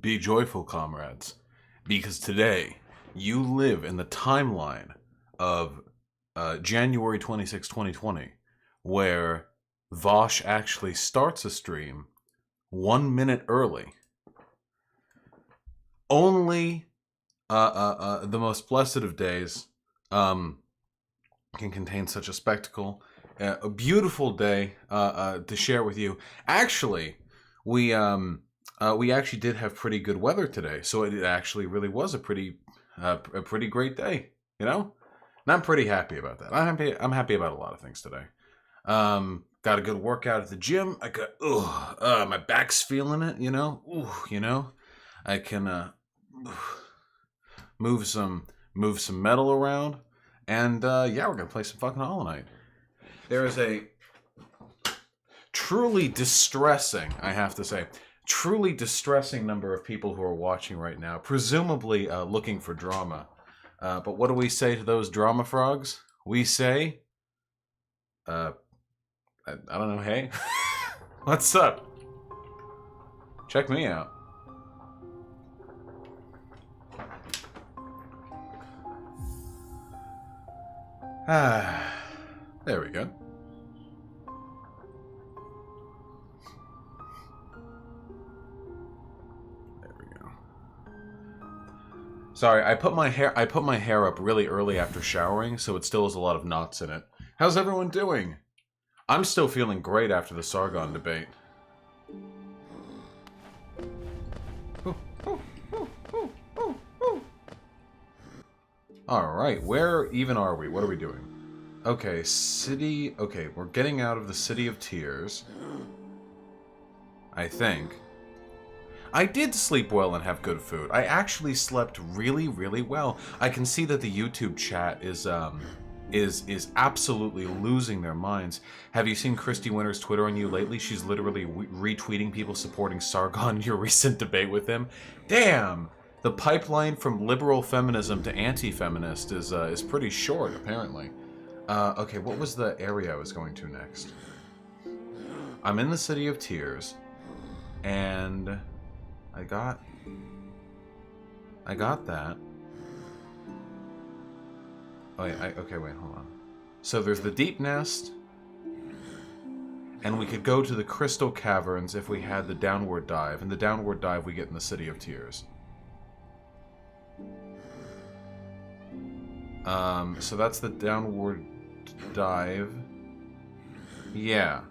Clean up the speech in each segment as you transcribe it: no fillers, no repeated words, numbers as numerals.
Be joyful, comrades, because today you live in the timeline of January 26, 2020, where Vaush actually starts a stream 1 minute early. Only the most blessed of days can contain such a spectacle. A beautiful day to share with you. Actually, we actually did have pretty good weather today, so it actually really was a pretty great day, you know. And I'm pretty happy about that. I'm happy about a lot of things today. Got a good workout at the gym. I got my back's feeling it, you know. I can move some metal around, and yeah, we're gonna play some fucking Hollow Knight. There is a truly distressing, I have to say, truly distressing number of people who are watching right now, presumably looking for drama. But what do we say to those drama frogs? We say, I don't know, hey, what's up? Check me out. There we go. Sorry, I put my hair up really early after showering, so it still has a lot of knots in it. How's everyone doing? I'm still feeling great after the Sargon debate. Alright, where even are we? What are we doing? Okay, city... Okay, we're getting out of the City of Tears. I think. I did sleep well and have good food. I actually slept really, really well. I can see that the YouTube chat is absolutely losing their minds. Have you seen Christy Winter's Twitter on you lately? She's literally retweeting people supporting Sargon, your recent debate with him. Damn! The pipeline from liberal feminism to anti-feminist is pretty short, apparently. Okay, what was the area I was going to next? I'm in the City of Tears, and I got that. Oh yeah, okay, wait, hold on. So there's the Deep Nest, and we could go to the Crystal Caverns if we had the Downward Dive, and the Downward Dive we get in the City of Tears. So that's the Downward Dive. Yeah.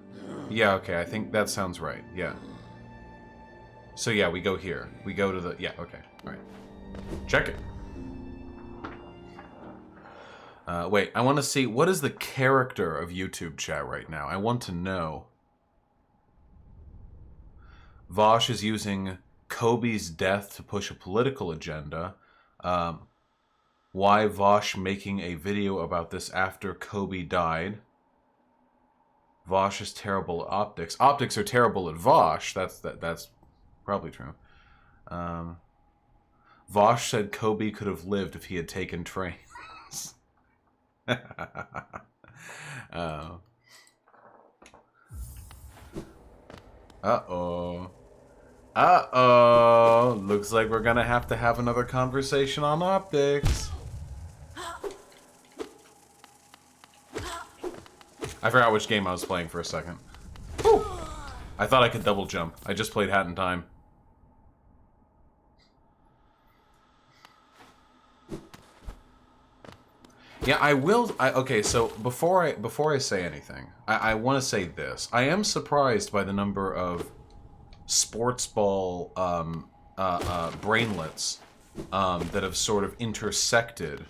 Yeah, okay, I think that sounds right, yeah. So yeah, we go here. We go to the... Yeah, okay. Alright. Check it. Wait, I want to see... What is the character of YouTube chat right now? I want to know. Vaush is using Kobe's death to push a political agenda. Why Vaush making a video about this after Kobe died? Vaush is terrible at optics. Optics are terrible at Vaush. That's probably true. Vaush said Kobe could have lived if he had taken trains. Uh-oh. Uh-oh. Looks like we're gonna have to have another conversation on optics. I forgot which game I was playing for a second. Whew. I thought I could double jump. I just played Hat in Time. Yeah, I will. Okay, so before I say anything, I want to say this. I am surprised by the number of sports ball brainlets that have sort of intersected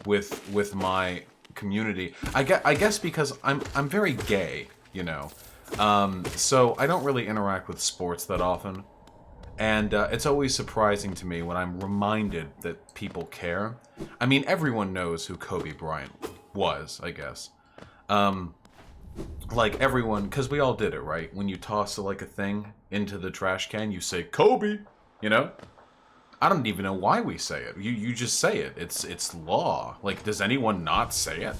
with my community. I guess because I'm very gay, you know. So I don't really interact with sports that often. And it's always surprising to me when I'm reminded that people care. I mean, everyone knows who Kobe Bryant was, I guess. Like, everyone... Because we all did it, right? When you toss, like, a thing into the trash can, you say, Kobe! You know? I don't even know why we say it. You just say it. It's law. Like, does anyone not say it?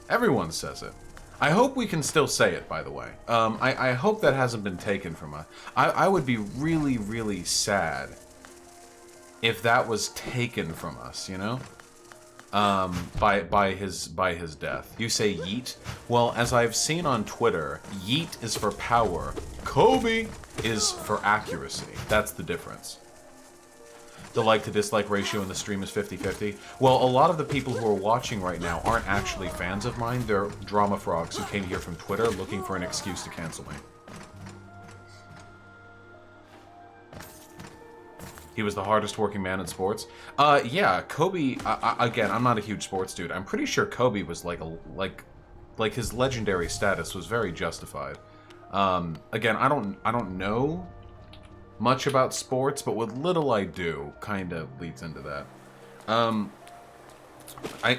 Everyone says it. I hope we can still say it, by the way. I hope that hasn't been taken from us. I would be really, really sad if that was taken from us, you know? By his death. You say yeet? Well, as I've seen on Twitter, yeet is for power. Kobe is for accuracy. That's the difference. The like to dislike ratio in the stream is 50-50. Well, a lot of the people who are watching right now aren't actually fans of mine. They're drama frogs who came here from Twitter looking for an excuse to cancel me. He was the hardest working man in sports. Yeah, Kobe. Again, I'm not a huge sports dude. I'm pretty sure Kobe was like his legendary status was very justified. Again, I don't know much about sports, but what little I do kind of leads into that.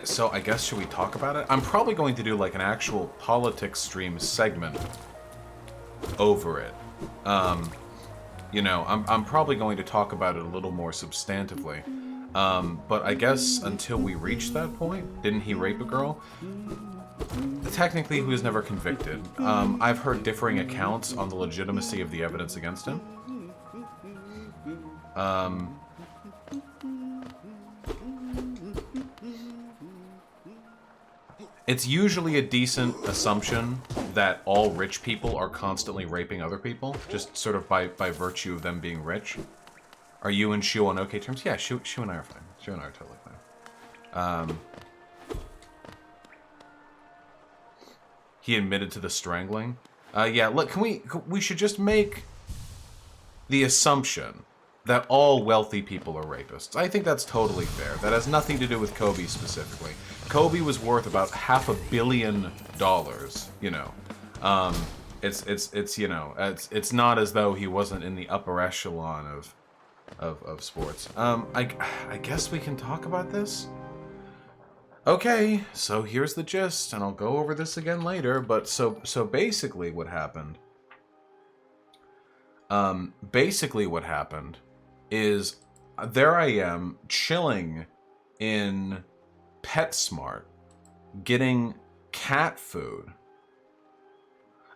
So I guess should we talk about it? I'm probably going to do like an actual politics stream segment over it. You know, I'm probably going to talk about it a little more substantively. But I guess until we reach that point, didn't he rape a girl? Technically, he was never convicted. I've heard differing accounts on the legitimacy of the evidence against him. It's usually a decent assumption that all rich people are constantly raping other people, just sort of by virtue of them being rich. Are you and Shu on okay terms? Yeah, Shu and I are fine. Shu and I are totally fine. He admitted to the strangling. Yeah, look, we should just make the assumption that all wealthy people are rapists. I think that's totally fair. That has nothing to do with Kobe specifically. Kobe was worth about $500 million, you know. It's you know, it's not as though he wasn't in the upper echelon of sports. I guess we can talk about this. Okay, so here's the gist, and I'll go over this again later, but so basically what happened is there I am chilling in PetSmart getting cat food.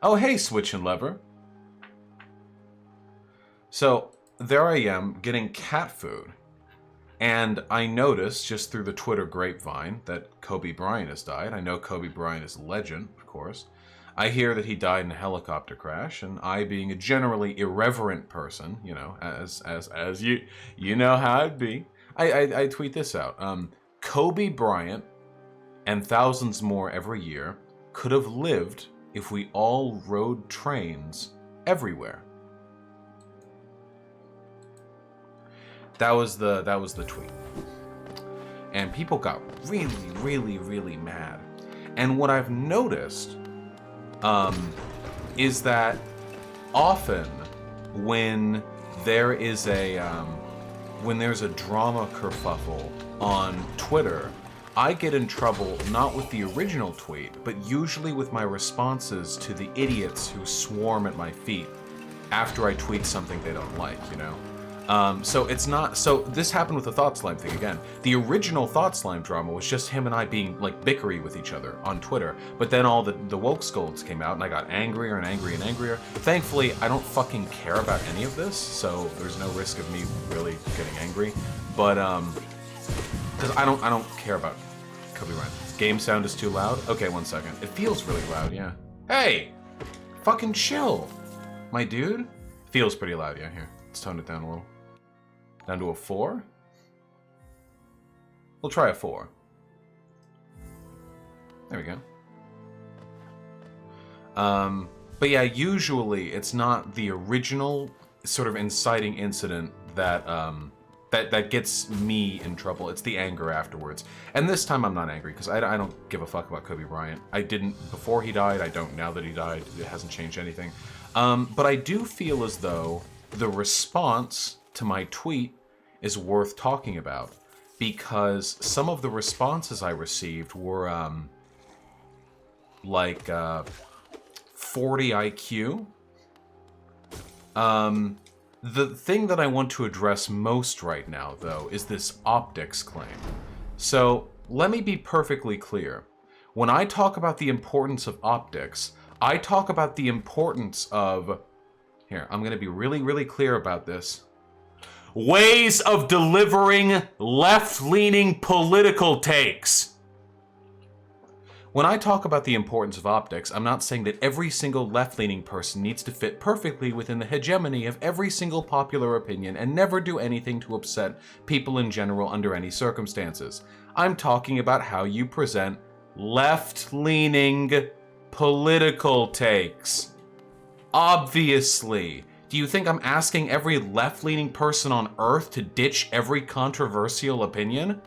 Oh, hey, Switch and Lever. So there I am getting cat food. And I noticed just through the Twitter grapevine that Kobe Bryant has died. I know Kobe Bryant is a legend, of course. I hear that he died in a helicopter crash, and I, being a generally irreverent person, you know, as you know how I'd be, I tweet this out. Kobe Bryant and thousands more every year could have lived if we all rode trains everywhere. That was the tweet. And people got really, really, really mad. And what I've noticed is that often when there's a drama kerfuffle on Twitter, I get in trouble not with the original tweet, but usually with my responses to the idiots who swarm at my feet after I tweet something they don't like, you know? So it's not, so this happened with the Thought Slime thing again. The original Thought Slime drama was just him and I being like bickery with each other on Twitter, but then all the woke scolds came out and I got angrier and angrier and angrier. Thankfully, I don't fucking care about any of this, so there's no risk of me really getting angry, but, because I don't care about Kobe Bryant. Game sound is too loud? Okay, 1 second. It feels really loud, yeah. Hey! Fucking chill, my dude. Feels pretty loud, yeah, here. Let's tone it down a little. Down to a 4? We'll try a 4. There we go. But yeah, usually it's not the original sort of inciting incident that that gets me in trouble. It's the anger afterwards. And this time I'm not angry because I don't give a fuck about Kobe Bryant. I didn't before he died. I don't now that he died. It hasn't changed anything. But I do feel as though the response to my tweet is worth talking about because some of the responses I received were like 40 IQ. The thing that I want to address most right now, though, is this optics claim. So let me be perfectly clear. When I talk about the importance of optics, I talk about the importance of... Here, I'm going to be really, really clear about this. Ways of delivering left-leaning political takes. When I talk about the importance of optics, I'm not saying that every single left-leaning person needs to fit perfectly within the hegemony of every single popular opinion and never do anything to upset people in general under any circumstances. I'm talking about how you present left-leaning political takes. Obviously. Do you think I'm asking every left-leaning person on Earth to ditch every controversial opinion?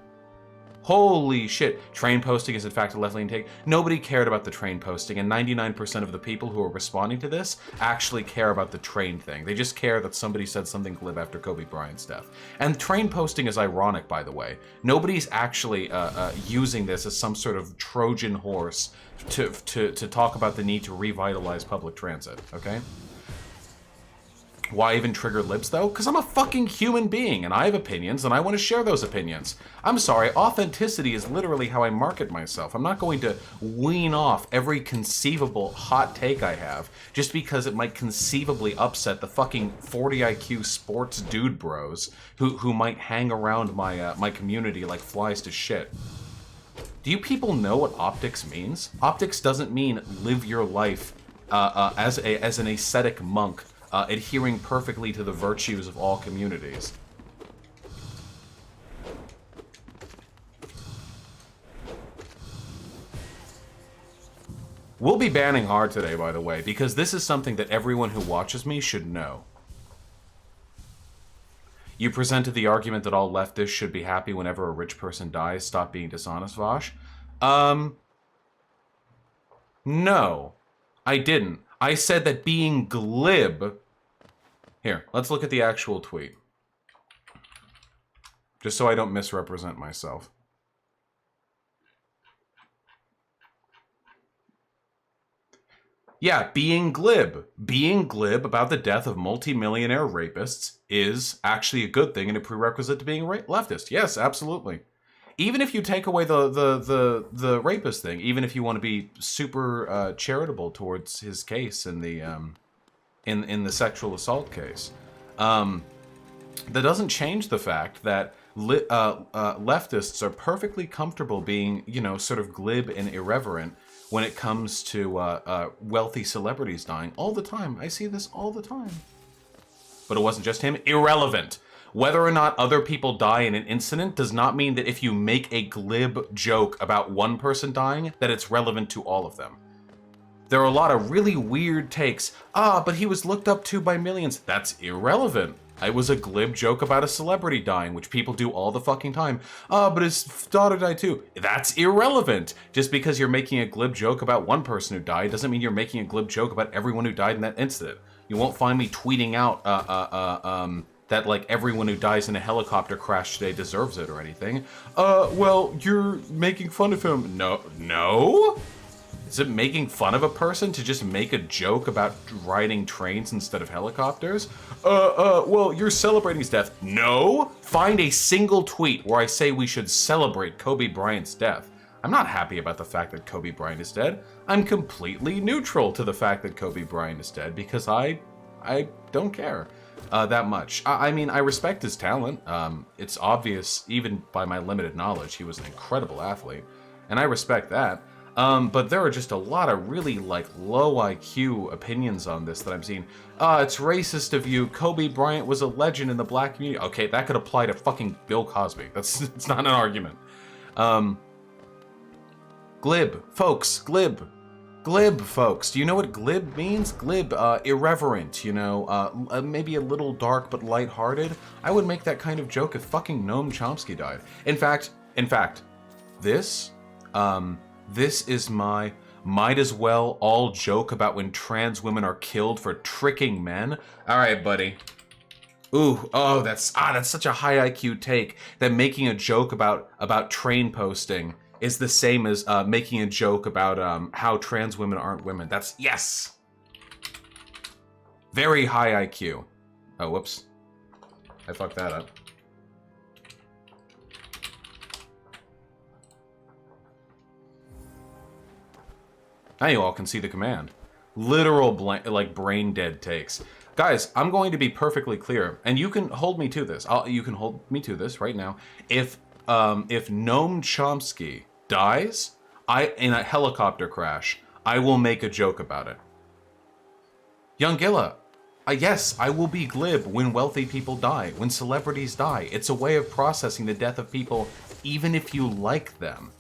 Holy shit. Train posting is in fact a left-leaning take. Nobody cared about the train posting, and 99% of the people who are responding to this actually care about the train thing. They just care that somebody said something glib after Kobe Bryant's death. And train posting is ironic, by the way. Nobody's actually using this as some sort of Trojan horse to talk about the need to revitalize public transit, okay? Why even trigger libs, though? Because I'm a fucking human being, and I have opinions, and I want to share those opinions. I'm sorry, authenticity is literally how I market myself. I'm not going to wean off every conceivable hot take I have, just because it might conceivably upset the fucking 40 IQ sports dude bros who might hang around my, my community like flies to shit. Do you people know what optics means? Optics doesn't mean live your life as an ascetic monk, adhering perfectly to the virtues of all communities. We'll be banning hard today, by the way, because this is something that everyone who watches me should know. You presented the argument that all leftists should be happy whenever a rich person dies. Stop being dishonest, Vaush. No, I didn't. I said that being glib... Here, let's look at the actual tweet. Just so I don't misrepresent myself. Yeah, being glib. Being glib about the death of multimillionaire rapists is actually a good thing and a prerequisite to being a leftist. Yes, absolutely. Even if you take away the rapist thing, even if you want to be super charitable towards his case in the in the sexual assault case, that doesn't change the fact that leftists are perfectly comfortable being, you know, sort of glib and irreverent when it comes to wealthy celebrities dying all the time. I see this all the time. But it wasn't just him. Irrelevant. Whether or not other people die in an incident does not mean that if you make a glib joke about one person dying, that it's relevant to all of them. There are a lot of really weird takes. Ah, but he was looked up to by millions. That's irrelevant. It was a glib joke about a celebrity dying, which people do all the fucking time. Ah, but his daughter died too. That's irrelevant. Just because you're making a glib joke about one person who died doesn't mean you're making a glib joke about everyone who died in that incident. You won't find me tweeting out that like everyone who dies in a helicopter crash today deserves it or anything. Well, you're making fun of him. No? Is it making fun of a person to just make a joke about riding trains instead of helicopters? Well, you're celebrating his death. No? Find a single tweet where I say we should celebrate Kobe Bryant's death. I'm not happy about the fact that Kobe Bryant is dead. I'm completely neutral to the fact that Kobe Bryant is dead because I don't care that much. I mean, I respect his talent. It's obvious, even by my limited knowledge, he was an incredible athlete, and I respect that. But there are just a lot of really, like, low IQ opinions on this that I'm seeing. It's racist of you. Kobe Bryant was a legend in the black community. Okay, that could apply to fucking Bill Cosby. It's not an argument. Glib. Folks, glib. Glib, folks. Do you know what glib means? Glib, irreverent, you know, maybe a little dark but lighthearted. I would make that kind of joke if fucking Noam Chomsky died. In fact, this is my might as well all joke about when trans women are killed for tricking men. All right, buddy. Ooh, oh, that's such a high IQ take that making a joke about train posting is the same as making a joke about how trans women aren't women. That's, yes. Very high IQ. Oh, whoops. I fucked that up. Now you all can see the command. Literal like brain dead takes. Guys, I'm going to be perfectly clear, and you can hold me to this. You can hold me to this right now. If Noam Chomsky dies, in a helicopter crash, I will make a joke about it. Youngilla, yes, I will be glib when wealthy people die, when celebrities die. It's a way of processing the death of people, even if you like them.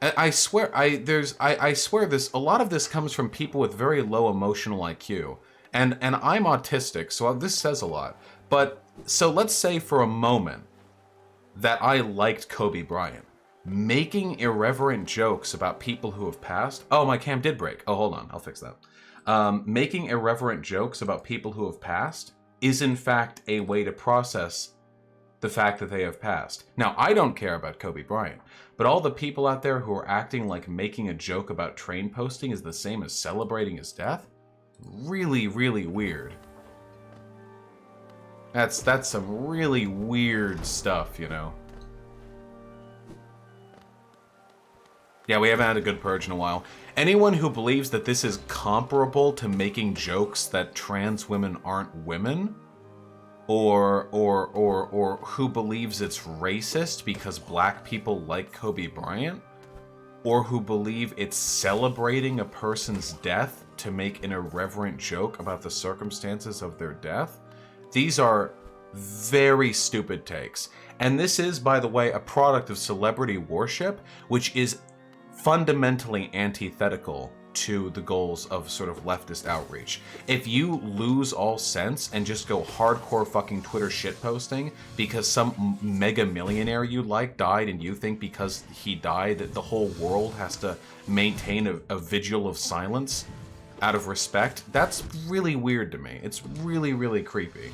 I swear, I swear this. A lot of this comes from people with very low emotional IQ, and I'm autistic, so this says a lot. But so let's say for a moment that I liked Kobe Bryant, making irreverent jokes about people who have passed. Oh, my cam did break. Oh, hold on, I'll fix that. Making irreverent jokes about people who have passed is in fact a way to process the fact that they have passed. Now, I don't care about Kobe Bryant, but all the people out there who are acting like making a joke about train posting is the same as celebrating his death? Really, really weird. That's some really weird stuff, you know? Yeah, we haven't had a good purge in a while. Anyone who believes that this is comparable to making jokes that trans women aren't women, or who believes it's racist because black people like Kobe Bryant, or who believe it's celebrating a person's death to make an irreverent joke about the circumstances of their death, these are very stupid takes. And this is, by the way, a product of celebrity worship, which is fundamentally antithetical to the goals of sort of leftist outreach. If you lose all sense and just go hardcore fucking Twitter shitposting because some mega millionaire you like died, and you think because he died that the whole world has to maintain a vigil of silence out of respect, that's really weird to me. It's really, really creepy.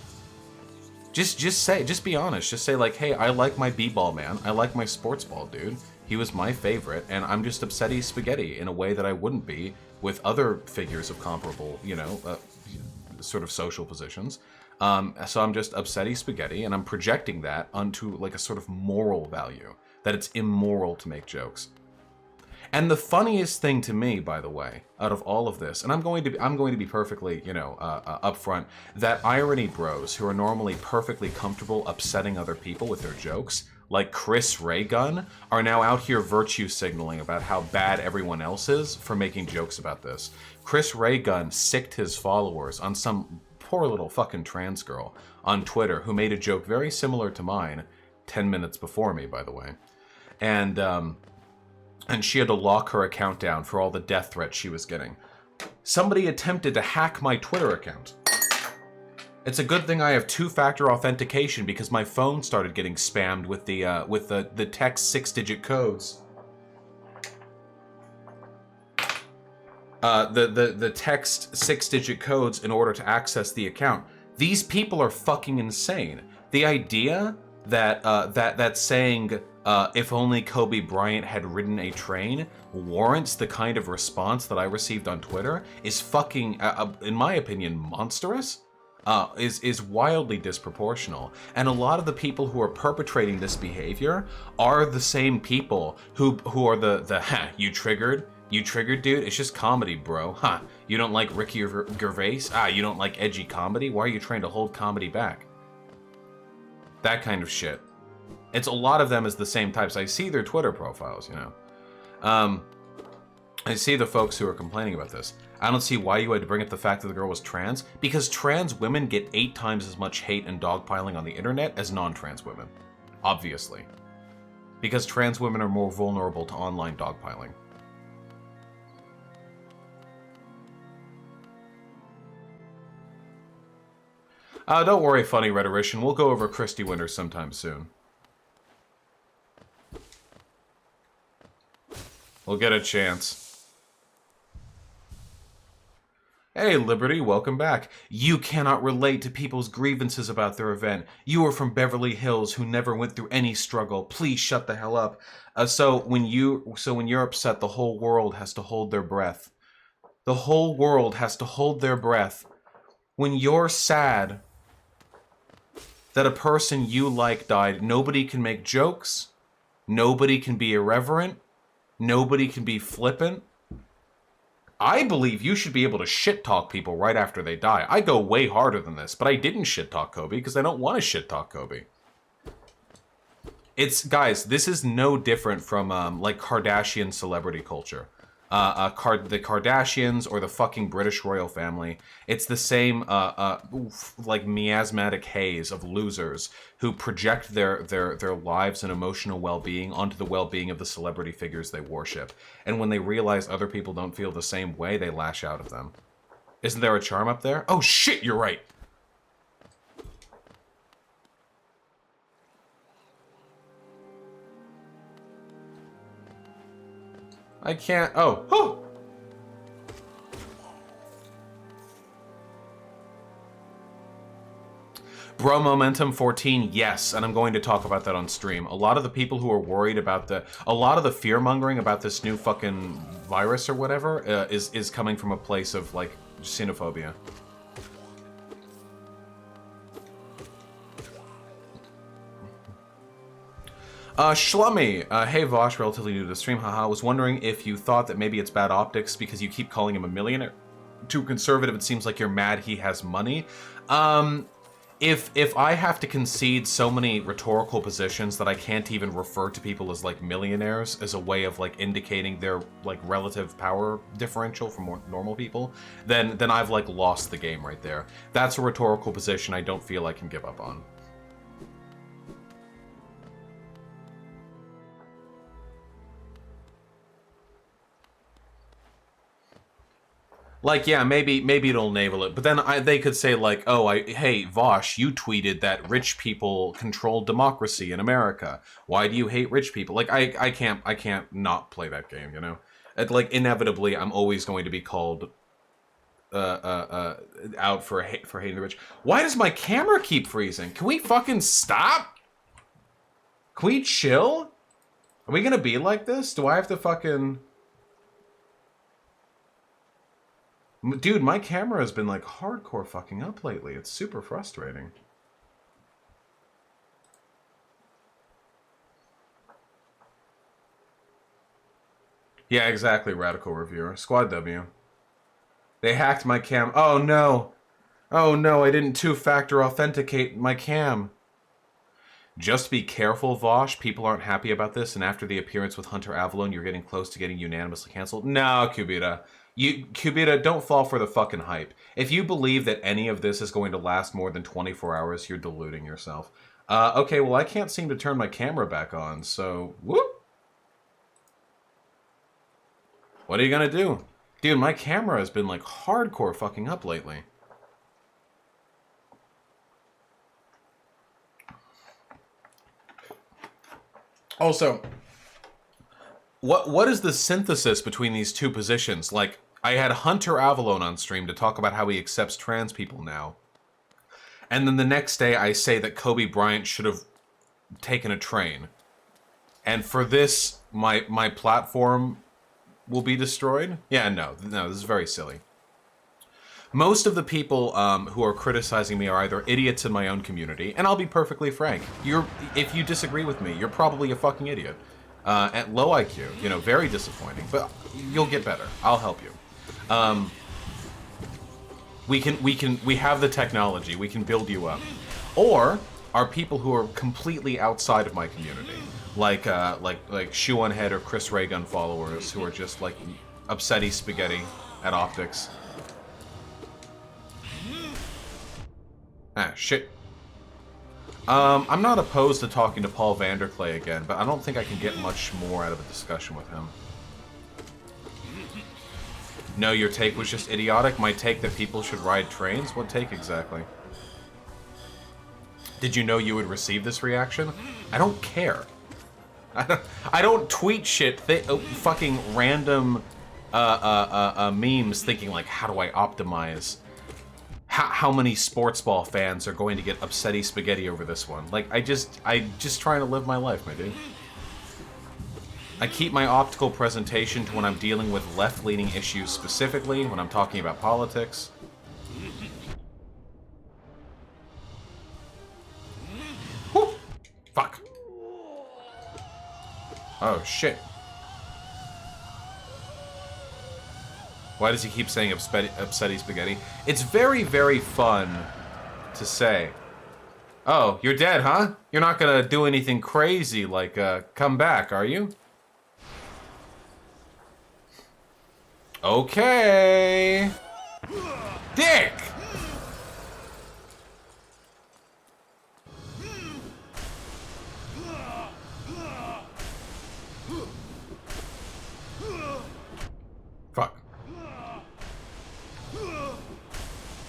Just be honest. Just say like, hey, I like my b-ball man. I like my sports ball dude. He was my favorite, and I'm just upset he's spaghetti in a way that I wouldn't be with other figures of comparable, you know, sort of social positions. So I'm just upset he's spaghetti, and I'm projecting that onto like a sort of moral value, that it's immoral to make jokes. And the funniest thing to me, by the way, out of all of this, and I'm going to be perfectly, you know, upfront, that irony bros who are normally perfectly comfortable upsetting other people with their jokes, like Chris Ray Gun, are now out here virtue signaling about how bad everyone else is for making jokes about this. Chris Ray Gun sicked his followers on some poor little fucking trans girl on Twitter who made a joke very similar to mine 10 minutes before me, by the way. And she had to lock her account down for all the death threats she was getting. Somebody attempted to hack my Twitter account. It's a good thing I have two-factor authentication because my phone started getting spammed with the text 6-digit codes. The text 6-digit codes in order to access the account. These people are fucking insane. The idea that saying if only Kobe Bryant had ridden a train warrants the kind of response that I received on Twitter is fucking, in my opinion, monstrous. Is wildly disproportional. And a lot of the people who are perpetrating this behavior are the same people who are the you triggered, dude. It's just comedy, bro. You don't like Ricky Gervais? You don't like edgy comedy? Why are you trying to hold comedy back? That kind of shit. It's a lot of them as the same types. I see their Twitter profiles, you know. I see the folks who are complaining about this. I don't see why you had to bring up the fact that the girl was trans, because trans women get 8 times as much hate and dogpiling on the internet as non-trans women. Obviously. Because trans women are more vulnerable to online dogpiling. Don't worry, funny rhetorician. We'll go over Christy Winters sometime soon. We'll get a chance. Hey, Liberty, welcome back. You cannot relate to people's grievances about their event. You are from Beverly Hills who never went through any struggle. Please shut the hell up. So when you're upset, the whole world has to hold their breath. The whole world has to hold their breath. When you're sad that a person you like died, nobody can make jokes. Nobody can be irreverent. Nobody can be flippant. I believe you should be able to shit talk people right after they die. I go way harder than this, but I didn't shit talk Kobe because I don't want to shit talk Kobe. It's, guys, this is no different from like Kardashian celebrity culture. The Kardashians or the fucking British royal family. It's the same like miasmatic haze of losers who project their lives and emotional well-being onto the well-being of the celebrity figures they worship. And when they realize other people don't feel the same way, they lash out at them. Isn't there a charm up there? Oh shit, you're right. I can't. Oh. Bro Momentum 14, yes, and I'm going to talk about that on stream. A lot of the people who are worried about a lot of the fear-mongering about this new fucking virus or whatever is coming from a place of, like, xenophobia. Shlummy, hey Vaush, relatively new to the stream, haha, was wondering if you thought that maybe it's bad optics because you keep calling him a millionaire. Too conservative, it seems like you're mad he has money. If I have to concede so many rhetorical positions that I can't even refer to people as, like, millionaires as a way of, like, indicating their, like, relative power differential from more normal people, then I've, like, lost the game right there. That's a rhetorical position I don't feel I can give up on. Like, yeah, maybe it'll enable it, but then they could say, like, oh, hey, Vaush, you tweeted that rich people control democracy in America. Why do you hate rich people? Like, I can't not play that game, you know? Like, inevitably, I'm always going to be called out for hating the rich. Why does my camera keep freezing? Can we fucking stop? Can we chill? Are we gonna be like this? Do I have to fucking... Dude, my camera has been, like, hardcore fucking up lately. It's super frustrating. Yeah, exactly, Radical Reviewer. Squad W. They hacked my cam. Oh, no. Oh, no, I didn't two-factor authenticate my cam. Just be careful, Vaush. People aren't happy about this, and after the appearance with Hunter Avalon, you're getting close to getting unanimously canceled. No, Kubita. Kubita, don't fall for the fucking hype. If you believe that any of this is going to last more than 24 hours, you're deluding yourself. Okay, well, I can't seem to turn my camera back on, so... Whoop! What are you gonna do? Dude, my camera has been, like, hardcore fucking up lately. Also... What is the synthesis between these two positions? Like, I had Hunter Avalon on stream to talk about how he accepts trans people now. And then the next day I say that Kobe Bryant should have taken a train. And for this, my platform will be destroyed? Yeah, no, this is very silly. Most of the people who are criticizing me are either idiots in my own community, and I'll be perfectly frank. If you disagree with me, you're probably a fucking idiot. At low IQ, you know, very disappointing, but you'll get better. I'll help you. We have the technology. We can build you up. Or are people who are completely outside of my community, like Shoe on Head or Chris Raygun followers who are just like upsetty spaghetti at optics. Ah, shit. I'm not opposed to talking to Paul Vanderklay again, but I don't think I can get much more out of a discussion with him. No, your take was just idiotic? My take that people should ride trains? What take exactly? Did you know you would receive this reaction? I don't care. I don't tweet shit, fucking random memes thinking like, how do I optimize? How many sports ball fans are going to get upsetty spaghetti over this one? Like, I just trying to live my life, my dude. I keep my optical presentation to when I'm dealing with left-leaning issues specifically, when I'm talking about politics. Whew. Fuck. Oh, shit. Why does he keep saying upsetty spaghetti? It's very, very fun to say. Oh, you're dead, huh? You're not gonna do anything crazy like come back, are you? Okay. Dick! Fuck.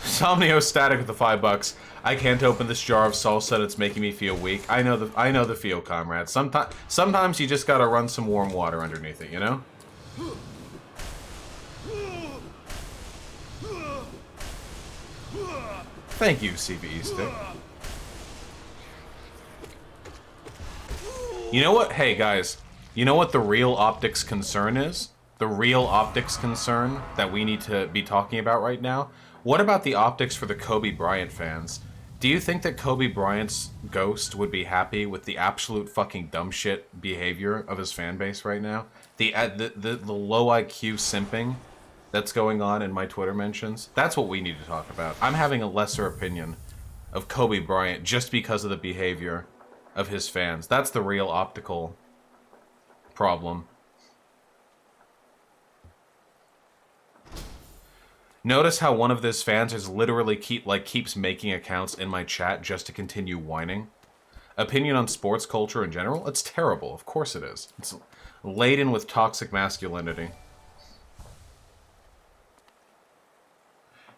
Somnio static with the $5. I can't open this jar of salsa. It's making me feel weak. I know the feel, comrade. Sometimes you just gotta run some warm water underneath it, you know? Thank you, CVE stick. You know what? Hey, guys. You know what the real optics concern is? The real optics concern that we need to be talking about right now? What about the optics for the Kobe Bryant fans? Do you think that Kobe Bryant's ghost would be happy with the absolute fucking dumb shit behavior of his fan base right now? The low IQ simping that's going on in my Twitter mentions? That's what we need to talk about. I'm having a lesser opinion of Kobe Bryant just because of the behavior of his fans. That's the real optical problem. Notice how one of his fans is literally keeps making accounts in my chat just to continue whining. Opinion on sports culture in general? It's terrible. Of course it is. It's laden with toxic masculinity.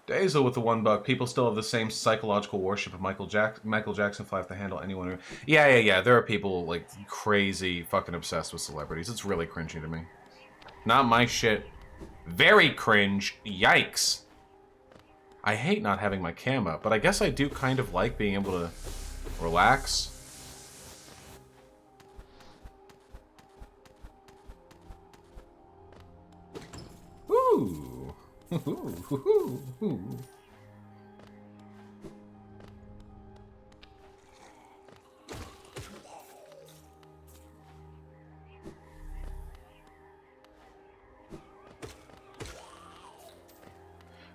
Dazel with the $1. People still have the same psychological worship of Michael Jackson fly off the handle anyone who... Yeah. There are people, like, crazy fucking obsessed with celebrities. It's really cringy to me. Not my shit. Very cringe. Yikes. I hate not having my cam up, but I guess I do kind of like being able to relax. Ooh.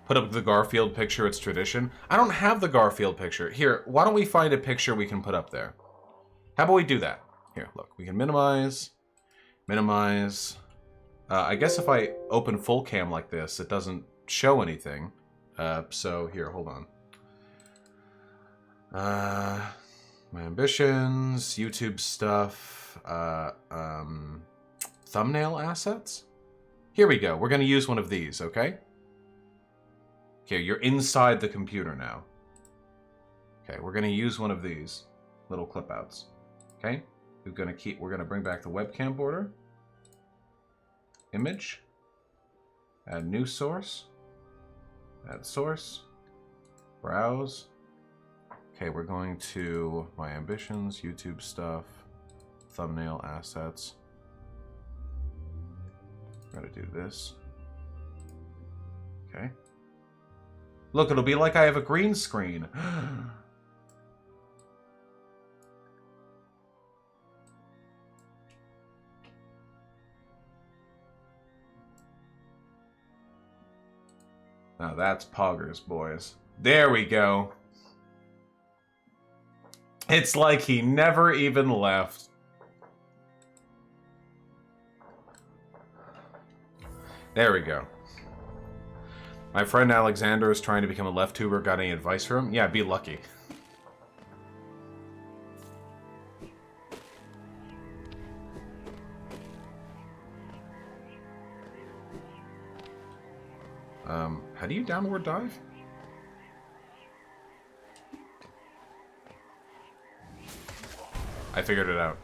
Put up the Garfield picture, it's tradition. I don't have the Garfield picture. Here, why don't we find a picture we can put up there? How about we do that? Here, look, we can minimize. I guess if I open full cam like this, it doesn't show anything. So here, hold on. My ambitions, YouTube stuff, thumbnail assets. Here we go. We're gonna use one of these, okay? Okay, you're inside the computer now. Okay, we're gonna use one of these little clip outs. Okay, we're gonna bring back the webcam border. Image. Add new source. Add source. Browse. Okay, we're going to my ambitions, YouTube stuff, thumbnail assets. We're gonna do this. Okay. Look, it'll be like I have a green screen. Now that's poggers, boys. There we go. It's like he never even left. There we go. My friend Alexander is trying to become a left tuber. Got any advice for him? Yeah, be lucky. How do you downward dive? I figured it out.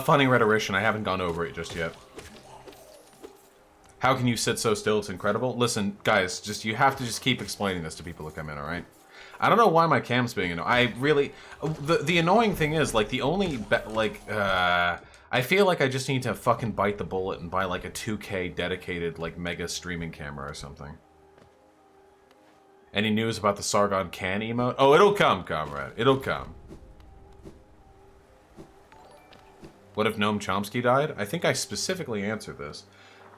Funny rhetorician. I haven't gone over it just yet. How can you sit so still? It's incredible. Listen, guys, you have to just keep explaining this to people who come in, alright? I don't know why my cam's being annoying. I really... The annoying thing is, like, the only... I feel like I just need to fucking bite the bullet and buy, like, a 2K dedicated, like, mega streaming camera or something. Any news about the Sargon can emote? Oh, it'll come, comrade. It'll come. What if Noam Chomsky died? I think I specifically answered this.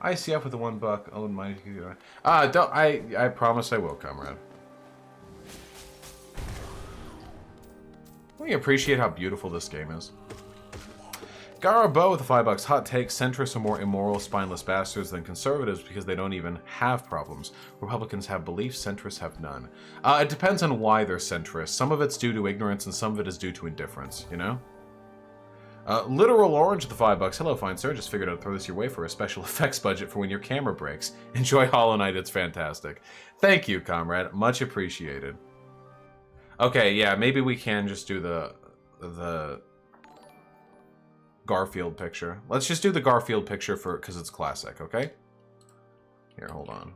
ICF with the $1. Own my computer. Don't. I promise I will, comrade. We appreciate how beautiful this game is. Garabo with the $5. Hot take: centrists are more immoral, spineless bastards than conservatives because they don't even have problems. Republicans have beliefs, centrists have none. It depends on why they're centrist. Some of it's due to ignorance and some of it is due to indifference, you know? Literal Orange with the $5. Hello, fine sir. Just figured I'd throw this your way for a special effects budget for when your camera breaks. Enjoy Hollow Knight, it's fantastic. Thank you, comrade. Much appreciated. Okay, yeah, maybe we can just do the Garfield picture. Let's just do the Garfield picture because it's classic, okay? Here, hold on.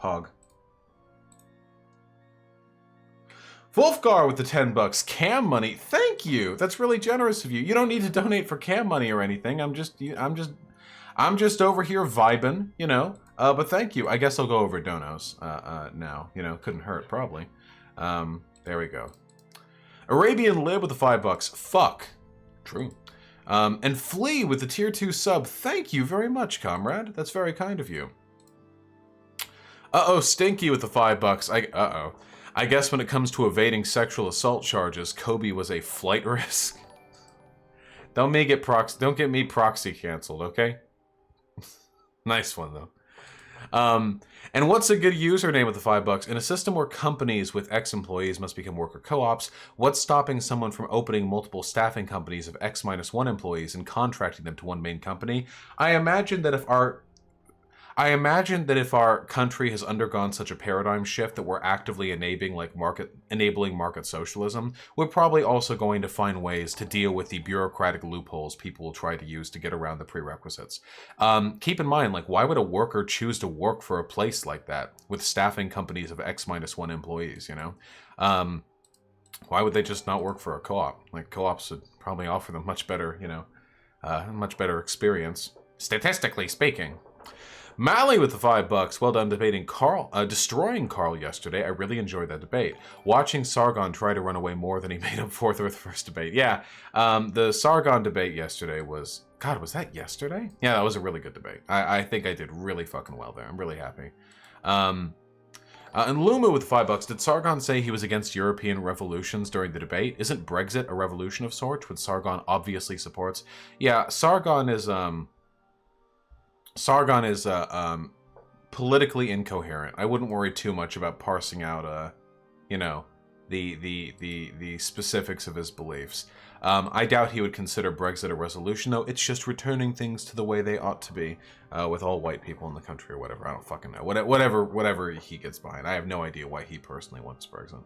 Pog. Wolfgar with the $10. Cam money. Thank you. That's really generous of you. You don't need to donate for cam money or anything. I'm just over here vibing, you know. But thank you. I guess I'll go over donos now. You know, couldn't hurt probably. There we go. Arabian Lib with the $5. Fuck. True. And Flea with the tier 2 sub. Thank you very much, comrade. That's very kind of you. Uh-oh, Stinky with the $5. I guess when it comes to evading sexual assault charges, Kobe was a flight risk. Don't get me proxy canceled, okay? Nice one, though. And what's a good username with the $5? In a system where companies with X employees must become worker co-ops, what's stopping someone from opening multiple staffing companies of X-1 employees and contracting them to one main company? I imagine that if our country has undergone such a paradigm shift that we're actively enabling market socialism, we're probably also going to find ways to deal with the bureaucratic loopholes people will try to use to get around the prerequisites. Keep in mind, like, why would a worker choose to work for a place like that with staffing companies of X-1 employees, you know? Why would they just not work for a co-op? Like, co-ops would probably offer them much better, you know, much better experience, statistically speaking. Mally with the $5. Well done debating destroying Carl yesterday. I really enjoyed that debate. Watching Sargon try to run away more than he made up for the first debate. Yeah, the Sargon debate yesterday was... God, was that yesterday? Yeah, that was a really good debate. I think I did really fucking well there. I'm really happy. And Luma with the $5. Did Sargon say he was against European revolutions during the debate? Isn't Brexit a revolution of sorts, which Sargon obviously supports? Yeah, Sargon is politically incoherent. I wouldn't worry too much about parsing out, you know, the specifics of his beliefs. I doubt he would consider Brexit a resolution, though. It's just returning things to the way they ought to be, with all white people in the country or whatever. I don't fucking know. Whatever he gets behind. I have no idea why he personally wants Brexit.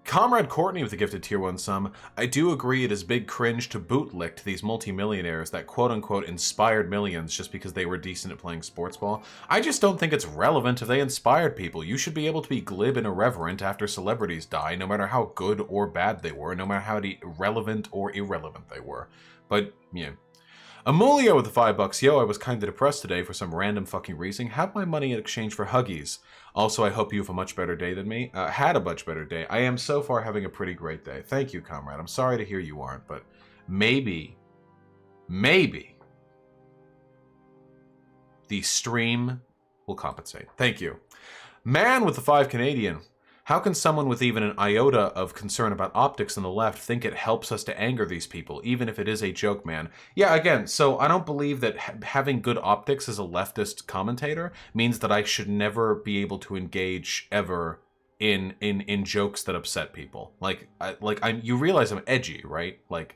Comrade Courtney with the gifted tier 1 sum. I do agree it is big cringe to bootlick to these multimillionaires that quote-unquote inspired millions just because they were decent at playing sports ball. I just don't think it's relevant if they inspired people. You should be able to be glib and irreverent after celebrities die, no matter how good or bad they were, no matter how relevant or irrelevant they were. But, yeah. Amulia with the $5. Yo, I was kinda depressed today for some random fucking reason. Have my money in exchange for Huggies. Also, I hope you have a much better day than me. Had a much better day. I am so far having a pretty great day. Thank you, comrade. I'm sorry to hear you aren't, but maybe the stream will compensate. Thank you. Man with the 5 Canadian. How can someone with even an iota of concern about optics on the left think it helps us to anger these people, even if it is a joke, man? Yeah, again, so I don't believe that having good optics as a leftist commentator means that I should never be able to engage ever in jokes that upset people. You realize I'm edgy, right? Like,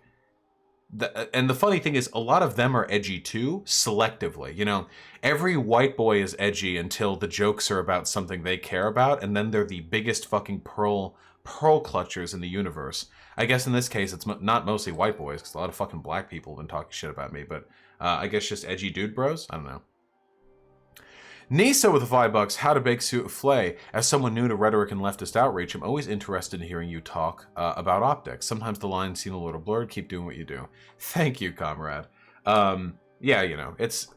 and the funny thing is, a lot of them are edgy too, selectively. You know, every white boy is edgy until the jokes are about something they care about, and then they're the biggest fucking pearl clutchers in the universe. I guess in this case, it's not mostly white boys, because a lot of fucking black people have been talking shit about me, but I guess just edgy dude bros? I don't know. Nisa with the $5. How to bake souffle. As someone new to rhetoric and leftist outreach, I'm always interested in hearing you talk about optics. Sometimes the lines seem a little blurred. Keep doing what you do. Thank you, comrade. Yeah, you know, it's...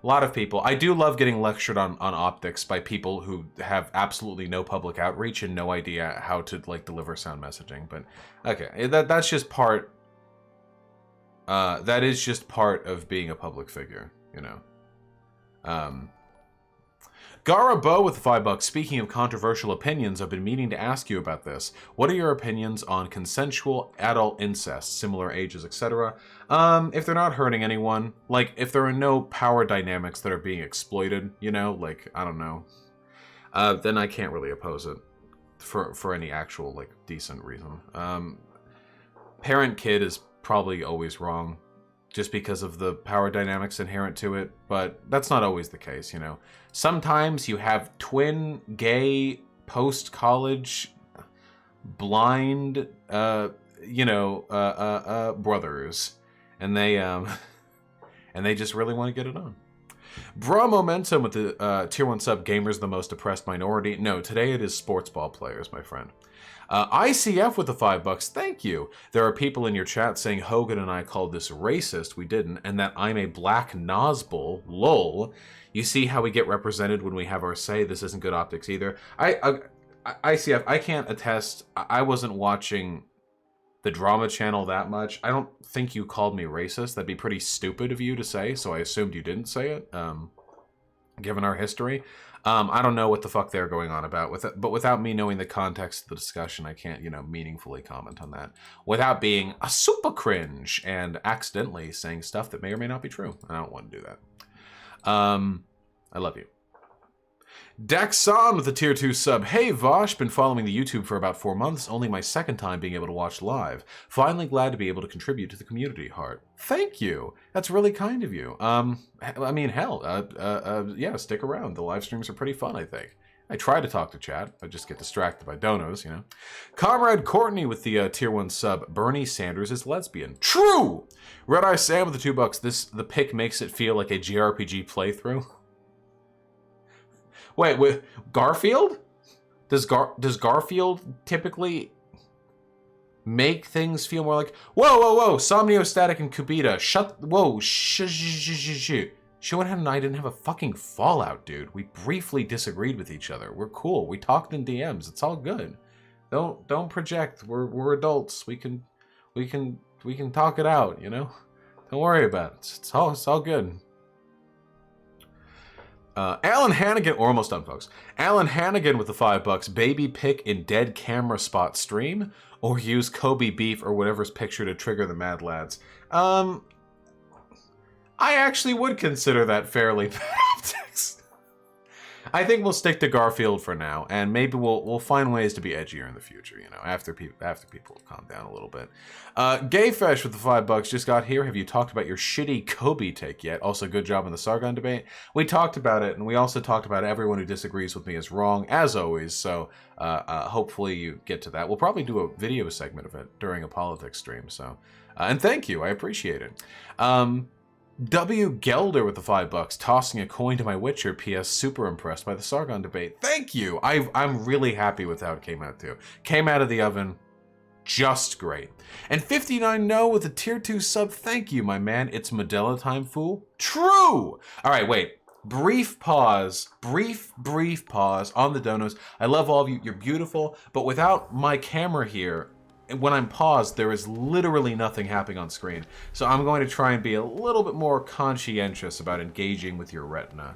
A lot of people. I do love getting lectured on optics by people who have absolutely no public outreach and no idea how to like deliver sound messaging. But okay, that's just part. That is just part of being a public figure, you know. Garabo with the $5. Speaking of controversial opinions, I've been meaning to ask you about this. What are your opinions on consensual adult incest, similar ages, etc.? If they're not hurting anyone, like if there are no power dynamics that are being exploited, you know, like I don't know, then I can't really oppose it for any actual like decent reason. Parent-kid is probably always wrong, just because of the power dynamics inherent to it, but that's not always the case, you know. Sometimes you have twin, gay, post-college, blind, brothers, and they just really want to get it on. Bra Momentum with the Tier 1 sub, gamers the most oppressed minority. No, today it is sports ball players, my friend. ICF with the $5. Thank you. There are people in your chat saying Hogan and I called this racist. We didn't. And that I'm a black Nazbul. Lol. You see how we get represented when we have our say. This isn't good optics either. ICF, I can't attest. I wasn't watching the drama channel that much. I don't think you called me racist. That'd be pretty stupid of you to say. So I assumed you didn't say it, given our history. I don't know what the fuck they're going on about with it, but without me knowing the context of the discussion, I can't, meaningfully comment on that without being a super cringe and accidentally saying stuff that may or may not be true. I don't want to do that. I love you. Daxon with the Tier 2 sub. Hey Vaush, been following the YouTube for about 4 months, only my second time being able to watch live. Finally glad to be able to contribute to the community. Heart. Thank you. That's really kind of you. I mean, hell, yeah, stick around. The live streams are pretty fun, I think. I try to talk to chat. I just get distracted by donos, you know. Comrade Courtney with the Tier 1 sub. Bernie Sanders is lesbian. True! Red Eye Sam with the $2. The pic makes it feel like a JRPG playthrough. Wait, with Garfield? Does Garfield typically make things feel more like, whoa, Somniostatic and Kubita, Shonen and I didn't have a fucking fallout, dude. We briefly disagreed with each other. We're cool. We talked in DMs. It's all good. Don't project. We're adults. We can talk it out, you know? Don't worry about it. It's all good. Alan Hannigan, or almost done, folks. Alan Hannigan with the $5. Baby pick in dead camera spot stream, or use Kobe beef or whatever's picture to trigger the mad lads. I actually would consider that fairly bad optics. I think we'll stick to Garfield for now, and maybe we'll find ways to be edgier in the future. You know, after people calm down a little bit. Gayfesh with the $5 just got here. Have you talked about your shitty Kobe take yet? Also, good job on the Sargon debate. We talked about it, and we also talked about everyone who disagrees with me is wrong, as always. So hopefully you get to that. We'll probably do a video segment of it during a politics stream. So, and thank you, I appreciate it. W. Gelder with the $5, tossing a coin to my Witcher. P.S. Super impressed by the Sargon debate. Thank you. I'm really happy with how it came out too. Came out of the oven just great. And 59 No with the Tier 2 sub. Thank you, my man. It's Modella time, fool. True. All right, wait. Brief pause on the donos. I love all of you. You're beautiful. But without my camera here, when I'm paused, there is literally nothing happening on screen. So I'm going to try and be a little bit more conscientious about engaging with your retina.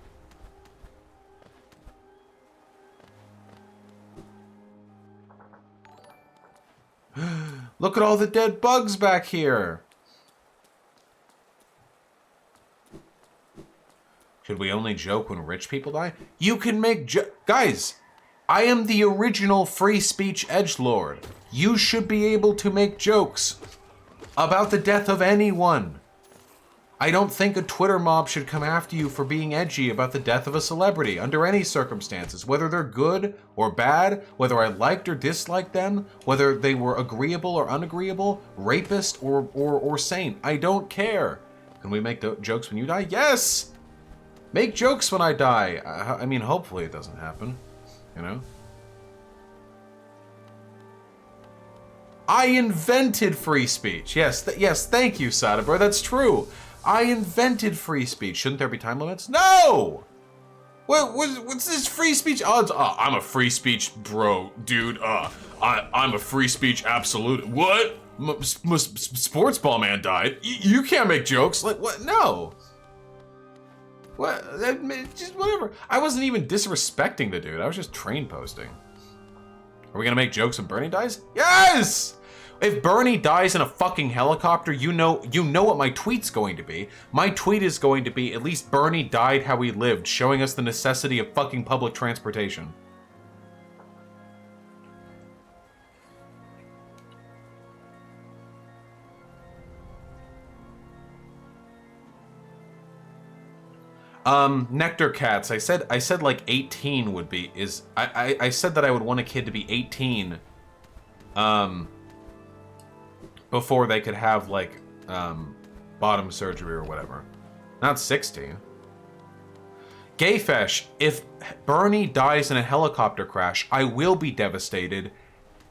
Look at all the dead bugs back here. Should we only joke when rich people die? You can make guys, I am the original free speech edgelord. You should be able to make jokes about the death of anyone. I don't think a Twitter mob should come after you for being edgy about the death of a celebrity under any circumstances, whether they're good or bad, whether I liked or disliked them, whether they were agreeable or unagreeable, rapist or saint. I don't care. Can we make jokes when you die? Yes! Make jokes when I die. I mean, hopefully it doesn't happen, you know? I invented free speech. Yes, yes, thank you, Sadabur. That's true. I invented free speech. Shouldn't there be time limits? No! What's this free speech odds? I'm a free speech bro, dude. I'm a free speech absolute. What? Sports ball man died. You can't make jokes. Like, what? No. What? Just whatever. I wasn't even disrespecting the dude. I was just train posting. Are we gonna make jokes when Bernie dies? Yes! If Bernie dies in a fucking helicopter, you know what my tweet's going to be. My tweet is going to be, at least Bernie died how he lived, showing us the necessity of fucking public transportation. Nectar Cats, I said like 18 would be, I said that I would want a kid to be 18, before they could have, like, bottom surgery or whatever. Not 16. Gayfesh, if Bernie dies in a helicopter crash, I will be devastated,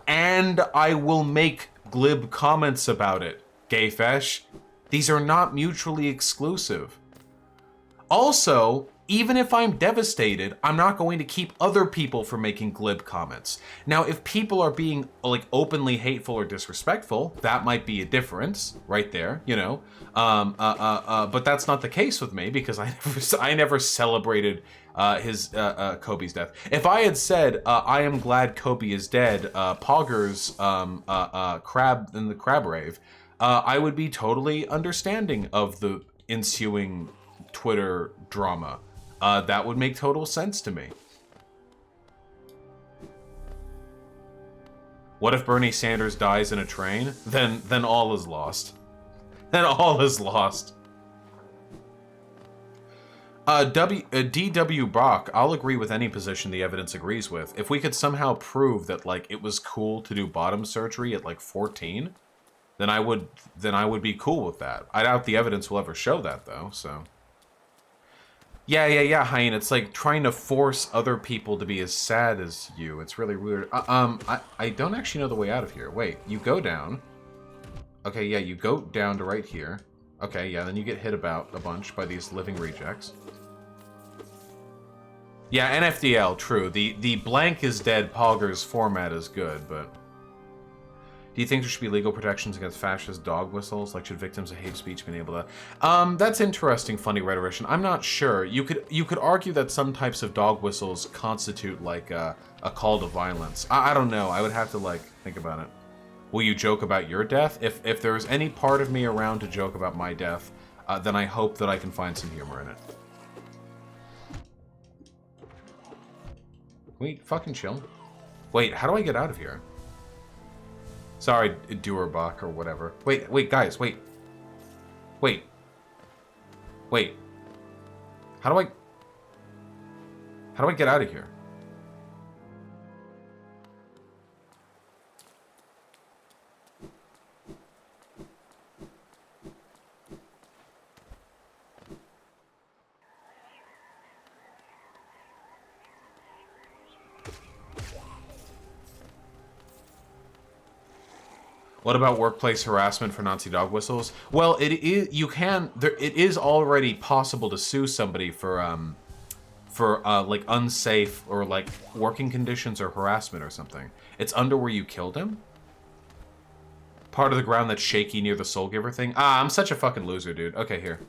and I will make glib comments about it. Gayfesh, these are not mutually exclusive. Also, even if I'm devastated, I'm not going to keep other people from making glib comments. Now, if people are being, like, openly hateful or disrespectful, that might be a difference right there, you know? But that's not the case with me, because I never celebrated Kobe's death. If I had said, I am glad Kobe is dead, Poggers, crab in the crab rave, I would be totally understanding of the ensuing Twitter drama. That would make total sense to me. What if Bernie Sanders dies in a train? Then all is lost. Then all is lost. DW Bach, I'll agree with any position the evidence agrees with. If we could somehow prove that, like, it was cool to do bottom surgery at like 14, then I would be cool with that. I doubt the evidence will ever show that though, so. Yeah, Hein. It's like trying to force other people to be as sad as you. It's really weird. I don't actually know the way out of here. Wait, you go down. Okay, yeah, you go down to right here. Okay, yeah, then you get hit about a bunch by these living rejects. Yeah, NFDL, true. The blank is dead, Poggers format is good, but... Do you think there should be legal protections against fascist dog whistles? Like, should victims of hate speech be able to... That's interesting, funny rhetorician. I'm not sure. You could argue that some types of dog whistles constitute, like, a call to violence. I don't know. I would have to, like, think about it. Will you joke about your death? If there's any part of me around to joke about my death, then I hope that I can find some humor in it. Wait, fucking chill. Wait, how do I get out of here? Sorry, Duerbach or whatever. Wait, guys, wait. Wait. How do I get out of here? What about workplace harassment for Nazi dog whistles? Well, it is already possible to sue somebody for like unsafe or like working conditions or harassment or something. It's under where you killed him. Part of the ground that's shaky near the Soul Giver thing. Ah, I'm such a fucking loser, dude. Okay, here.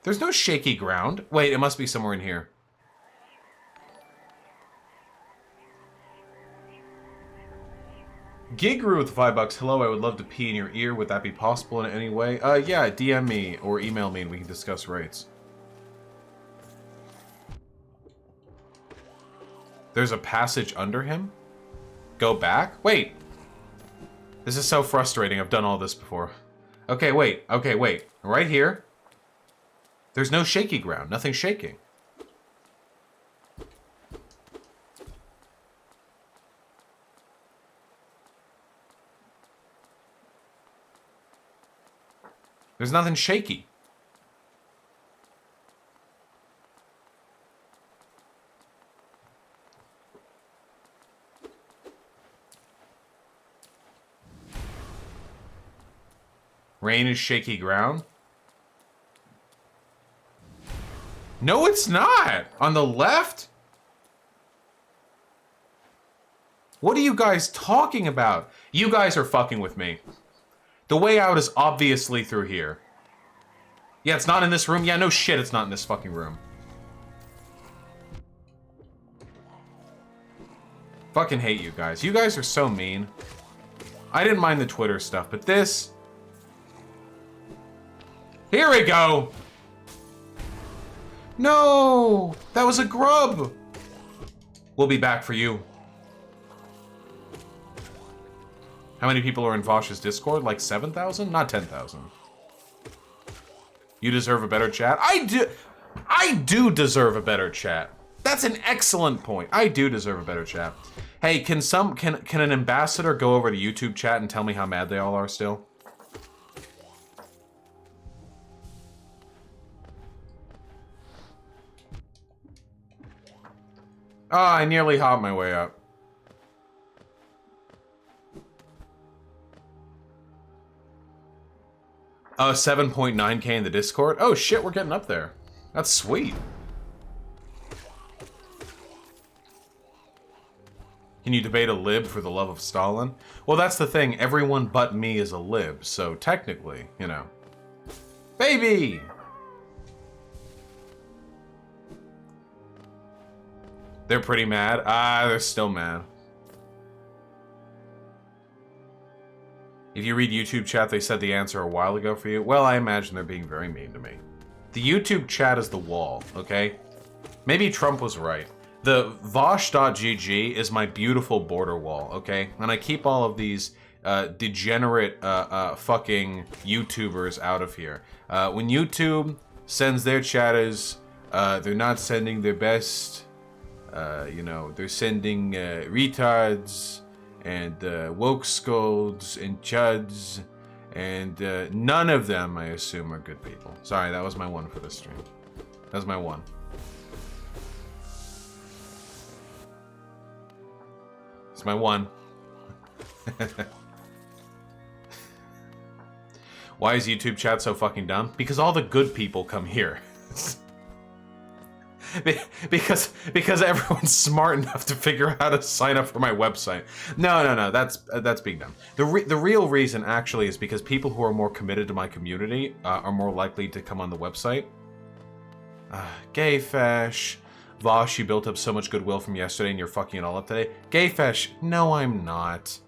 There's no shaky ground. Wait, it must be somewhere in here. Gigru with $5. Hello, I would love to pee in your ear. Would that be possible in any way? Yeah, DM me or email me and we can discuss rates. There's a passage under him? Go back? Wait. This is so frustrating. I've done all this before. Okay, wait. Okay, wait. Right here. There's no shaky ground. Nothing's shaking. There's nothing shaky. Rain is shaky ground. No, it's not. On the left? What are you guys talking about? You guys are fucking with me. The way out is obviously through here. Yeah, it's not in this room. Yeah, no shit, it's not in this fucking room. Fucking hate you guys. You guys are so mean. I didn't mind the Twitter stuff, but this... Here we go! No! That was a grub! We'll be back for you. How many people are in Vaush's Discord? Like 7,000? Not 10,000. You deserve a better chat? I do deserve a better chat. That's an excellent point. I do deserve a better chat. Hey, can an ambassador go over to YouTube chat and tell me how mad they all are still? Oh, I nearly hopped my way up. Oh, 7.9k in the Discord? Oh shit, we're getting up there. That's sweet. Can you debate a lib for the love of Stalin? Well, that's the thing. Everyone but me is a lib, so technically, you know. Baby! They're pretty mad. Ah, they're still mad. If you read YouTube chat, they said the answer a while ago for you. Well, I imagine they're being very mean to me. The YouTube chat is the wall, okay? Maybe Trump was right. The Vaush.gg is my beautiful border wall, okay? And I keep all of these degenerate fucking YouTubers out of here. When YouTube sends their chatters, they're not sending their best. You know, they're sending retards and woke scolds and chuds, and none of them, I assume, are good people. Sorry, that was my one for this stream. That was my one. It's my one. Why is YouTube chat so fucking dumb? Because all the good people come here. because everyone's smart enough to figure out how to sign up for my website. No, that's being dumb. The real reason actually is because people who are more committed to my community are more likely to come on the website. Gayfesh, Vaush, you built up so much goodwill from yesterday and you're fucking it all up today. Gayfesh, no, I'm not.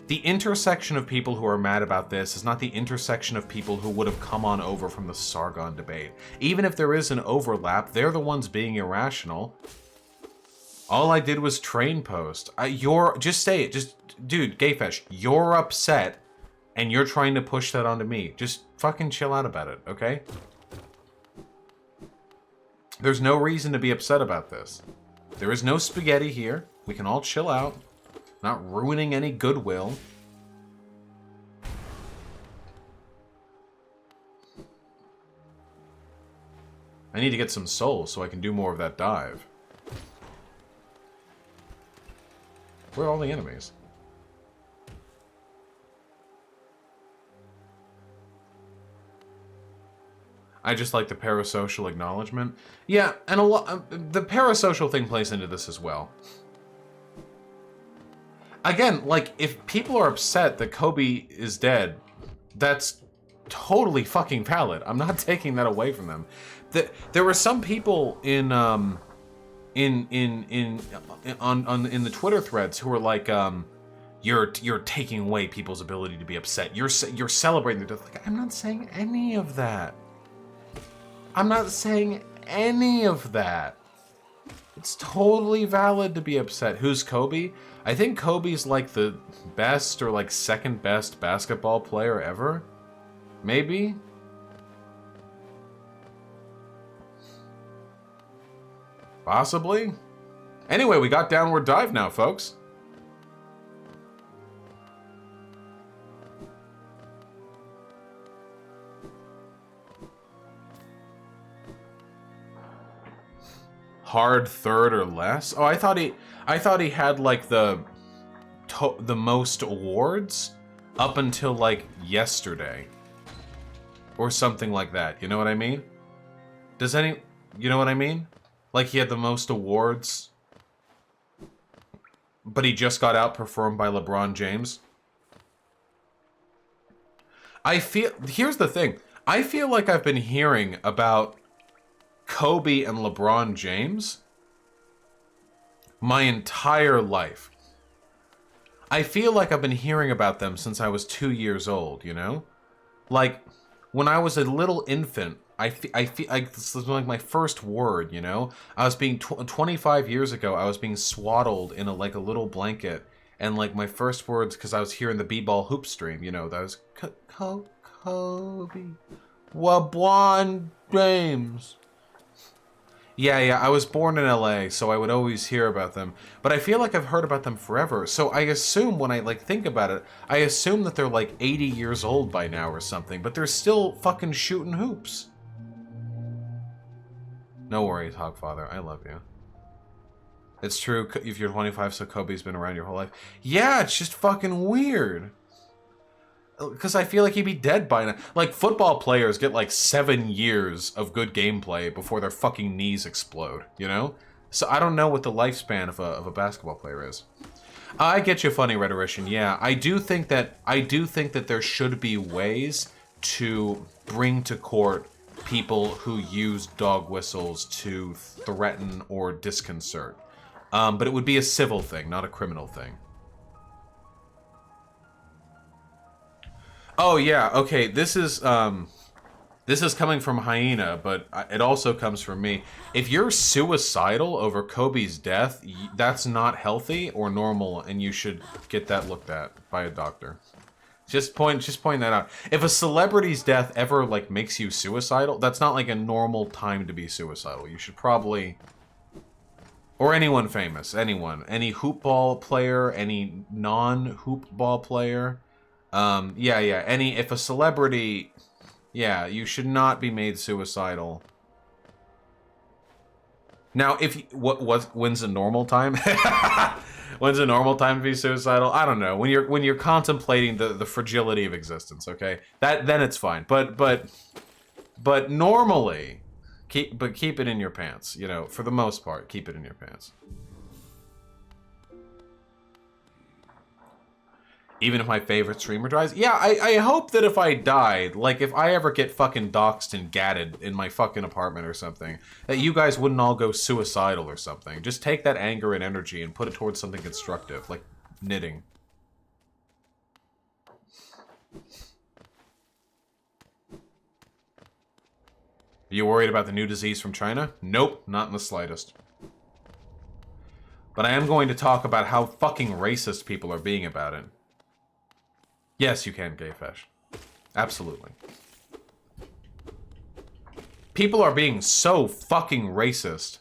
The intersection of people who are mad about this is not the intersection of people who would have come on over from the Sargon debate. Even if there is an overlap, they're the ones being irrational. All I did was train post. Just say it. Just, dude, Gayfesh, you're upset and you're trying to push that onto me. Just fucking chill out about it, okay? There's no reason to be upset about this. There is no spaghetti here. We can all chill out. Not ruining any goodwill. I need to get some souls so I can do more of that dive. Where are all the enemies? I just like the parasocial acknowledgement. Yeah, and the parasocial thing plays into this as well. Again, like, if people are upset that Kobe is dead, that's totally fucking valid. I'm not taking that away from them. There were some people in the Twitter threads who were like, you're taking away people's ability to be upset. You're celebrating their death. Like, I'm not saying any of that. I'm not saying any of that. It's totally valid to be upset. Who's Kobe? I think Kobe's like the best or like second best basketball player ever. Maybe? Possibly? Anyway, we got downward dive now, folks. Hard third or less? Oh, I thought he had like the most awards. up until, like, yesterday. Or something like that. You know what I mean? You know what I mean? Like, he had the most awards, but he just got outperformed by LeBron James. Here's the thing. I feel like I've been hearing about Kobe and LeBron James my entire life. I feel like I've been hearing about them since I was 2 years old, you know? Like, when I was a little infant, I feel like this was like my first word, you know? I was being, 25 years ago, I was being swaddled in a little blanket. And like my first words, because I was hearing the b-ball hoop stream, you know, that was Kobe, LeBron James. Yeah, I was born in LA, so I would always hear about them. But I feel like I've heard about them forever. So I assume when I, like, think about it, I assume that they're, like, 80 years old by now or something. But they're still fucking shooting hoops. No worries, Hogfather. I love you. It's true if you're 25, so Kobe's been around your whole life. Yeah, it's just fucking weird. Because I feel like he'd be dead by now. Like, football players get, like, 7 years of good gameplay before their fucking knees explode, you know? So I don't know what the lifespan of a basketball player is. I get you, funny rhetorician. Yeah, I do think that there should be ways to bring to court people who use dog whistles to threaten or disconcert. But it would be a civil thing, not a criminal thing. Oh yeah, okay. This is coming from Hyena, but it also comes from me. If you're suicidal over Kobe's death, that's not healthy or normal, and you should get that looked at by a doctor. Just point that out. If a celebrity's death ever like makes you suicidal, that's not like a normal time to be suicidal. You should probably, or anyone famous, any hoopball player, any non-hoopball player. If a celebrity, yeah, you should not be made suicidal. Now, when's a normal time? When's a normal time to be suicidal? I don't know. When you're contemplating the fragility of existence, okay? Then it's fine. But normally, keep it in your pants, you know, for the most part, keep it in your pants. Even if my favorite streamer dies? Yeah, I hope that if I died, like if I ever get fucking doxxed and gatted in my fucking apartment or something, that you guys wouldn't all go suicidal or something. Just take that anger and energy and put it towards something constructive, like knitting. Are you worried about the new disease from China? Nope, not in the slightest. But I am going to talk about how fucking racist people are being about it. Yes, you can, Gayfesh. Absolutely. People are being so fucking racist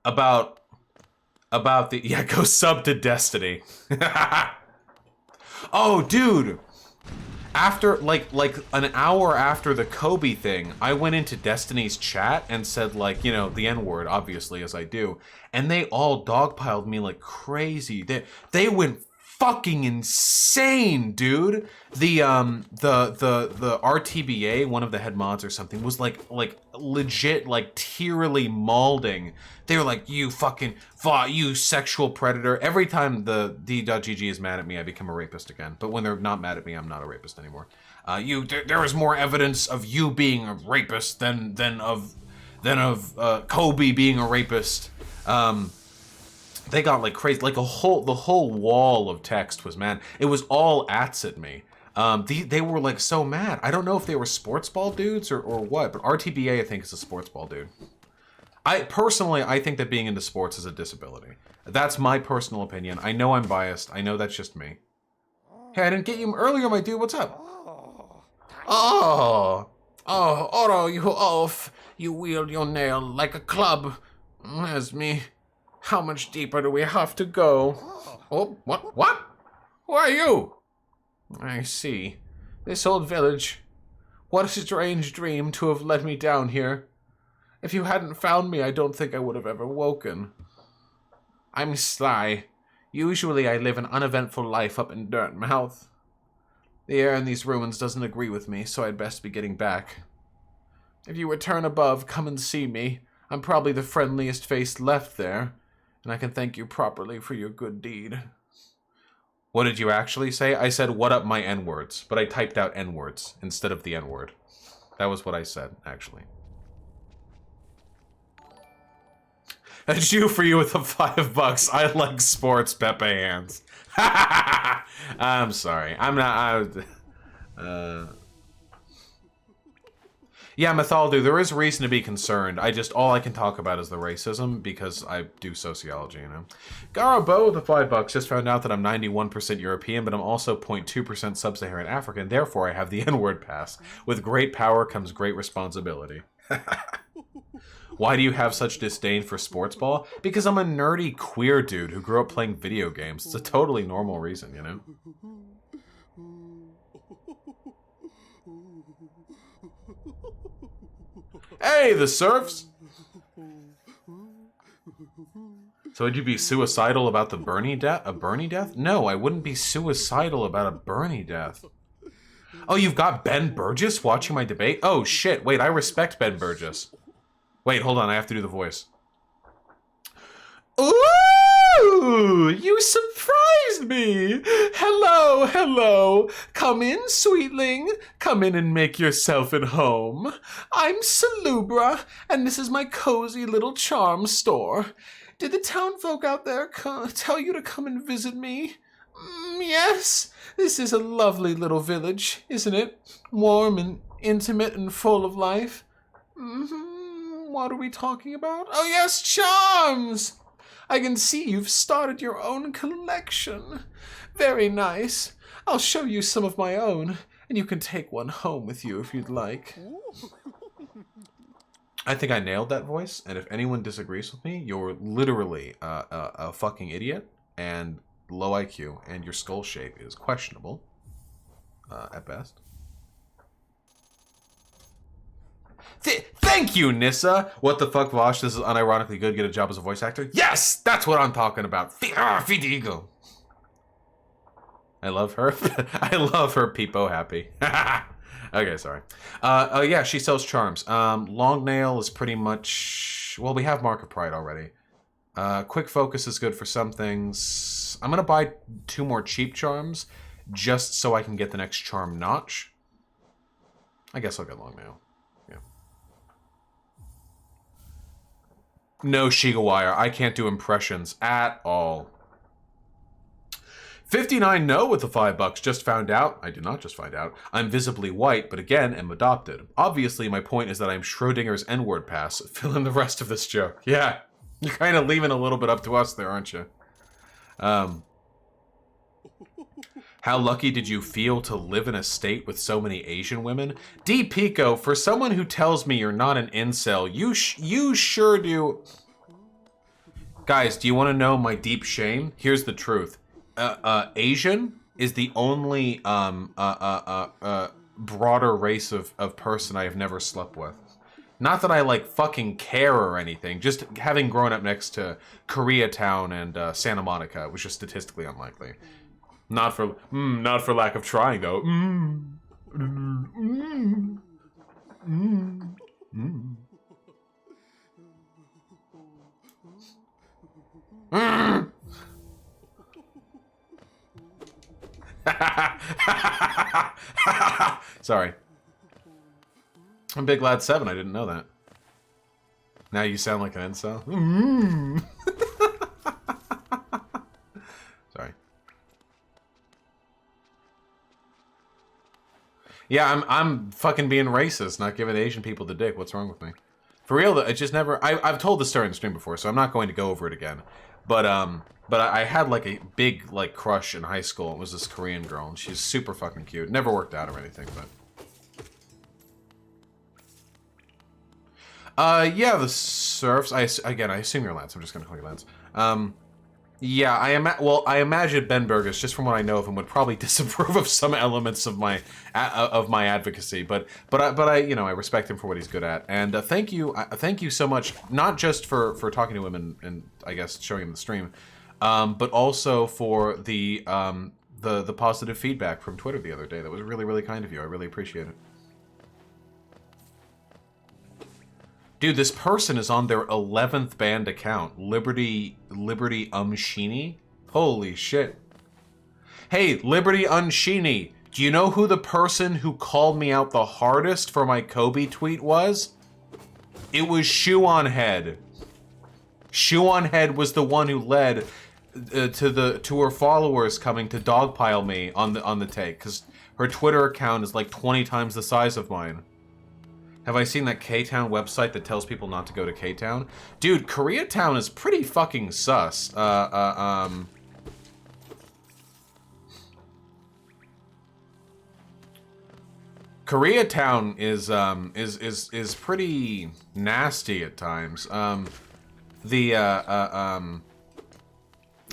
about the... Yeah, go sub to Destiny. Oh, dude! After, like an hour after the Kobe thing, I went into Destiny's chat and said, like, you know, the N-word, obviously, as I do. And they all dogpiled me like crazy. They went fucking insane, dude. The RTBA, one of the head mods or something, was like legit like tearily mauling. They were like, you fucking you sexual predator. Every time the D.GG is mad at me, I become a rapist again. But when they're not mad at me, I'm not a rapist anymore. There is more evidence of you being a rapist than of Kobe being a rapist. They got like crazy, like the whole wall of text was mad. It was all at me. They were like so mad. I don't know if they were sports ball dudes or what, but RTBA I think is a sports ball dude. I think that being into sports is a disability. That's my personal opinion. I know I'm biased. I know that's just me. Hey, I didn't get you earlier, my dude. What's up? Oh, Oro, you oaf. You wield your nail like a club. As me. How much deeper do we have to go? Oh, what? Who are you? I see. This old village. What a strange dream to have led me down here. If you hadn't found me, I don't think I would have ever woken. I'm Sly. Usually I live an uneventful life up in Dirtmouth. The air in these ruins doesn't agree with me, so I'd best be getting back. If you return above, come and see me. I'm probably the friendliest face left there, and I can thank you properly for your good deed. What did you actually say? I said, what up my N-words, but I typed out N-words instead of the N-word. That was what I said, actually. That's you for you with the $5. I like sports, Pepe Hands. I'm sorry. I'm not... Yeah, Mythaldu, there is reason to be concerned. All I can talk about is the racism, because I do sociology, you know? Garabo, the $5, just found out that I'm 91% European, but I'm also 0.2% Sub-Saharan African, therefore I have the N-word pass. With great power comes great responsibility. Why do you have such disdain for sports ball? Because I'm a nerdy queer dude who grew up playing video games. It's a totally normal reason, you know? Hey, the serfs! So would you be suicidal about the Bernie death? A Bernie death? No, I wouldn't be suicidal about a Bernie death. Oh, you've got Ben Burgess watching my debate? Oh, shit. Wait, I respect Ben Burgess. Wait, hold on. I have to do the voice. Ooh, you surprised me. Hello, hello. Come in, sweetling. Come in and make yourself at home. I'm Salubra, and this is my cozy little charm store. Did the town folk out there tell you to come and visit me? Yes, this is a lovely little village, isn't it? Warm and intimate and full of life. What are we talking about? Oh yes, charms! I can see you've started your own collection. Very nice. I'll show you some of my own, and you can take one home with you if you'd like. I think I nailed that voice, and if anyone disagrees with me, you're literally a fucking idiot and low IQ, and your skull shape is questionable, at best. Thank you, Nissa! What the fuck, Vaush? This is unironically good. Get a job as a voice actor? Yes! That's what I'm talking about. Fidigo. I love her. I love her peepo happy. Okay, sorry. Oh yeah, she sells charms. Long nail is pretty much... Well, we have Mark of Pride already. Quick focus is good for some things. I'm gonna buy 2 more cheap charms, just so I can get the next charm notch. I guess I'll get long nail. Yeah. No, Shigawire. I can't do impressions at all. 59 no with the $5. Just found out. I did not just find out. I'm visibly white, but again, am adopted. Obviously, my point is that I'm Schrodinger's N-word pass. Fill in the rest of this joke. Yeah. You're kind of leaving a little bit up to us there, aren't you? How lucky did you feel to live in a state with so many Asian women? D. Pico, for someone who tells me you're not an incel, you sure do. Guys, do you want to know my deep shame? Here's the truth. Asian is the only broader race of person I have never slept with. Not that I like fucking care or anything. Just having grown up next to Koreatown and Santa Monica was just statistically unlikely. Not for lack of trying though. Sorry. I'm Big Lad 7, I didn't know that. Now you sound like an incel. Sorry. Yeah, I'm fucking being racist, not giving Asian people the dick. What's wrong with me? For real, it just never... I've told the story in the stream before, so I'm not going to go over it again. But I had, like, a big, like, crush in high school. It was this Korean girl, and she's super fucking cute. Never worked out or anything, but... yeah, the serfs. I assume you're Lance. I'm just gonna call you Lance. Yeah, I imagine Ben Burgess, just from what I know of him, would probably disapprove of some elements of my advocacy. But I you know, I respect him for what he's good at. And thank you so much, not just for talking to him and I guess showing him the stream, but also for the the positive feedback from Twitter the other day. That was really, really kind of you. I really appreciate it. Dude, this person is on their 11th banned account. Liberty Sheeny? Holy shit. Hey, Liberty Sheeny, do you know who the person who called me out the hardest for my Kobe tweet was? It was Shoe on Head. Shoe on Head was the one who led to her followers coming to dogpile me on the take, because her Twitter account is like 20 times the size of mine. Have I seen that K-Town website that tells people not to go to K-Town? Dude, Koreatown is pretty fucking sus. Koreatown is pretty nasty at times. I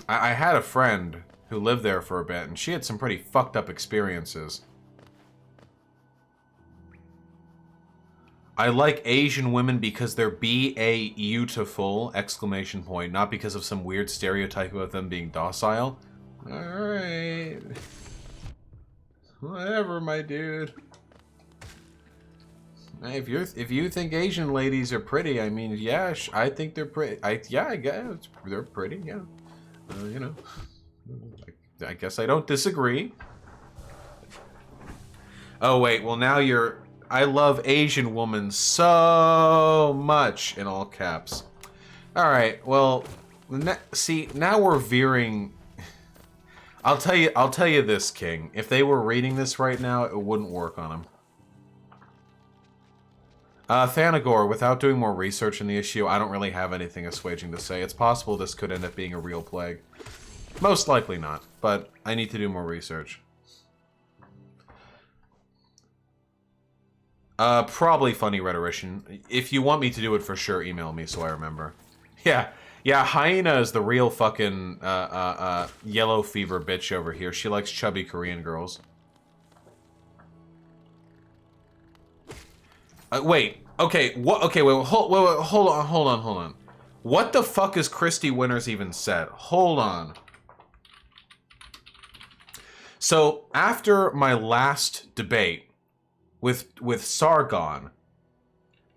had a friend who lived there for a bit, and she had some pretty fucked up experiences. I like Asian women because they're beautiful! Exclamation point, not because of some weird stereotype of them being docile. Alright. Whatever, my dude. If you think Asian ladies are pretty, I mean, yeah, I think they're pretty. Yeah, I guess they're pretty. Yeah, you know, I guess I don't disagree. Oh wait, well now you're. I love Asian women so much in all caps. All right, well, see now we're veering. I'll tell you this, King. If they were reading this right now, it wouldn't work on them. Thanagor, without doing more research in the issue, I don't really have anything assuaging to say. It's possible this could end up being a real plague. Most likely not, but I need to do more research. Probably funny rhetorician. If you want me to do it for sure, email me so I remember. Yeah, Hyena is the real fucking, yellow fever bitch over here. She likes chubby Korean girls. Wait. Okay. What? Okay. Wait. Hold on. What the fuck is Christy Winters even said? Hold on. So after my last debate with Sargon,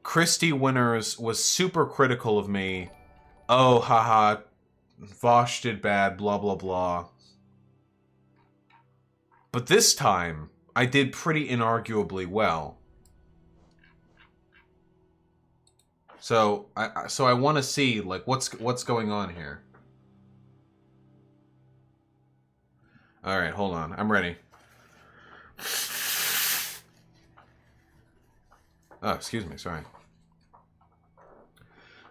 Christy Winters was super critical of me. Oh, haha. Vaush did bad. Blah blah blah. But this time, I did pretty inarguably well. So I want to see like what's going on here. All right, hold on. I'm ready. Oh, excuse me. Sorry.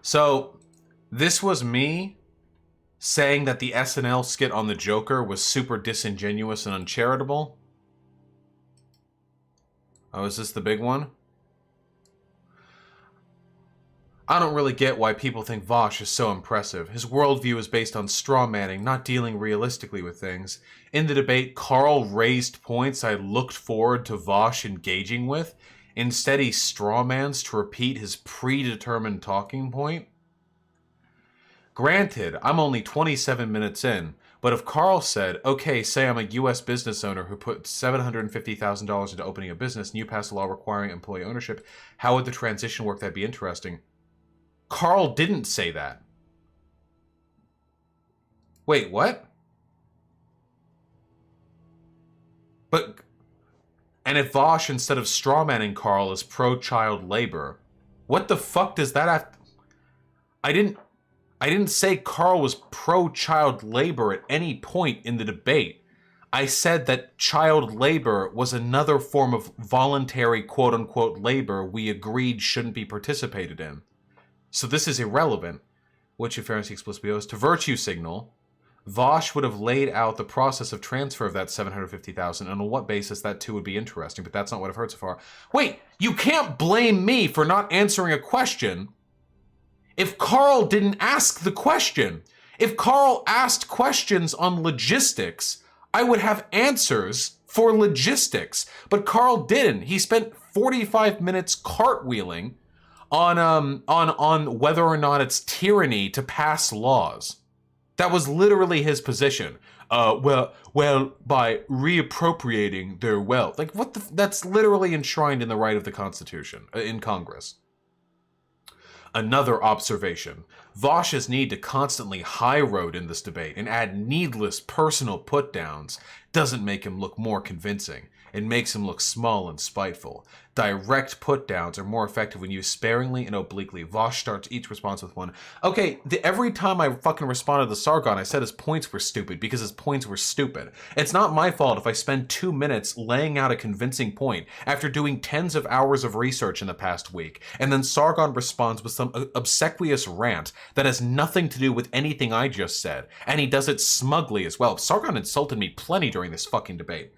So this was me saying that the SNL skit on the Joker was super disingenuous and uncharitable. Oh, is this the big one? I don't really get why people think Vaush is so impressive. His worldview is based on strawmanning, not dealing realistically with things. In the debate, Carl raised points I looked forward to Vaush engaging with. Instead, he strawmans to repeat his predetermined talking point. Granted, I'm only 27 minutes in, but if Carl said, okay, say I'm a U.S. business owner who put $750,000 into opening a business and you pass a law requiring employee ownership, how would the transition work? That'd be interesting. Carl didn't say that. Wait, what? But, and if Vaush, instead of strawmanning Carl, is pro-child labor, what the fuck does that have? I didn't say Carl was pro-child labor at any point in the debate. I said that child labor was another form of voluntary quote-unquote labor we agreed shouldn't be participated in. So this is irrelevant, which in fairness he explicitly owes to Virtue Signal. Vaush would have laid out the process of transfer of that $750,000 and on what basis that too would be interesting, but that's not what I've heard so far. Wait, you can't blame me for not answering a question if Carl didn't ask the question. If Carl asked questions on logistics, I would have answers for logistics, but Carl didn't. He spent 45 minutes cartwheeling on whether or not it's tyranny to pass laws. That was literally his position. Well, by reappropriating their wealth. Like, what the... That's literally enshrined in the right of the Constitution, in Congress. Another observation. Vaush's need to constantly high-road in this debate and add needless personal put-downs doesn't make him look more convincing. It makes him look small and spiteful. Direct put-downs are more effective when used sparingly and obliquely. Vaush starts each response with one. Okay, every time I fucking responded to Sargon, I said his points were stupid because his points were stupid. It's not my fault if I spend 2 minutes laying out a convincing point after doing tens of hours of research in the past week, and then Sargon responds with some obsequious rant that has nothing to do with anything I just said, and he does it smugly as well. Sargon insulted me plenty during this fucking debate.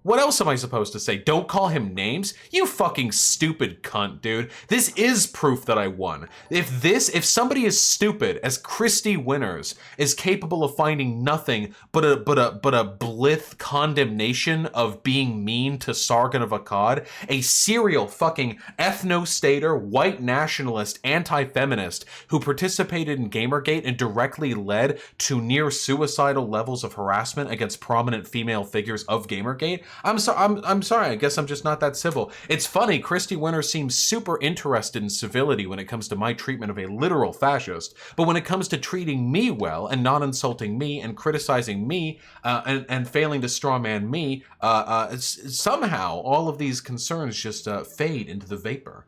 What else am I supposed to say? Don't call him names? You fucking stupid cunt, dude. This is proof that I won. If somebody as stupid as Christy Winters is capable of finding nothing but a blith condemnation of being mean to Sargon of Akkad, a serial fucking ethno-stater, white nationalist, anti-feminist who participated in Gamergate and directly led to near suicidal levels of harassment against prominent female figures of Gamergate, I'm sorry, I guess I'm just not that civil. It's funny, Christy Winter seems super interested in civility when it comes to my treatment of a literal fascist, but when it comes to treating me well and not insulting me and criticizing me and failing to strawman me, somehow all of these concerns just fade into the vapor.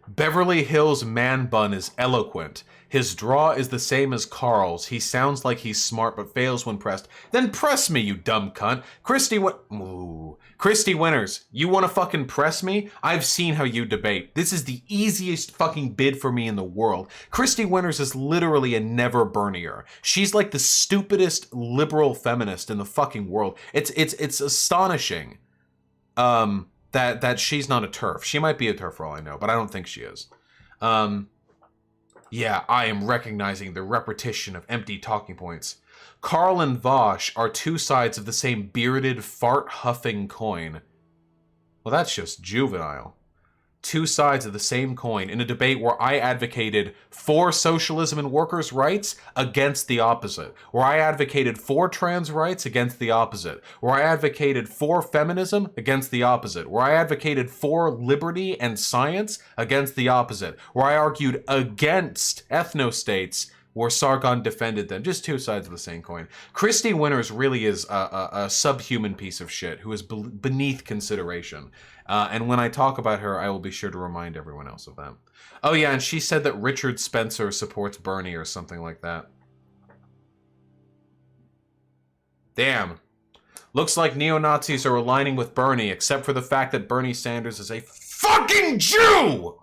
Beverly Hills man bun is eloquent. His draw is the same as Carl's. He sounds like he's smart but fails when pressed. Then press me, you dumb cunt. Christy Winters, you want to fucking press me? I've seen how you debate. This is the easiest fucking bid for me in the world. Christy Winters is literally a never Bernier. She's like the stupidest liberal feminist in the fucking world. It's astonishing. That she's not a TERF. She might be a TERF for all I know, but I don't think she is. Yeah, I am recognizing the repetition of empty talking points. Carl and Vaush are two sides of the same bearded, fart-huffing coin. Well, that's just juvenile. Two sides of the same coin in a debate where I advocated for socialism and workers' rights against the opposite, where I advocated for trans rights against the opposite, where I advocated for feminism against the opposite, where I advocated for liberty and science against the opposite, where I argued against ethno-states where Sargon defended them. Just two sides of the same coin. Christy Winters really is a subhuman piece of shit who is beneath consideration. And when I talk about her, I will be sure to remind everyone else of that. Oh yeah, and she said that Richard Spencer supports Bernie or something like that. Damn. Looks like neo-Nazis are aligning with Bernie, except for the fact that Bernie Sanders is a fucking Jew!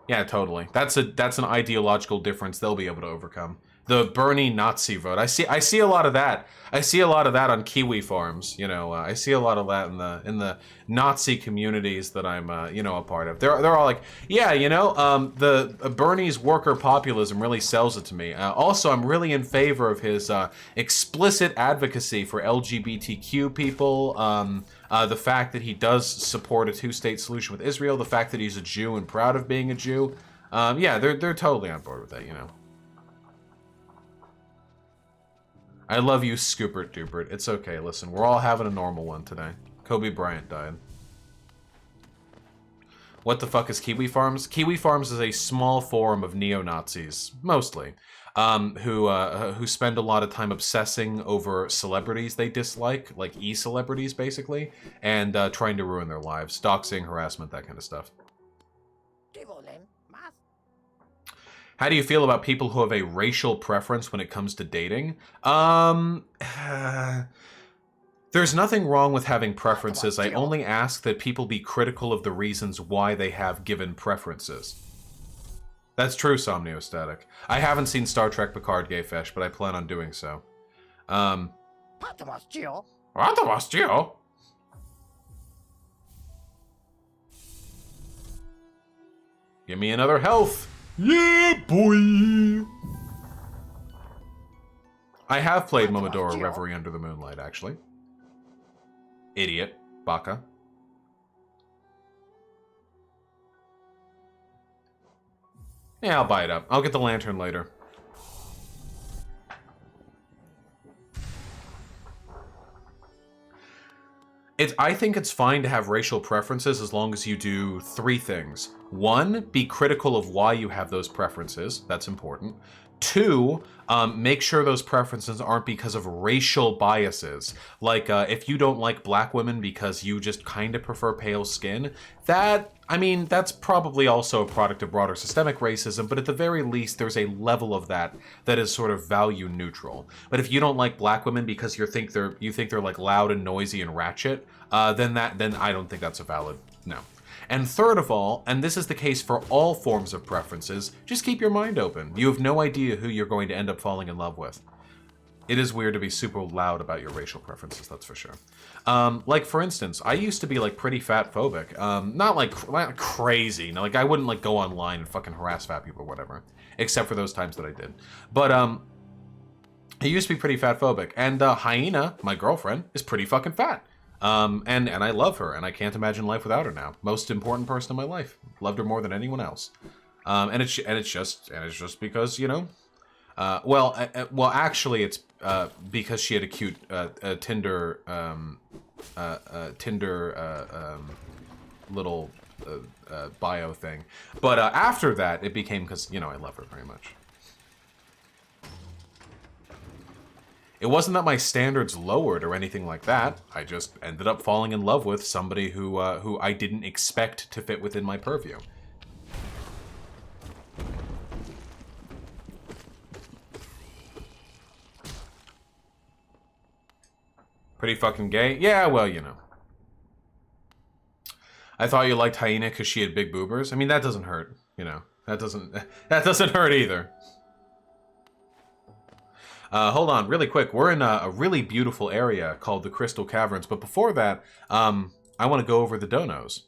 Yeah, totally. That's an ideological difference they'll be able to overcome. The Bernie Nazi vote. I see a lot of that. I see a lot of that on Kiwi farms. You know, I see a lot of that in the Nazi communities that I'm a part of. They're all like, yeah, the Bernie's worker populism really sells it to me. Also, I'm really in favor of his explicit advocacy for LGBTQ people. The fact that he does support a two-state solution with Israel. The fact that he's a Jew and proud of being a Jew. Yeah, they're totally on board with that. I love you, Scoopert Dupert. It's okay, listen, we're all having a normal one today. Kobe Bryant died. What the fuck is Kiwi Farms? Kiwi Farms is a small forum of neo-Nazis, mostly, who spend a lot of time obsessing over celebrities they dislike, like e-celebrities, basically, and trying to ruin their lives. Doxing, harassment, that kind of stuff. How do you feel about people who have a racial preference when it comes to dating? There's nothing wrong with having preferences. I only ask that people be critical of the reasons why they have given preferences. That's true, Somniostatic. I haven't seen Star Trek Picard Gayfesh, but I plan on doing so. Give me another health. Yeah, boy! I have played Momodora Reverie Under the Moonlight, actually. Idiot. Baka. Yeah, I'll buy it up. I'll get the lantern later. I think it's fine to have racial preferences as long as you do 3 things. 1, be critical of why you have those preferences. That's important. 2, make sure those preferences aren't because of racial biases. Like, if you don't like black women because you just kind of prefer pale skin, that's probably also a product of broader systemic racism, but at the very least, there's a level of that is sort of value neutral. But if you don't like black women because you think they're like loud and noisy and ratchet, then I don't think that's a valid no. And third of all, and this is the case for all forms of preferences, just keep your mind open. You have no idea who you're going to end up falling in love with. It is weird to be super loud about your racial preferences, that's for sure. Like, for instance, I used to be, like, pretty fat phobic. Not crazy. No, like, I wouldn't, like, go online and fucking harass fat people or whatever. Except for those times that I did. But, I used to be pretty fat phobic. And, Hyena, my girlfriend, is pretty fucking fat. And I love her, and I can't imagine life without her now. Most important person in my life. Loved her more than anyone else. And it's just because, you know. Actually, it's because she had a cute Tinder little bio thing. But after that, it became because, you know, I love her very much. It wasn't that my standards lowered or anything like that. I just ended up falling in love with somebody who I didn't expect to fit within my purview. Pretty fucking gay? Yeah, well, you know. I thought you liked Hyena because she had big boobers. I mean, that doesn't hurt, you know. That doesn't hurt either. Hold on, really quick. We're in a really beautiful area called the Crystal Caverns, but before that, I want to go over the donos.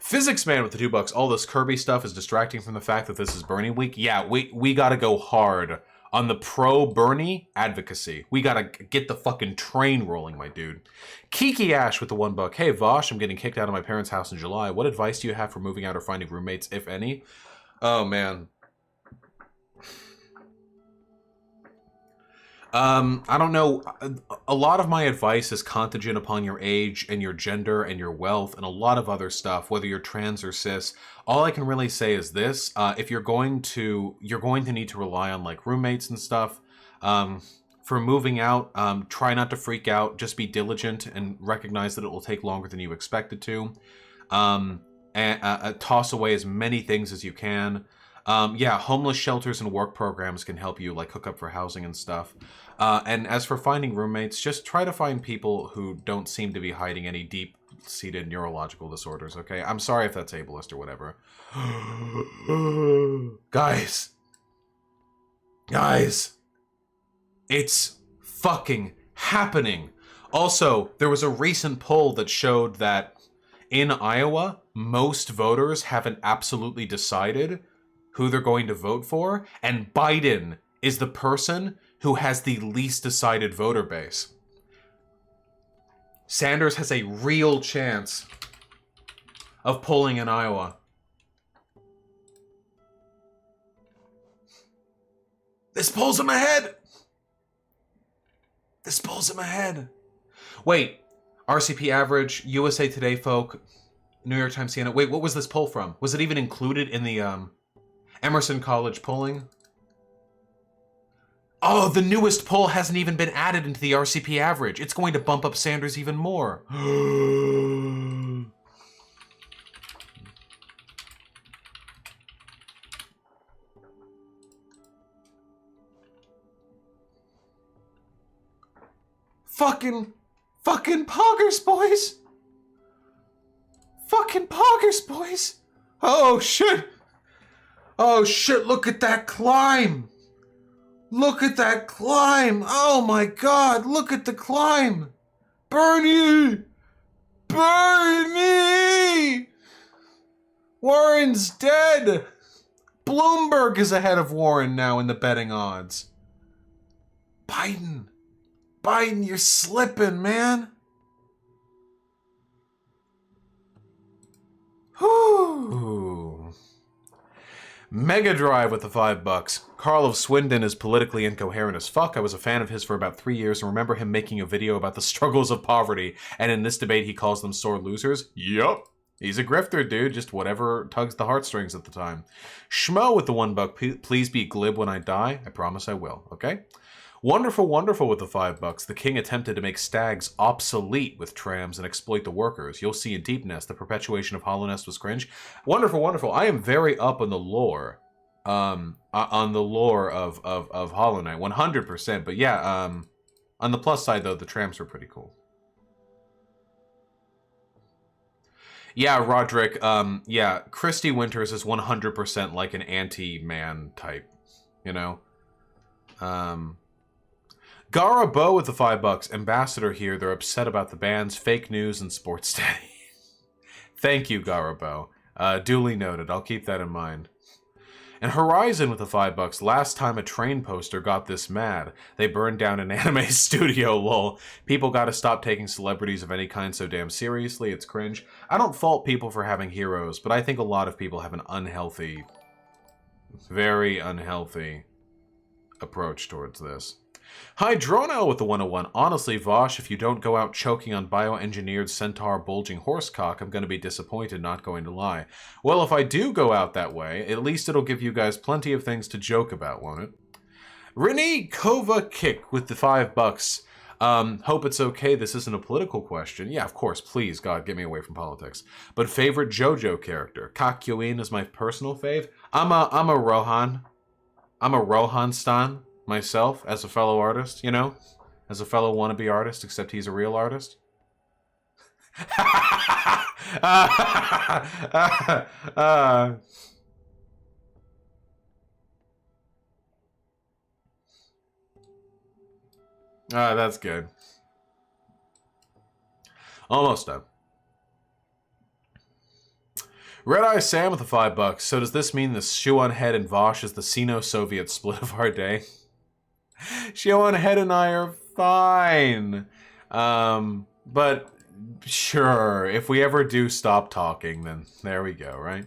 Physics Man with the $2. All this Kirby stuff is distracting from the fact that this is Bernie week. Yeah, we gotta go hard on the pro-Bernie advocacy. We gotta get the fucking train rolling, my dude. Kiki Ash with the $1. Hey, Vaush, I'm getting kicked out of my parents' house in July. What advice do you have for moving out or finding roommates, if any? Oh, man. I don't know. A lot of my advice is contingent upon your age and your gender and your wealth and a lot of other stuff, whether you're trans or cis. All I can really say is this. If you're going to need to rely on like roommates and stuff. For moving out, try not to freak out. Just be diligent and recognize that it will take longer than you expect it to. And toss away as many things as you can. Yeah, homeless shelters and work programs can help you like hook up for housing and stuff. And as for finding roommates, just try to find people who don't seem to be hiding any deep-seated neurological disorders, okay? I'm sorry if that's ableist or whatever. Guys. It's fucking happening. Also, there was a recent poll that showed that in Iowa, most voters haven't absolutely decided who they're going to vote for, and Biden is the person who has the least decided voter base. Sanders has a real chance of pulling in Iowa. This pulls him ahead. Wait, RCP average, USA Today folk, New York Times CNN. Wait, what was this poll from? Was it even included in the Emerson College polling? Oh, the newest poll hasn't even been added into the RCP average. It's going to bump up Sanders even more. Fucking poggers, boys. Fucking poggers, boys. Oh, shit. Oh, shit, look at that climb. Look at that climb! Oh my god, look at the climb! Bernie! Bernie! Warren's dead! Bloomberg is ahead of Warren now in the betting odds. Biden, you're slipping, man. Whew. Mega Drive with the $5. Carl of Swindon is politically incoherent as fuck. I was a fan of his for about 3 years and remember him making a video about the struggles of poverty, and in this debate he calls them sore losers. Yup. He's a grifter, dude. Just whatever tugs the heartstrings at the time. Schmo with the $1. Please be glib when I die. I promise I will. Okay? Wonderful, wonderful with the $5. The king attempted to make stags obsolete with trams and exploit the workers. You'll see in Deep Nest, the perpetuation of Hollow Nest was cringe. Wonderful, wonderful. I am very up on the lore. On the lore of Hollow Knight. 100%. But yeah, on the plus side, though, the trams were pretty cool. Yeah, Roderick, yeah, Christy Winters is 100% like an anti-man type, you know? Gara Bo with the $5. Ambassador here, they're upset about the bans, fake news, and sports daddy. Thank you, Gara Bo. Duly noted, I'll keep that in mind. And Horizon with the $5. Last time a train poster got this mad, they burned down an anime studio, lol. People gotta stop taking celebrities of any kind so damn seriously, it's cringe. I don't fault people for having heroes, but I think a lot of people have an unhealthy, very unhealthy approach towards this. Hydrono with the 101. Honestly, Vaush, if you don't go out choking on bioengineered centaur bulging horsecock, I'm going to be disappointed, not going to lie. Well, if I do go out that way, at least it'll give you guys plenty of things to joke about, won't it? Renee Kova Kick with the $5. Hope it's okay, this isn't a political question. Yeah, of course, please, God, get me away from politics. But favorite JoJo character? Kakyoin is my personal fave. I'm a Rohan. I'm a Rohan stan. Myself, as a fellow artist, you know? As a fellow wannabe artist, except he's a real artist. That's good. Almost done. Red Eye Sam with the $5. So does this mean the Shuan Head and Vaush is the Sino-Soviet split of our day? Shuan Head and I are fine. But sure, if we ever do stop talking, then there we go, right?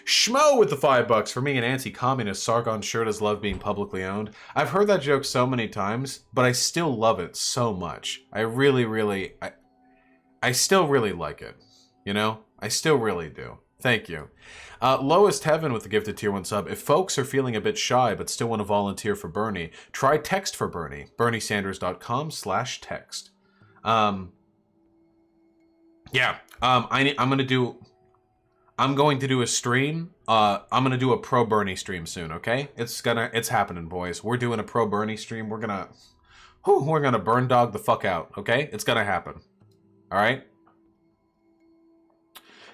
Schmo with the $5. For me, an anti-communist, Sargon sure does love being publicly owned. I've heard that joke so many times, but I still love it so much. I really, I still really like it. You know? I still really do. Thank you. Lowest Heaven with the gifted tier 1 sub. If folks are feeling a bit shy but still want to volunteer for Bernie, try Text for Bernie. BernieSanders.com/text. Yeah. I'm going to do a stream. I'm gonna do a pro Bernie stream soon. Okay, it's happening, boys. We're doing a pro Bernie stream. We're gonna burn dog the fuck out. Okay, it's gonna happen. All right.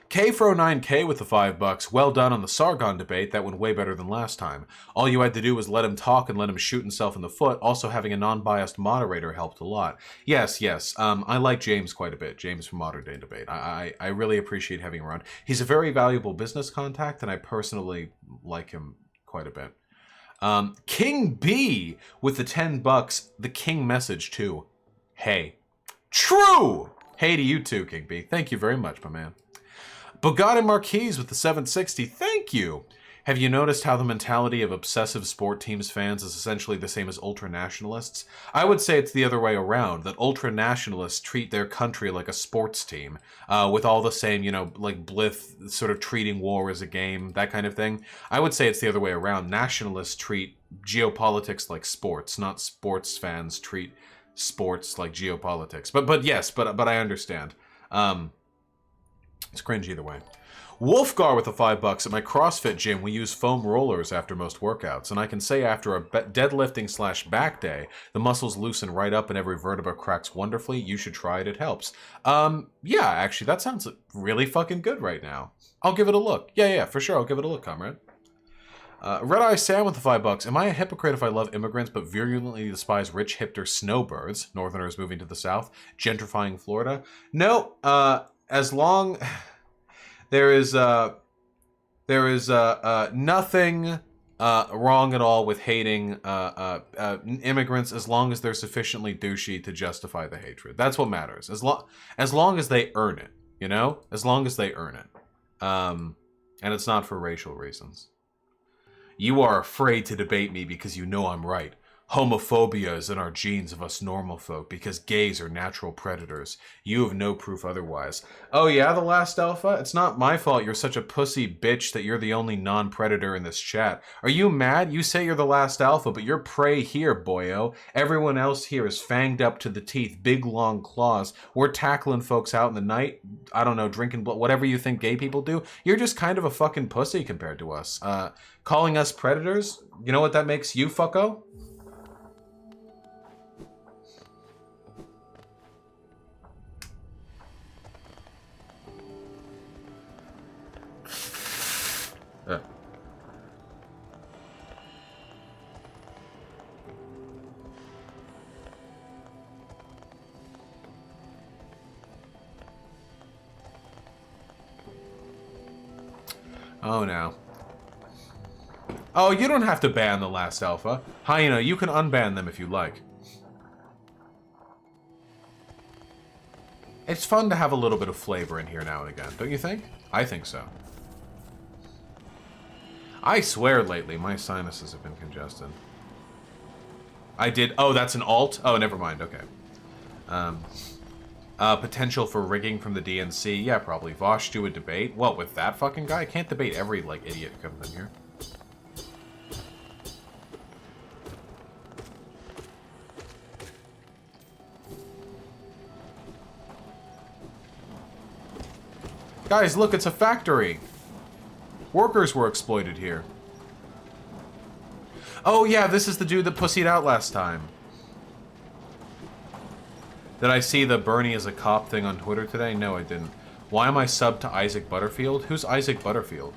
Kfro9K with the $5. Well done on the Sargon debate. That went way better than last time. All you had to do was let him talk and let him shoot himself in the foot. Also, having a non-biased moderator helped a lot. Yes. I like James quite a bit. James from Modern Day Debate. I really appreciate having him around. He's a very valuable business contact, and I personally like him quite a bit. King B with the $10. The King message too. Hey. True! Hey to you too, King B. Thank you very much, my man. Bugatti Marquise with the 760. Thank you. Have you noticed how the mentality of obsessive sport teams fans is essentially the same as ultra-nationalists? I would say it's the other way around, that ultra-nationalists treat their country like a sports team, with all the same, you know, like Blith sort of treating war as a game, that kind of thing. I would say it's the other way around. Nationalists treat geopolitics like sports, not sports fans treat sports like geopolitics. But yes, but I understand. It's cringe either way. Wolfgar with the $5. At my CrossFit gym, we use foam rollers after most workouts, and I can say after a deadlifting/back day, the muscles loosen right up and every vertebra cracks wonderfully. You should try it. It helps. Yeah, actually, that sounds really fucking good right now. I'll give it a look. Yeah, for sure. I'll give it a look, comrade. Red Eye Sam with the $5. Am I a hypocrite if I love immigrants but virulently despise rich hipster snowbirds, northerners moving to the south, gentrifying Florida? No, as long there is nothing wrong at all with hating immigrants as long as they're sufficiently douchey to justify the hatred. That's what matters. As long as they earn it, you know? As long as they earn it. And it's not for racial reasons. You are afraid to debate me because you know I'm right. Homophobia is in our genes of us normal folk because gays are natural predators. You have no proof otherwise. Oh yeah, the last alpha? It's not my fault you're such a pussy bitch that you're the only non-predator in this chat. Are you mad? You say you're the last alpha, but you're prey here, boyo. Everyone else here is fanged up to the teeth, big long claws. We're tackling folks out in the night, I don't know, drinking blood, whatever you think gay people do. You're just kind of a fucking pussy compared to us. Calling us predators? You know what that makes you, fucko? Oh no. Oh, you don't have to ban the last alpha. Hyena, you can unban them if you like. It's fun to have a little bit of flavor in here now and again, don't you think? I think so. I swear lately, my sinuses have been congested. I did... Oh, that's an alt? Oh, never mind, okay. Potential for rigging from the DNC? Yeah, probably. Vaush do a debate? What, with that fucking guy? I can't debate every, like, idiot who comes in here. Guys, look, it's a factory. Workers were exploited here. Oh, yeah, this is the dude that pussied out last time. Did I see the Bernie as a cop thing on Twitter today? No, I didn't. Why am I subbed to Isaac Butterfield? Who's Isaac Butterfield?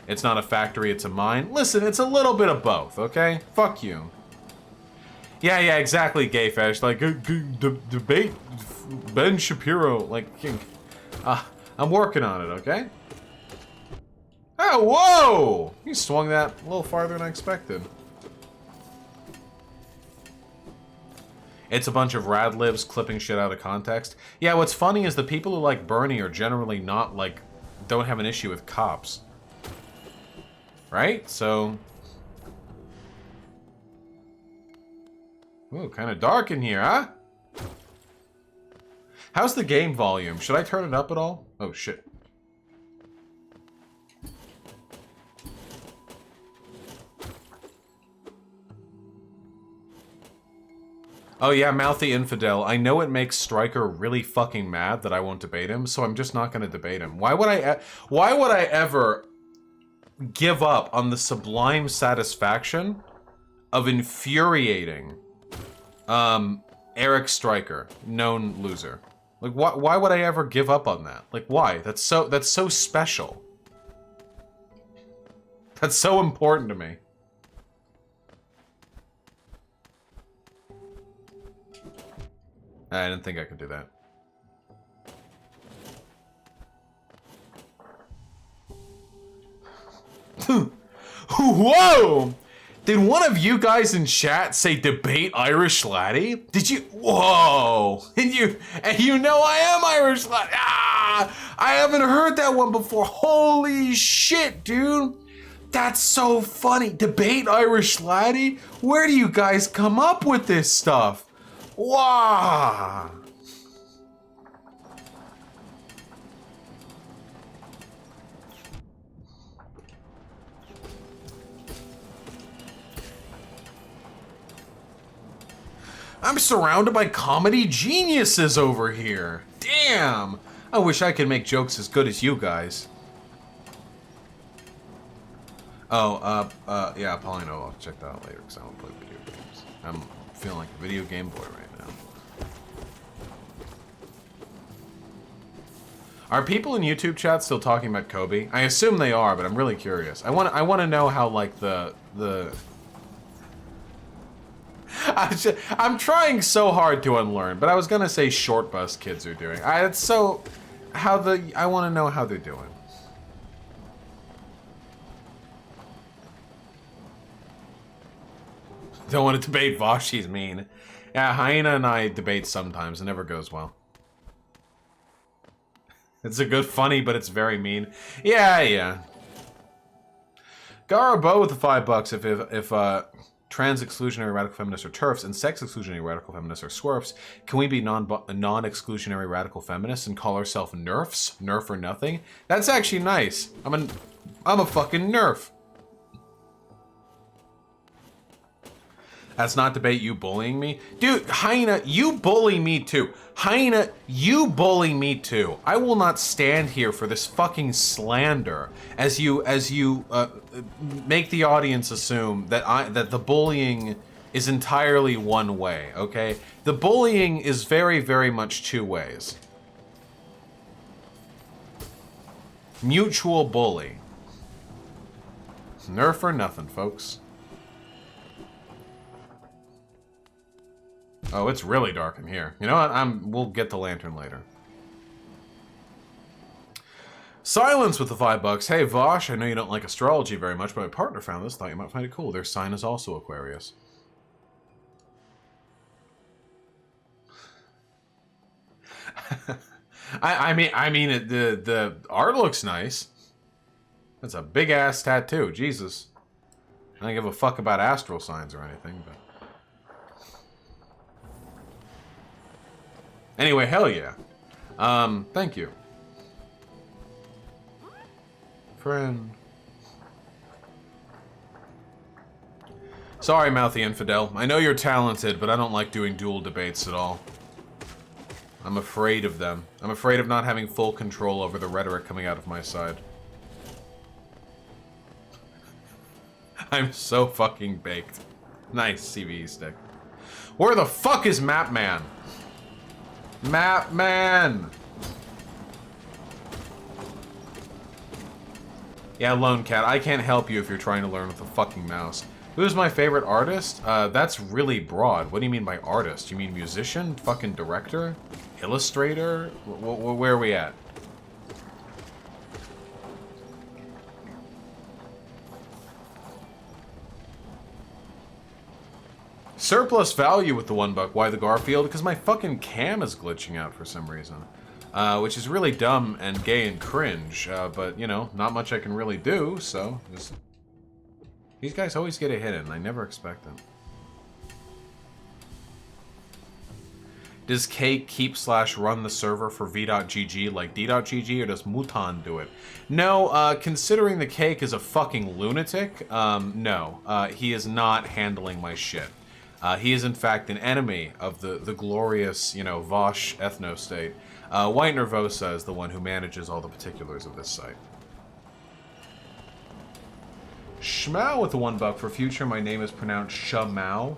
It's not a factory, it's a mine. Listen, it's a little bit of both, okay? Fuck you. Yeah, exactly, Gay Fesh. Like, debate Ben Shapiro. Like, I'm working on it, okay? Oh, whoa! You swung that a little farther than I expected. It's a bunch of rad libs clipping shit out of context. Yeah, what's funny is the people who like Bernie are generally not, like, don't have an issue with cops. Right? So... Ooh, kind of dark in here, huh? How's the game volume? Should I turn it up at all? Oh, shit. Oh yeah, Mouthy Infidel. I know it makes Stryker really fucking mad that I won't debate him, so I'm just not gonna debate him. Why would I ever give up on the sublime satisfaction of infuriating Eric Stryker, known loser? Like, why would I ever give up on that? Like, why? That's so special. That's so important to me. I didn't think I could do that. Whoa! Did one of you guys in chat say debate Irish laddie? Did you? Whoa! And you know I am Irish laddie. Ah! I haven't heard that one before. Holy shit, dude! That's so funny. Debate Irish laddie? Where do you guys come up with this stuff? Wow! I'm surrounded by comedy geniuses over here. Damn! I wish I could make jokes as good as you guys. Oh, yeah, Paulino, I'll check that out later because I don't play video games. I'm feeling like a video game boy right now. Are people in YouTube chat still talking about Kobe? I assume they are, but I'm really curious. I want to know how, like, the I'm trying so hard to unlearn, but I was gonna say short bus kids are doing. I want to know how they're doing. Don't want to debate Vaush, she's mean. Yeah, Hyena and I debate sometimes. It never goes well. It's a good funny, but it's very mean. Yeah, yeah. Garbo with the $5 if trans exclusionary radical feminists are TERFs and sex exclusionary radical feminists are SWERFs, can we be non-exclusionary radical feminists and call ourselves NERFs? Nerf or nothing? That's actually nice. I'm a fucking NERF. That's not debate you bullying me. Dude, Hyena, you bully me too. Hyena, you bully me too. I will not stand here for this fucking slander as you make the audience assume that the bullying is entirely one way, okay? The bullying is very, very much two ways. Mutual bully. Nerf or nothing, folks. Oh, it's really dark in here. You know what? We'll get the lantern later. Silence with the $5. Hey, Vaush, I know you don't like astrology very much, but my partner found this. Thought you might find it cool. Their sign is also Aquarius. I mean, the art looks nice. That's a big ass tattoo. Jesus. I don't give a fuck about astral signs or anything, but. Anyway, hell yeah. Thank you. Friend. Sorry, Mouthy Infidel. I know you're talented, but I don't like doing dual debates at all. I'm afraid of them. I'm afraid of not having full control over the rhetoric coming out of my side. I'm so fucking baked. Nice CVE stick. Where the fuck is Map Man? Map Man! Yeah, Lone Cat, I can't help you if you're trying to learn with a fucking mouse. Who's my favorite artist? That's really broad. What do you mean by artist? You mean musician? Fucking director? Illustrator? Where are we at? Surplus value with the $1. Why the Garfield? Because my fucking cam is glitching out for some reason. Which is really dumb and gay and cringe. But, you know, not much I can really do, so... These guys always get a hit in. I never expect them. Does K keep/run the server for v.gg like d.gg, or does Mutan do it? No, considering the Cake is a fucking lunatic, no. He is not handling my shit. He is, in fact, an enemy of the glorious, you know, Vaush ethno-state. White Nervosa is the one who manages all the particulars of this site. Shmao with the $1 for future. My name is pronounced Shamao.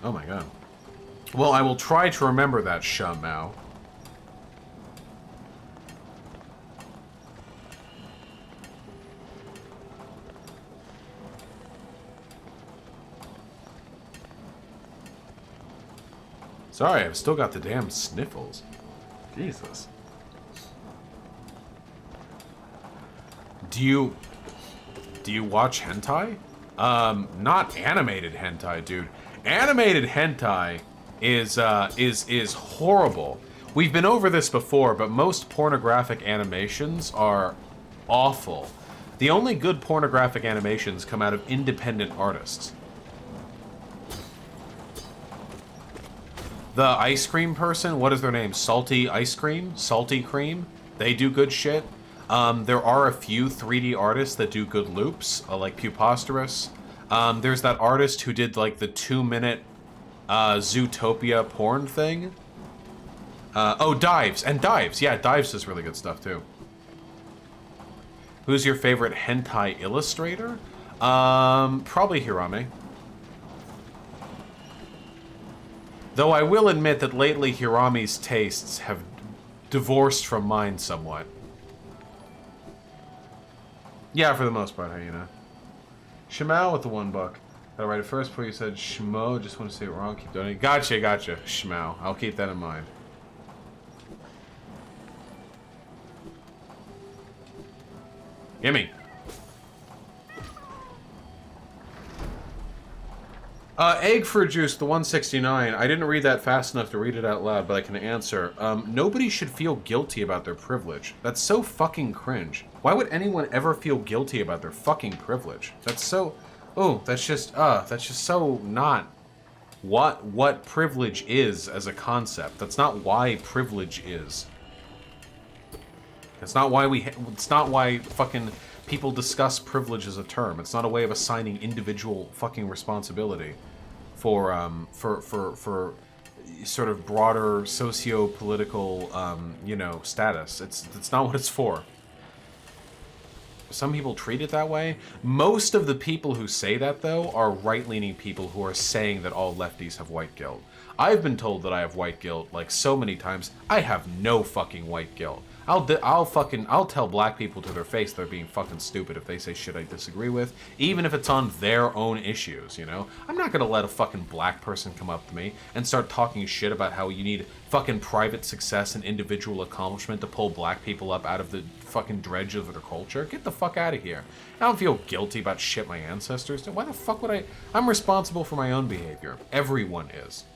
Oh my god. Well, I will try to remember that, Shamao. Sorry, I've still got the damn sniffles. Jesus. Do you watch hentai? Not animated hentai, dude. Animated hentai is horrible. We've been over this before, but most pornographic animations are awful. The only good pornographic animations come out of independent artists. The ice cream person, what is their name? Salty Ice Cream? Salty Cream? They do good shit. There are a few 3D artists that do good loops, like Puposterous. There's that artist who did, like, the 2-minute Zootopia porn thing. Oh, Dives. And Dives. Yeah, Dives does really good stuff, too. Who's your favorite hentai illustrator? Probably Hirame. Though I will admit that lately Hirame's tastes have divorced from mine somewhat. Yeah, for the most part, Hyena. Shmao with the $1. Gotta write it first before you said Shmo. Just want to say it wrong. Keep donating. Gotcha. Shmao. I'll keep that in mind. Gimme. Egg for Juice, the 169. I didn't read that fast enough to read it out loud, but I can answer. Nobody should feel guilty about their privilege. That's so fucking cringe. Why would anyone ever feel guilty about their fucking privilege? That's so... Oh, that's just so not what privilege is as a concept. That's not why privilege is. It's not why it's not why fucking people discuss privilege as a term. It's not a way of assigning individual fucking responsibility for sort of broader socio-political, you know, status. It's not what it's for. Some people treat it that way. Most of the people who say that, though, are right-leaning people who are saying that all lefties have white guilt. I've been told that I have white guilt, like, so many times. I have no fucking white guilt. I'll tell black people to their face they're being fucking stupid if they say shit I disagree with, even if it's on their own issues, you know? I'm not gonna let a fucking black person come up to me and start talking shit about how you need fucking private success and individual accomplishment to pull black people up out of the fucking dredge of their culture. Get the fuck out of here. I don't feel guilty about shit my ancestors did. Why the fuck would I? I'm responsible for my own behavior. Everyone is.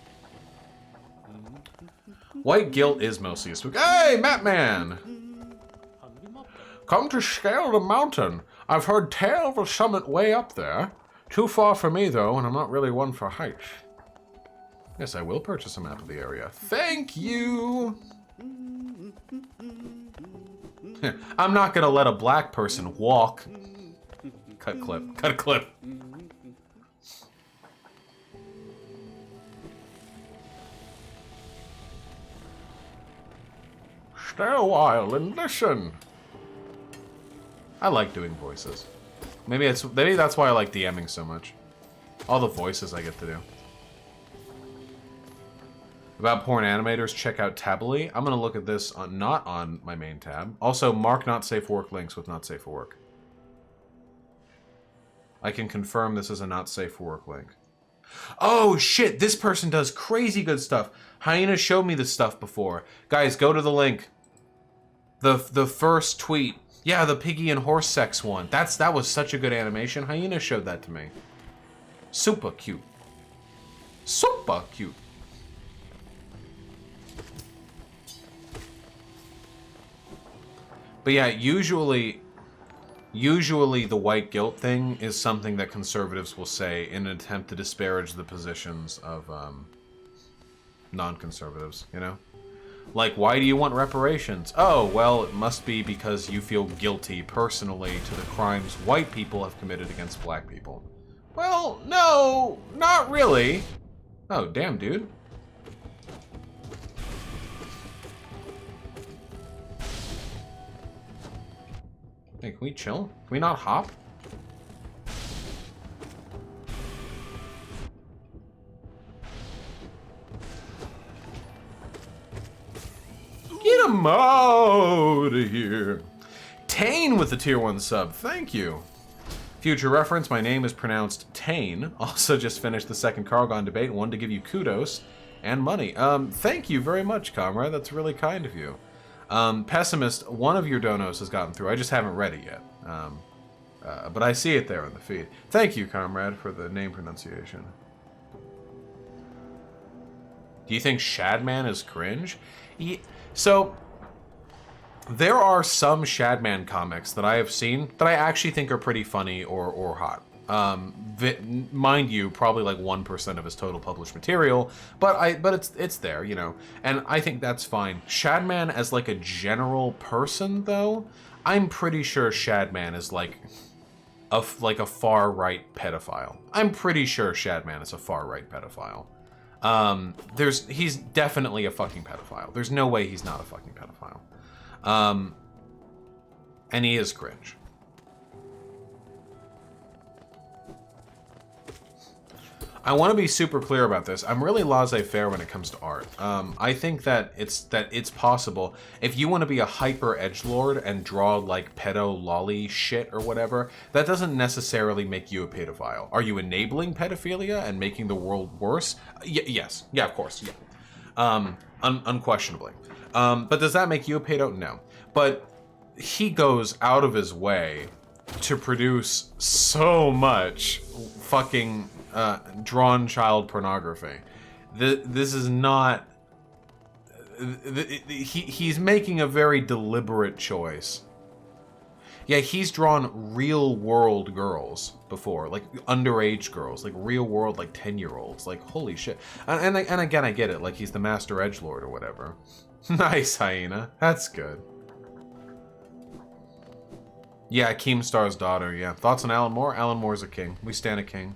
White guilt is mostly a spook. Hey, Matman! Come to scale the mountain. I've heard tale of a summit way up there. Too far for me, though, and I'm not really one for heights. Yes, I will purchase a map of the area. Thank you! I'm not gonna let a black person walk. Cut clip. Cut clip. Stay a while and listen. I like doing voices. Maybe that's why I like DMing so much. All the voices I get to do. About porn animators, check out Tably. I'm gonna look at this on not on my main tab. Also, mark not safe for work links with not safe for work. I can confirm this is a not safe for work link. Oh shit, this person does crazy good stuff. Hyena showed me this stuff before. Guys, go to the link. The first tweet. Yeah, the piggy and horse sex one. That was such a good animation. Hyena showed that to me. Super cute. Super cute. But yeah, usually the white guilt thing is something that conservatives will say in an attempt to disparage the positions of non-conservatives, you know? Like, why do you want reparations? Oh, well, it must be because you feel guilty personally to the crimes white people have committed against black people. Well, no, not really. Oh, damn, dude. Hey, can we chill? Can we not hop? Get him out of here. Tane with the tier 1 sub. Thank you. Future reference, my name is pronounced Tane. Also just finished the second Cargon debate. Wanted to give you kudos and money. Thank you very much, comrade. That's really kind of you. Pessimist, one of your donos has gotten through. I just haven't read it yet. But I see it there in the feed. Thank you, comrade, for the name pronunciation. Do you think Shadman is cringe? So, there are some Shadman comics that I have seen that I actually think are pretty funny or hot. Mind you, probably like 1% of his total published material, but it's there, you know, and I think that's fine. Shadman as like a general person, though, I'm pretty sure Shadman is like a far-right pedophile. I'm pretty sure Shadman is a far-right pedophile. He's definitely a fucking pedophile. There's no way he's not a fucking pedophile. And he is cringe. I want to be super clear about this. I'm really laissez-faire when it comes to art. I think that it's possible. If you want to be a hyper edgelord and draw like pedo lolly shit or whatever, that doesn't necessarily make you a pedophile. Are you enabling pedophilia and making the world worse? Yes. Yeah, of course. Yeah. Unquestionably. But does that make you a pedo? No. But he goes out of his way to produce so much fucking drawn child pornography. This is not... He's making a very deliberate choice. Yeah, he's drawn real-world girls before, like underage girls, like real-world, like 10-year-olds. Like, holy shit. And again, I get it. Like, he's the master edgelord or whatever. Nice, Hyena. That's good. Yeah, Keemstar's daughter, yeah. Thoughts on Alan Moore? Alan Moore's a king. We stand a king.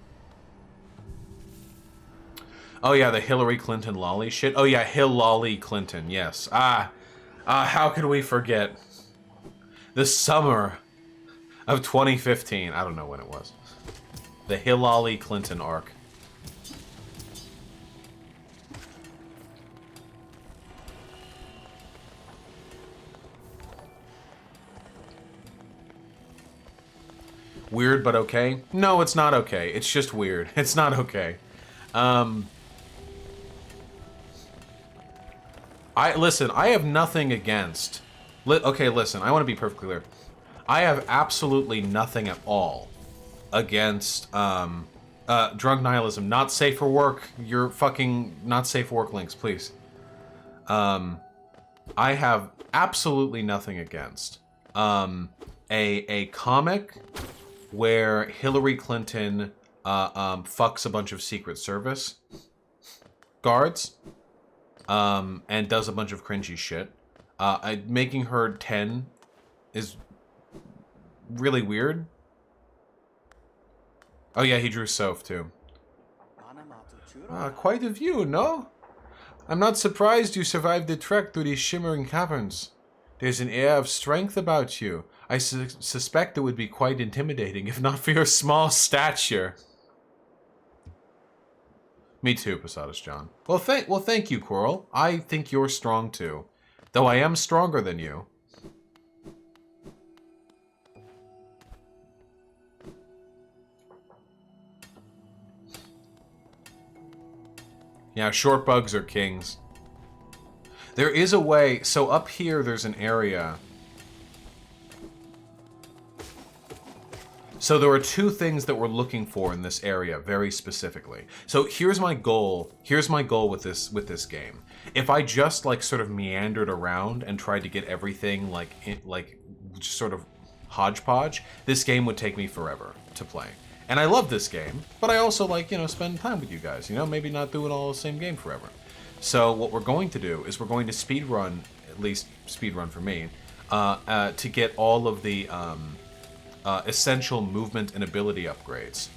Oh, yeah, the Hillary Clinton lolly shit. Oh, yeah, Hillary Clinton, yes. How could we forget? The summer of 2015. I don't know when it was. The Hillary Clinton arc. Weird, but okay? No, it's not okay. It's just weird. It's not okay. Listen, I have nothing against... Okay, listen, I want to be perfectly clear. I have absolutely nothing at all against drug nihilism. Not safe for work. You're fucking not safe for work links, please. I have absolutely nothing against a comic where Hillary Clinton fucks a bunch of Secret Service guards and does a bunch of cringy shit. Making her 10 is really weird. Oh yeah, he drew Soph too. Quite a view, no? I'm not surprised you survived the trek through these shimmering caverns. There's an air of strength about you. I suspect it would be quite intimidating if not for your small stature. Me too, Posadas John. Well, thank you, Coral. I think you're strong too. Though I am stronger than you. Yeah, short bugs are kings. There is a way... So up here, there's an area... So there are two things that we're looking for in this area, very specifically. So here's my goal. Here's my goal with this game. If I just like sort of meandered around and tried to get everything like just sort of hodgepodge, this game would take me forever to play. And I love this game, but I also like, you know, spend time with you guys. You know, maybe not doing all the same game forever. So what we're going to do is we're going to speedrun, at least speedrun for me, to get all of the essential movement and ability upgrades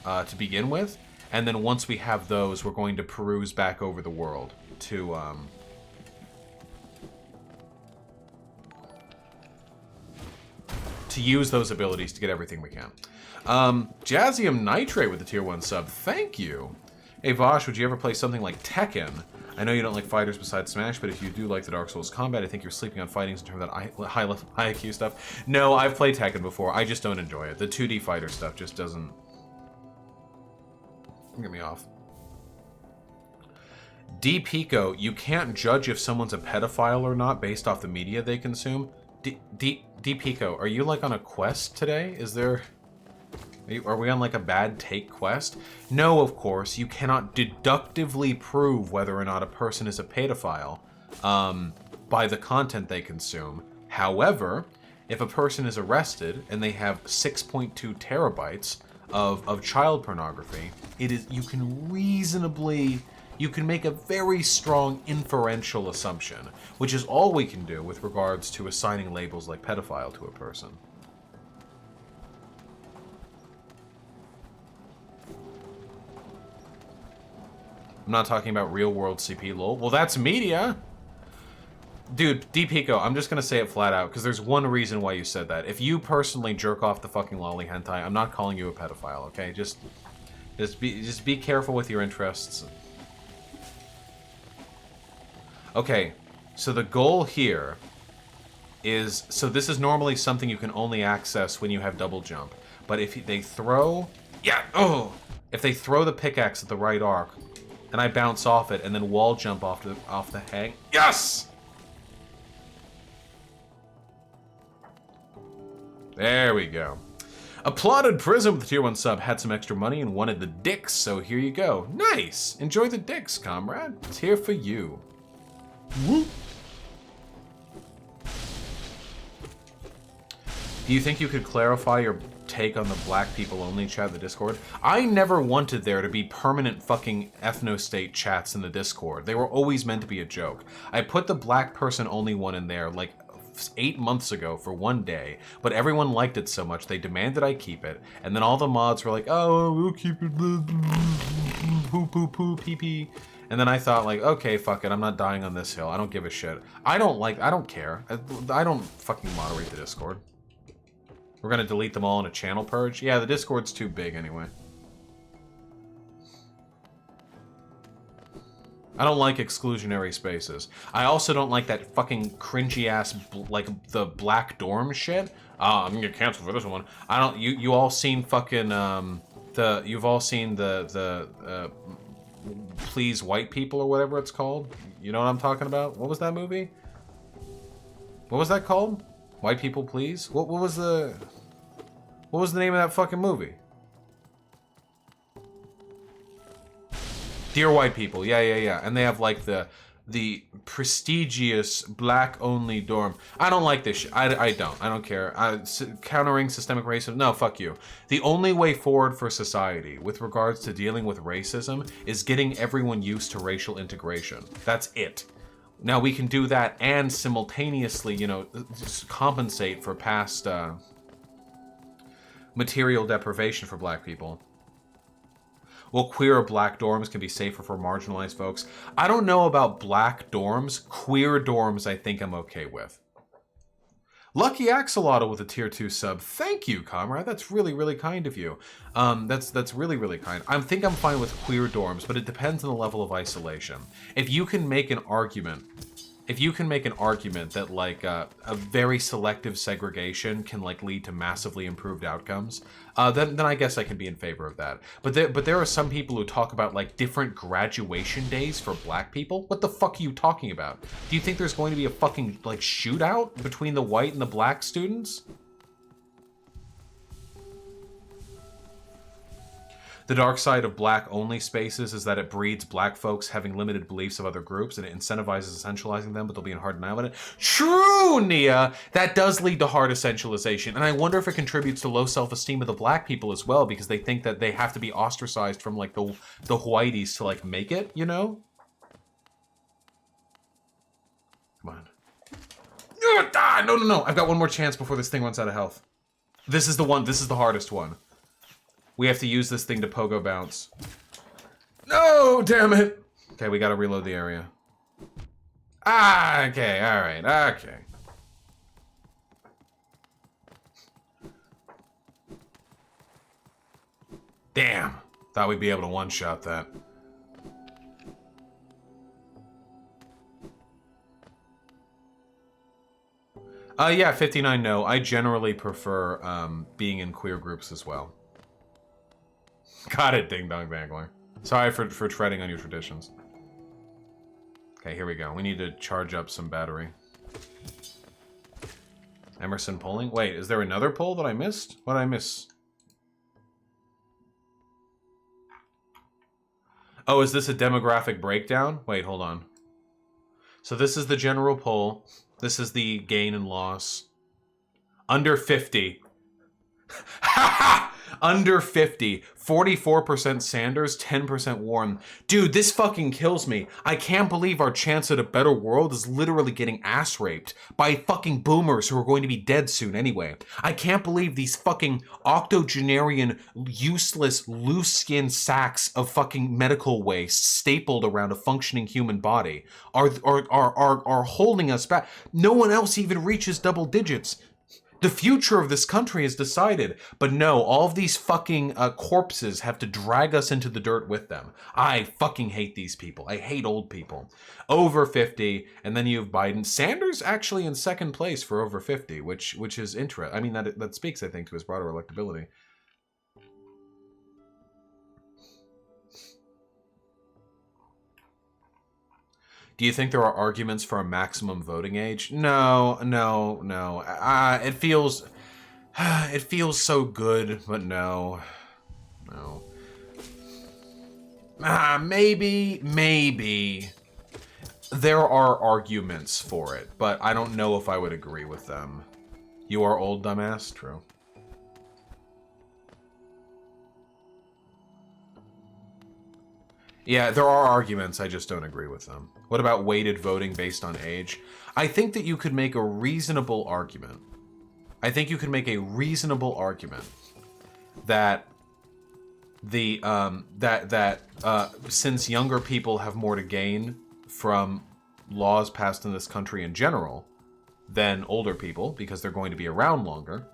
to begin with, and then once we have those, we're going to peruse back over the world to use those abilities to get everything we can. Jazzium Nitrate with the tier 1 sub, thank you. Hey Vaush, would you ever play something like Tekken? I know you don't like fighters besides Smash, but if you do like the Dark Souls combat, I think you're sleeping on fightings in terms of that high IQ stuff. No, I've played Tekken before. I just don't enjoy it. The 2D fighter stuff just doesn't get me off. D Pico, you can't judge if someone's a pedophile or not based off the media they consume. D Pico, are you like on a quest today? Is there... Are we on like a bad take quest? No, of course, you cannot deductively prove whether or not a person is a pedophile by the content they consume. However, if a person is arrested and they have 6.2 terabytes of child pornography, you can make a very strong inferential assumption, which is all we can do with regards to assigning labels like pedophile to a person. I'm not talking about real-world CP, lol. Well, that's media! Dude, D-Pico, I'm just gonna say it flat out, because there's one reason why you said that. If you personally jerk off the fucking lolly hentai, I'm not calling you a pedophile, okay? Just be careful with your interests. Okay, so the goal here is... So this is normally something you can only access when you have double jump. But if they throw... Yeah! Oh! If they throw the pickaxe at the right arc, and I bounce off it, and then wall jump off the hang. Yes! There we go. Applauded Prism with the tier 1 sub. Had some extra money and wanted the dicks, so here you go. Nice. Enjoy the dicks, comrade. It's here for you. Woo. Do you think you could clarify your take on the black people only chat in the Discord? I never wanted there to be permanent fucking ethno-state chats in the Discord. They were always meant to be a joke. I put the black person only one in there like 8 months ago for one day, but everyone liked it so much they demanded I keep it, and then all the mods were like, oh, we'll keep it, poo poo poo pee pee. And then I thought like, okay, fuck it, I'm not dying on this hill. I don't give a shit. I don't care. I don't fucking moderate the Discord. We're gonna delete them all in a channel purge? Yeah, the Discord's too big anyway. I don't like exclusionary spaces. I also don't like that fucking cringy ass, like, the black dorm shit. I'm gonna get canceled for this one. I don't, you all seen fucking, you've all seen the Please White People or whatever it's called? You know what I'm talking about? What was that movie? What was that called? White People Please? What was the name of that fucking movie? Dear White People, yeah. And they have like the prestigious black-only dorm. I don't like this shit. I don't care. Countering systemic racism, no, fuck you. The only way forward for society with regards to dealing with racism is getting everyone used to racial integration. That's it. Now we can do that and simultaneously, you know, compensate for past material deprivation for black people. Well, queer or black dorms can be safer for marginalized folks. I don't know about black dorms. Queer dorms, I think I'm okay with. Lucky Axolotl with a tier 2 sub. Thank you, comrade. That's really, really kind of you. That's really, really kind. I think I'm fine with queer dorms, but it depends on the level of isolation. If you can make an argument that like a very selective segregation can like lead to massively improved outcomes, then I guess I can be in favor of that. But there are some people who talk about like different graduation days for black people. What the fuck are you talking about? Do you think there's going to be a fucking like shootout between the white and the black students? The dark side of black-only spaces is that it breeds black folks having limited beliefs of other groups, and it incentivizes essentializing them, but they'll be in hard denial about it. True, Nia! That does lead to hard essentialization, and I wonder if it contributes to low self-esteem of the black people as well, because they think that they have to be ostracized from, like, the whiteys to, like, make it, you know? Come on. No. I've got one more chance before this thing runs out of health. This is the one. This is the hardest one. We have to use this thing to pogo bounce. No, damn it. Okay, we gotta reload the area. Okay, alright, okay. Damn. Thought we'd be able to one-shot that. Yeah, 59 no. I generally prefer being in queer groups as well. Got it, Ding Dong Dangler. Sorry for treading on your traditions. Okay, here we go. We need to charge up some battery. Emerson polling? Wait, is there another poll that I missed? What did I miss? Oh, is this a demographic breakdown? Wait, hold on. So this is the general poll. This is the gain and loss. Under 50. Ha ha! Under 50, 44% Sanders, 10% Warren. Dude, this fucking kills me. I can't believe our chance at a better world is literally getting ass raped by fucking boomers who are going to be dead soon anyway. I can't believe these fucking octogenarian, useless, loose-skin sacks of fucking medical waste stapled around a functioning human body are holding us back. No one else even reaches double digits. The future of this country is decided, but no, all of these fucking corpses have to drag us into the dirt with them. I fucking hate these people. I hate old people. Over 50, and then you have Biden. Sanders actually in second place for over 50, which is interesting. I mean, that speaks, I think, to his broader electability. Do you think there are arguments for a maximum voting age? No. It feels... It feels so good, but no. No. Maybe. There are arguments for it, but I don't know if I would agree with them. You are old, dumbass? True. Yeah, there are arguments, I just don't agree with them. What about weighted voting based on age? I think that you could make a reasonable argument. That since younger people have more to gain from laws passed in this country in general than older people, because they're going to be around longer,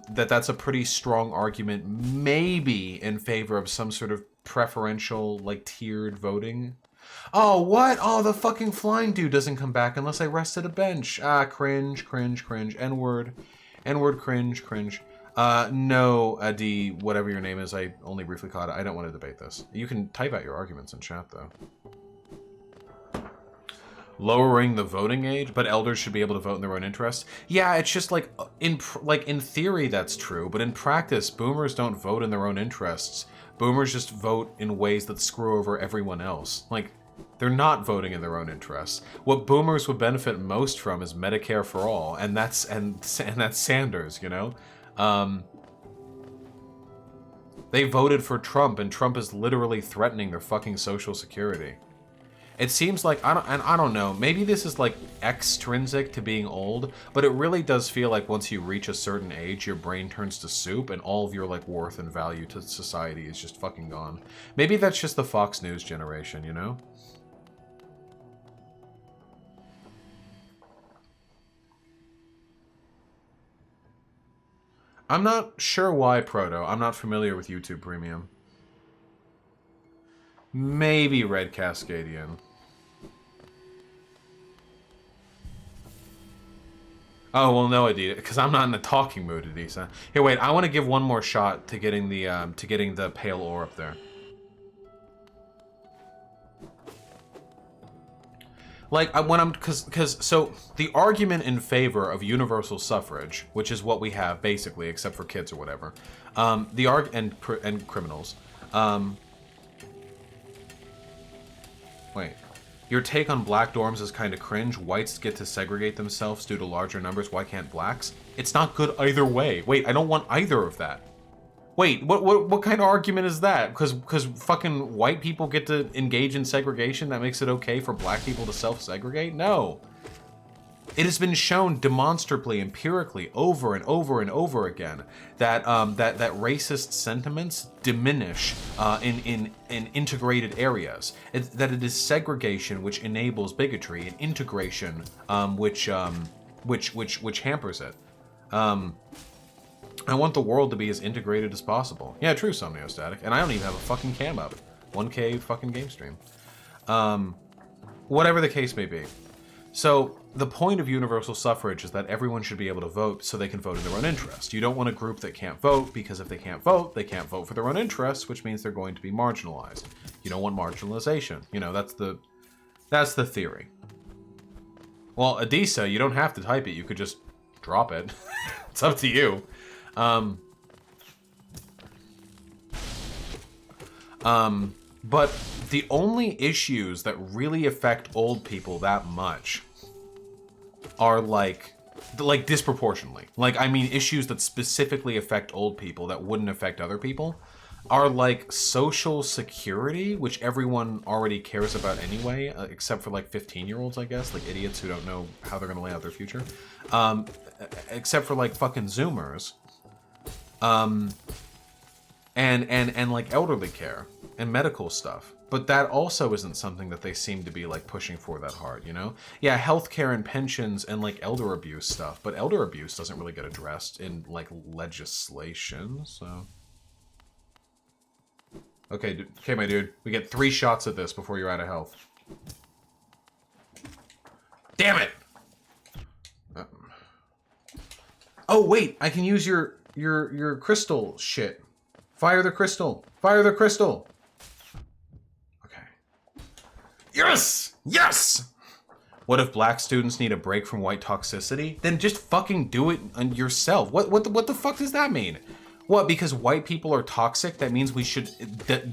that's a pretty strong argument, maybe in favor of some sort of preferential, like, tiered voting. Oh, what? Oh, the fucking flying dude doesn't come back unless I rest at a bench. Ah, cringe. N-word, cringe. No, Adi, whatever your name is, I only briefly caught it. I don't want to debate this. You can type out your arguments in chat, though. Lowering the voting age, but elders should be able to vote in their own interest. Yeah, it's just like in theory that's true, but in practice, boomers don't vote in their own interests. Boomers just vote in ways that screw over everyone else. Like, they're not voting in their own interests. What boomers would benefit most from is Medicare for all, and that's Sanders, you know. They voted for Trump, and Trump is literally threatening their fucking Social Security. It seems like, I don't know, maybe this is like extrinsic to being old, but it really does feel like once you reach a certain age, your brain turns to soup and all of your like worth and value to society is just fucking gone. Maybe that's just the Fox News generation, you know? I'm not sure why, Proto. I'm not familiar with YouTube Premium. Maybe Red Cascadian. Oh, well, no, Adita, because I'm not in a talking mood, Adisa. Here, wait, I want to give one more shot to getting the pale ore up there. Like, so the argument in favor of universal suffrage, which is what we have basically, except for kids or whatever, and criminals. Wait. Your take on black dorms is kind of cringe. Whites get to segregate themselves due to larger numbers. Why can't blacks? It's not good either way. Wait, I don't want either of that. Wait, what kind of argument is that? Because fucking white people get to engage in segregation, that makes it okay for black people to self-segregate? No. It has been shown demonstrably, empirically, over and over again that that racist sentiments diminish in integrated areas. That it is segregation which enables bigotry, and integration which hampers it. I want the world to be as integrated as possible. Yeah, true, Somniostatic. And I don't even have a fucking cam up. 1K fucking game stream. Whatever the case may be. So, the point of universal suffrage is that everyone should be able to vote so they can vote in their own interest. You don't want a group that can't vote, because if they can't vote for their own interests, which means they're going to be marginalized. You don't want marginalization. You know, that's the theory. Well, Adisa, you don't have to type it. You could just drop it. It's up to you. But the only issues that really affect old people that much are like disproportionately. Like, I mean, issues that specifically affect old people that wouldn't affect other people are like Social Security, which everyone already cares about anyway, except for like 15-year-olds, I guess, like idiots who don't know how they're gonna lay out their future. Except for like fucking Zoomers. And like elderly care and medical stuff. But that also isn't something that they seem to be like pushing for that hard, you know? Yeah, healthcare and pensions and like elder abuse stuff, but elder abuse doesn't really get addressed in like legislation, so. Okay, my dude, we get 3 shots at this before you're out of health. Damn it! Oh wait, I can use your crystal shit. Fire the crystal. Fire the crystal. Okay. Yes! Yes! What if black students need a break from white toxicity? Then just fucking do it yourself. What the fuck does that mean? What, because white people are toxic, that means we should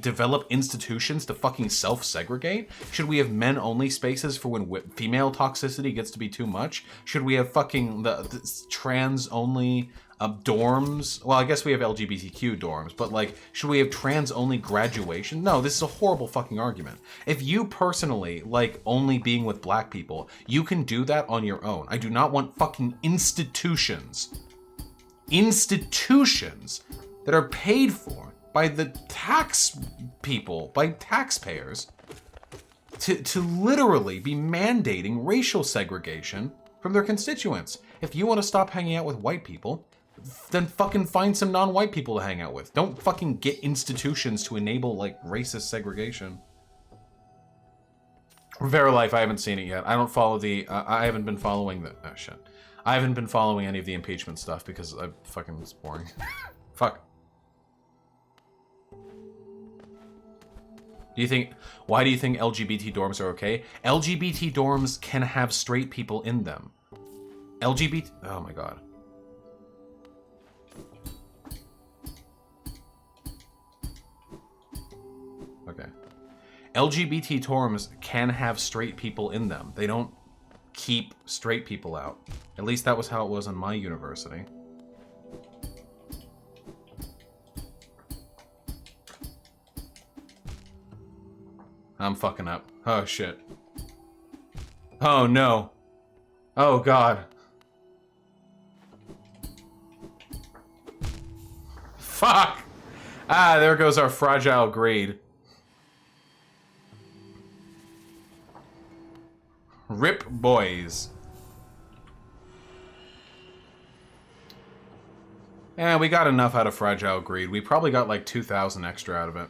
develop institutions to fucking self-segregate? Should we have men-only spaces for when female toxicity gets to be too much? Should we have fucking the trans-only dorms? Well, I guess we have LGBTQ dorms, but like, should we have trans-only graduation? No, this is a horrible fucking argument. If you personally like only being with black people, you can do that on your own. I do not want fucking institutions that are paid for by the tax people, by taxpayers, to literally be mandating racial segregation from their constituents. If you want to stop hanging out with white people, then fucking find some non-white people to hang out with. Don't fucking get institutions to enable, like, racist segregation. Verilife, I haven't seen it yet. I don't follow the... I haven't been following the... Oh, shit. I haven't been following any of the impeachment stuff because I fucking it's boring. Fuck. Why do you think LGBT dorms are okay? LGBT dorms can have straight people in them. Oh my god. Okay. LGBT dorms can have straight people in them. They don't keep straight people out. At least that was how it was in my university. I'm fucking up. Oh shit. Oh no. Oh god. Fuck! Ah, there goes our fragile grade. Rip boys. Yeah, we got enough out of Fragile Greed. We probably got like 2,000 extra out of it.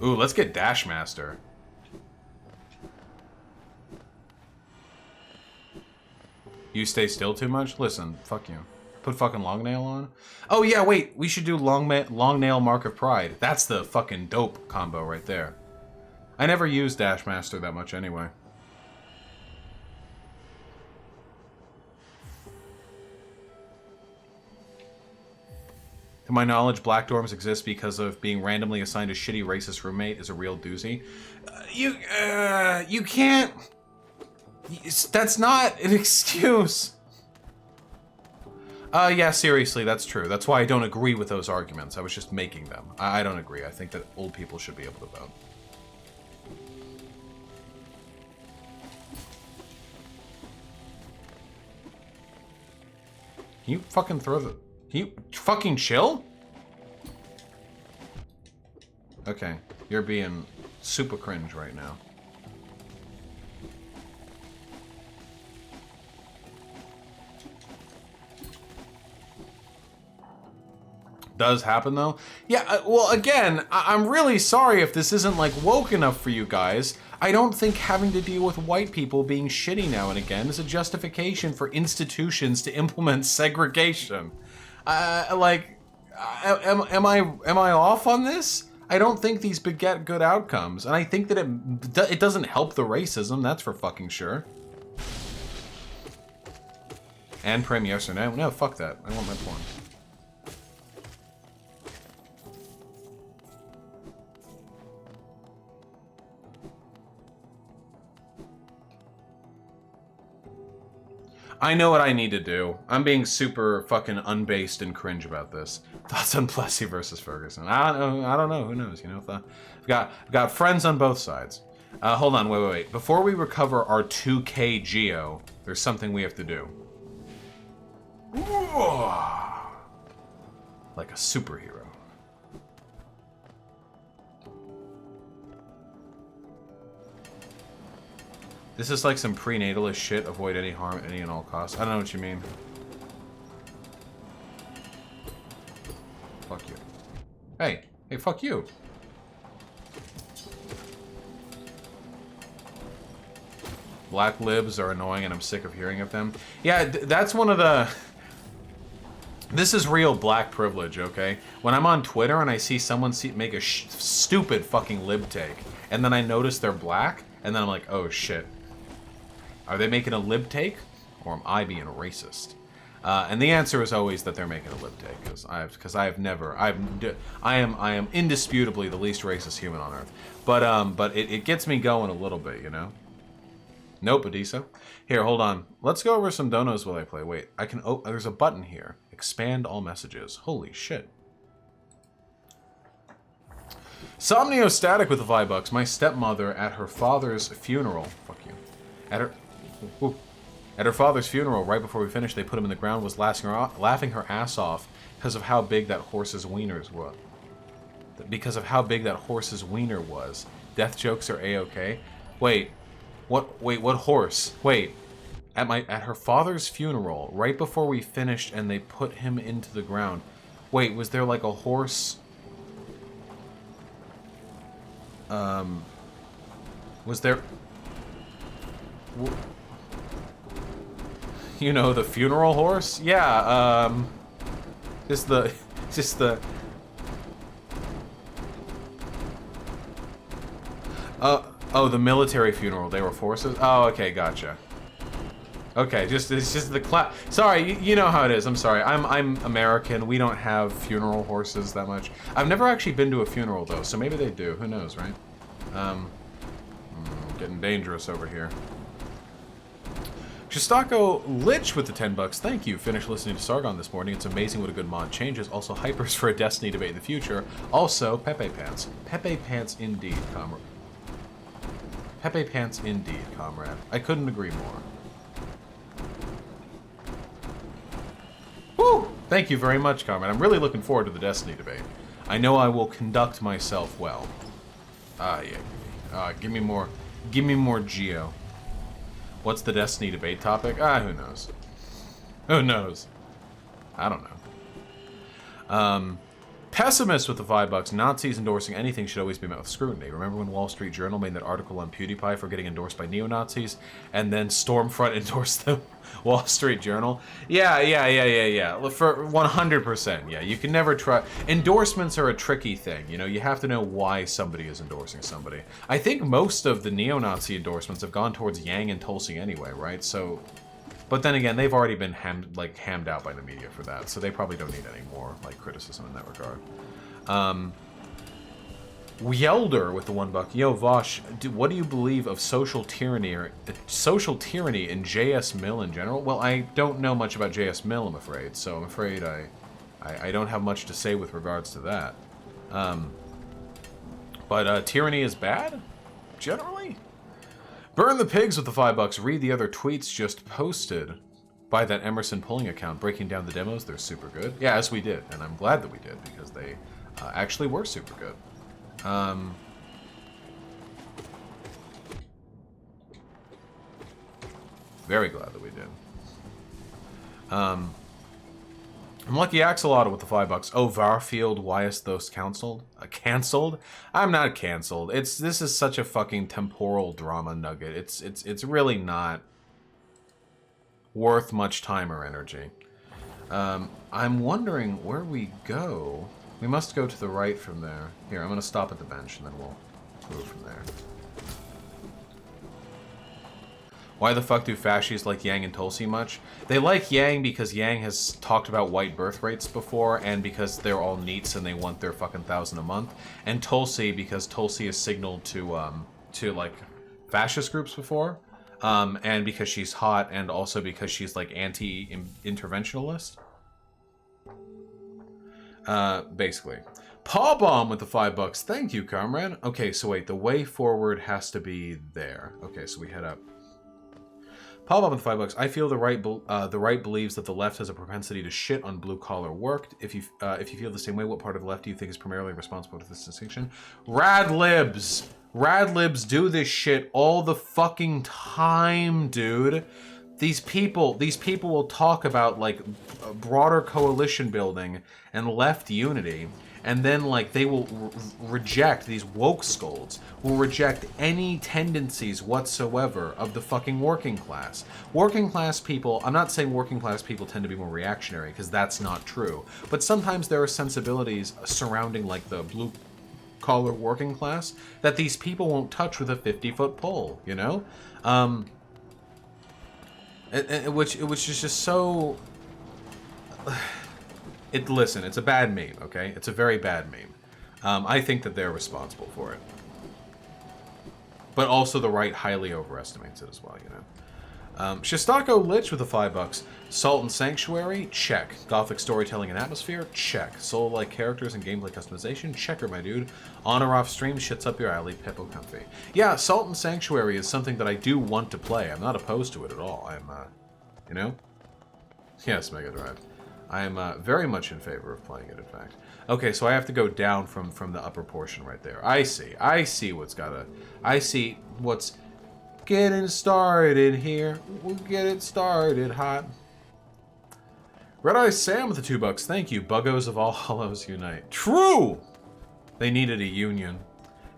Ooh, let's get Dashmaster. You stay still too much? Listen, fuck you. Put fucking Long Nail on? Oh yeah, wait, we should do Long Nail Mark of Pride. That's the fucking dope combo right there. I never used Dashmaster that much anyway. To my knowledge, black dorms exist because of being randomly assigned a shitty racist roommate is a real doozy. You can't... That's not an excuse. Yeah, seriously, that's true. That's why I don't agree with those arguments. I was just making them. I don't agree. I think that old people should be able to vote. Can you fucking throw the... Can you fucking chill? Okay, you're being super cringe right now. Does happen though? Yeah, well again, I'm really sorry if this isn't like woke enough for you guys. I don't think having to deal with white people being shitty now and again is a justification for institutions to implement segregation. Am I off on this? I don't think these beget good outcomes, and I think that it doesn't help the racism, that's for fucking sure. And prim, yes or no? No, fuck that. I want my porn. I know what I need to do. I'm being super fucking unbased and cringe about this. Thoughts on Plessy versus Ferguson? I don't know. Who knows? You know, I've got friends on both sides. Hold on, wait. Before we recover our 2K Geo, there's something we have to do. Like a superhero. This is like some prenatalist shit. Avoid any harm at any and all costs. I don't know what you mean. Fuck you. Hey, fuck you. Black libs are annoying and I'm sick of hearing of them. Yeah, that's one of the... This is real black privilege, okay? When I'm on Twitter and I see someone make a stupid fucking lib take, and then I notice they're black, and then I'm like, oh shit. Are they making a lib take? Or am I being a racist? And the answer is always that they're making a lib take, because I am indisputably the least racist human on earth. But it gets me going a little bit, you know? Nope, Adisa. Here, hold on. Let's go over some donos while I play. Wait, I can, oh, there's a button here. Expand all messages. Holy shit. Somnio Static with the $5. My stepmother at her father's funeral. Fuck you. At her father's funeral, right before we finished, they put him in the ground, was laughing her ass off because of how big that horse's wieners were. Because of how big that horse's wiener was. Death jokes are A-okay. Wait, what horse? Wait, at her father's funeral, right before we finished and they put him into the ground. Wait, was there like a horse? Was there... You know, the funeral horse? Yeah, just the... Oh, the military funeral. They were forces? Oh, okay, gotcha. Okay, it's just the Sorry, you know how it is. I'm sorry. I'm American. We don't have funeral horses that much. I've never actually been to a funeral, though, so maybe they do. Who knows, right? Getting dangerous over here. Shistako Lich with the $10. Thank you. Finished listening to Sargon this morning. It's amazing what a good mod changes. Also, hypers for a Destiny debate in the future. Also, Pepe Pants. Pepe Pants indeed, comrade. Pepe Pants indeed, comrade. I couldn't agree more. Woo! Thank you very much, comrade. I'm really looking forward to the Destiny debate. I know I will conduct myself well. Yeah. Give me more Geo. What's the Destiny debate topic? Who knows? Who knows? I don't know. Pessimist with the $5. Nazis endorsing anything should always be met with scrutiny. Remember when Wall Street Journal made that article on PewDiePie for getting endorsed by neo-Nazis, and then Stormfront endorsed the Wall Street Journal? Yeah. For 100%, yeah. You can never try... Endorsements are a tricky thing, you know? You have to know why somebody is endorsing somebody. I think most of the neo-Nazi endorsements have gone towards Yang and Tulsi anyway, right? So... But then again, they've already been hammed out by the media for that, so they probably don't need any more criticism in that regard. Wielder with the $1. Yo, Vaush, what do you believe of social tyranny in JS Mill in general? Well, I don't know much about JS Mill, I'm afraid, so I'm afraid I don't have much to say with regards to that. But tyranny is bad, generally. Burn the pigs with the $5. Read the other tweets just posted by that Emerson Pulling account breaking down the demos. They're super good. Yeah, as we did, and I'm glad that we did because they actually were super good. Very glad that we did. I'm Lucky Axolotl with the $5. Oh, Varfield, why is those cancelled? Cancelled? I'm not cancelled. This is such a fucking temporal drama nugget. It's really not worth much time or energy. I'm wondering where we go. We must go to the right from there. Here, I'm gonna stop at the bench and then we'll move from there. Why the fuck do fascists like Yang and Tulsi much? They like Yang because Yang has talked about white birth rates before, and because they're all NEETs and they want their fucking 1,000 a month. And Tulsi because Tulsi has signaled to like fascist groups before, and because she's hot, and also because she's like anti-interventionalist. Basically. Paw Bomb with the $5. Thank you, comrade. Okay, so wait, the way forward has to be there. Okay, so we head up. Paul Bob with $5. I feel the right believes that the left has a propensity to shit on blue-collar work. If you feel the same way, what part of the left do you think is primarily responsible for this distinction? Rad libs! Rad libs do this shit all the fucking time, dude. these people will talk about like broader coalition building and left unity, and then like they will reject, these woke scolds will reject any tendencies whatsoever of the fucking working class. Working class people, I'm not saying working class people tend to be more reactionary, because that's not true, but sometimes there are sensibilities surrounding like the blue collar working class that these people won't touch with a 50-foot pole, you know? Which is just so... Listen, it's a bad meme, okay? It's a very bad meme. I think that they're responsible for it. But also the right highly overestimates it as well, you know? Shostako Lich with the $5. Salt and Sanctuary? Check. Gothic storytelling and atmosphere? Check. Soul-like characters and gameplay customization? Checker, my dude. On or off stream? Shit's up your alley. Pippo comfy. Yeah, Salt and Sanctuary is something that I do want to play. I'm not opposed to it at all. I'm, you know? Yes, Mega Drive. I am very much in favor of playing it, in fact. Okay, so I have to go down from the upper portion right there. I see what's gotta... I see what's... Getting started here. We'll get it started hot. Red Eye Sam with the $2. Thank you. Buggos of all hollows unite. True! They needed a union.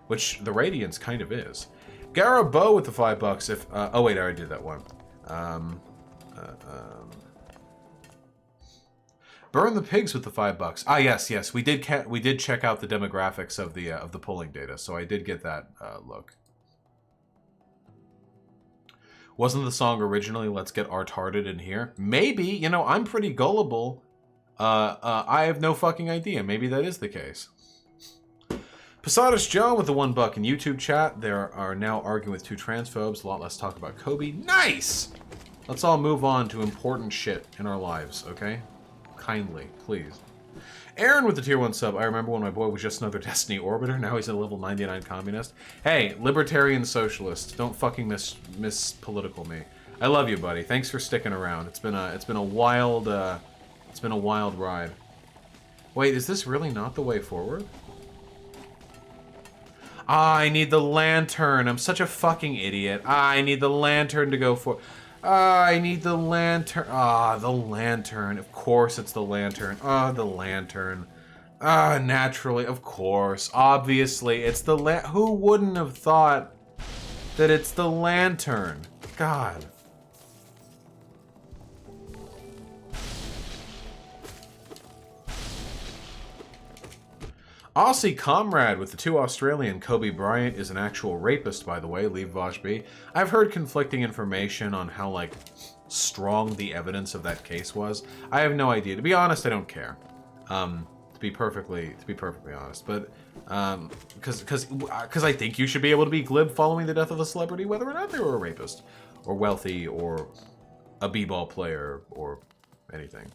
Which the Radiance kind of is. Garabo with the $5 if... oh wait, I already did that one. Burn the Pigs with the $5. Ah, yes. We did check out the demographics of the polling data, so I did get that look. Wasn't the song originally "Let's Get Art-Hearted in Here"? Maybe. You know, I'm pretty gullible. I have no fucking idea. Maybe that is the case. Posadas Joe with the $1 in YouTube chat. They are now arguing with two transphobes. A lot less talk about Kobe. Nice! Let's all move on to important shit in our lives, okay? Kindly, please. Aaron with the tier 1 sub. I remember when my boy was just another Destiny orbiter. Now he's a level 99 communist. Hey, libertarian socialist, don't fucking miss political me. I love you, buddy. Thanks for sticking around. It's been a wild ride. Wait, is this really not the way forward? Ah, I need the lantern. I'm such a fucking idiot. Ah, I need the lantern to go for. Ah, I need the lantern. Ah, the lantern. Of course it's the lantern. Ah, the lantern. Ah, naturally, of course. Obviously, it's the who wouldn't have thought that it's the lantern? God. Aussie Comrade with the 2 Australian. Kobe Bryant is an actual rapist, by the way. Leave Vaush be. I've heard conflicting information on how, like, strong the evidence of that case was. I have no idea. To be honest, I don't care. To be perfectly honest. But, because I think you should be able to be glib following the death of a celebrity, whether or not they were a rapist, or wealthy, or a b-ball player, or anything.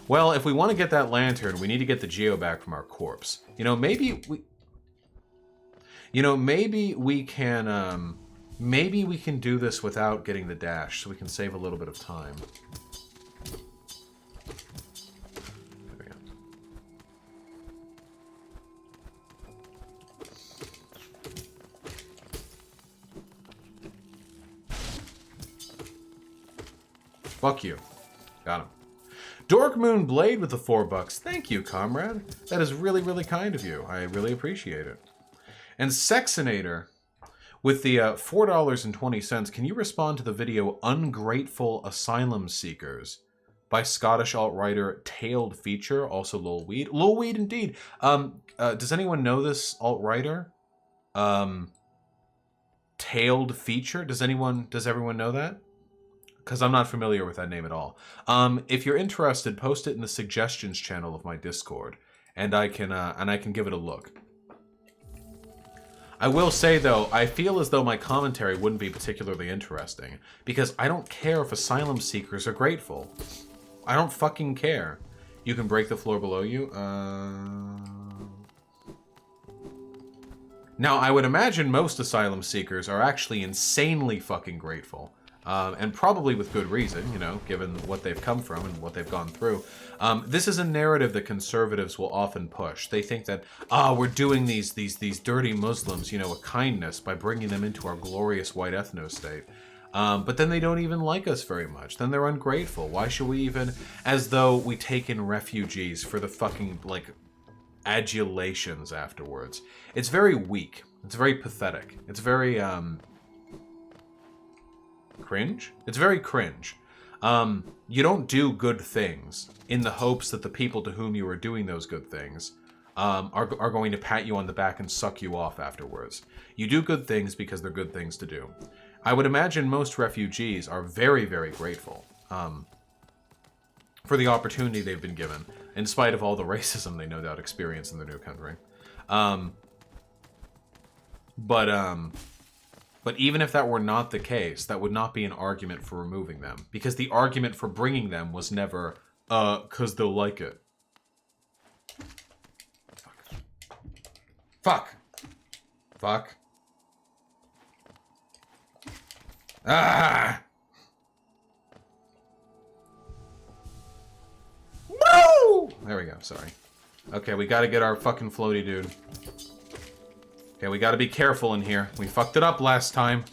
Well, if we want to get that lantern, we need to get the geo back from our corpse. You know, maybe we can, maybe we can do this without getting the dash, so we can save a little bit of time. There we go. Fuck you. Got him. Dork Moon Blade with the $4. Thank you, comrade. That is really, really kind of you. I really appreciate it. And Sexinator with the $4.20. Can you respond to the video Ungrateful Asylum Seekers by Scottish alt-writer Tailed Feature, also Lil Weed? Lil Weed, indeed. Does anyone know this alt-writer? Tailed Feature? Does everyone know that? Because I'm not familiar with that name at all. If you're interested, post it in the suggestions channel of my Discord, and I can give it a look. I will say though, I feel as though my commentary wouldn't be particularly interesting, because I don't care if asylum seekers are grateful. I don't fucking care. You can break the floor below you. Now, I would imagine most asylum seekers are actually insanely fucking grateful. And probably with good reason, you know, given what they've come from and what they've gone through. This is a narrative that conservatives will often push. They think that, we're doing these dirty Muslims, you know, a kindness by bringing them into our glorious white ethno-state. But then they don't even like us very much. Then they're ungrateful. Why should we even... As though we take in refugees for the fucking, like, adulations afterwards. It's very weak. It's very pathetic. It's very, cringe? It's very cringe. You don't do good things in the hopes that the people to whom you are doing those good things are going to pat you on the back and suck you off afterwards. You do good things because they're good things to do. I would imagine most refugees are very, very grateful for the opportunity they've been given, in spite of all the racism they no doubt experience in their new country. But even if that were not the case, that would not be an argument for removing them. Because the argument for bringing them was never, 'cause they'll like it. Fuck. Fuck. Ah! Woo! There we go, sorry. Okay, we gotta get our fucking floaty dude. Okay, we gotta be careful in here. We fucked it up last time.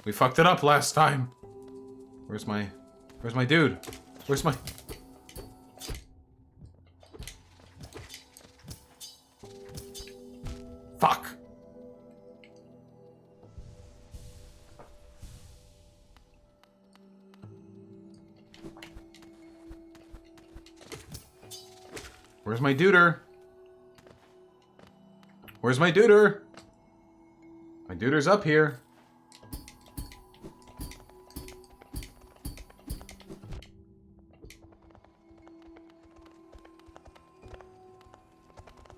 We fucked it up last time. Where's my dude? Where's my... Fuck! Where's my duder? Where's my duder? My duder's up here.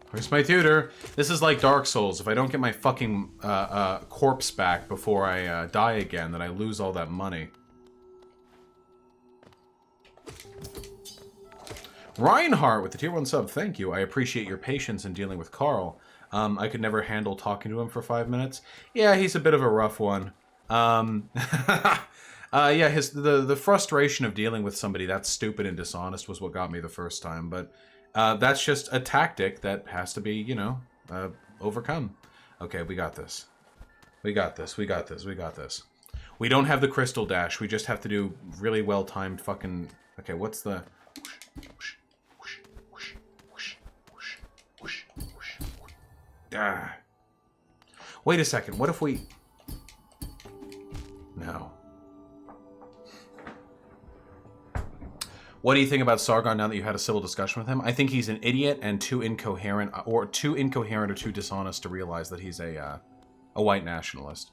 Where's my tutor? This is like Dark Souls. If I don't get my fucking corpse back before I die again, then I lose all that money. Reinhardt with the tier 1 sub, thank you. I appreciate your patience in dealing with Carl. I could never handle talking to him for 5 minutes. Yeah, he's a bit of a rough one. Yeah, the frustration of dealing with somebody that's stupid and dishonest was what got me the first time, but that's just a tactic that has to be, you know, overcome. Okay, we got this. We got this, we got this, we got this. We don't have the crystal dash, we just have to do really well-timed fucking... Okay, what's the... Ah. Wait a second, what if we... No. What do you think about Sargon now that you had a civil discussion with him? I think he's an idiot and too incoherent or too dishonest to realize that he's a white nationalist.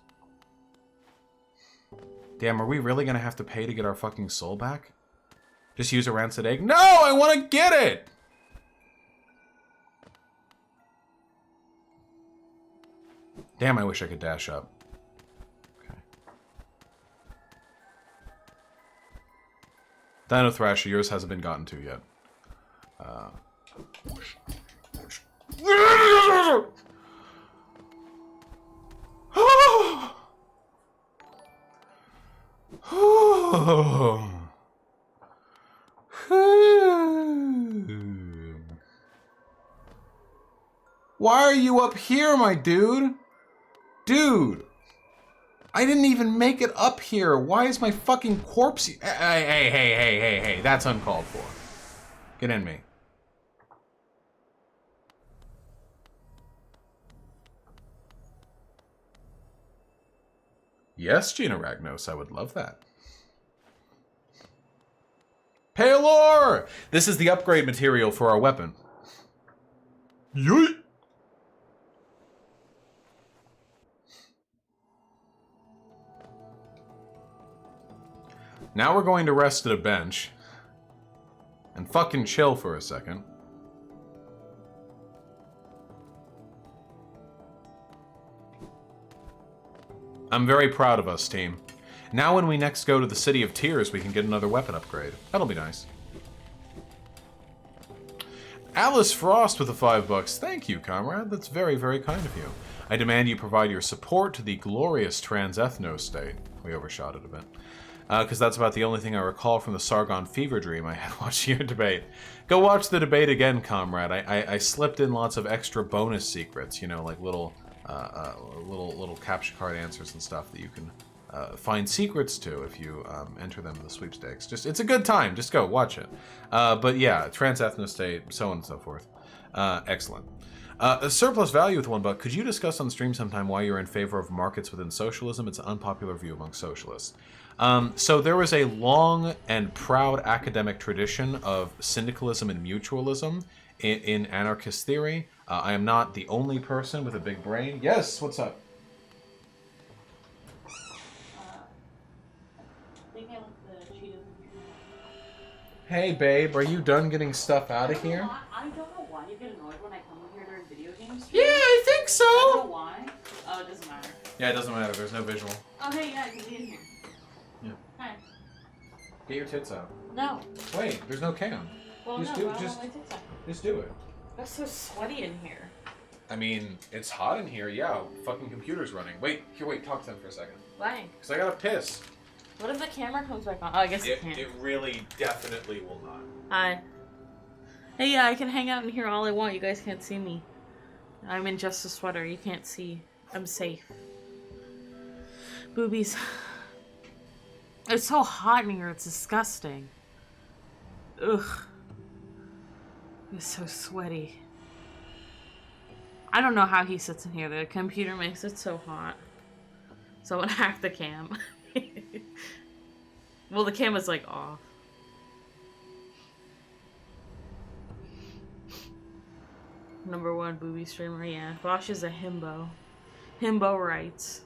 Damn, are we really gonna have to pay to get our fucking soul back? Just use a rancid egg? No, I want to get it! Damn, I wish I could dash up. Okay. Dino Thrasher, yours hasn't been gotten to yet. Why are you up here, my dude? Dude! I didn't even make it up here. Why is my fucking corpse... Hey. That's uncalled for. Get in me. Yes, Gina Ragnos, I would love that. Paylor! This is the upgrade material for our weapon. Yeet! Now we're going to rest at a bench. And fucking chill for a second. I'm very proud of us, team. Now when we next go to the City of Tears, we can get another weapon upgrade. That'll be nice. Alice Frost with the $5. Thank you, comrade. That's very, very kind of you. I demand you provide your support to the glorious trans-ethno state. We overshot it a bit. Because that's about the only thing I recall from the Sargon fever dream I had watching your debate. Go watch the debate again, comrade. I slipped in lots of extra bonus secrets, you know, like little capture card answers and stuff that you can find secrets to if you enter them in the sweepstakes. It's a good time. Just go watch it. But yeah, trans-ethno state, so on and so forth. Excellent. A surplus value with $1. Could you discuss on stream sometime why you're in favor of markets within socialism? It's an unpopular view among socialists. So there was a long and proud academic tradition of syndicalism and mutualism in anarchist theory. I am not the only person with a big brain. Yes, what's up? Hey, babe, are you done getting stuff out of here? I don't know why you get annoyed when I come here during video games. Yeah, I think so. I don't know why. Oh, it doesn't matter. Yeah, it doesn't matter. There's no visual. Oh, hey, yeah, I can be in here. Yeah. Hi. Get your tits out. No. Wait, there's no cam. Well, just no, do, just do it. It's so sweaty in here. I mean, it's hot in here. Yeah, fucking computer's running. Wait, talk to them for a second. Why? Because I gotta piss. What if the camera comes back on? Oh, I guess it can't. It really, definitely will not. Hi. Hey, yeah, I can hang out in here all I want. You guys can't see me. I'm in just a sweater. You can't see. I'm safe. Boobies. It's so hot in here. It's disgusting. Ugh. It's so sweaty. I don't know how he sits in here. The computer makes it so hot. Someone hacked the cam. Well, the camera's like off. #1 booby streamer, yeah. Vaush is a himbo. Himbo writes.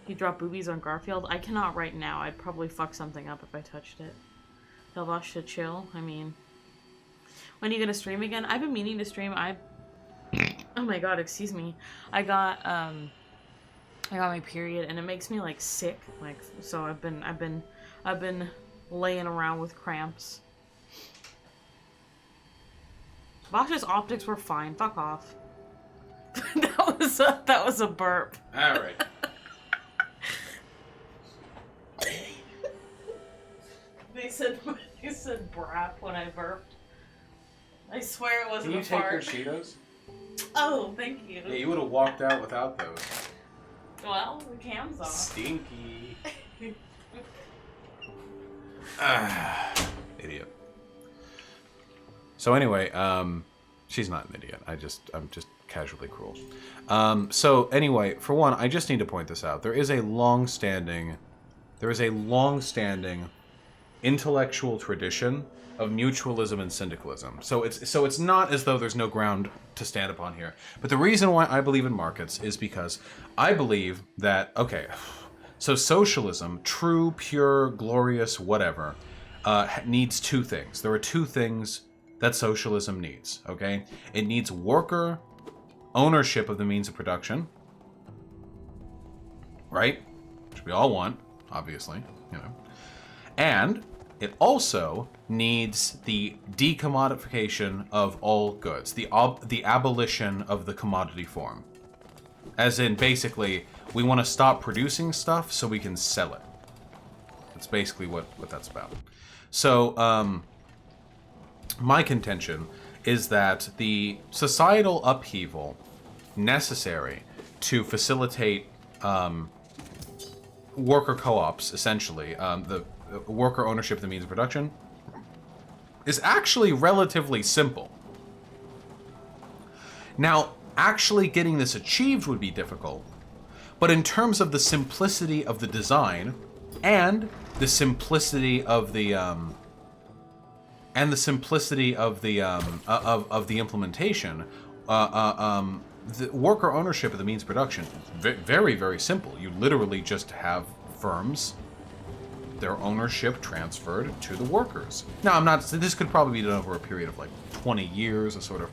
You drop boobies on Garfield? I cannot right now. I'd probably fuck something up if I touched it. Tell Vaush to chill. I mean, when are you gonna stream again? I've been meaning to stream. Oh my god, excuse me. I got my period and it makes me like sick. Like, so I've been laying around with cramps. Vaush's optics were fine. Fuck off. that was a burp. All right. They said brap when I burped. I swear it wasn't a fart. Can you take your Cheetos? Oh, thank you. Yeah, you would have walked out without those. Well, the cam's off. Stinky. Idiot. So anyway, she's not an idiot. I'm just casually cruel. So anyway, for one, I just need to point this out. There is a long-standing intellectual tradition of mutualism and syndicalism. So it's not as though there's no ground to stand upon here. But the reason why I believe in markets is because I believe that, okay, so socialism, true, pure, glorious, whatever, needs two things. There are two things that socialism needs, okay? It needs worker ownership of the means of production, right? Which we all want, obviously, you know. And it also needs the decommodification of all goods, the abolition of the commodity form. As in, basically, we want to stop producing stuff so we can sell it. That's basically what that's about. So, my contention is that the societal upheaval necessary to facilitate worker co-ops, essentially, the worker ownership of the means of production, is actually relatively simple. Now, actually getting this achieved would be difficult, but in terms of the simplicity of the design and the simplicity of the implementation, the worker ownership of the means of production is very, very simple. You literally just have firms, their ownership transferred to the workers. Now, this could probably be done over a period of like 20 years, a sort of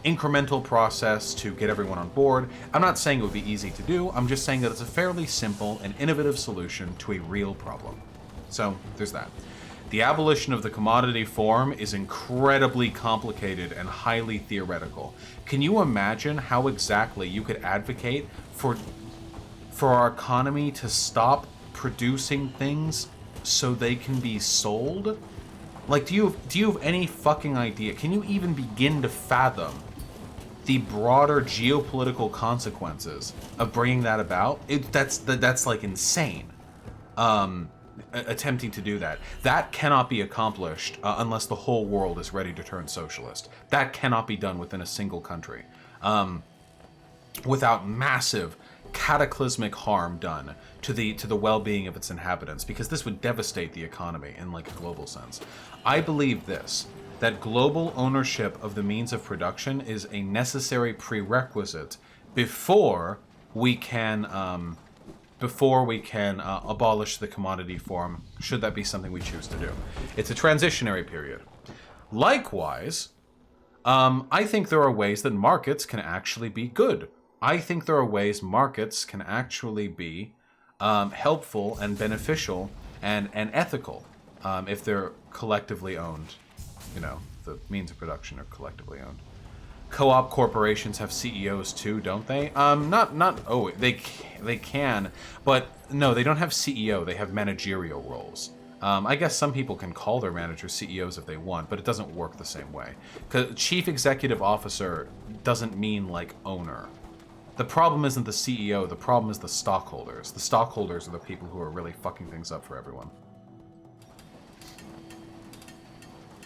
incremental process to get everyone on board. I'm not saying it would be easy to do. I'm just saying that it's a fairly simple and innovative solution to a real problem. So there's that. The abolition of the commodity form is incredibly complicated and highly theoretical. Can you imagine how exactly you could advocate for our economy to stop producing things so they can be sold? Like, do you have any fucking idea? Can you even begin to fathom the broader geopolitical consequences of bringing that about, that's like insane. Attempting to do that cannot be accomplished unless the whole world is ready to turn socialist. That cannot be done within a single country without massive cataclysmic harm done to the well-being of its inhabitants, because this would devastate the economy in like a global sense. I believe this, that global ownership of the means of production is a necessary prerequisite before we can abolish the commodity form, should that be something we choose to do. It's a transitionary period. Likewise, I think there are ways that markets can actually be good. I think there are ways markets can actually be helpful and beneficial and ethical if they're collectively owned. You know, the means of production are collectively owned. Co-op corporations have CEOs too, don't they? They can, but no, they don't have CEO. They have managerial roles. I guess some people can call their managers CEOs if they want, but it doesn't work the same way. 'Cause Chief Executive Officer doesn't mean like owner. The problem isn't the CEO. The problem is the stockholders. The stockholders are the people who are really fucking things up for everyone.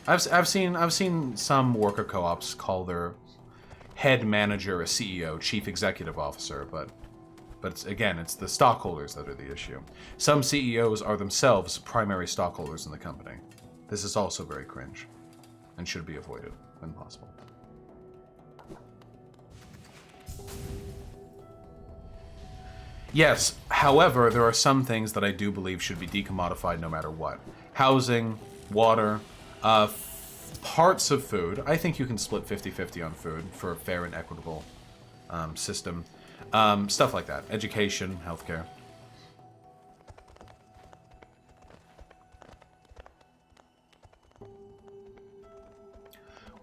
I've seen some worker co-ops call their head manager a CEO, chief executive officer, but it's the stockholders that are the issue. Some CEOs are themselves primary stockholders in the company. This is also very cringe and should be avoided when possible. Yes, however, there are some things that I do believe should be decommodified no matter what. Housing, water, parts of food. I think you can split 50-50 on food for a fair and equitable system. Stuff like that. Education, healthcare.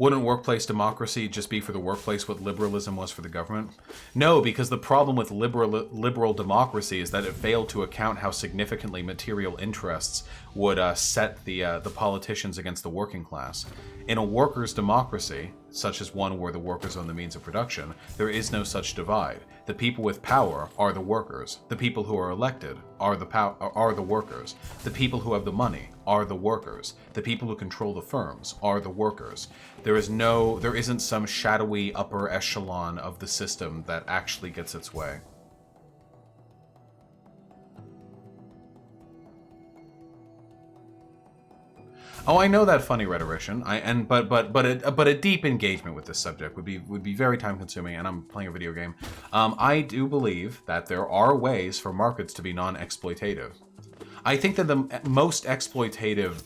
Wouldn't workplace democracy just be for the workplace what liberalism was for the government? No, because the problem with liberal democracy is that it failed to account how significantly material interests would set the politicians against the working class. In a workers' democracy, such as one where the workers own the means of production, there is no such divide. The people with power are the workers. The people who are elected are the workers. The people who have the money are the workers. The people who control the firms are the workers. There isn't some shadowy upper echelon of the system that actually gets its way. Oh, I know that, funny rhetorician. But a deep engagement with this subject would be very time consuming, and I'm playing a video game. I do believe that there are ways for markets to be non-exploitative. I think that the most exploitative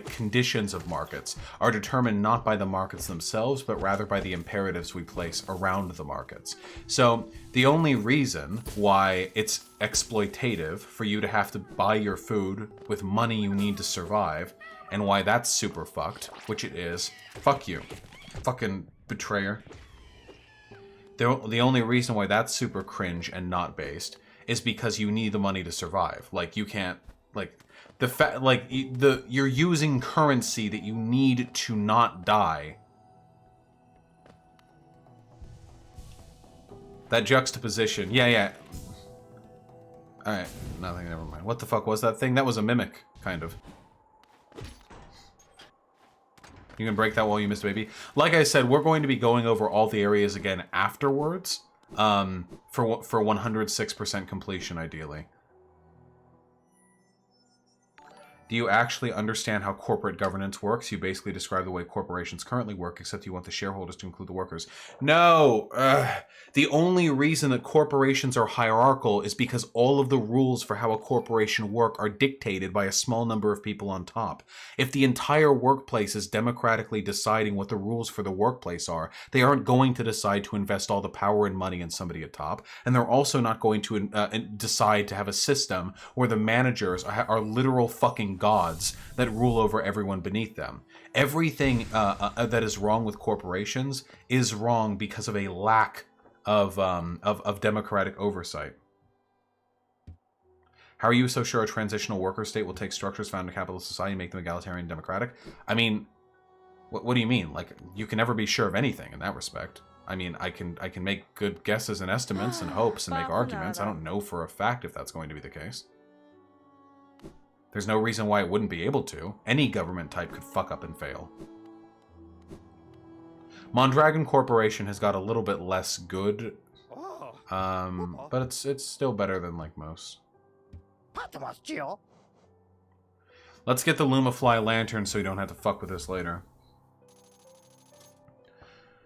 conditions of markets are determined not by the markets themselves, but rather by the imperatives we place around the markets. So the only reason why it's exploitative for you to have to buy your food with money you need to survive, and why that's super fucked, which it is, fuck you, fucking betrayer. The only reason why that's super cringe and not based is because you need the money to survive. Like, you can't, you're using currency that you need to not die. That juxtaposition, yeah. Alright, nothing, never mind. What the fuck was that thing? That was a mimic, kind of. You can break that wall, you missed a baby. Like I said, we're going to be going over all the areas again afterwards, for 106% completion, ideally. Do you actually understand how corporate governance works? You basically describe the way corporations currently work, except you want the shareholders to include the workers. No! The only reason that corporations are hierarchical is because all of the rules for how a corporation work are dictated by a small number of people on top. If the entire workplace is democratically deciding what the rules for the workplace are, they aren't going to decide to invest all the power and money in somebody at top, and they're also not going to decide to have a system where the managers are literal fucking gods that rule over everyone beneath them. Everything that is wrong with corporations is wrong because of a lack of democratic oversight. How are you so sure a transitional worker state will take structures found in capitalist society and make them egalitarian and democratic? I mean, what do you mean? Like, you can never be sure of anything in that respect. I mean, I can make good guesses and estimates and hopes and make arguments. I don't know for a fact if that's going to be the case. There's no reason why it wouldn't be able to. Any government type could fuck up and fail. Mondragon Corporation has got a little bit less good, but it's still better than like most. Let's get the Lumafly lantern so you don't have to fuck with this later.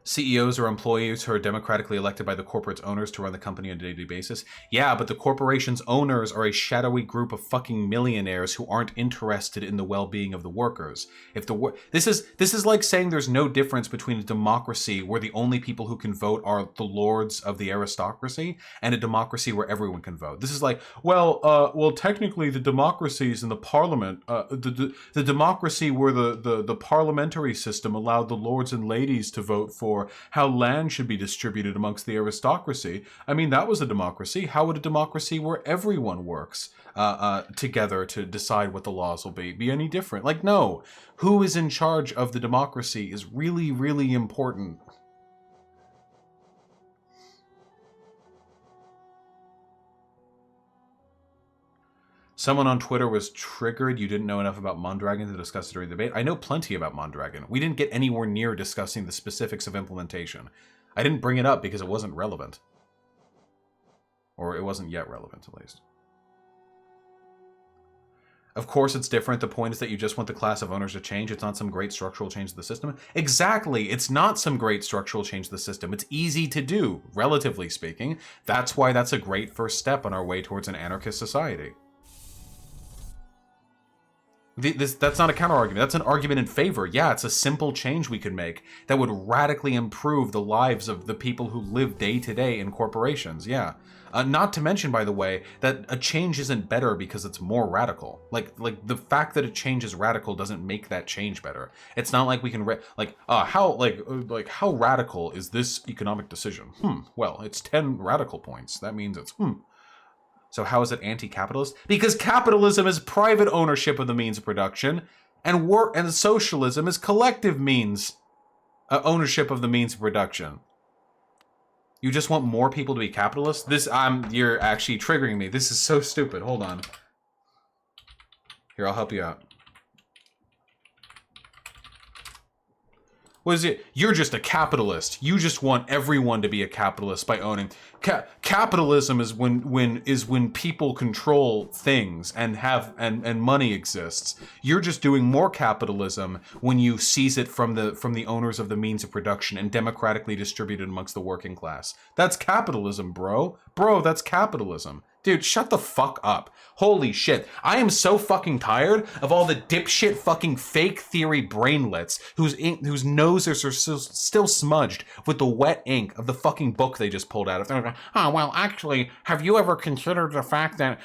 CEOs are employees who are democratically elected by the corporate's owners to run the company on a daily basis. Yeah, but the corporation's owners are a shadowy group of fucking millionaires who aren't interested in the well-being of the workers. If the this is like saying there's no difference between a democracy where the only people who can vote are the lords of the aristocracy and a democracy where everyone can vote. This is like, well, technically the democracies in the parliament, the democracy where the parliamentary system allowed the lords and ladies to vote for how land should be distributed amongst the aristocracy. I mean, that was a democracy. How would a democracy where everyone works together to decide what the laws will be any different? Like, no. Who is in charge of the democracy is really, really important. Someone on Twitter was triggered. You didn't know enough about Mondragon to discuss it during the debate. I know plenty about Mondragon. We didn't get anywhere near discussing the specifics of implementation. I didn't bring it up because it wasn't relevant. Or it wasn't yet relevant, at least. Of course, it's different. The point is that you just want the class of owners to change. It's not some great structural change to the system. Exactly. It's not some great structural change to the system. It's easy to do, relatively speaking. That's why that's a great first step on our way towards an anarchist society. That's not a counter-argument. That's an argument in favor. Yeah, it's a simple change we could make that would radically improve the lives of the people who live day to day in corporations. Yeah. Not to mention, by the way, that a change isn't better because it's more radical. Like the fact that a change is radical doesn't make that change better. It's not like we can how radical is this economic decision? Well, it's 10 radical points. That means it's So how is it anti-capitalist? Because capitalism is private ownership of the means of production, and socialism is collective means ownership of the means of production. You just want more people to be capitalists? You're actually triggering me. This is so stupid. Hold on. Here, I'll help you out. What is it? You're just a capitalist. You just want everyone to be a capitalist by owning. Capitalism is when people control things and money exists. You're just doing more capitalism when you seize it from the owners of the means of production and democratically distribute it amongst the working class. That's capitalism, bro. Bro, that's capitalism. Dude, shut the fuck up. Holy shit. I am so fucking tired of all the dipshit fucking fake theory brainlets whose noses are still smudged with the wet ink of the fucking book they just pulled out of. They're like, oh, well, actually, have you ever considered the fact that,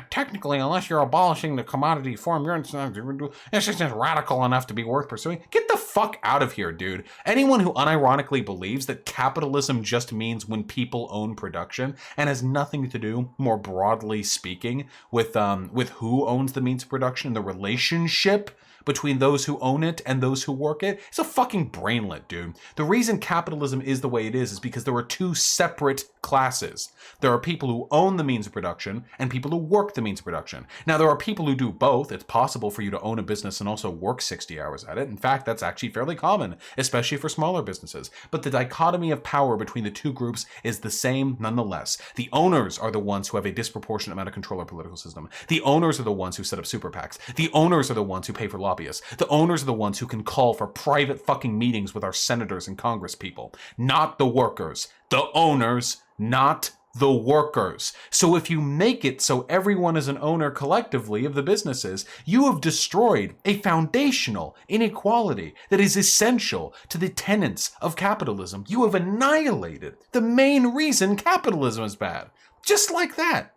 technically, unless you're abolishing the commodity form, it's just radical enough to be worth pursuing? Get the fuck out of here, dude. Anyone who unironically believes that capitalism just means when people own production and has nothing to do, more broadly speaking, with who owns the means of production, the relationship between those who own it and those who work it, it's a fucking brainlet, dude. The reason capitalism is the way it is because there are two separate classes. There are people who own the means of production and people who work the means of production. Now, there are people who do both. It's possible for you to own a business and also work 60 hours at it. In fact, that's actually fairly common, especially for smaller businesses. But the dichotomy of power between the two groups is the same nonetheless. The owners are the ones who have a disproportionate amount of control over our political system. The owners are the ones who set up super PACs. The owners are the ones who pay for lobbyists. The owners are the ones who can call for private fucking meetings with our senators and congress people. Not the workers. The owners, not the workers. So if you make it so everyone is an owner collectively of the businesses, you have destroyed a foundational inequality that is essential to the tenets of capitalism. You have annihilated the main reason capitalism is bad. Just like that.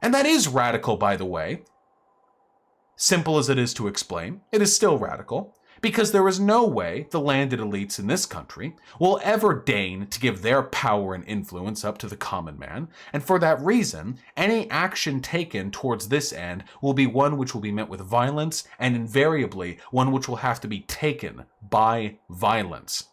And that is radical, by the way. Simple as it is to explain, it is still radical, because there is no way the landed elites in this country will ever deign to give their power and influence up to the common man, and for that reason, any action taken towards this end will be one which will be met with violence, and invariably one which will have to be taken by violence.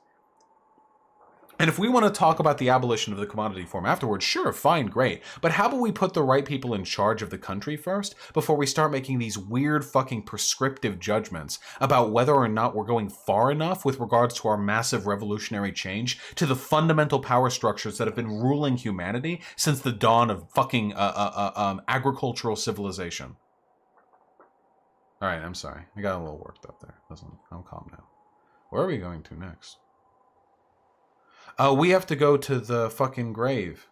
And if we want to talk about the abolition of the commodity form afterwards, sure, fine, great. But how about we put the right people in charge of the country first before we start making these weird fucking prescriptive judgments about whether or not we're going far enough with regards to our massive revolutionary change to the fundamental power structures that have been ruling humanity since the dawn of fucking agricultural civilization. All right, I'm sorry. I got a little worked up there. Listen, I'm calm now. Where are we going to next? We have to go to the fucking grave.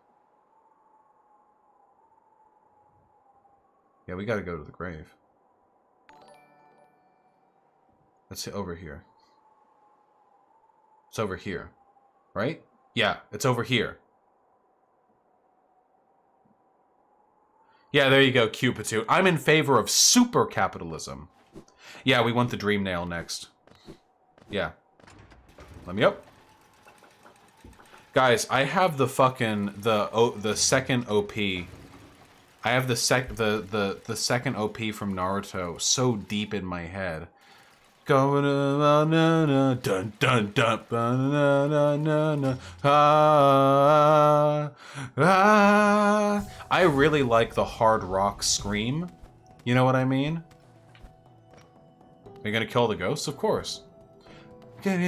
Yeah, we gotta go to the grave. Let's see, over here. It's over here, right? Yeah, it's over here. Yeah, there you go, Cupitude. I'm in favor of super capitalism. Yeah, we want the dream nail next. Yeah. Let me up. Guys, I have the fucking the second OP. I have the second OP from Naruto so deep in my head. Going dun dun dun dun I really like the hard rock scream. You know what I mean? Are you gonna kill the ghosts? Of course. That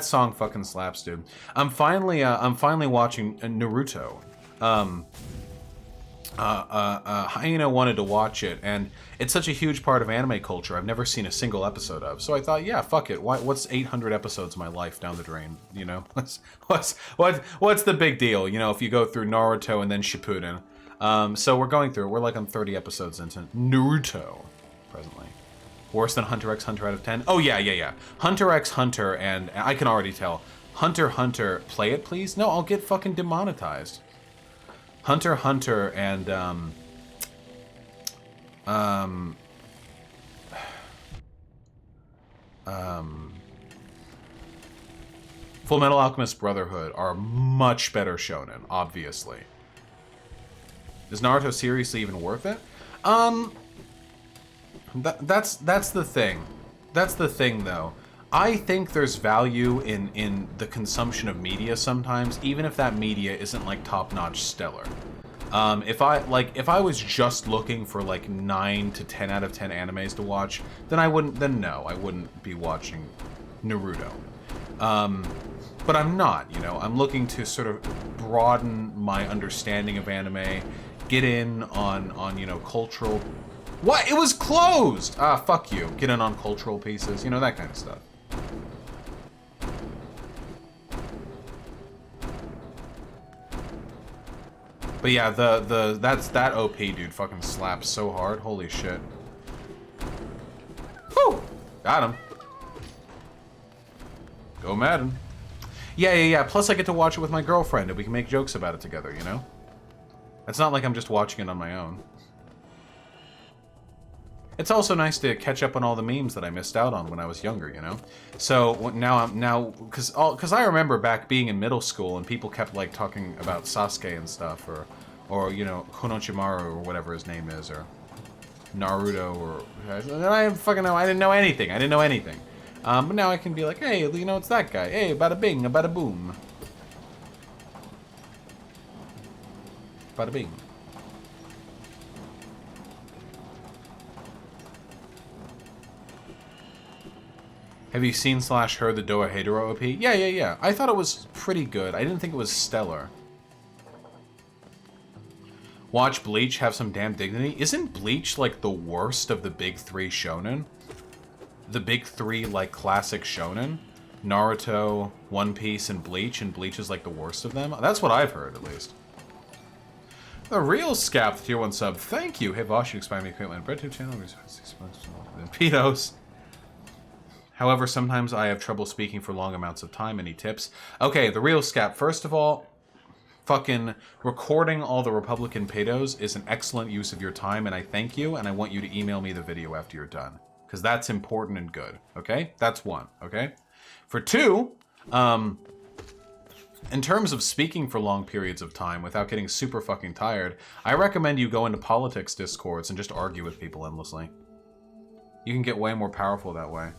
song fucking slaps, dude. I'm finally watching Naruto. Hyena wanted to watch it, and it's such a huge part of anime culture I've never seen a single episode of. So I thought, yeah, fuck it. What's 800 episodes of my life down the drain? You know, what's the big deal? You know, if you go through Naruto and then Shippuden. So we're going through. We're like on 30 episodes into Naruto presently. Worse than Hunter x Hunter out of 10? Oh yeah. Hunter x Hunter, and I can already tell. Hunter Hunter, play it please? No, I'll get fucking demonetized. Hunter Hunter and Full Metal Alchemist Brotherhood are much better shonen, obviously. Is Naruto seriously even worth it? That's the thing. That's the thing, though. I think there's value in the consumption of media sometimes, even if that media isn't like top-notch stellar. If I was just looking for like 9 to 10 out of 10 animes to watch, then I wouldn't be watching Naruto. But I'm not, you know. I'm looking to sort of broaden my understanding of anime, get in on you know, cultural. What? It was closed! Ah, fuck you. Get in on cultural pieces, you know, that kind of stuff. But yeah, that OP dude fucking slaps so hard. Holy shit. Woo! Got him. Go Madden. Yeah. Plus I get to watch it with my girlfriend and we can make jokes about it together, you know? It's not like I'm just watching it on my own. It's also nice to catch up on all the memes that I missed out on when I was younger, you know? So now, because I remember back being in middle school and people kept like talking about Sasuke and stuff, or you know, Konochimaru or whatever his name is, or Naruto, or I fucking know. I didn't know anything. But now I can be like, hey, you know, it's that guy. Hey, bada bing, bada boom, bada bing. Have you seen / heard the Dorohedoro OP? Yeah. I thought it was pretty good. I didn't think it was stellar. Watch Bleach, have some damn dignity. Isn't Bleach like the worst of the big 3 shonen? The big 3 like classic shonen? Naruto, One Piece, and Bleach is like the worst of them? That's what I've heard, at least. The real Scap, tier 1 sub. Thank you. Hey, Vaush, you expand me Caitlin BreadTube channel. Pedos. However, sometimes I have trouble speaking for long amounts of time. Any tips? Okay, the real Scap. First of all, fucking recording all the Republican pedos is an excellent use of your time, and I thank you, and I want you to email me the video after you're done. Because that's important and good, okay? That's 1, okay? For 2, in terms of speaking for long periods of time without getting super fucking tired, I recommend you go into politics discords and just argue with people endlessly. You can get way more powerful that way.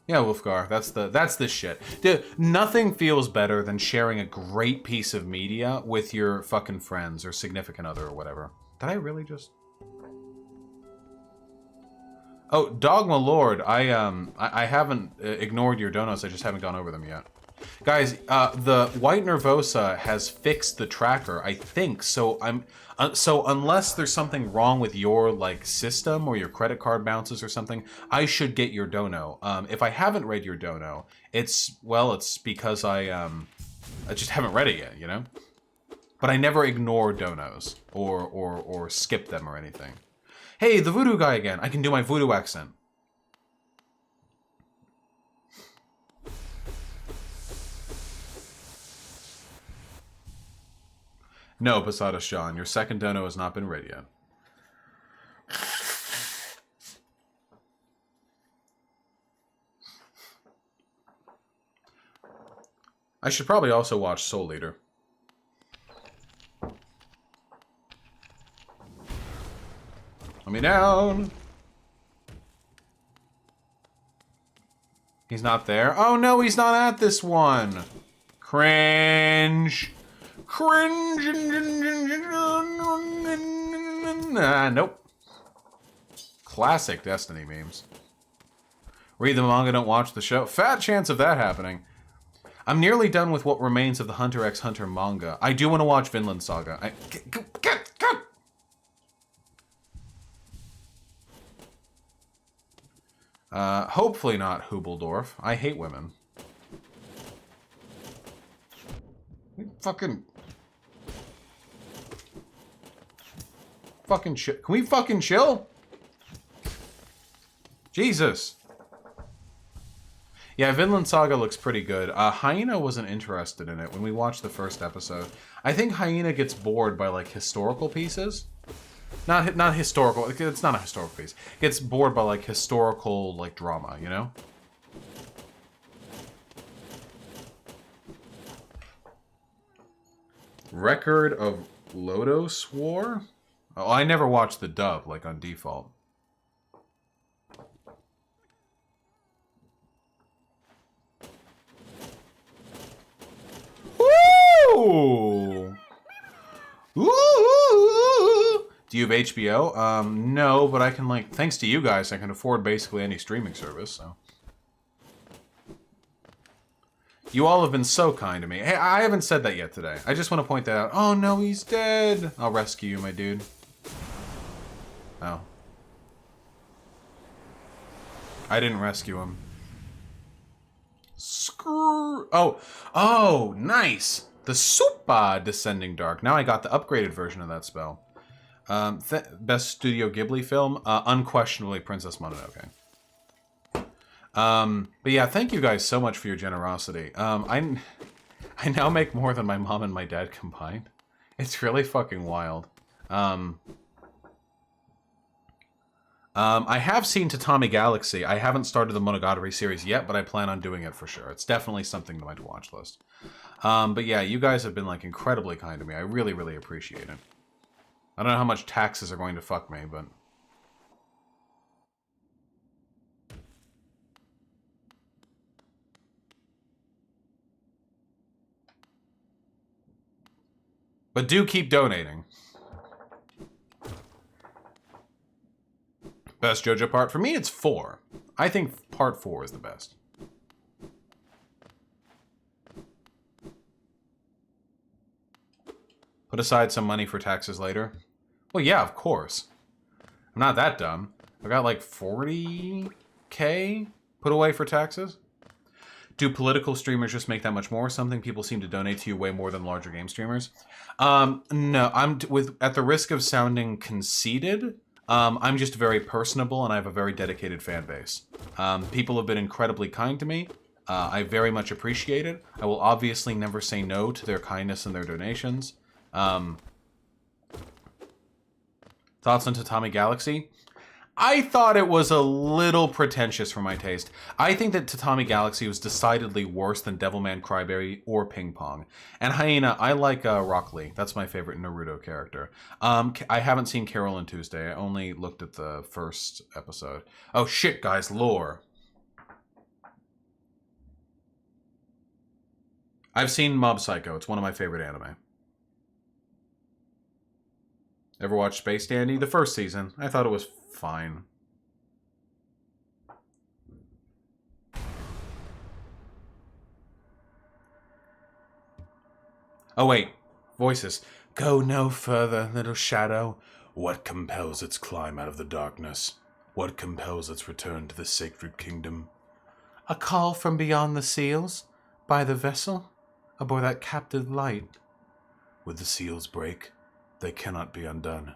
Yeah, Wolfgar, that's the shit. Dude, nothing feels better than sharing a great piece of media with your fucking friends or significant other or whatever. Did I really just... Oh, Dogma Lord, I haven't ignored your donuts, I just haven't gone over them yet. Guys, the White Nervosa has fixed the tracker, I think, so so unless there's something wrong with your, like, system or your credit card bounces or something, I should get your dono. If I haven't read your dono, it's because I just haven't read it yet, you know? But I never ignore donos or skip them or anything. Hey, the voodoo guy again. I can do my voodoo accent. No, Posada Sean, your second dono has not been read yet. I should probably also watch Soul Eater. Let me down. He's not there. Oh no, he's not at this one. Cringe. Cringe. Nope. Classic Destiny memes. Read the manga, don't watch the show. Fat chance of that happening. I'm nearly done with what remains of the Hunter x Hunter manga. I do want to watch Vinland Saga. Get. Hopefully not Hubeldorf. I hate women. Fucking chill. Can we fucking chill? Jesus. Yeah, Vinland Saga looks pretty good. Hyena wasn't interested in it when we watched the first episode. I think Hyena gets bored by, like, historical pieces. Not historical. It's not a historical piece. Gets bored by, like, historical, like, drama, you know? Record of Lodos War? Oh, I never watched the dub, like, on default. Woo! Ooh! Do you have HBO? No, but I can, like, thanks to you guys, I can afford basically any streaming service, so. You all have been so kind to me. Hey, I haven't said that yet today. I just want to point that out. Oh, no, he's dead. I'll rescue you, my dude. Oh. I didn't rescue him. Screw. Oh, nice. The Super Descending Dark. Now I got the upgraded version of that spell. Best Studio Ghibli film? Unquestionably Princess Mononoke. But yeah, thank you guys so much for your generosity. I now make more than my mom and my dad combined. It's really fucking wild. I have seen Tatami Galaxy. I haven't started the Monogatari series yet, but I plan on doing it for sure. It's definitely something to my watch list. But yeah, you guys have been, like, incredibly kind to me. I really, really appreciate it. I don't know how much taxes are going to fuck me, but... But do keep donating. Best JoJo part? For me, it's 4. I think part 4 is the best. Put aside some money for taxes later. Well, yeah, of course. I'm not that dumb. I got like 40K put away for taxes. Do political streamers just make that much more or something? People seem to donate to you way more than larger game streamers. No, at the risk of sounding conceited, I'm just very personable and I have a very dedicated fan base. People have been incredibly kind to me. I very much appreciate it. I will obviously never say no to their kindness and their donations. Thoughts on Tatami Galaxy? I thought it was a little pretentious for my taste. I think that Tatami Galaxy was decidedly worse than Devilman Cryberry or Ping Pong. And Hyena, I like Rock Lee. That's my favorite Naruto character. I haven't seen Carol and Tuesday. I only looked at the first episode. Oh shit, guys, lore. I've seen Mob Psycho. It's one of my favorite anime. Ever watched Space Dandy? The first season. I thought it was fine. Oh wait, voices. Go no further, little shadow. What compels its climb out of the darkness? What compels its return to the sacred kingdom? A call from beyond the seals? By the vessel? Aboard that captive light? Would the seals break? They cannot be undone.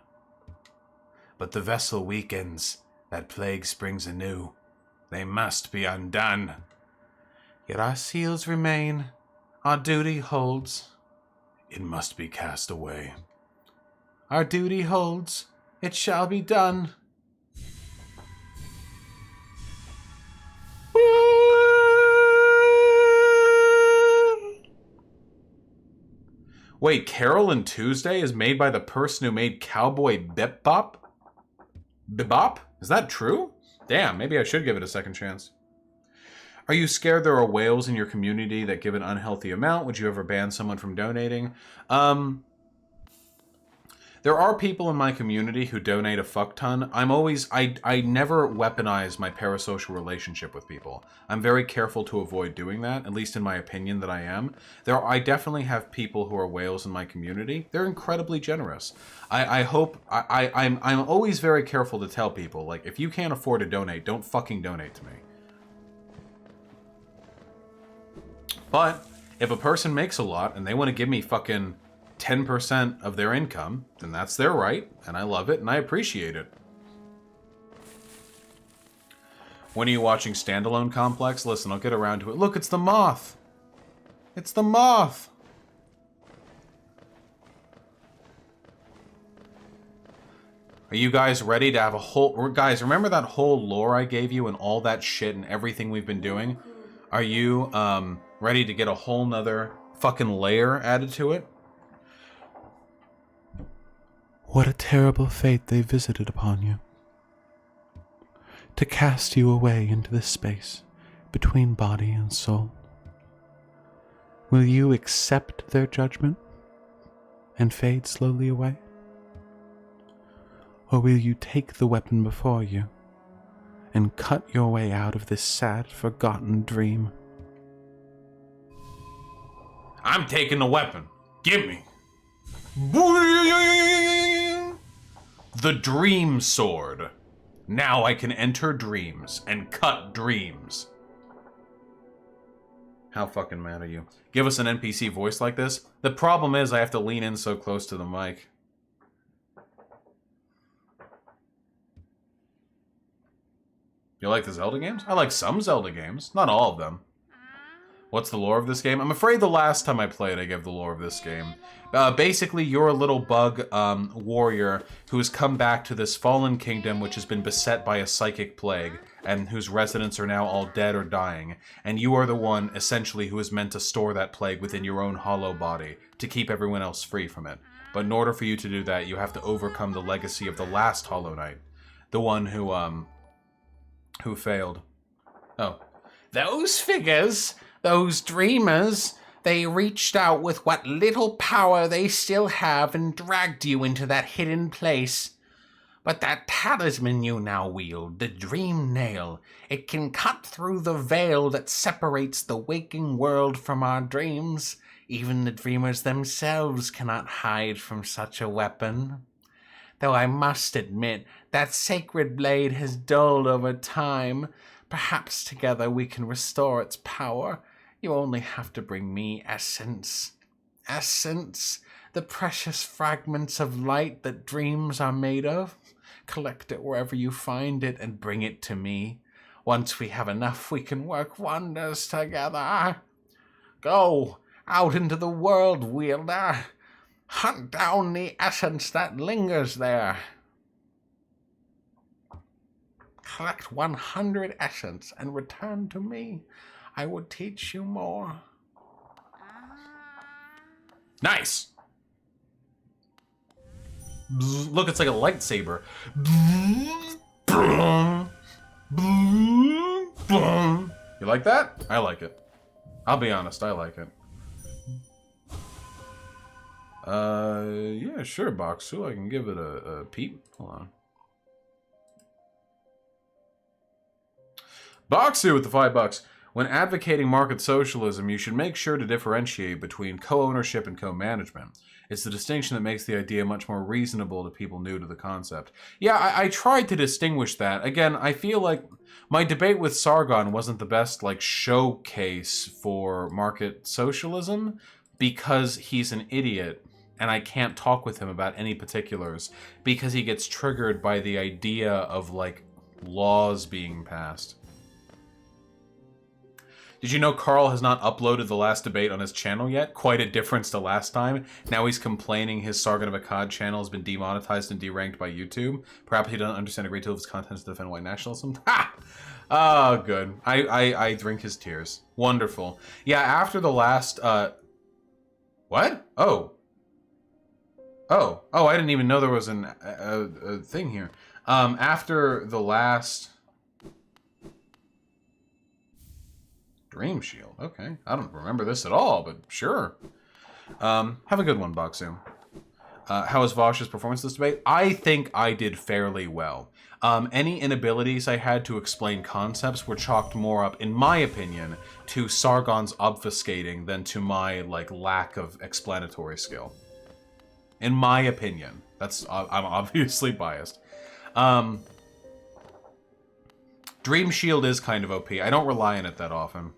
But the vessel weakens. That plague springs anew. They must be undone. Yet our seals remain. Our duty holds. It must be cast away. Our duty holds. It shall be done. Wait, Carol and Tuesday is made by the person who made Cowboy Bebop? Bebop? Is that true? Damn, maybe I should give it a second chance. Are you scared there are whales in your community that give an unhealthy amount? Would you ever ban someone from donating? There are people in my community who donate a fuck ton. I never weaponize my parasocial relationship with people. I'm very careful to avoid doing that, at least in my opinion that I am. I definitely have people who are whales in my community. They're incredibly generous. I'm always very careful to tell people, like, if you can't afford to donate, don't fucking donate to me. But if a person makes a lot and they want to give me fucking 10% of their income, then that's their right, and I love it, and I appreciate it. When are you watching Standalone Complex? Listen, I'll get around to it. Look, it's the moth! It's the moth! Are you guys ready to have a whole... Guys, remember that whole lore I gave you and all that shit and everything we've been doing? Are you, ready to get a whole nother fucking layer added to it? What a terrible fate they visited upon you. To cast you away into the space between body and soul. Will you accept their judgment and fade slowly away? Or will you take the weapon before you and cut your way out of this sad, forgotten dream? I'm taking the weapon. Give me. The Dream Sword. Now I can enter dreams and cut dreams. How fucking mad are you? Give us an NPC voice like this? The problem is I have to lean in so close to the mic. You like the Zelda games? I like some Zelda games, not all of them. What's the lore of this game? I'm afraid the last time I played, I gave the lore of this game. Basically, you're a little bug warrior who has come back to this fallen kingdom which has been beset by a psychic plague, and whose residents are now all dead or dying. And you are the one, essentially, who is meant to store that plague within your own hollow body to keep everyone else free from it. But in order for you to do that, you have to overcome the legacy of the last Hollow Knight. The one who failed. Oh. Those figures... Those dreamers, they reached out with what little power they still have and dragged you into that hidden place. But that talisman you now wield, the Dream Nail, it can cut through the veil that separates the waking world from our dreams. Even the dreamers themselves cannot hide from such a weapon. Though I must admit, that sacred blade has dulled over time. Perhaps together we can restore its power. You only have to bring me essence. Essence, the precious fragments of light that dreams are made of. Collect it wherever you find it and bring it to me. Once we have enough, we can work wonders together. Go out into the world, wielder. Hunt down the essence that lingers there. Collect 100 essence and return to me. I will teach you more. Nice! Look, it's like a lightsaber. You like that? I like it. I'll be honest, I like it. Yeah, sure, Boxu. I can give it a peep. Hold on. Boxu with the $5. When advocating market socialism, you should make sure to differentiate between co-ownership and co-management. It's the distinction that makes the idea much more reasonable to people new to the concept. Yeah, I tried to distinguish that. Again, I feel like my debate with Sargon wasn't the best, like, showcase for market socialism because he's an idiot and I can't talk with him about any particulars because he gets triggered by the idea of, like, laws being passed. Did you know Carl has not uploaded the last debate on his channel yet? Quite a difference to last time. Now he's complaining his Sargon of Akkad channel has been demonetized and deranked by YouTube. Perhaps he doesn't understand a great deal of his content to defend white nationalism. Ha! Oh, good. I drink his tears. Wonderful. Yeah, after the last, what? Oh. Oh, I didn't even know there was a thing here. After the last... Dream Shield. Okay. I don't remember this at all, but sure. Have a good one, Boxu. How was Vaush's performance this debate? I think I did fairly well. Any inabilities I had to explain concepts were chalked more up, in my opinion, to Sargon's obfuscating than to my, like, lack of explanatory skill. In my opinion. I'm obviously biased. Dream Shield is kind of OP. I don't rely on it that often.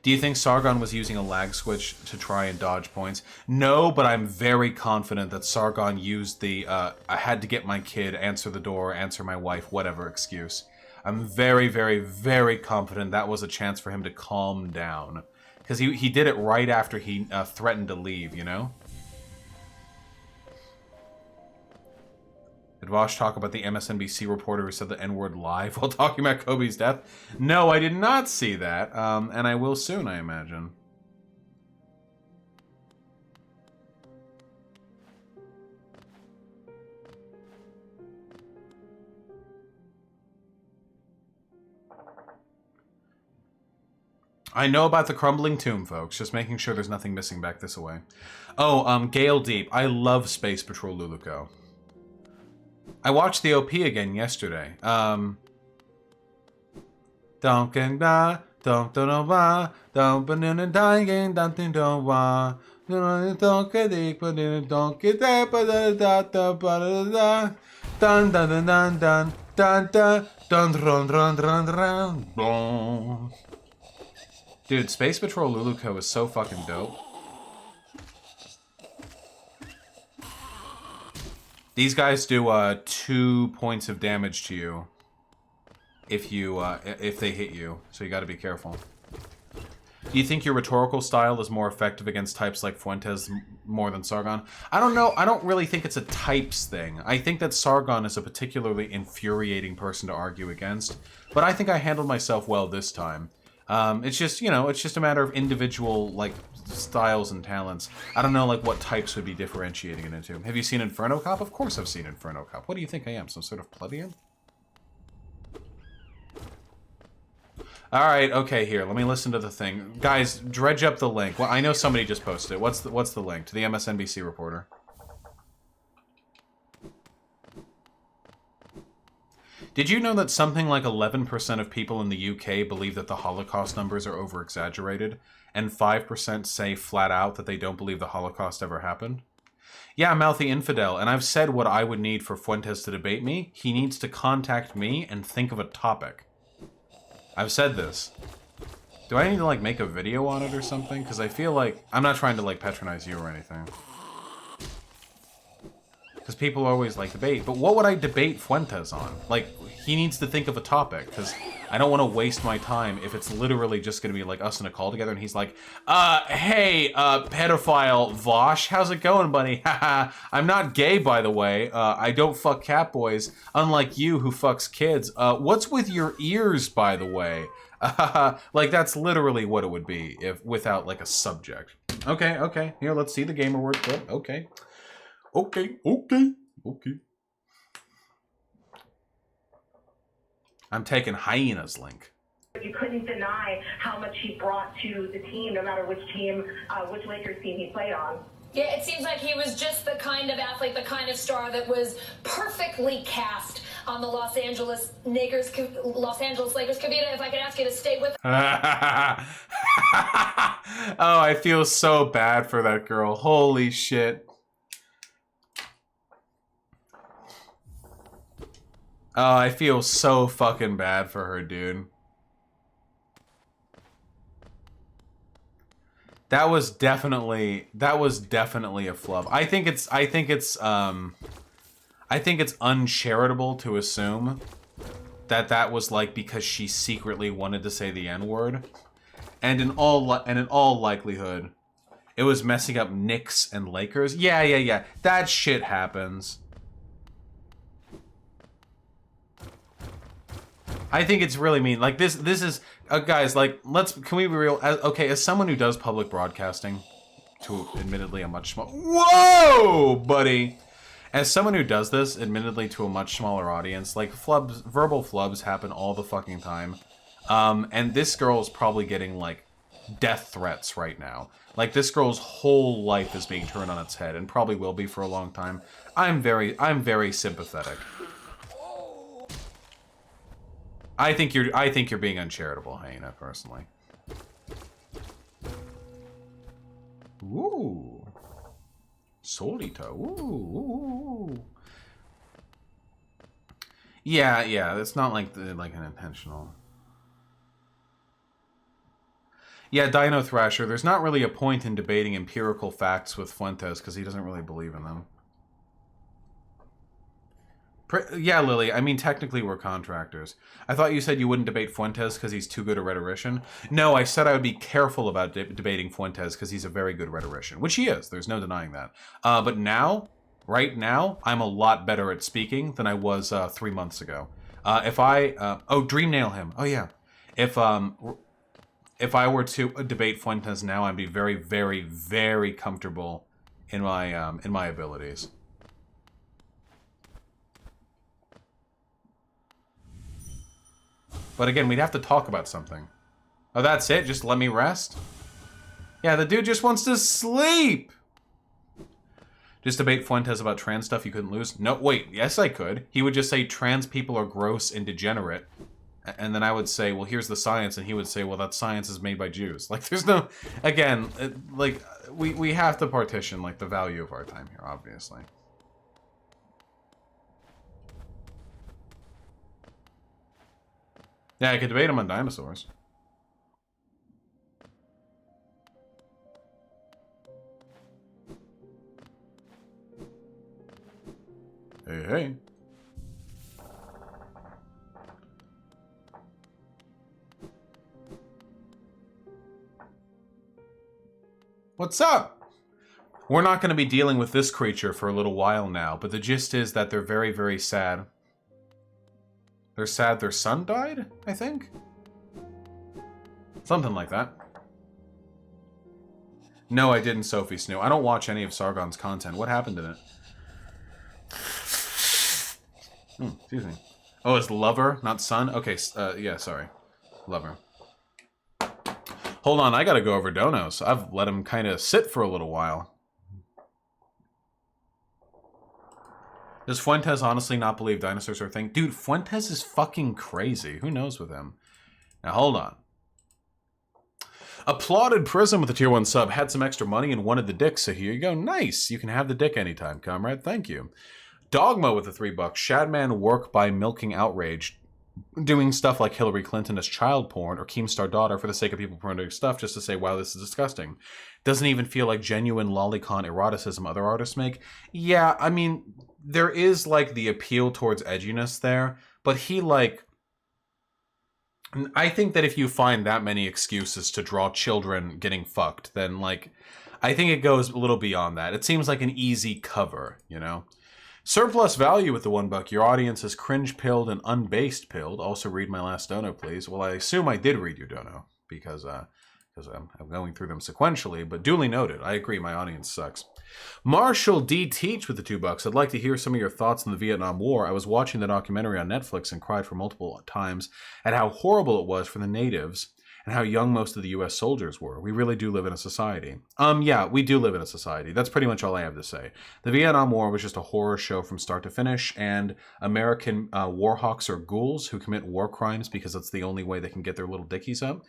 Do you think Sargon was using a lag switch to try and dodge points? No, but I'm very confident that Sargon used the, I had to get my kid, answer the door, answer my wife, whatever excuse. I'm very, very, very confident that was a chance for him to calm down. Because he did it right after he threatened to leave, you know? Did Vaush talk about the MSNBC reporter who said the N-word live while talking about Kobe's death? No, I did not see that, and I will soon, I imagine. I know about the crumbling tomb, folks. Just making sure there's nothing missing back this way. Oh, Gale Deep. I love Space Patrol Luluco. I watched the OP again yesterday. Don't get ba, don't know ba, don't banana dying, don't ba, don't get it, but don't get that, but da da da dun dun dun dun dun dun dun dun dun dun dun dun. Dude, Space Patrol Luluco is so fucking dope. These guys do 2 points of damage to you if they hit you, so you got to be careful. Do you think your rhetorical style is more effective against types like Fuentes more than Sargon? I don't know. I don't really think it's a types thing. I think that Sargon is a particularly infuriating person to argue against, but I think I handled myself well this time. It's just, you know, it's just a matter of individual, like, styles and talents. I don't know, like, what types would be differentiating it into. Have you seen Inferno Cop? Of course I've seen Inferno Cop. What do you think I am, some sort of plebeian? Alright, okay, here, let me listen to the thing. Guys, dredge up the link. Well, I know somebody just posted it. What's the link? To the MSNBC reporter. Did you know that something like 11% of people in the UK believe that the Holocaust numbers are over-exaggerated, and 5% say flat out that they don't believe the Holocaust ever happened? Yeah, Mouthy Infidel, and I've said what I would need for Fuentes to debate me. He needs to contact me and think of a topic. I've said this. Do I need to, like, make a video on it or something? Because I feel like... I'm not trying to, like, patronize you or anything. Because people always like debate. But what would I debate Fuentes on? Like, he needs to think of a topic. Because I don't want to waste my time if it's literally just going to be like us in a call together and he's like, hey, pedophile Vaush, how's it going, buddy? Haha, I'm not gay, by the way. I don't fuck cat boys, unlike you who fucks kids. What's with your ears, by the way? Like, that's literally what it would be if without, like, a subject. Okay. Here, let's see the gamer word clip. Okay. I'm taking hyenas, Link. You couldn't deny how much he brought to the team, no matter which team, which Lakers team he played on. Yeah, it seems like he was just the kind of athlete, the kind of star that was perfectly cast on the Los Angeles Lakers. Kavita, if I could ask you to stay with. Oh, I feel so bad for that girl. Holy shit. Oh, I feel so fucking bad for her, dude. That was definitely a flub. I think it's uncharitable to assume that was like because she secretly wanted to say the N-word. And in all likelihood, it was messing up Knicks and Lakers. Yeah. That shit happens. I think it's really mean. Like this is guys. Like, can we be real? As someone who does public broadcasting, to admittedly a much smaller. Whoa, buddy. As someone who does this, admittedly to a much smaller audience, like verbal flubs happen all the fucking time. And this girl is probably getting like death threats right now. Like this girl's whole life is being turned on its head, and probably will be for a long time. I'm very sympathetic. I think you're being uncharitable, Hyena, personally. Ooh. Solito. Ooh. Yeah, it's not like an intentional. Yeah, Dino Thrasher, there's not really a point in debating empirical facts with Fuentes because he doesn't really believe in them. Yeah, Lily, I mean, technically we're contractors. I thought you said you wouldn't debate Fuentes because he's too good a rhetorician. No, I said I would be careful about debating Fuentes because he's a very good rhetorician, which he is. There's no denying that. But now, right now, I'm a lot better at speaking than I was 3 months ago. Dream nail him. Oh, yeah. If I were to debate Fuentes now, I'd be very, very, very comfortable in my abilities. But again, we'd have to talk about something. Oh, that's it? Just let me rest? Yeah, the dude just wants to sleep! Just debate Fuentes about trans stuff you couldn't lose? No, wait, yes I could. He would just say trans people are gross and degenerate. And then I would say, well, here's the science. And he would say, well, that science is made by Jews. Like, there's no... Again, we have to partition, like, the value of our time here, obviously. Yeah, I could debate him on dinosaurs. Hey. What's up? We're not going to be dealing with this creature for a little while now, but the gist is that they're very, very sad. They're sad their son died, I think? Something like that. No, I didn't, Sophie Snoo. I don't watch any of Sargon's content. What happened in it? Excuse me. Oh, it's lover, not son? Okay, yeah, sorry. Lover. Hold on, I gotta go over Donos. I've let him kind of sit for a little while. Does Fuentes honestly not believe dinosaurs are a thing? Dude, Fuentes is fucking crazy. Who knows with him? Now, hold on. Applauded Prism with a tier 1 sub. Had some extra money and wanted the dick, so here you go. Nice. You can have the dick anytime, comrade. Thank you. Dogma with the $3. Shadman work by milking outrage. Doing stuff like Hillary Clinton as child porn or Keemstar daughter for the sake of people promoting stuff just to say, wow, this is disgusting. Doesn't even feel like genuine lolicon eroticism other artists make. Yeah, I mean, there is like the appeal towards edginess there, but he like... I think that if you find that many excuses to draw children getting fucked, then, like, I think it goes a little beyond that. It seems like an easy cover, you know? Surplus value with the $1. Your audience is cringe-pilled and unbased pilled. Also read my last dono, please. Well, I assume I did read your dono, because I'm going through them sequentially, but duly noted. I agree, my audience sucks. Marshall D. Teach with the $2. I'd like to hear some of your thoughts on the Vietnam War. I was watching the documentary on Netflix and cried for multiple times at how horrible it was for the natives and how young most of the U.S. soldiers were. We really do live in a society. Yeah, we do live in a society. That's pretty much all I have to say. The Vietnam War was just a horror show from start to finish, and American war hawks are ghouls who commit war crimes because that's the only way they can get their little dickies up.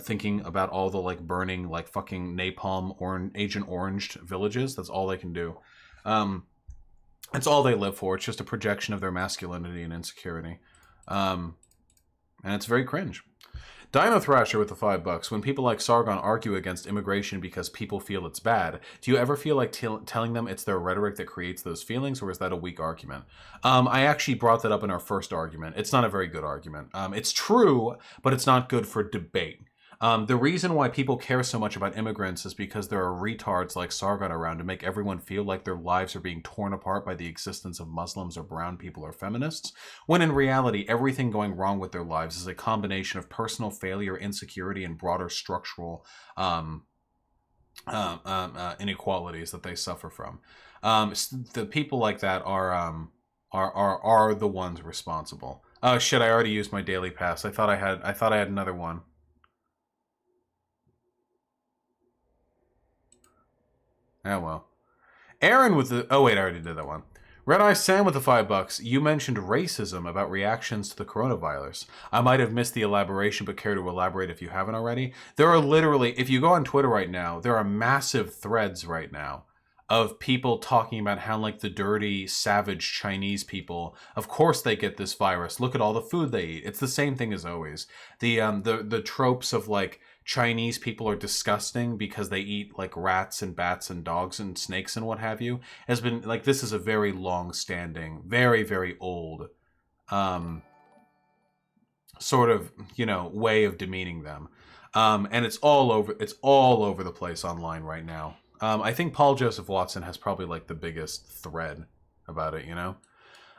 Thinking about all the, like, burning, like, fucking napalm or Agent Oranged villages. That's all they can do. It's all they live for. It's just a projection of their masculinity and insecurity. And it's very cringe. Dino Thrasher with the $5. When people like Sargon argue against immigration because people feel it's bad, do you ever feel like telling them it's their rhetoric that creates those feelings, or is that a weak argument? I actually brought that up in our first argument. It's not a very good argument. It's true, but it's not good for debate. The reason why people care so much about immigrants is because there are retards like Sargon around to make everyone feel like their lives are being torn apart by the existence of Muslims or brown people or feminists, when in reality, everything going wrong with their lives is a combination of personal failure, insecurity, and broader structural inequalities that they suffer from. The people like that are the ones responsible. Oh shit! I already used my daily pass. I thought I had another one. Oh, well. Aaron with the... Oh, wait, I already did that one. Red Eye Sam with the $5. You mentioned racism about reactions to the coronavirus. I might have missed the elaboration, but care to elaborate if you haven't already? There are literally... If you go on Twitter right now, there are massive threads right now of people talking about how, like, the dirty, savage Chinese people, of course they get this virus. Look at all the food they eat. It's the same thing as always. The tropes of, like, Chinese people are disgusting because they eat, like, rats and bats and dogs and snakes and what have you, has been, like, this is a very long-standing, very, very old sort of, you know, way of demeaning them. And it's all over the place online right now. I think Paul Joseph Watson has probably, like, the biggest thread about it, you know?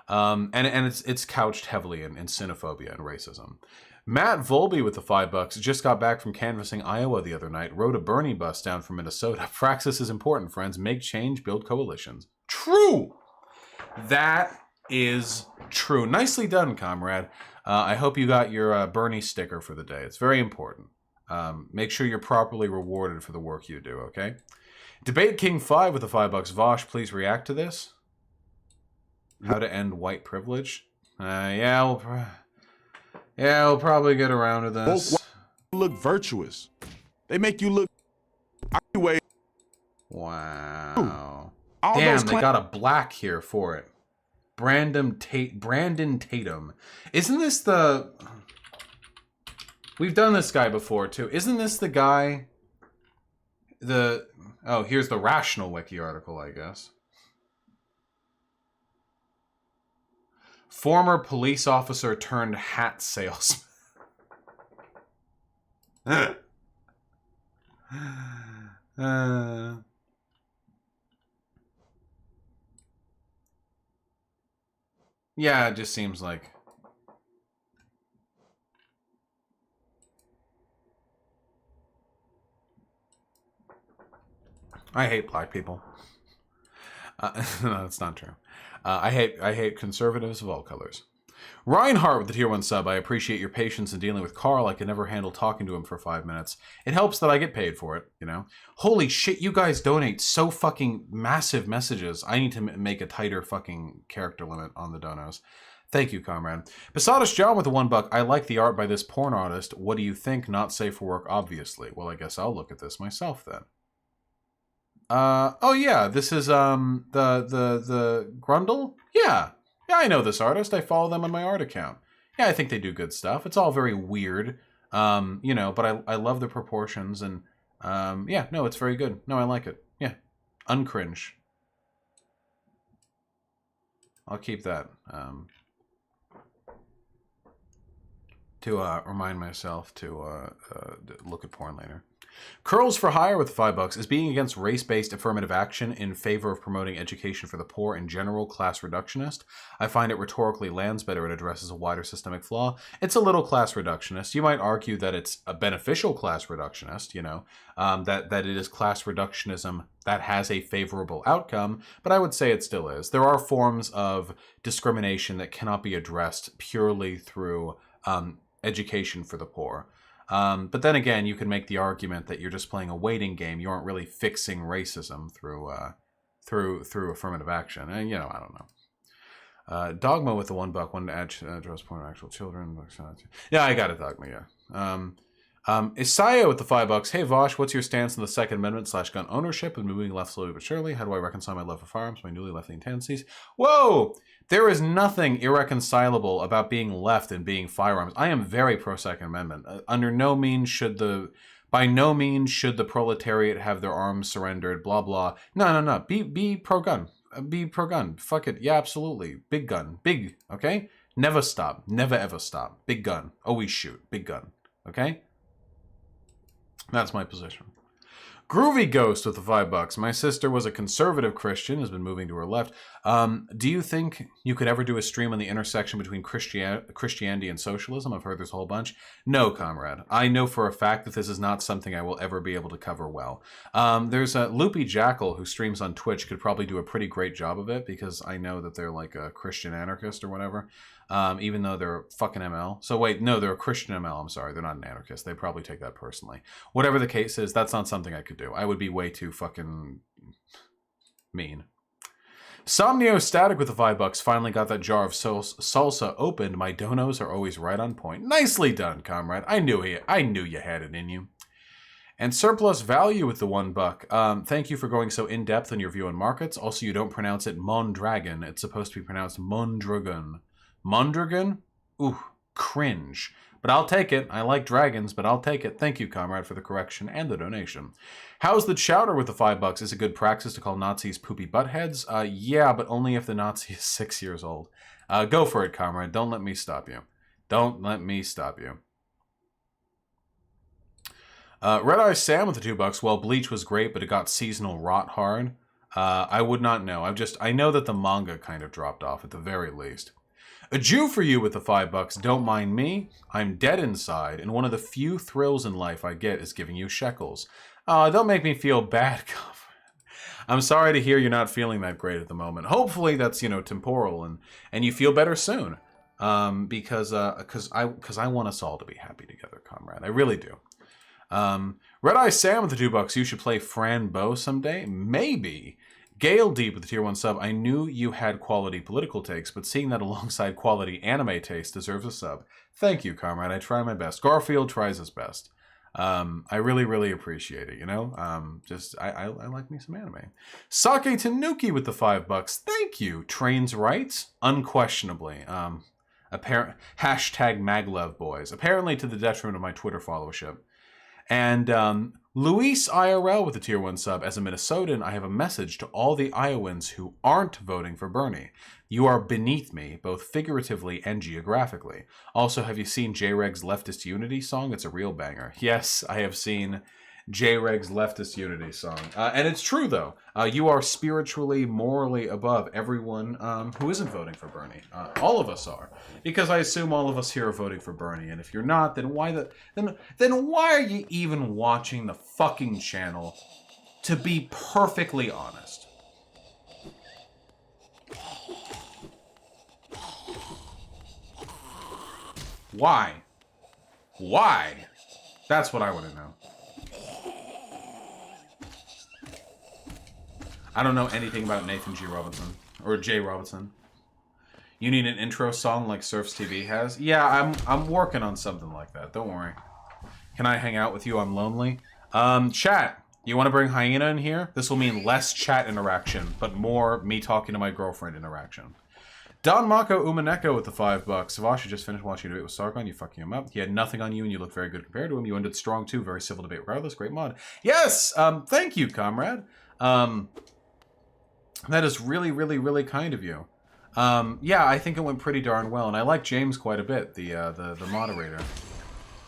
And it's couched heavily in xenophobia and racism. Matt Volby with the $5 just got back from canvassing Iowa the other night. Rode a Bernie bus down from Minnesota. Praxis is important, friends. Make change, build coalitions. True! That is true. Nicely done, comrade. I hope you got your Bernie sticker for the day. It's very important. Make sure you're properly rewarded for the work you do, okay? Debate King 5 with the $5. Vaush, please react to this. How to end white privilege. We'll probably get around to this. Both look virtuous. They make you look anyway. Wow. All damn, they got a black here for it. Brandon Tatum. Isn't this the... We've done this guy before, too. Isn't this the guy... Oh, here's the Rational Wiki article, I guess. Former police officer turned hat salesman. Yeah, it just seems like... I hate black people. No, that's not true. I hate conservatives of all colors. Reinhardt with the tier 1 sub. I appreciate your patience in dealing with Carl. I can never handle talking to him for 5 minutes. It helps that I get paid for it, you know? Holy shit, you guys donate so fucking massive messages. I need to make a tighter fucking character limit on the donos. Thank you, comrade. Besatus John with the $1. I like the art by this porn artist. What do you think? Not safe for work, obviously. Well, I guess I'll look at this myself then. Oh yeah, this is, the Grundle? Yeah, I know this artist. I follow them on my art account. Yeah, I think they do good stuff. It's all very weird, you know, but I love the proportions and, yeah, no, it's very good. No, I like it. Yeah, uncringe. I'll keep that. remind myself to look at porn later. Curls for Hire with $5 is being against race-based affirmative action in favor of promoting education for the poor in general class reductionist. I find it rhetorically lands better and addresses a wider systemic flaw. It's a little class reductionist. You might argue that it's a beneficial class reductionist, you know, that it is class reductionism that has a favorable outcome, but I would say it still is. There are forms of discrimination that cannot be addressed purely through education for the poor. But then again, you can make the argument that you're just playing a waiting game. You aren't really fixing racism through affirmative action. And, you know, I don't know. Dogma with the $1, one to address point of actual children. Yeah, I got it, Dogma, yeah. Isaiah with the $5. Hey, Vaush, what's your stance on the Second Amendment / gun ownership and moving left slowly but surely? How do I reconcile my love for firearms, my newly left-leaning tendencies? Whoa! There is nothing irreconcilable about being left and being firearms. I am very pro-Second Amendment. By no means should the proletariat have their arms surrendered, blah, blah. No. Be pro-gun. Be pro-gun. Fuck it. Yeah, absolutely. Big gun. Big, okay? Never stop. Never ever stop. Big gun. Always shoot. Big gun. Okay? That's my position. Groovy Ghost with the $5. My sister was a conservative Christian, has been moving to her left. Do you think you could ever do a stream on the intersection between Christianity and socialism? I've heard there's a whole bunch. No, comrade. I know for a fact that this is not something I will ever be able to cover well. There's a Loopy Jackal who streams on Twitch, could probably do a pretty great job of it, because I know that they're like a Christian anarchist or whatever. Even though they're fucking ML. So wait, no, they're a Christian ML. I'm sorry, they're not an anarchist. They probably take that personally. Whatever the case is, that's not something I could do. I would be way too fucking mean. Somnio Static with the $5 finally got that jar of salsa opened. My donos are always right on point. Nicely done, comrade. I knew you had it in you. And Surplus Value with the $1. Thank you for going so in-depth on your view on markets. Also, you don't pronounce it Mondragon. It's supposed to be pronounced Mondragon. Mondragon? Ooh, cringe. But I'll take it. I like dragons, but I'll take it. Thank you, comrade, for the correction and the donation. How's the chowder with the $5? Is it good practice to call Nazis poopy buttheads? Yeah, but only if the Nazi is 6 years old. Go for it, comrade. Don't let me stop you. Don't let me stop you. Red Eye Sam with the $2. Well, Bleach was great, but it got seasonal rot hard. I would not know. I know that the manga kind of dropped off at the very least. A Jew for you with the $5. Don't mind me. I'm dead inside, and one of the few thrills in life I get is giving you shekels. Don't make me feel bad, comrade. I'm sorry to hear you're not feeling that great at the moment. Hopefully that's, you know, temporal and you feel better soon. Because I want us all to be happy together, comrade. I really do. Red Eye Sam with the $2. You should play Fran Bow someday. Maybe. Gale Deep with the tier 1 sub. I knew you had quality political takes, but seeing that alongside quality anime taste deserves a sub. Thank you, comrade. I try my best. Garfield tries his best. I really, really appreciate it, you know? I like me some anime. Sake Tanuki with the $5. Thank you. Trains rights? Unquestionably. Hashtag Maglev boys. Apparently to the detriment of my Twitter followership. And Luis IRL with the tier 1 sub. As a Minnesotan, I have a message to all the Iowans who aren't voting for Bernie. You are beneath me, both figuratively and geographically. Also, have you seen J-Reg's Leftist Unity song? It's a real banger. Yes, I have seen J-Reg's Leftist Unity song. And it's true, though. You are spiritually, morally above everyone who isn't voting for Bernie. All of us are. Because I assume all of us here are voting for Bernie. And if you're not, then why are you even watching the fucking channel, to be perfectly honest? Why? Why? That's what I want to know. I don't know anything about Nathan G. Robinson. Or Jay Robinson. You need an intro song like Surfs TV has? Yeah, I'm working on something like that. Don't worry. Can I hang out with you? I'm lonely. Chat. You want to bring Hyena in here? This will mean less chat interaction, but more me talking to my girlfriend interaction. Don Mako Umaneko with the $5. Vaush, you just finished watching a debate with Sargon. You fucking him up. He had nothing on you, and you look very good compared to him. You ended strong, too. Very civil debate regardless. Great mod. Yes! Thank you, comrade. That is really, really, really kind of you. Yeah, I think it went pretty darn well, and I like James quite a bit, the moderator.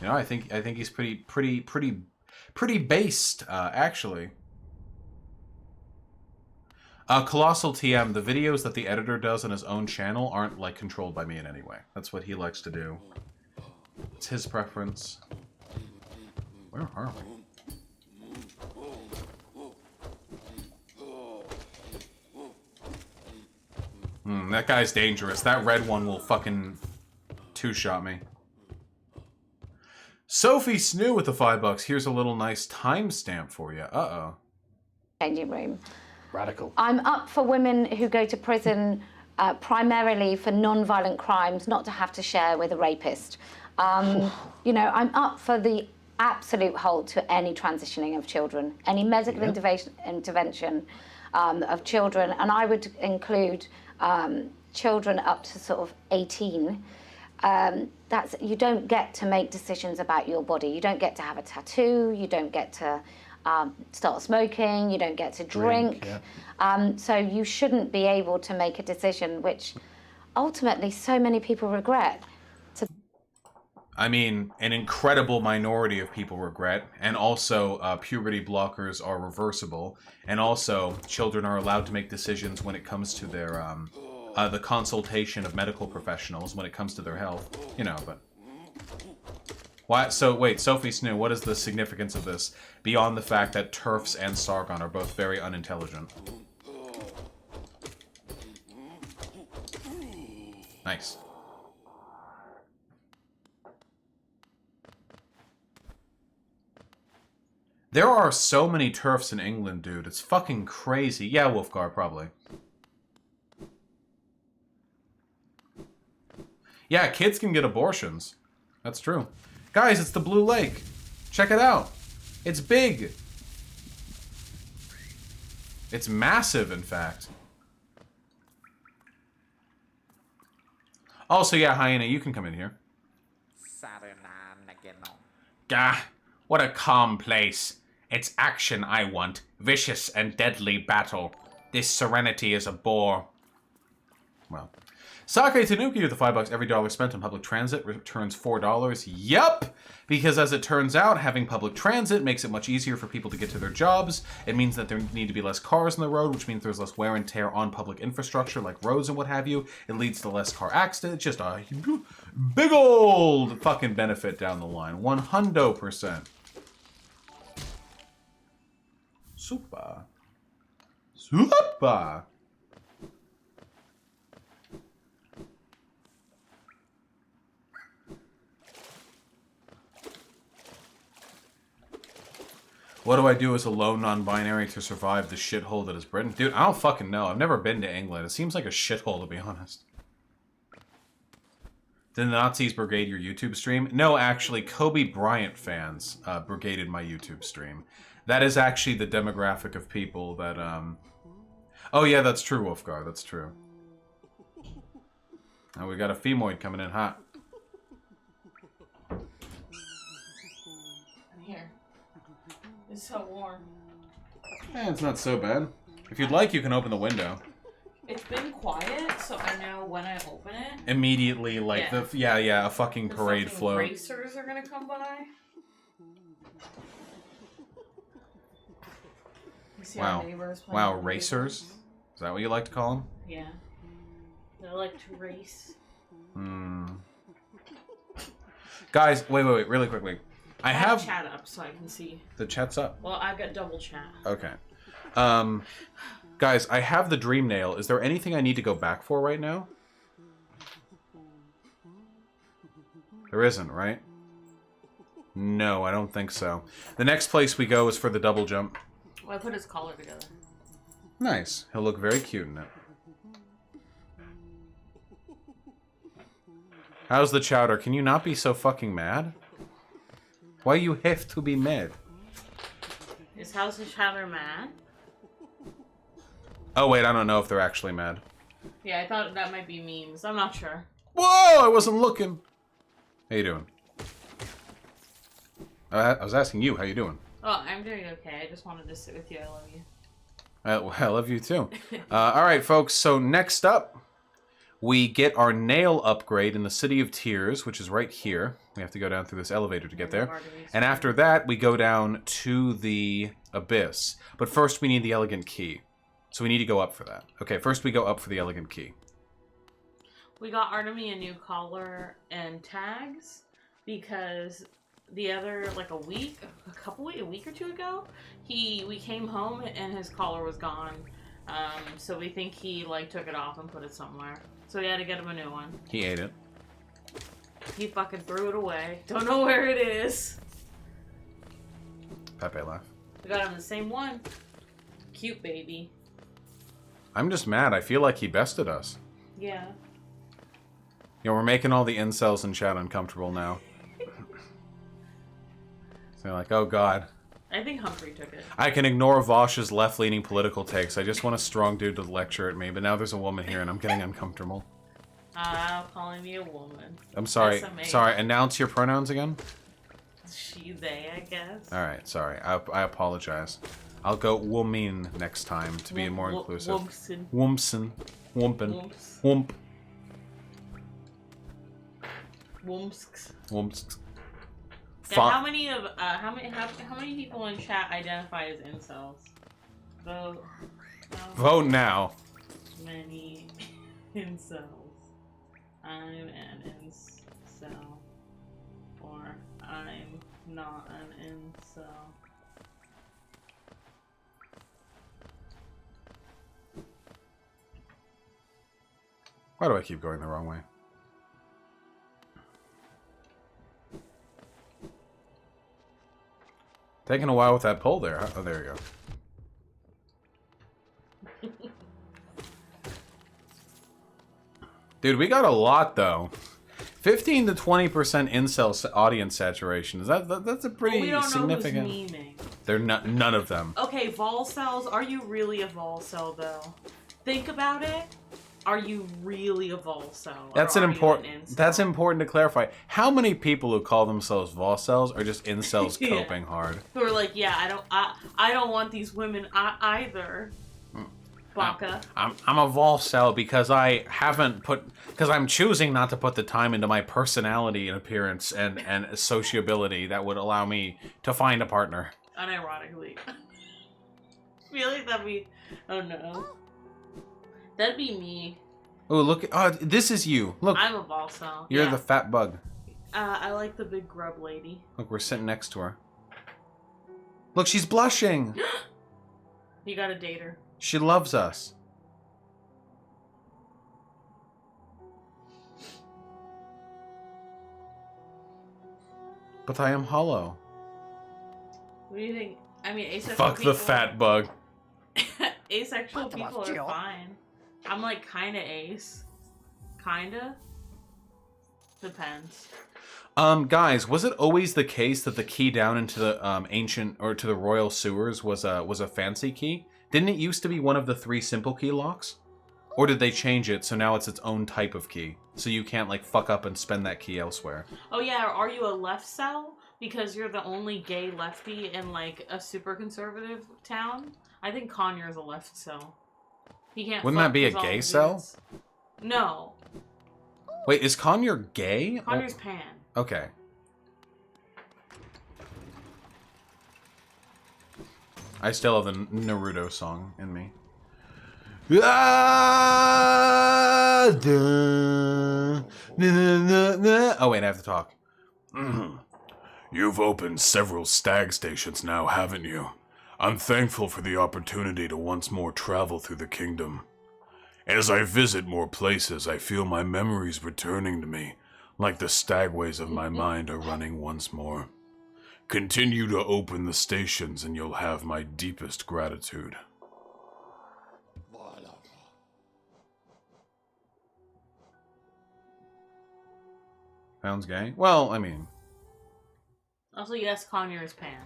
You know, I think he's pretty based, actually. Colossal TM, the videos that the editor does on his own channel aren't, like, controlled by me in any way. That's what he likes to do. It's his preference. Where are we? That guy's dangerous. That red one will fucking two-shot me. Sophie Snoo with the $5. Here's a little nice timestamp for you. Uh-oh. Changing room. Radical. I'm up for women who go to prison primarily for non-violent crimes, not to have to share with a rapist. You know, I'm up for the absolute halt to any transitioning of children, any medical intervention of children, and I would include children up to sort of 18. You don't get to make decisions about your body. You don't get to have a tattoo. You don't get to start smoking. You don't get to drink. So you shouldn't be able to make a decision which ultimately so many people regret. I mean, an incredible minority of people regret, and also puberty blockers are reversible, and also children are allowed to make decisions when it comes to their the consultation of medical professionals when it comes to their health, you know. But why? So wait, Sophie Snoo, what is the significance of this beyond the fact that TERFs and Sargon are both very unintelligent? Nice. There are so many TERFs in England, dude. It's fucking crazy. Yeah, Wolfgar, probably. Yeah, kids can get abortions. That's true. Guys, it's the Blue Lake. Check it out. It's big. It's massive, in fact. Also, yeah, Hyena, you can come in here. Gah, what a calm place. It's action I want. Vicious and deadly battle. This serenity is a bore. Well. Sake Tanuki with the $5. Every dollar spent on public transit returns $4. Yup! Because as it turns out, having public transit makes it much easier for people to get to their jobs. It means that there need to be less cars on the road, which means there's less wear and tear on public infrastructure like roads and what have you. It leads to less car accidents. Just a big old fucking benefit down the line. 100%. Super. Super! What do I do as a low non-binary to survive the shithole that is Britain? Dude, I don't fucking know. I've never been to England. It seems like a shithole, to be honest. Did the Nazis brigade your YouTube stream? No, actually, Kobe Bryant fans brigaded my YouTube stream. That is actually the demographic of people that, Oh, yeah, that's true, Wolfgar. That's true. Now we got a femoid coming in hot. Here. It's so warm. Eh, it's not so bad. If you'd like, you can open the window. It's been quiet, so I know when I open it. Immediately, like, yeah. A fucking parade fucking float. Racers are gonna come by. You see our neighbors playing Wow, with racers? neighbors? Is that what you like to call them? Yeah. They like to race. Guys, wait, really quickly. I have chat up so I can see. The chat's up? Well, I've got double chat. Okay. Guys, I have the dream nail. Is there anything I need to go back for right now? There isn't, right? No, I don't think so. The next place we go is for the double jump. Well, I put his collar together. Nice. He'll look very cute in it. How's the chowder? Can you not be so fucking mad? Why you have to be mad? Is House of Shatter mad? Oh wait, I don't know if they're actually mad. Yeah, I thought that might be memes. I'm not sure. Whoa, I wasn't looking. How you doing? I was asking you, how you doing? Oh, I'm doing okay. I just wanted to sit with you. I love you. Well, I love you too. Alright folks, so next up, We get our nail upgrade in the City of Tears, which is right here. We have to go down through this elevator to get there. And after that, we go down to the Abyss. But first, we need the Elegant Key. So we need to go up for that. Okay, first we go up for the Elegant Key. We got Artemy a new collar and tags because the other, like a week or two ago, we came home and his collar was gone. So we think he like took it off and put it somewhere. So we had to get him a new one. He ate it. He fucking threw it away. Don't know where it is. Pepe laugh. We got him the same one. Cute baby. I'm just mad. I feel like he bested us. Yeah. You know, we're making all the incels in chat uncomfortable now. So they're like, oh god. I think Humphrey took it. I can ignore Vaush's left-leaning political takes. I just want a strong dude to lecture at me, but now there's a woman here and I'm getting uncomfortable. Calling me a woman. I'm sorry. SMA. Sorry, announce your pronouns again? She, they, I guess. Alright, sorry. I apologize. I'll go woman next time to be more inclusive. Wumpsin. Wumpsin. Wumpin. Wumps. Wump. Wumpsks. Wumps. Yeah, how many people in chat identify as incels? Vote. Vote now. Many incels. I'm an incel. Or I'm not an incel. Why do I keep going the wrong way? Taking a while with that poll there. Oh, there you go. Dude, we got a lot, though. 15 to 20% incel audience saturation. That's a pretty we don't significant... know who's memeing. They're none of them. Okay, vol cells, are you really a vol cell, though? Think about it. Are you really a vol cell? That's an important. That's important to clarify. How many people who call themselves vol cells are just incels Yeah. coping hard? Who are like, yeah, I don't want these women either. Baka. I'm a vol cell because I'm choosing not to put the time into my personality and appearance and sociability that would allow me to find a partner. Unironically. I feel like that'd be. Oh no. That'd be me. Oh, look. Oh, this is you. Look. I'm a vol cell. You're yeah. the fat bug. I like the big grub lady. Look, we're sitting next to her. Look, she's blushing. You gotta date her. She loves us. But I am hollow. What do you think? I mean, asexual Fuck people... the fat bug. Asexual people are fine. I'm like kinda ace. Kinda? Depends. Guys, was it always the case that the key down into the ancient or to the royal sewers was a fancy key? Didn't it used to be one of the 3 simple key locks? Or did they change it so now it's its own type of key? So you can't like fuck up and spend that key elsewhere. Oh yeah, are you a left cell? Because you're the only gay lefty in like a super conservative town? I think Conyers a left cell. He can't. Wouldn't that be a gay cell? No. Wait, is Conyer gay? Conyers pan. Okay. I still have the Naruto song in me. Oh wait, I have to talk. You've opened several stag stations now, haven't you? I'm thankful for the opportunity to once more travel through the kingdom. As I visit more places, I feel my memories returning to me, like the stagways of my mind are running once more. Continue to open the stations and you'll have my deepest gratitude. Sounds gay? Well, I mean... Also, yes, Conyers pan.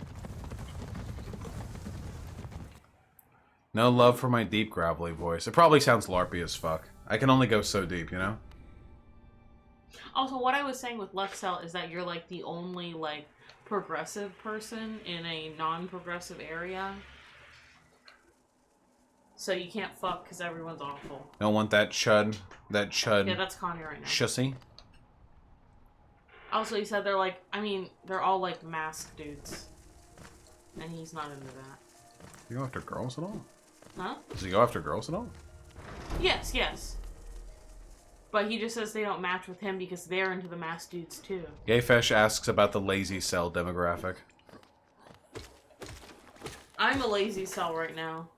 No love for my deep, gravelly voice. It probably sounds LARPy as fuck. I can only go so deep, you know? Also, what I was saying with left cell is that you're like the only like progressive person in a non-progressive area. So you can't fuck because everyone's awful. Don't want that chud. That chud. Yeah, that's Connie right now. Shussy. Also, he said they're like, I mean, they're all like masked dudes. And he's not into that. You go after girls at all? Huh? Does he go after girls at all? Yes, yes. But he just says they don't match with him because they're into the masked dudes too. Gayfesh asks about the lazy cell demographic. I'm a lazy cell right now.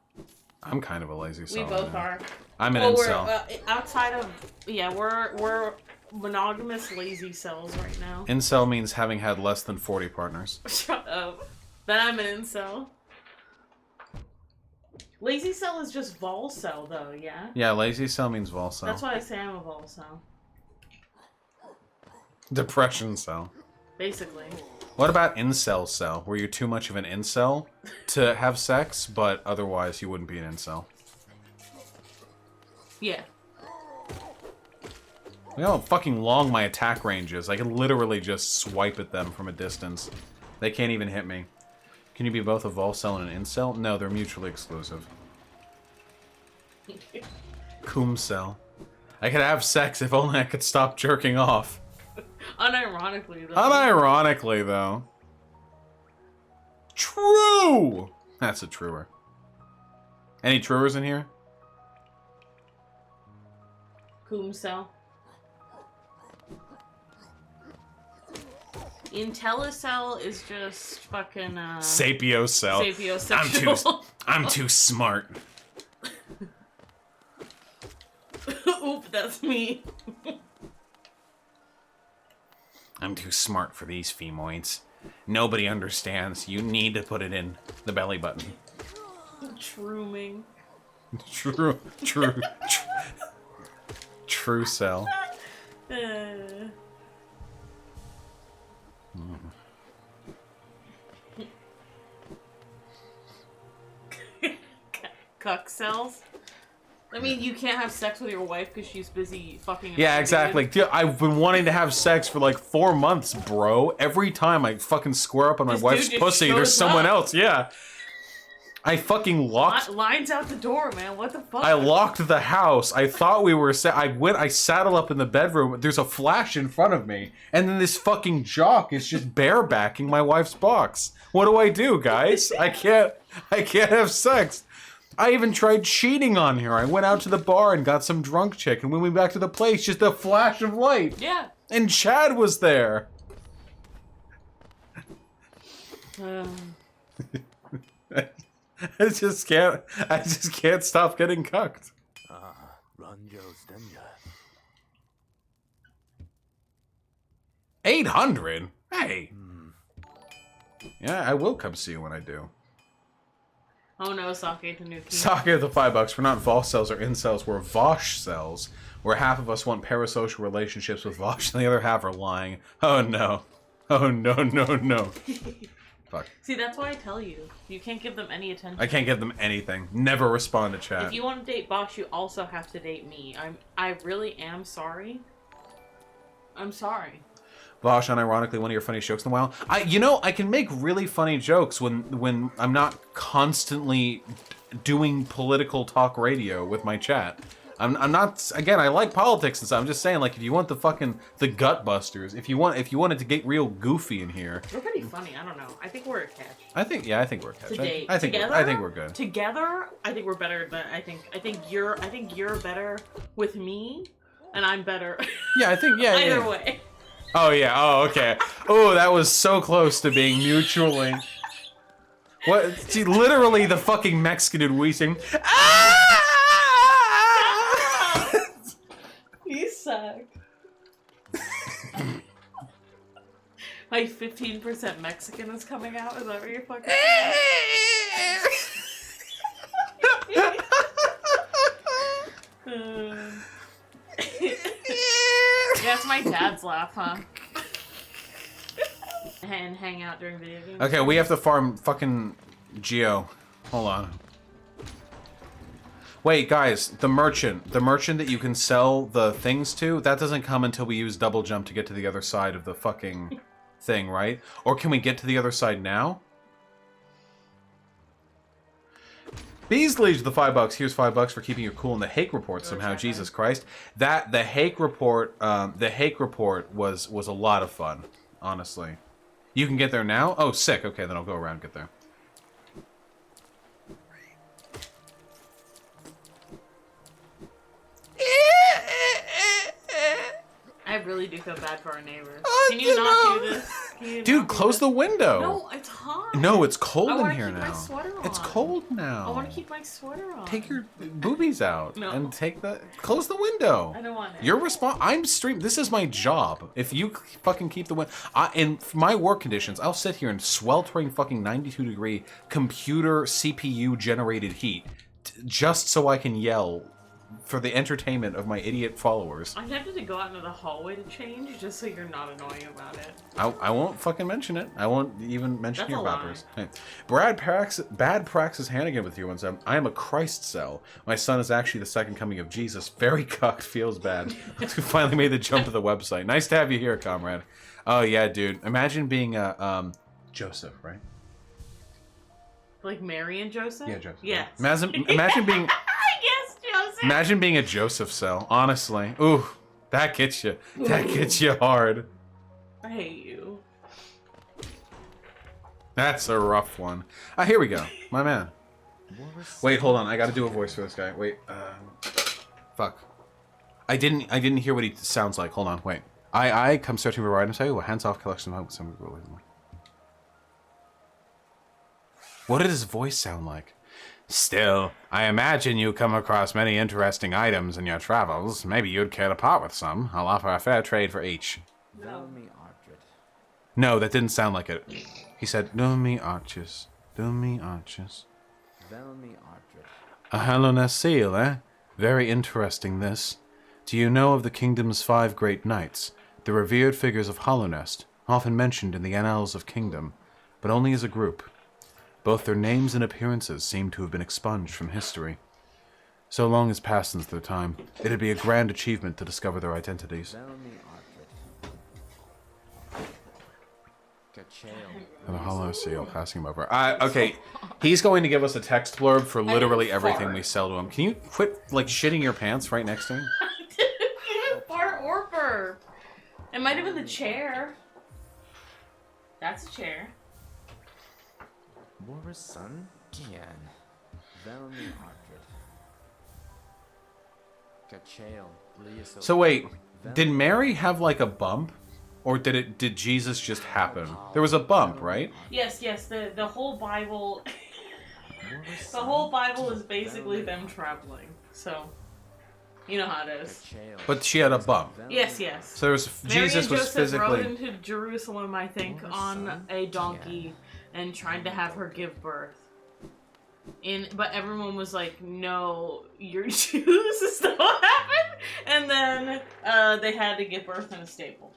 I'm kind of a lazy cell. We both right now. are. I'm an Well, incel. we're outside of we're monogamous lazy cells right now. Incel means having had less than 40 partners. Shut up. Then I'm an incel. Lazy cell is just vol cell though, yeah? Yeah, lazy cell means vol cell. That's why I say I'm a vol cell. Depression cell. Basically. What about incel cell? Were you too much of an incel to have sex, but otherwise you wouldn't be an incel? Yeah. Look how fucking long my attack range is. I can literally just swipe at them from a distance. They can't even hit me. Can you be both a vol cell and an incel? No, they're mutually exclusive. Cum cell. I could have sex if only I could stop jerking off. Unironically though. Unironically, though. True! That's a truer. Any truers in here? Cum cell. Intellicell is just fucking Sapiocell. sapiosexual. I'm too smart. Oop, that's me. I'm too smart for these femoids. Nobody understands. You need to put it in the belly button. Trooming. True cell. Cuck cells. I mean, you can't have sex with your wife because she's busy fucking. Yeah, another exactly. dude. Dude, I've been wanting to have sex for like 4 months, bro. Every time I fucking square up on my This wife's dude just pussy, there's shows someone up. else. Yeah. I fucking locked. Lines out the door, man. What the fuck? I locked the house. I thought we were set. I saddle up in the bedroom. There's a flash in front of me, and then this fucking jock is just barebacking my wife's box. What do I do, guys? I can't have sex. I even tried cheating on her. I went out to the bar and got some drunk chick, and when we went back to the place, just a flash of light. Yeah. And Chad was there. I just can't stop getting cucked. 800? Hey. Yeah, I will come see you when I do. Oh no, Sake Tanuki. Sake the $5. We're not Vol cells or incels, we're Vaush cells, where half of us want parasocial relationships with Vaush and the other half are lying. Oh no. Oh no, no, no. Fuck. See, that's why I tell you. You can't give them any attention. I can't give them anything. Never respond to chat. If you want to date Bosch, you also have to date me. I really am sorry. I'm sorry. Vaush, unironically, one of your funniest jokes in a while. I can make really funny jokes when I'm not constantly doing political talk radio with my chat. I'm not, again, I like politics and stuff. I'm just saying, like, if you want the gut busters, if you wanted to get real goofy in here. We're pretty funny. I don't know. I think we're a catch. I think we're a catch. To date. I think we're good. Together, I think we're better, but I think you're better with me, and I'm better. Yeah, I think, yeah. Either yeah. way. Oh, yeah. Oh, okay. Oh, that was so close to being mutually. What? See, literally the fucking Mexican dude wheezing. Ah! You suck. My 15% Mexican is coming out. Is that what you're fucking That's my dad's laugh, huh? And hang out during video games. Okay, we have to farm fucking Geo. Hold on. Wait, guys, the merchant that you can sell the things to, that doesn't come until we use double jump to get to the other side of the fucking thing, right? Or can we get to the other side now? Beasley to the $5. Here's $5 for keeping you cool in the Hake report somehow. Jesus Christ, the Hake report was a lot of fun. Honestly, you can get there now. Oh, sick. Okay, then I'll go around and get there. I really do feel bad for our neighbors. Oh, Can you not do this? Dude, close the window. No, it's hot. No, it's cold in here keep now. My sweater on. It's cold now. I want to keep my sweater on. Take your boobies out No. and close the window. I don't want it. You're I'm stream. This is my job. If you fucking keep the window, in my work conditions, I'll sit here in sweltering fucking 92-degree computer CPU generated heat, just so I can yell for the entertainment of my idiot followers. I'm tempted to go out into the hallway to change, just so you're not annoying about it. I won't fucking mention it. I won't even mention That's your a lie. boppers. Hey. Bad Praxis Hannigan with you once. I am a Christ cell. My son is actually the second coming of Jesus. Very cucked, feels bad. Who finally made the jump to the website. Nice to have you here, comrade. Oh yeah, dude. Imagine being a Joseph, right? Like Mary and Joseph? Yeah, Joseph. Yes. Imagine being Yes, Joseph. Imagine being a Joseph cell, honestly. Ooh, that gets you. That gets you hard. I hate you. That's a rough one. Here we go. My man. Wait, hold on. I gotta do a voice for this guy. Wait, fuck. I didn't hear what he sounds like. Hold on, wait. I come searching for items. Tell you what, hands off collection of some. What did his voice sound like? Still, I imagine you come across many interesting items in your travels. Maybe you'd care to part with some. I'll offer a fair trade for each. No, that didn't sound like it. He said, "Do me arches, do me arches." A Hallownest seal, eh? Very interesting, this. Do you know of the kingdom's 5 great knights, the revered figures of Hallownest, often mentioned in the annals of kingdom, but only as a group? Both their names and appearances seem to have been expunged from history. So long has passed since their time, it'd be a grand achievement to discover their identities. The hollow seal, passing him over. Okay, he's going to give us a text blurb for literally everything we sell to him. Can you quit, like, shitting your pants right next to him? I didn't even fart or burp. It might have been the chair. That's a chair. So wait, did Mary have like a bump? Or did Jesus just happen? There was a bump, right? Yes, the whole Bible the whole Bible is basically them traveling. So you know how it is. But she had a bump. Yes. So there was Mary Jesus and was Joseph physically rode into Jerusalem, I think, on a donkey and trying to have her give birth. But everyone was like, "No, you're Jews." Is that what happened? And then they had to give birth in a stable.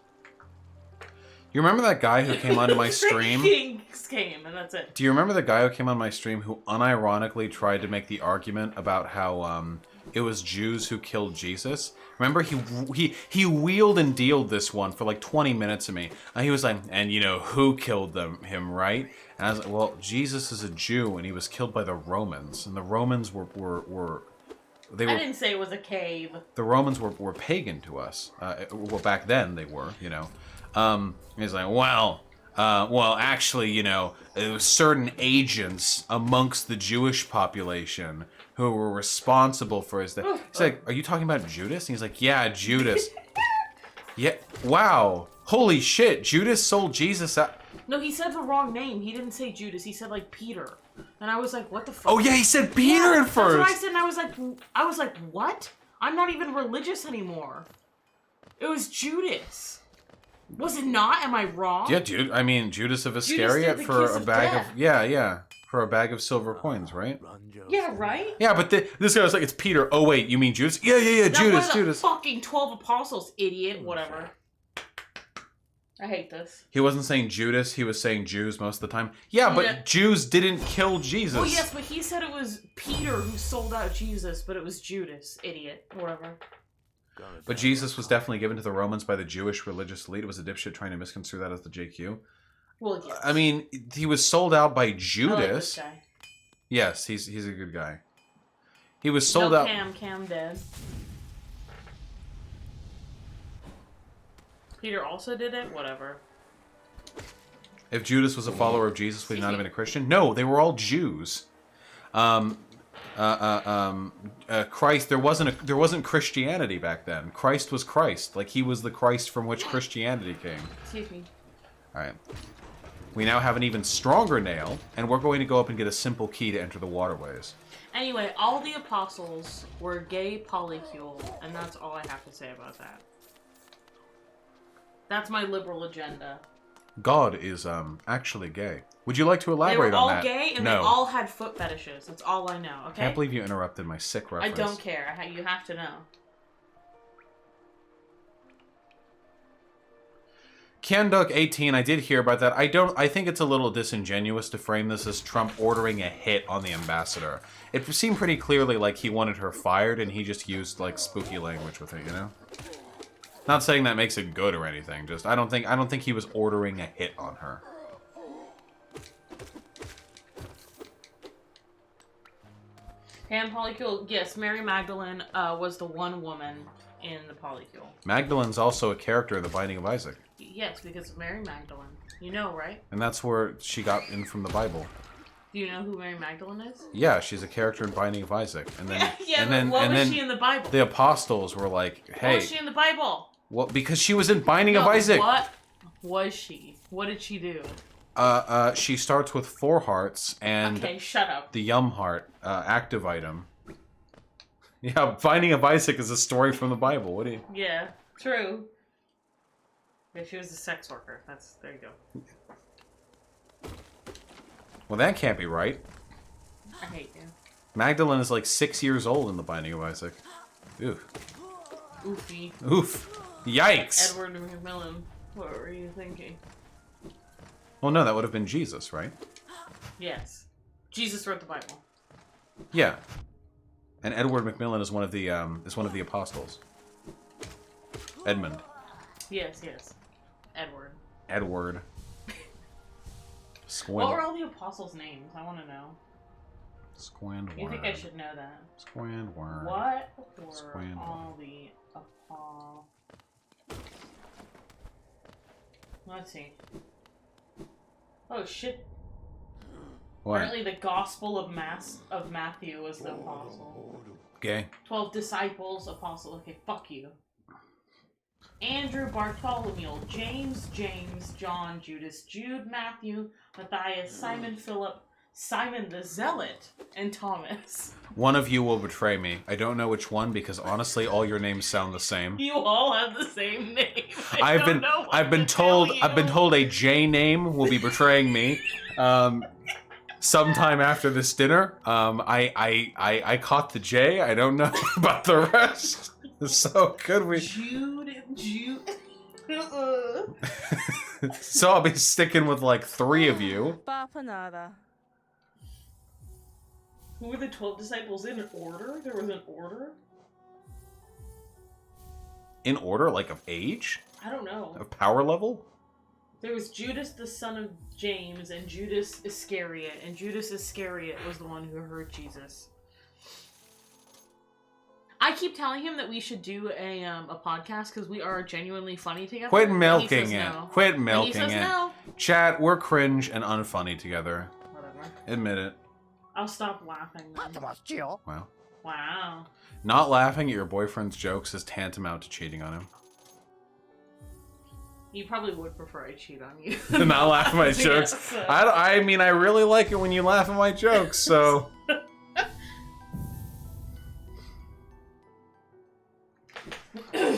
You remember that guy who came onto my stream? Kings came, and that's it. Do you remember the guy who came on my stream who unironically tried to make the argument about how it was Jews who killed Jesus? Remember, he wheeled and dealed this one for like 20 minutes of me. And he was like, and you know who killed him, right? And I was like, well, Jesus is a Jew, and he was killed by the Romans, and the Romans were I didn't say it was a cave. The Romans were pagan to us. Well, back then they were, you know. He's like, well, actually, you know, there were certain agents amongst the Jewish population who were responsible for his death. He's like, are you talking about Judas? And he's like, yeah, Judas. Yeah, wow. Holy shit, Judas sold Jesus out. No, he said the wrong name. He didn't say Judas. He said, like, Peter. And I was like, what the fuck? Oh, yeah, he said Peter at first. That's what I said, and I was like, what? I'm not even religious anymore. It was Judas. Was it not? Am I wrong? Yeah, dude. I mean, Judas of Iscariot for a bag of for a bag of silver coins, right? Yeah, right? Yeah, but this guy was like, it's Peter. Oh wait, you mean Judas? Yeah, Judas. Fucking 12 apostles, idiot. Whatever. I hate this. He wasn't saying Judas, he was saying Jews most of the time. Yeah, but Jews didn't kill Jesus. Well, yes, but he said it was Peter who sold out Jesus, but it was Judas, idiot. Whatever. But Jesus was definitely given to the Romans by the Jewish religious elite. It was a dipshit trying to misconstrue that as the JQ. Well, yes. I mean, he was sold out by I like Judas. this guy. Yes, he's a good guy. He was sold out. Cam dead. Peter also did it? Whatever. If Judas was a follower of Jesus, would he not have been a Christian? No, they were all Jews. Christ, there wasn't Christianity back then. Christ was Christ. Like, he was the Christ from which Christianity came. Excuse me. Alright. We now have an even stronger nail, and we're going to go up and get a simple key to enter the waterways. Anyway, all the apostles were gay polycule, and that's all I have to say about that. That's my liberal agenda. God is, actually gay. Would you like to elaborate on that? They were all gay, and no. they all had foot fetishes. That's all I know, okay? Can't believe you interrupted my sick reference. I don't care. You have to know. Kianduk 18, I did hear about that. I think it's a little disingenuous to frame this as Trump ordering a hit on the ambassador. It seemed pretty clearly like he wanted her fired, and he just used, like, spooky language with it, you know? Not saying that makes it good or anything, just I don't think he was ordering a hit on her. Pan polycule, yes, Mary Magdalene was the one woman in the polycule. Magdalene's also a character in The Binding of Isaac. Yes, because of Mary Magdalene. You know, right? And that's where she got in from the Bible. Do you know who Mary Magdalene is? Yeah, she's a character in Binding of Isaac. And then what was she in the Bible? The apostles were like, hey. What was she in the Bible? Well, because she was in Binding of Isaac. What was she? What did she do? She starts with 4 hearts and okay, shut up. The Yum heart, active item. Yeah, Binding of Isaac is a story from the Bible. What do you? Yeah, true. Yeah, she was a sex worker. There you go. Well, that can't be right. I hate you. Magdalene is like 6 years old in The Binding of Isaac. Oof. Oofy. Oof. Yikes. Edward McMillan. What were you thinking? Well, no, that would have been Jesus, right? Yes. Jesus wrote the Bible. Yeah. And Edward McMillan is one of the apostles. Edmund. Yes. Edward. What were all the apostles' names? I want to know. Squandward. You think I should know that? Squandward. What were all the apostles? Let's see. Oh shit. What? Apparently the Gospel of Matthew was the apostle. Okay. 12 disciples, apostle. Okay, fuck you. Andrew, Bartholomew, James, John, Judas, Jude, Matthew, Matthias, Simon, Philip, Simon the Zealot, and Thomas. One of you will betray me. I don't know which one because honestly, all your names sound the same. You all have the same name. I've been told a J name will be betraying me. Sometime after this dinner. I caught the J. I don't know about the rest. So could we? Jude. So I'll be sticking with like 3 of you. Who were the 12 disciples in order? There was an order? In order, like of age? I don't know. Of power level? There was Judas the son of James and Judas Iscariot. And Judas Iscariot was the one who heard Jesus. I keep telling him that we should do a podcast because we are genuinely funny together. Quit milking it. No. Quit milking and he says it. No. Chat, we're cringe and unfunny together. Whatever. Admit it. I'll stop laughing then. Wow. Wow. Not laughing at your boyfriend's jokes is tantamount to cheating on him. You probably would prefer I cheat on you. To not laugh at my jokes. Yeah, so. I mean, I really like it when you laugh at my jokes, so...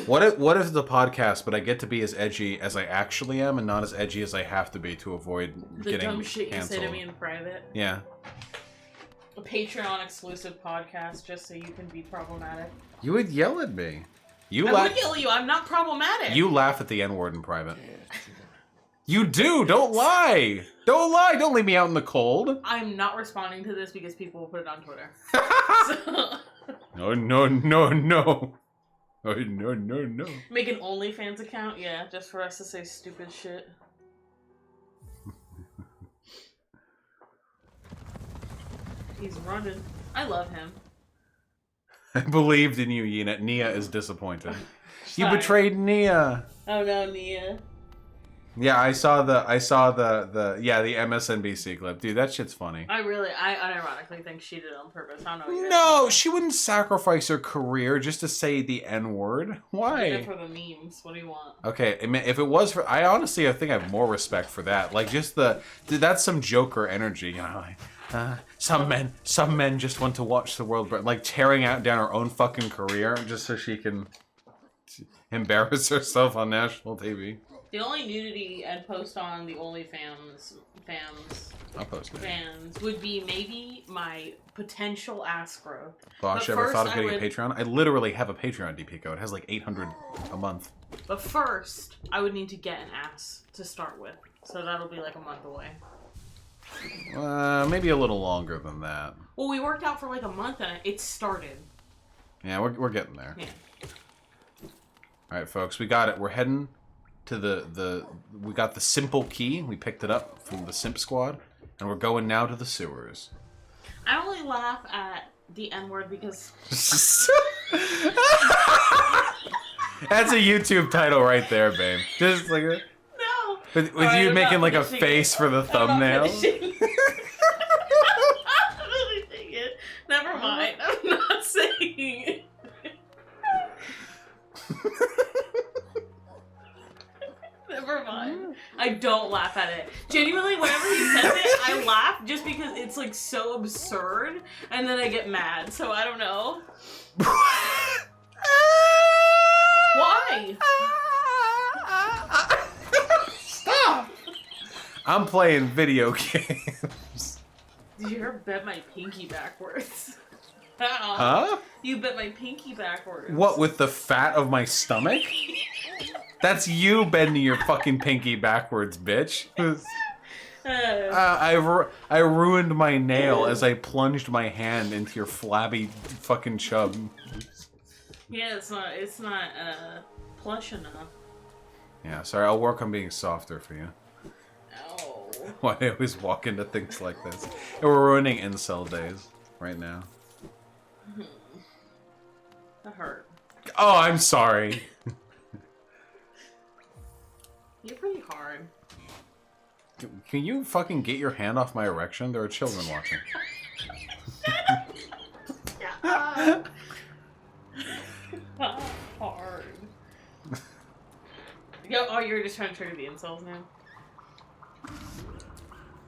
What if the podcast, but I get to be as edgy as I actually am and not as edgy as I have to be to avoid getting The dumb shit canceled. you say to me in private. Yeah. A Patreon exclusive podcast just so you can be problematic. You would yell at me. I would yell at you. I'm not problematic. You laugh at the N-word in private. You do. Don't lie. Don't lie. Don't leave me out in the cold. I'm not responding to this because people will put it on Twitter. So... No. No. Make an OnlyFans account, yeah, just for us to say stupid shit. He's running. I love him. I believed in you, Yina. Nia is disappointed. You Sorry. betrayed Nia. Oh no, Nia. Yeah, I saw the MSNBC clip. Dude, that shit's funny. I unironically think she did it on purpose. I don't know. What you guys No, think. she wouldn't sacrifice her career just to say the N-word. Did it Why? for the memes. What do you want? Okay, if it was for... I think I have more respect for that. Like, just dude, that's some Joker energy, you know? Like, some men just want to watch the world burn. Like, tearing down her own fucking career just so she can embarrass herself on national TV. The only nudity I'd post on the OnlyFans I'll post it. fans would be maybe my potential ass growth. Vaush, But ever thought of first I getting a would- Patreon? I literally have a Patreon DP code. It has like 800 a month. But first, I would need to get an ass to start with. So that'll be like a month away. Maybe a little longer than that. Well, we worked out for like a month and it started. Yeah, we're getting there. Yeah. All right, folks, we got it. We're heading to we got the simple key. We picked it up from the Simp Squad, and we're going now to the sewers. I only laugh at the N-word because... That's a YouTube title right there, babe. Just like No! with Alright, you I'm making not like a finishing face it. for the I'm not thumbnail. finishing it. Never mind. I'm not saying it. Never mind. I don't laugh at it. Genuinely, whenever he says it, I laugh just because it's like so absurd, and then I get mad. So I don't know. Why? Stop! I'm playing video games. Did you ever bent my pinky backwards? Huh? You bent my pinky backwards. What, with the fat of my stomach? That's you bending your fucking pinky backwards, bitch. I ruined my nail as I plunged my hand into your flabby fucking chub. Yeah, it's not plush enough. Yeah, sorry, I'll work on being softer for you. Oh. Why I always walk into things like this. And we're ruining incel days right now. That hurt. Oh, I'm sorry. You're pretty hard. Can you fucking get your hand off my erection? There are children watching. Hard. Yo, oh, you're just trying to trigger the incels now?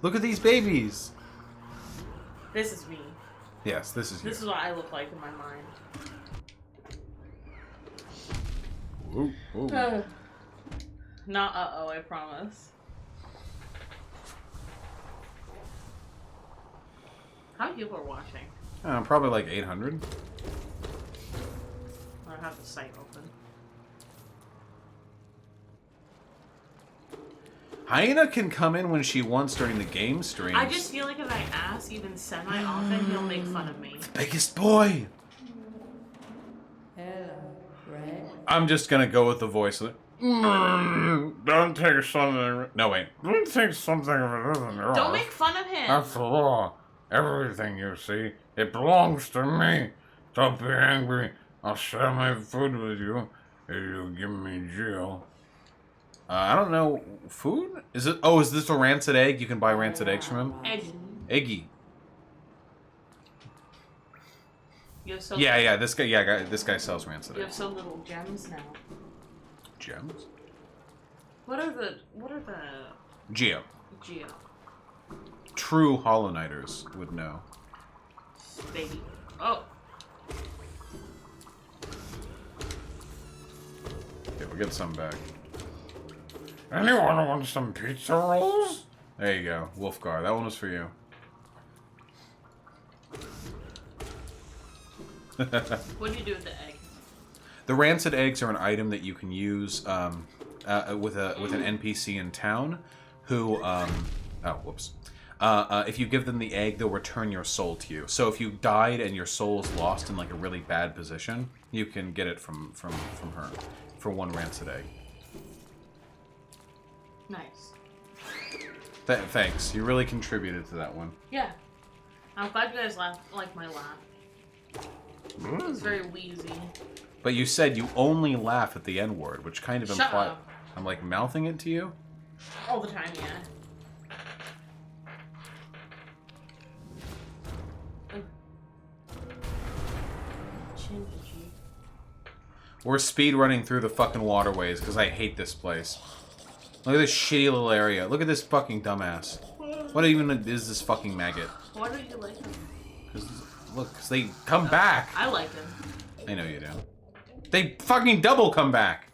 Look at these babies. This is me. Yes, this is you. This is what I look like in my mind. Ooh, ooh. Not uh-oh, I promise. How many people are watching? Probably like 800. I don't have the site open. Hyena can come in when she wants during the game streams. I just feel like if I ask even semi-often, he'll make fun of me. Biggest boy. Hello, Red. I'm just gonna go with the voice. Don't take something. No wait. Don't take something if it isn't yours. Don't make fun of him! That's the law. Everything you see, it belongs to me. Don't be angry. I'll share my food with you if you give me jail. I don't know. Food? Is it? Oh, is this a rancid egg? You can buy rancid eggs from him. Eggy. Eggy. You have so Yeah. This guy sells rancid You have eggs. so little gems now. Gems? What are the Geo. geo True Hollow Knighters would know. baby? Oh, Okay, we'll get some back. Anyone want some pizza rolls? There you go, Wolfgar. That one was for you. what do you do with the egg? The rancid eggs are an item that you can use with an NPC in town, who if you give them the egg, they'll return your soul to you. So if you died and your soul is lost in like a really bad position, you can get it from her for one rancid egg. Nice. Thanks. You really contributed to that one. Yeah. I'm glad you guys like my laugh. It's very wheezy. But you said you only laugh at the N-word, which kind of Shut implies... up. I'm like mouthing it to you? All the time, yeah. We're speed running through the fucking waterways because I hate this place. Look at this shitty little area. Look at this fucking dumbass. What even is this fucking maggot? Why don't you like him? Look, 'cause they come back. I like him. I know you do. They fucking double come back.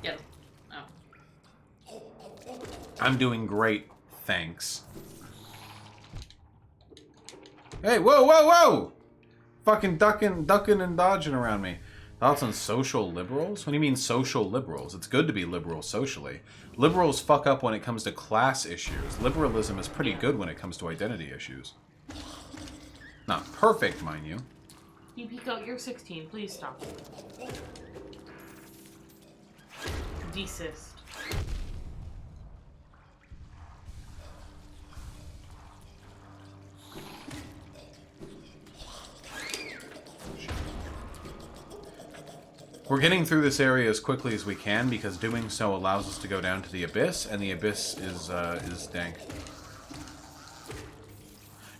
Yes. Oh. I'm doing great, thanks. Hey, whoa, whoa, whoa! Fucking ducking and dodging around me. Thoughts on social liberals? What do you mean social liberals? It's good to be liberal socially. Liberals fuck up when it comes to class issues. Liberalism is pretty good when it comes to identity issues. Not perfect, mind you. You peek out, you're 16. Please stop. Desist. We're getting through this area as quickly as we can because doing so allows us to go down to the abyss, and the abyss is dank.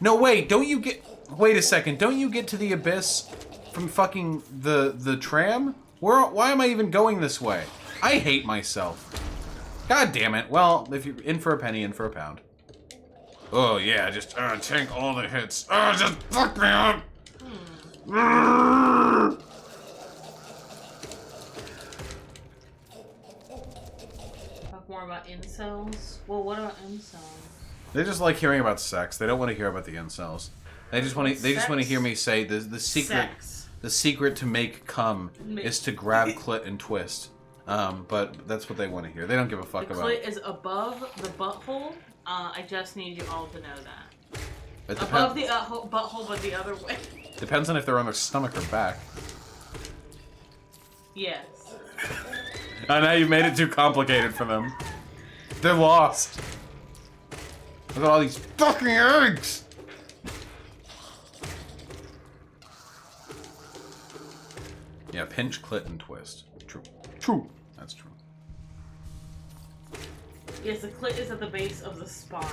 No, wait, don't you get... Wait a second, don't you get to the abyss from fucking the tram? Why am I even going this way? I hate myself. God damn it. Well, if you're in for a penny, in for a pound. Oh, yeah, just tank all the hits. Just fuck me up! Talk more about incels. Well, what about incels? They just like hearing about sex. They don't want to hear about the incels. They just want to. They just want to hear me say the secret. Sex. The secret to make cum is to grab clit and twist. But that's what they want to hear. They don't give a fuck The about. clit is above the butthole. I just need you all to know that. It Above the butthole, but the other way. depends on if they're on their stomach or back. Yes. Oh, now you've made it too complicated for them. They're lost. Look at all these fucking eggs. Yeah, pinch, clit, and twist. True. True. That's true. Yes, the clit is at the base of the spine.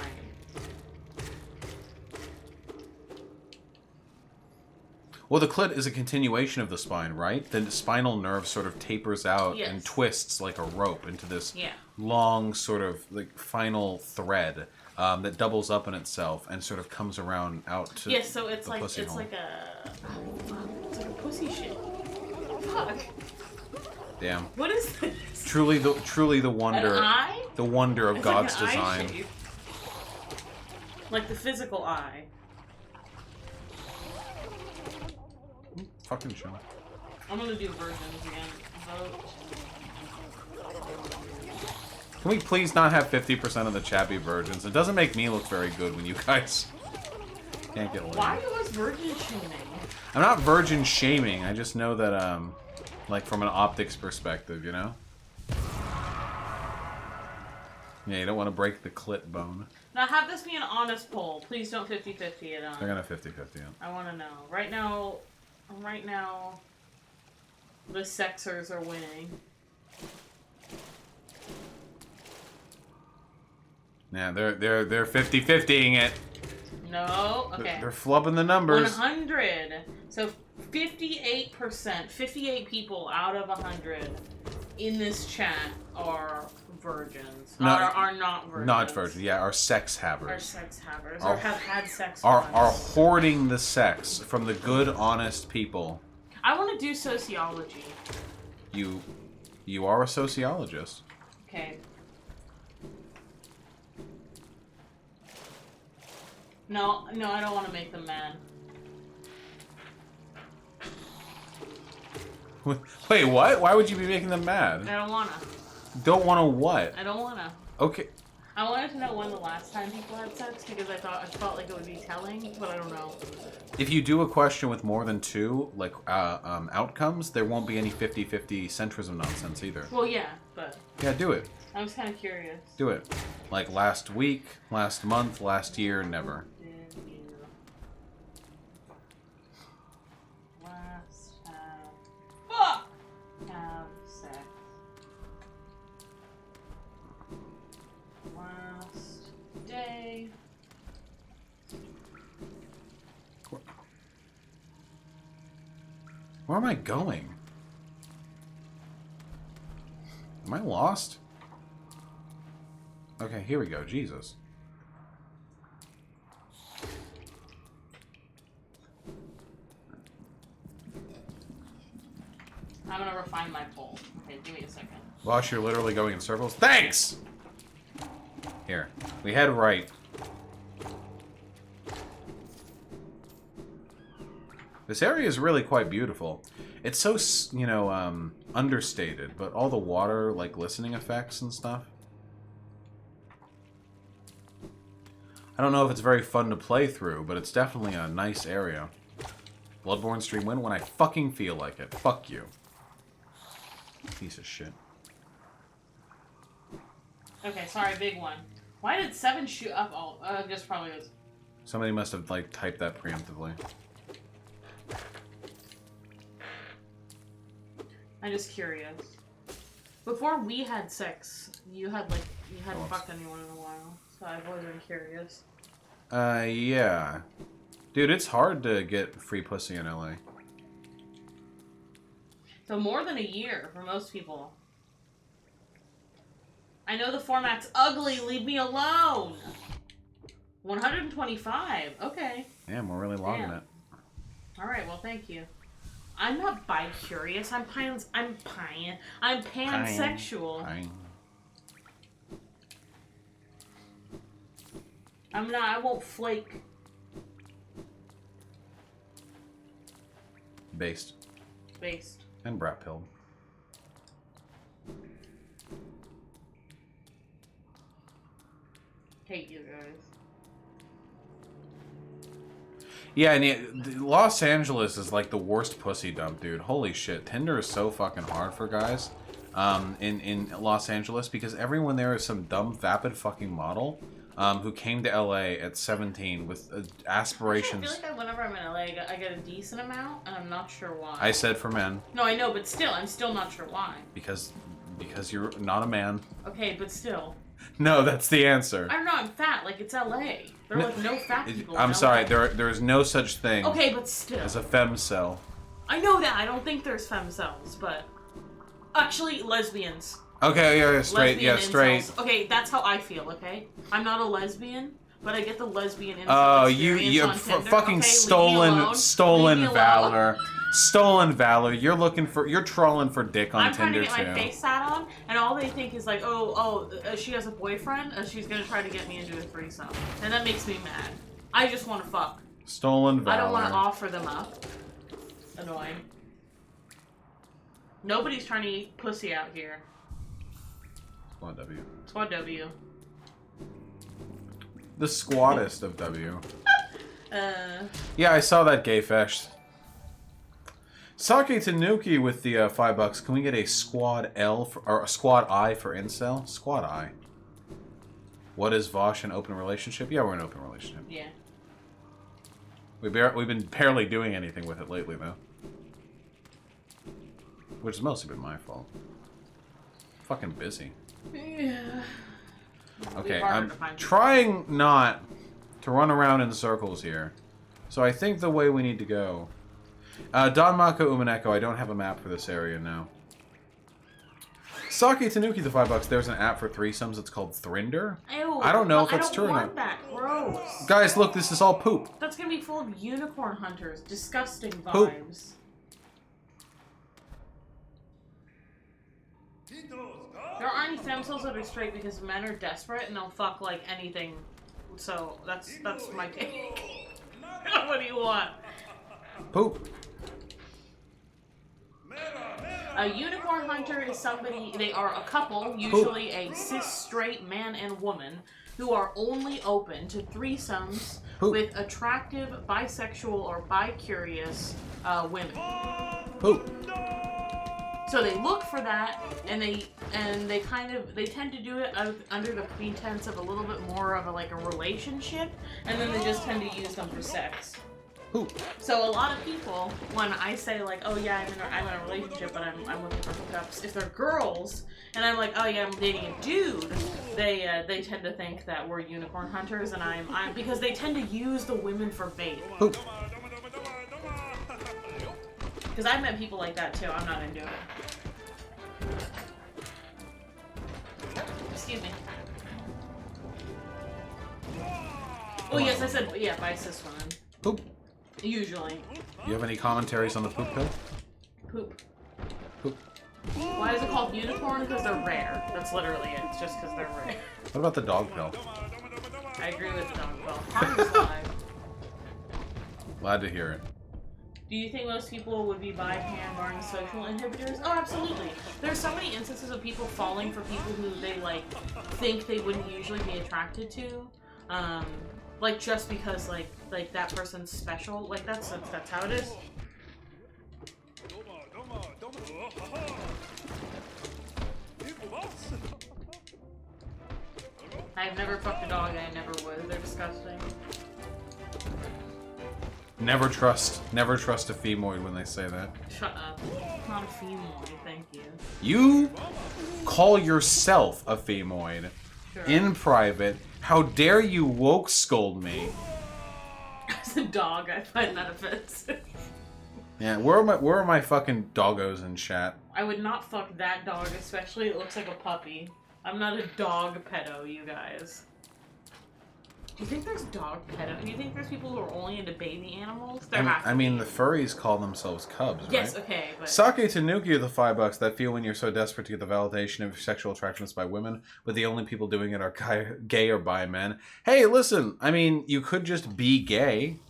Well, the clit is a continuation of the spine, right? The spinal nerve sort of tapers out Yes. and twists like a rope into this Yeah. long sort of like final thread that doubles up in itself and sort of comes around out to Yes, so it's the like pussy it's hole. like a it's like a pussy shit. Fuck. Damn. What is this? Truly the wonder. An eye? The wonder of It's God's like an eye design. shape. Like the physical eye. Fucking show. I'm gonna do versions again. Vote. Can we please not have 50% of the chat be virgins? It doesn't make me look very good when you guys can't get laid. Why are you always virgin shaming? I'm not virgin shaming. I just know that, like from an optics perspective, you know? Yeah, you don't want to break the clit bone. Now have this be an honest poll. Please don't 50-50 it on. They're gonna 50-50 it. I want to know. Right now, the sexers are winning. Yeah, they're 50-50ing it. No, okay. They're flubbing the numbers. 100. So 58%, 58 people out of 100 in this chat are virgins. No, are not virgins. Not virgins. Yeah, are sex havers. Are sex havers. Are- Or have had sex Are once. hoarding the sex from the good, honest people. I want to do sociology. You are a sociologist. Okay. No, I don't want to make them mad. Wait, what? Why would you be making them mad? I don't wanna. Don't want to what? I don't wanna. Okay. I wanted to know when the last time people had sex because I felt like it would be telling, but I don't know. If you do a question with more than 2 like outcomes, there won't be any 50-50 centrism nonsense either. Well, yeah, but Yeah, do it. I was kind of curious. Do it. Like last week, last month, last year, never. Did you last have sex last day? Where am I going? Am I lost? Okay, here we go. Jesus. I'm gonna refine my poll. Okay, give me a second. Vaush, you're literally going in circles. Thanks! Here. We head right. This area is really quite beautiful. It's so, you know, understated, but all the water, like, glistening effects and stuff. I don't know if it's very fun to play through, but it's definitely a nice area. Bloodborne stream win when I fucking feel like it. Fuck you. Piece of shit. Okay, sorry, big one. Why did 7 shoot up all? Just probably was. Somebody must have, like, typed that preemptively. I'm just curious. Before we had sex, you hadn't fucked anyone in a while, so I've always been curious. Yeah. Dude, it's hard to get free pussy in LA. So more than a year for most people. I know the format's ugly, leave me alone! 125, okay. Damn, we're really logging Damn. it. Alright, well thank you. I'm not bi-curious, I'm pansexual. Fine. I won't flake. Based. Based. And brat pilled. Hate you guys. Yeah, and Los Angeles is like the worst pussy dump, dude. Holy shit. Tinder is so fucking hard for guys in Los Angeles because everyone there is some dumb, vapid fucking model who came to LA at 17 with aspirations. I feel like whenever I'm in LA, I get a decent amount, and I'm not sure why. I said for men. No, I know, but still, I'm still not sure why. Because you're not a man. Okay, but still. No, that's the answer. I don't know, I'm fat. Like, it's LA. There are, like, no fat people I'm in sorry, LA. there is no such thing Okay, but still. as a femcel. I know that. I don't think there's femcells, but... Actually, lesbians. Okay, yeah, straight, Lesbian yeah, straight. incels. Okay, that's how I feel, okay? I'm not a lesbian, but I get the lesbian incel Oh, experience you on Tinder, fucking okay? stolen Leave me alone. valor. Stolen valor. You're trolling for dick on I'm trying Tinder to get too. my face sat on, and all they think is like, she has a boyfriend, she's gonna try to get me into a threesome. And that makes me mad. I just want to fuck. Stolen valor. I don't want to offer them up. Annoying. Nobody's trying to eat pussy out here. Squad W. Squad W. The squattest of W. Uh. Yeah, I saw that gay fest. Sake Tanuki with the $5. Can we get a squad L or a squad I for incel? Squad I. What is Vaush, an open relationship? Yeah, we're in an open relationship. Yeah. We've been barely doing anything with it lately, though. Which has mostly been my fault. Fucking busy. Yeah. Okay, I'm trying not to run around in circles here. So I think the way we need to go... Don Mako Umaneko, I don't have a map for this area now. Sake Tanuki, the $5. There's an app for threesomes. It's called Thrinder. Ew, I don't know if it's true or I not. don't want that. Gross. Guys, look, this is all poop. That's gonna be full of unicorn hunters. Disgusting vibes. Poop. There aren't any femcells that are straight because men are desperate and they'll fuck like anything. So that's my take. What do you want? Poop. A unicorn hunter is somebody, they are a couple, usually a cis straight man and woman, who are only open to threesomes with attractive, bisexual, or bi-curious women. So they look for that, and they tend to do it under the pretense of a little bit more of a relationship, and then they just tend to use them for sex. So a lot of people, when I say oh yeah, I'm in a relationship, but I'm looking for hookups, if they're girls, and I'm like, oh yeah, I'm dating a dude, they tend to think that we're unicorn hunters, and I'm because they tend to use the women for bait. Because I've met people like that too. I'm not into it. Excuse me. Oh yes, I said by cis women. Poop. Usually. You have any commentaries on the poop pill? Poop. Poop. Why is it called unicorn? Because they're rare. That's literally it. It's just because they're rare. What about the dog pill? I agree with the dog pill. Harmless live. Glad to hear it. Do you think most people would be bi, pan, barring social inhibitors? Oh, absolutely. There's so many instances of people falling for people who they think they wouldn't usually be attracted to. Just because that person's special. That's how it is. I've never fucked a dog, I never would. They're disgusting. Never trust a femoid when they say that. Shut up. Not a femoid, thank you. You call yourself a femoid in private. How dare you woke scold me? As a dog, I find that offensive. Yeah, where are my fucking doggos in chat? I would not fuck that dog, especially it looks like a puppy. I'm not a dog pedo, you guys. Do you think there's dog pedo? Do you think there's people who are only into baby animals? The furries call themselves cubs, yes, right? okay, but... Sake Tanuki, the $5 that feel when you're so desperate to get the validation of your sexual attractions by women, but the only people doing it are gay or bi men. Hey, listen, you could just be gay.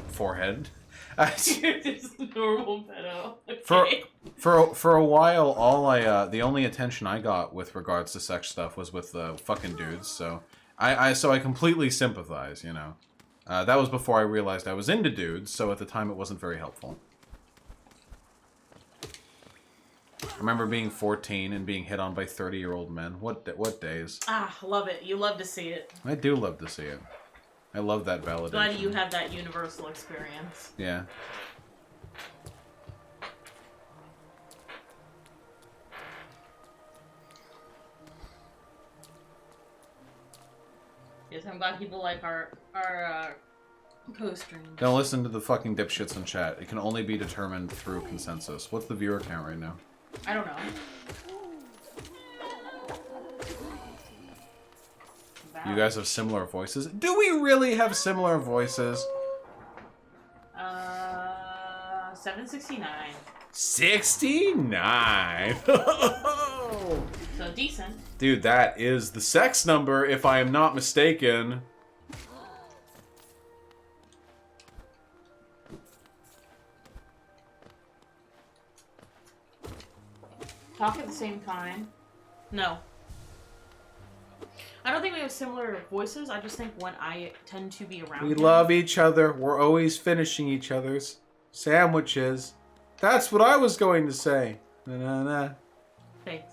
Forehead. You're just a normal pedo. Okay. For a while, the only attention I got with regards to sex stuff was with the fucking dudes, so... I completely sympathize, That was before I realized I was into dudes, so at the time it wasn't very helpful. I remember being 14 and being hit on by 30-year-old men. What days? Ah, love it. You love to see it. I do love to see it. I love that validation. Glad you have that universal experience. Yeah. Yes, I'm glad people like our co-streams. Don't listen to the fucking dipshits in chat. It can only be determined through consensus. What's the viewer count right now? I don't know. You guys have similar voices? Do we really have similar voices? 769. 69! So decent. Dude, that is the sex number, if I am not mistaken. Talk at the same time? No. I don't think we have similar voices. I just think when I tend to be around We him, love each other. We're always finishing each other's sandwiches. That's what I was going to say. Na-na-na. Thanks.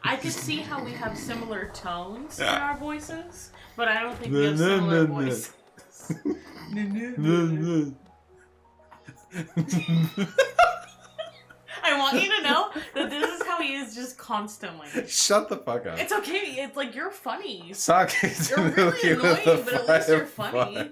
I could see how we have similar tones in our voices, but I don't think we have similar voices. I want you to know that this is how he is just constantly. Shut the fuck up. It's okay. It's like you're funny. You're really annoying, but at least you're funny.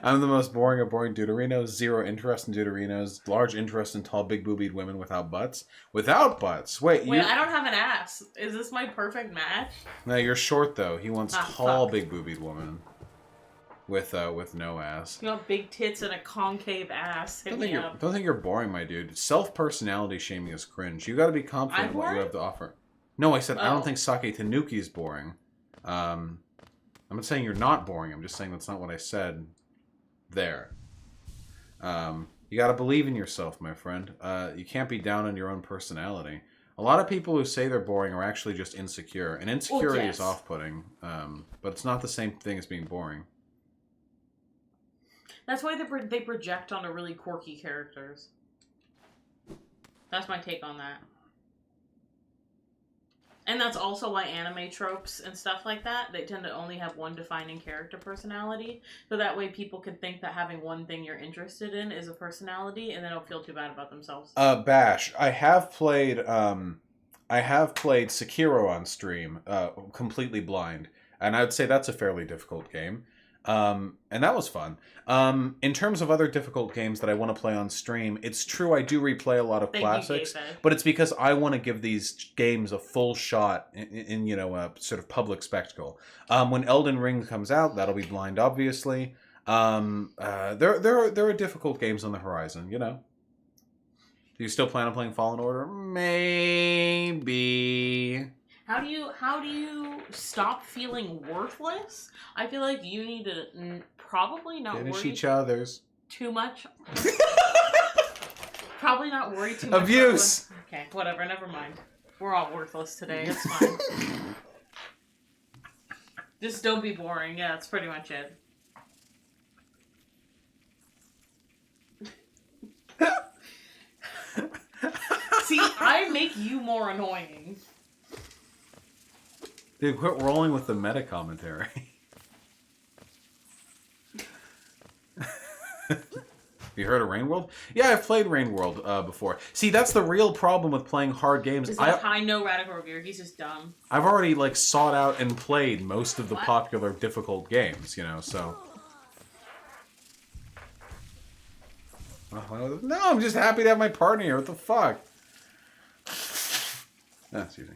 I'm the most boring of boring deuterinos. Zero interest in deuterinos. Large interest in tall, big boobied women without butts. Without butts. Wait, I don't have an ass. Is this my perfect match? No, you're short though. He wants tall, fuck. big boobied woman. With no ass. You want big tits and a concave ass. Hit me up. Don't think you're boring, my dude. Self-personality shaming is cringe. You gotta be confident in what you have to offer. No, I said I don't think Sake Tanuki is boring. I'm not saying you're not boring. I'm just saying that's not what I said there. You got to believe in yourself, my friend. You can't be down on your own personality. A lot of people who say they're boring are actually just insecure, and insecurity is off-putting. But it's not the same thing as being boring. That's why they project onto really quirky characters. That's my take on that. And that's also why anime tropes and stuff like that, they tend to only have one defining character personality. So that way people can think that having one thing you're interested in is a personality, and they don't feel too bad about themselves. Bash, I have played Sekiro on stream, completely blind. And I would say that's a fairly difficult game. And that was fun. In terms of other difficult games that I want to play on stream, it's true I do replay a lot of classics, but it's because I want to give these games a full shot in a sort of public spectacle. When Elden Ring comes out, that'll be blind, obviously. There are difficult games on the horizon, Do you still plan on playing Fallen Order? Maybe. How do you stop feeling worthless? I feel like you need to probably not Finish worry each other's. too much. Probably not worry too much. Abuse! Okay, whatever, never mind. We're all worthless today, it's fine. Just don't be boring, yeah, that's pretty much it. See, I make you more annoying. Dude, quit rolling with the meta commentary. You heard of Rain World? Yeah, I've played Rain World before. See, that's the real problem with playing hard games. I know Radical Revere, he's just dumb. I've already sought out and played most of the popular difficult games, so. No, I'm just happy to have my partner here. What the fuck? Excuse me.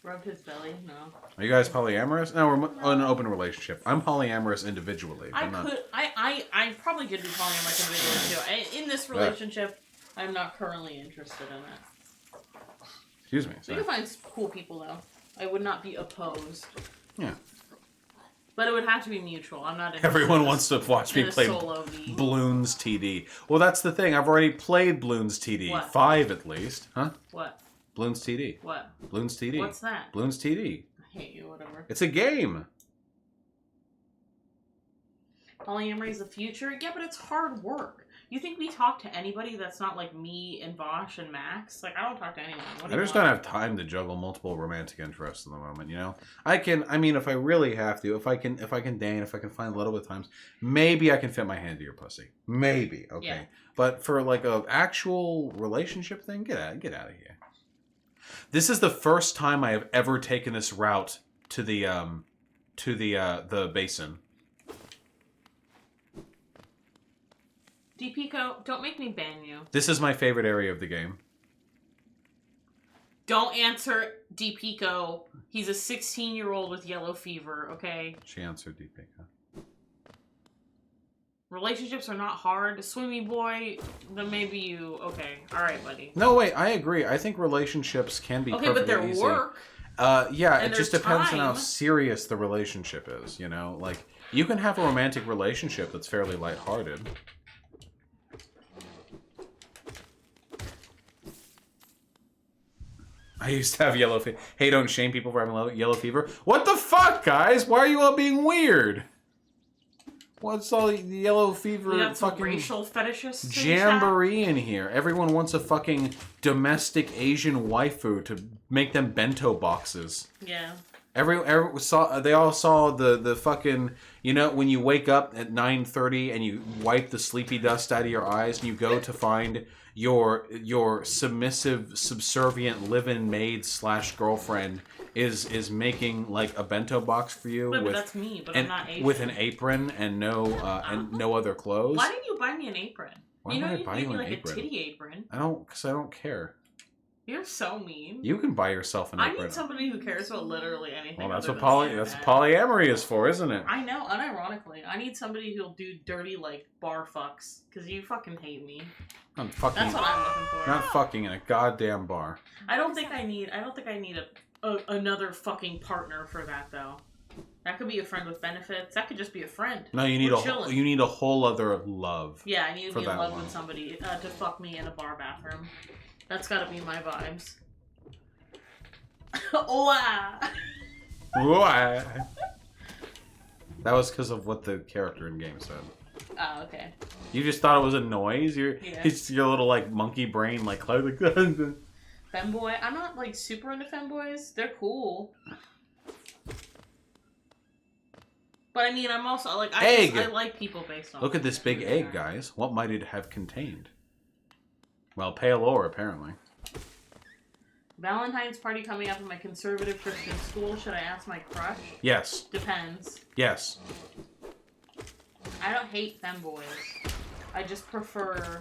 Rubbed his belly? No. Are you guys polyamorous? No, we're in an open relationship. I'm polyamorous individually. But I probably could be polyamorous individually too. In this relationship, I'm not currently interested in it. Excuse me. You can find cool people though. I would not be opposed. Yeah. But it would have to be mutual. I'm not. Everyone wants to watch me play Bloons TD. Well, that's the thing. I've already played Bloons TD. What? 5 at least. Huh? What? Bloons TD. What? Bloons TD. What's that? Bloons TD. I hate you, whatever. It's a game. Polyamory is the future? Yeah, but it's hard work. You think we talk to anybody that's not like me and Vaush and Max? Like, I don't talk to anyone. I just don't have time to juggle multiple romantic interests in the moment, if I really have to, if I can deign, if I can find a little bit of times, maybe I can fit my hand to your pussy. Maybe, okay. Yeah. But for a actual relationship thing, get out of here. This is the first time I have ever taken this route to the basin. DPico, don't make me ban you. This is my favorite area of the game. Don't answer DPico. He's a 16-year-old with yellow fever, okay? She answered DPico. Relationships are not hard. Swimmy boy, then maybe you... Okay, alright, buddy. No, wait, I agree. I think relationships can be perfectly but they're easy. Work. Yeah, it just depends on how serious the relationship is, you can have a romantic relationship that's fairly lighthearted. I used to have yellow fever. Hey, don't shame people for having yellow fever. What the fuck, guys? Why are you all being weird? What's all the yellow fever got some fucking racial fetishists jamboree in here? Everyone wants a fucking domestic Asian waifu to make them bento boxes. Yeah. They all saw the fucking, when you wake up at 9:30 and you wipe the sleepy dust out of your eyes and you go to find your submissive, subservient live-in maid / girlfriend is making a bento box for you. But that's me, but I'm not Asian. With an apron and no other clothes. Why didn't you buy me an apron? Why would I buy you an apron? A titty apron. Because I don't care. You're so mean. You can buy yourself an apron. I need somebody who cares about literally anything. Well, that's what polyamory is for, isn't it? I know, unironically. I need somebody who'll do dirty bar fucks, because you fucking hate me. That's what I'm looking for. Not fucking in a goddamn bar. I don't think I need another fucking partner for that though. That could be a friend with benefits. That could just be a friend. No, you need We're a chilling. you need a whole other love. Yeah, I need to for be in that love one. with somebody to fuck me in a bar bathroom. That's gotta be my vibes. Hola! Why? That was because of what the character in game said. Oh, okay. You just thought it was a noise. Your Yeah. your little like monkey brain like Femboy. I'm not like super into femboys. They're cool. But I mean, I'm also like I like people based on. Look at this big who they egg, are. guys. What might it have contained? Well, pale ore, apparently. Valentine's party coming up in my conservative Christian school. Should I ask my crush? Yes. Depends. Yes. I don't hate femboys. I just prefer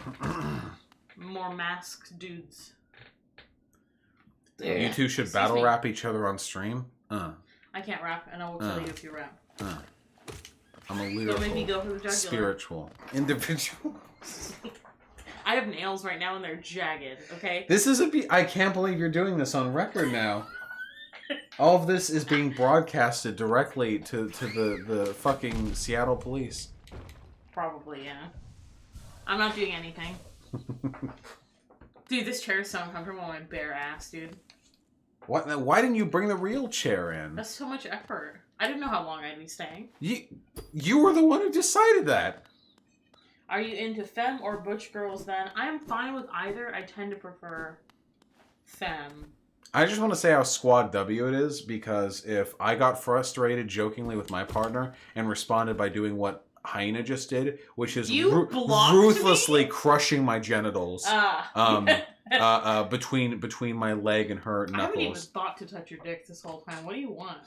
more masked dudes. You two should Excuse battle me. rap each other on stream. I can't rap, and I will kill you if you rap. I'm a Don't lyrical, make me go for the jugular. spiritual individual. I have nails right now, and they're jagged. Okay. This is I can't believe you're doing this on record now. All of this is being broadcasted directly to the fucking Seattle police. Probably, yeah. I'm not doing anything. Dude, this chair is so uncomfortable on my bare ass, dude. What? Why didn't you bring the real chair in? That's so much effort. I didn't know how long I'd be staying. You were the one who decided that. Are you into femme or butch girls then? I am fine with either. I tend to prefer femme. I just want to say how squad W it is, because if I got frustrated jokingly with my partner and responded by doing what Hyena just did, which is You blocked ruthlessly me? crushing my genitals between my leg and her I haven't even knuckles. thought to touch your dick this whole time. What do you want?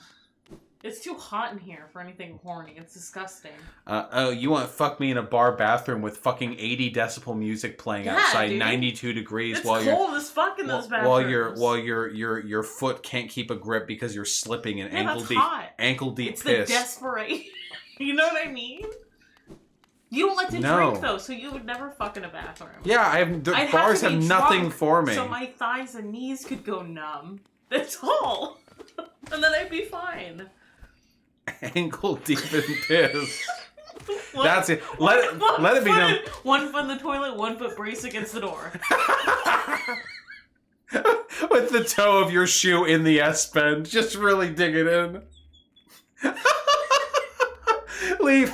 It's too hot in here for anything horny. It's disgusting. Oh, you want to fuck me in a bar bathroom with fucking 80 decibel music playing Yeah, outside, dude. 92 degrees, It's while cold as fuck in those bathrooms. while your foot can't keep a grip because you're slipping in Yeah, ankle that's deep hot. ankle deep It's piss. the desperation. You know what I mean? You don't like to No. drink though, so you would never fuck in a bathroom. Yeah, I'd bars to be have nothing drunk for me. So my thighs and knees could go numb. That's all. And then I'd be fine. Ankle deep in piss. One- That's it. Let it be known. One foot in the toilet, 1 foot brace against the door. With the toe of your shoe in the S bend, just really dig it in. leave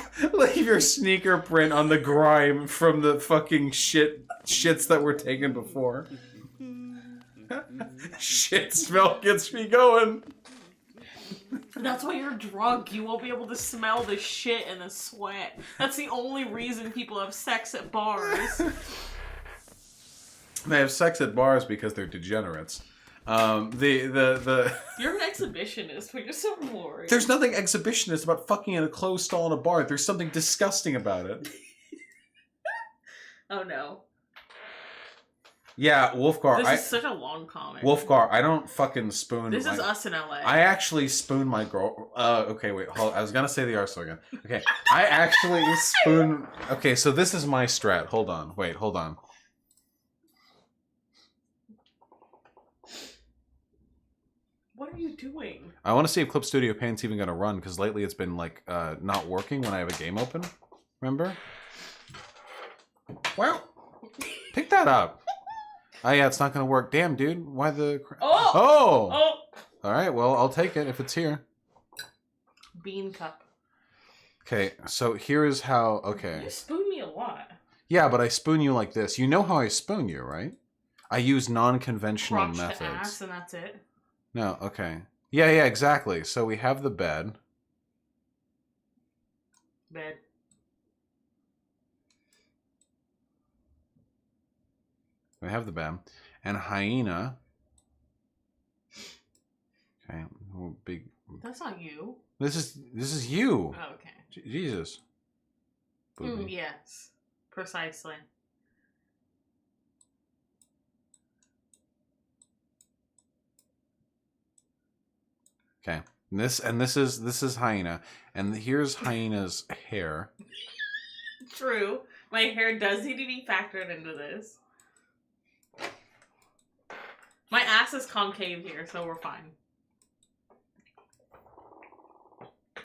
your sneaker print on the grime from the fucking shits that were taken before. Shit smell gets me going. That's why you're drunk. You won't be able to smell the shit and the sweat. That's the only reason people have sex at bars. They have sex at bars because they're degenerates. You're an exhibitionist, but you're so boring. There's nothing exhibitionist about fucking in a closed stall in a bar. There's something disgusting about it. Oh no. Yeah, Wolfgar. This is such a long comic. Wolfgar, I don't fucking spoon. This is us in LA. I actually spoon my girl. Okay, wait. I was gonna say the arsehole again. Okay, I actually spoon. Okay, so this is my strat. Hold on. Wait, hold on. What are you doing? I want to see if Clip Studio Paint's even gonna run, because lately it's been like not working when I have a game open. Remember? Well, pick that up. Oh yeah, it's not gonna work. Damn, dude. Why the? Oh! Oh! All right. Well, I'll take it if it's here. Bean cup. Okay, so here is how. Okay. You spoon me a lot. Yeah, but I spoon you like this. You know how I spoon you, right? I use non-conventional Crotch methods. to ass and that's it. No, okay. Yeah, exactly. So we have the bed. Bed. We have the bed. And hyena. Okay. Big. That's not you. This is you. Oh, okay. Jesus. Booby. Yes. Precisely. Okay. This is hyena, and here's hyena's hair. True. My hair does need to be factored into this. My ass is concave here, so we're fine.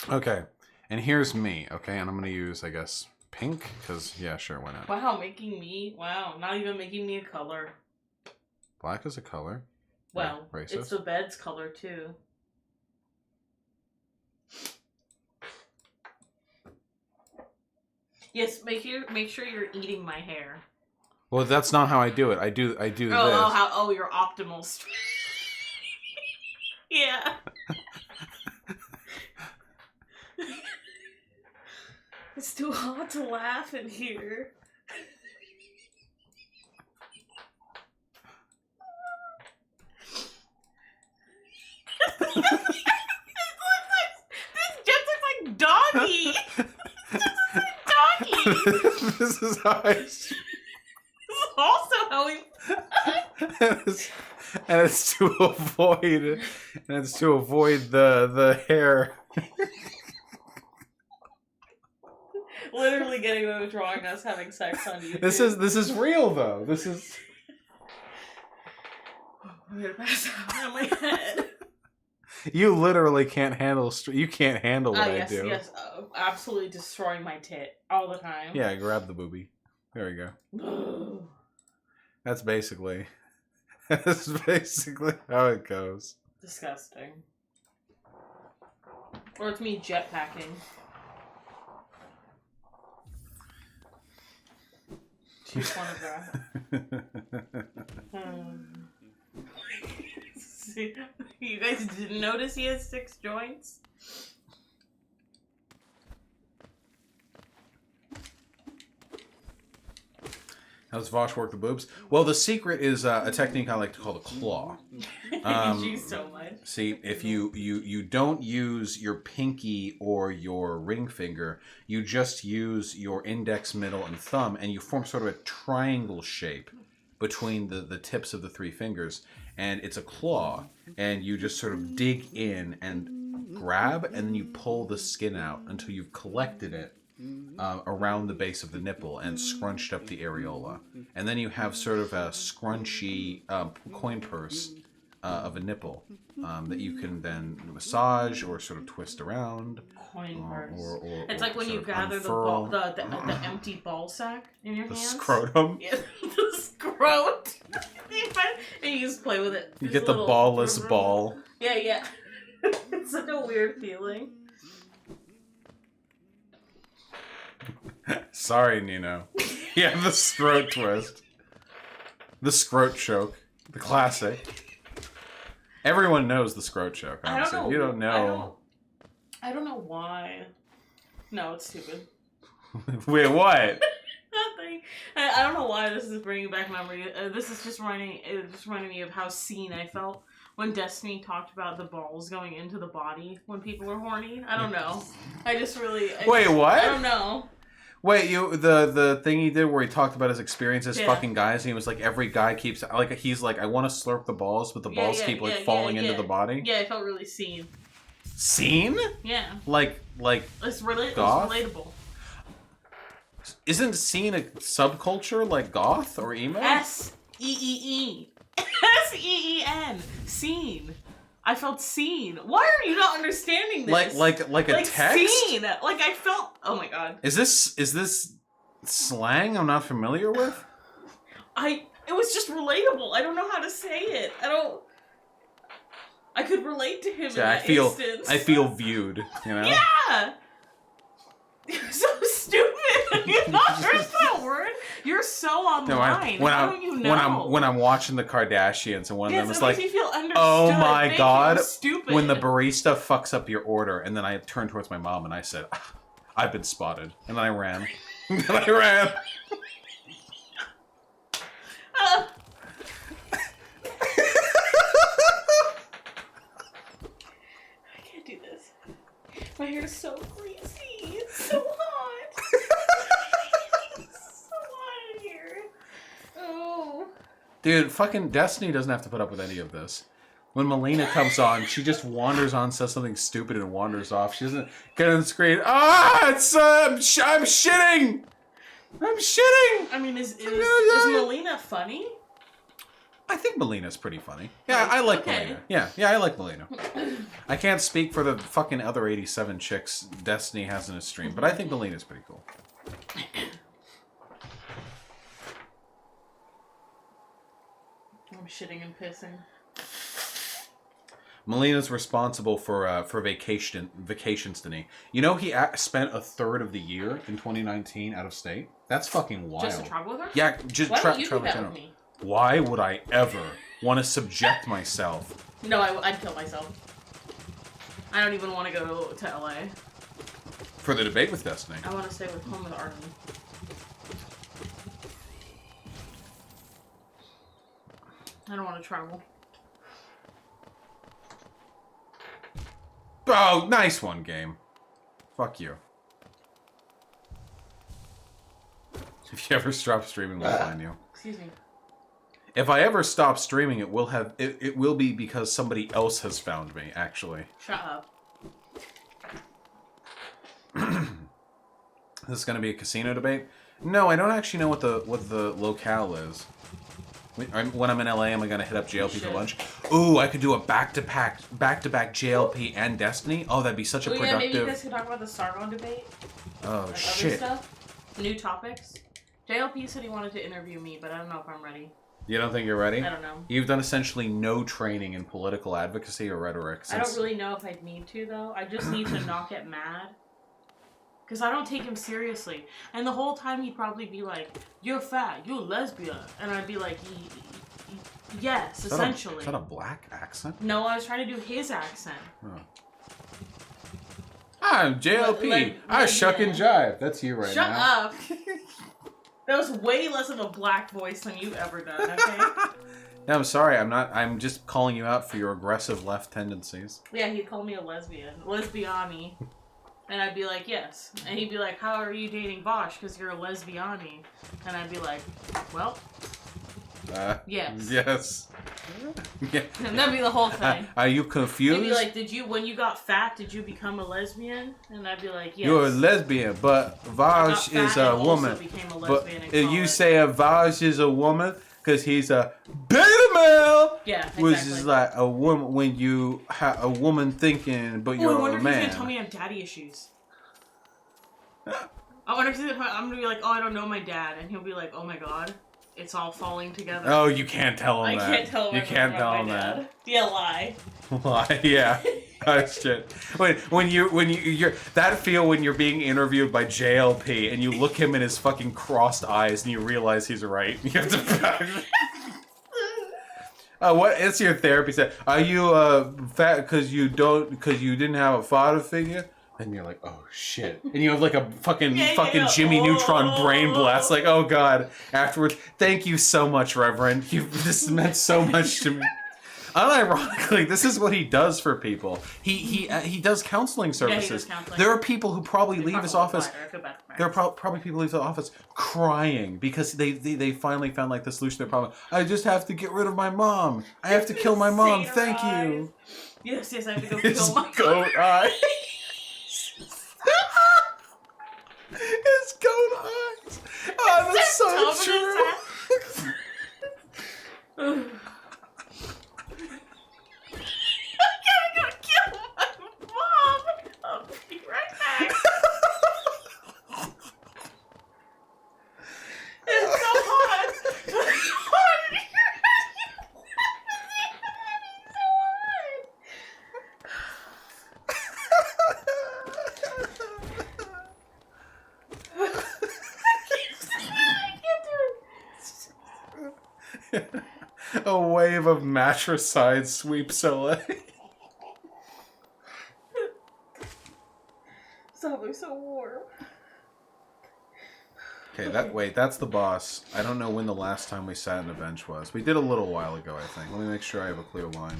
Okay, and here's me. Okay, and I'm gonna use, I guess, pink because yeah, sure, why not? Wow, not even making me a color. Black is a color. Well, Racist. it's the bed's color too. Yes, make sure you're eating my hair. Well, that's not how I do it. I do this. You're optimal. Yeah. It's too hot to laugh in here. This just looks like doggy. Doggy. This is how I. This is also how we. and it's to avoid the hair. Literally getting away with drawing us having sex on YouTube. This is real though. This is. I'm gonna pass out on my head. You literally can't handle. You can't handle what Yes, I do. Yes, absolutely destroying my tit all the time. Yeah, grab the boobie. There we go. That's basically how it goes. Disgusting. Or it's me jetpacking. Too pornographic. See, you guys didn't notice he has 6 joints? How does Vaush work the boobs? Well, the secret is a technique I like to call the claw. I hate you so much. See, if you don't use your pinky or your ring finger, you just use your index, middle, and thumb, and you form sort of a triangle shape between the tips of the 3 fingers, and it's a claw, and you just sort of dig in and grab, and then you pull the skin out until you've collected it around the base of the nipple and scrunched up the areola. And then you have sort of a scrunchy coin purse of a nipple that you can then massage or sort of twist around. Coin purse. It's like when you gather the empty ball sack in your hands. Scrotum. Yeah, the scrot. And you just play with it. You get the ballless ball. Yeah. It's such a weird feeling. Sorry, Nino. Yeah, the scrot twist. The scrot choke. The classic. Everyone knows the scrot choke. Honestly. I don't know. You don't know. I don't know why. No, it's stupid. Wait, what? Nothing. I don't know why this is bringing back memory. This is just reminding me of how seen I felt when Destiny talked about the balls going into the body when people were horny. I don't know. Wait, what? I don't know. Wait, the thing he did where he talked about his experiences Yeah. fucking guys, and he was like, every guy keeps he's like, I want to slurp the balls, but the balls keep falling into the body. Yeah, I felt really seen. Seen? Yeah. Like It's goth? relatable. Isn't scene a subculture like goth or emo? S-E-E-E. S-E-E-N. Seen. I felt seen. Why are you not understanding this? Like a text? Seen. Like I felt. Oh my god. Is this slang I'm not familiar with? It was just relatable. I don't know how to say it. I could relate to him in that instance. I feel viewed, you know? Yeah! You're so stupid. You not heard that word? You're so online. How don't you know? When I'm watching the Kardashians and one of them is like, makes me feel understood. oh my god, stupid. when the barista fucks up your order, and then I turned towards my mom and I said, I've been spotted. And then I ran. And then I ran. I can't do this. My hair is so greasy. It's so hot. It's so hot in here. Oh. Dude, fucking Destiny doesn't have to put up with any of this. When Melina comes on, she just wanders on, says something stupid, and wanders off. She doesn't get on the screen. I'm shitting! I'm shitting! I mean, is Melina funny? I think Melina's pretty funny. Yeah, I like Okay. Melina. Yeah, I like Melina. I can't speak for the fucking other 87 chicks Destiny has in his stream, but I think Melina's pretty cool. I'm shitting and pissing. Melina's responsible for vacations to me. You know, he spent a third of the year in 2019 out of state. That's fucking wild. Just to travel with her? Yeah, just Why don't you do travel that general. with me? Why would I ever want to subject myself? No, I'd kill myself. I don't even want to go to LA. For the debate with Destiny. I want to stay with home with Arden. I don't want to travel. Oh, nice one, game. Fuck you. If you ever stop streaming, we'll find you. Excuse me. If I ever stop streaming, it will be because somebody else has found me, actually. Shut up. This is going to be a casino debate? No, I don't actually know what the locale is. When I'm in LA, am I going to hit up JLP for lunch? Ooh, I could do a back-to-back JLP and Destiny. Oh, that'd be such a productive... Yeah, maybe you guys could talk about the Sargon debate. Oh, Like shit. other stuff. New topics. JLP said he wanted to interview me, but I don't know if I'm ready. You don't think you're ready? I don't know. You've done essentially no training in political advocacy or rhetoric. I don't really know if I'd need to, though. I just need to not get mad. Because I don't take him seriously. And the whole time he'd probably be like, you're fat, you're lesbian. And I'd be like, yes, essentially. Is that a black accent? No, I was trying to do his accent. Oh. I'm JLP. I shuck and jive. That's you right Shut now. up. That was way less of a black voice than you've ever done, okay? No, I'm sorry. I'm just calling you out for your aggressive left tendencies. Yeah, he'd call me a lesbian. Lesbiani. And I'd be like, yes. And he'd be like, how are you dating Vaush? Because you're a lesbiani. And I'd be like, well, yes. Yes. Yeah. And that'd be the whole thing. Are you confused? He'd be like, when you got fat, did you become a lesbian? And I'd be like, yes. You're a lesbian, but Vaush is a woman. But you say a Vaush is a woman because he's a beta male. Yeah, exactly. Which is like a woman when you have a woman thinking, but you're I wonder a if he's man. gonna tell me I have daddy issues. I wonder if he's gonna, I'm gonna be like, oh, I don't know my dad, and he'll be like, oh my god, it's all falling together. Oh, you can't tell him that. I can't tell him. You can't tell him my that. dad. Yeah, lie. Why? Yeah. Oh shit. When you're that feel when you're being interviewed by JLP and you look him in his fucking crossed eyes and you realize he's right. You have to. What? It's your therapy set. Are you fat because you didn't have a father figure? And you're like, oh shit. And you have like a fucking Jimmy Neutron brain blast. Like, oh god. Afterwards, thank you so much, Reverend. This meant so much to me. Unironically, this is what he does for people. He does counseling services. Yeah, he does counseling. There are people who probably leave his office. There are probably people who leave the office crying because they finally found like the solution to their problem. I just have to get rid of my mom. I have to kill my mom. Thank you. Yes, I have to go His kill my goat eyes. His goat eyes. Oh, that's so true. I gotta kill my mom. I'll be right back. It's so hot. A wave of matricide sweeps LA. Stop, I'm so warm. Okay, that's the boss. I don't know when the last time we sat on a bench was. We did a little while ago, I think. Let me make sure I have a clear line.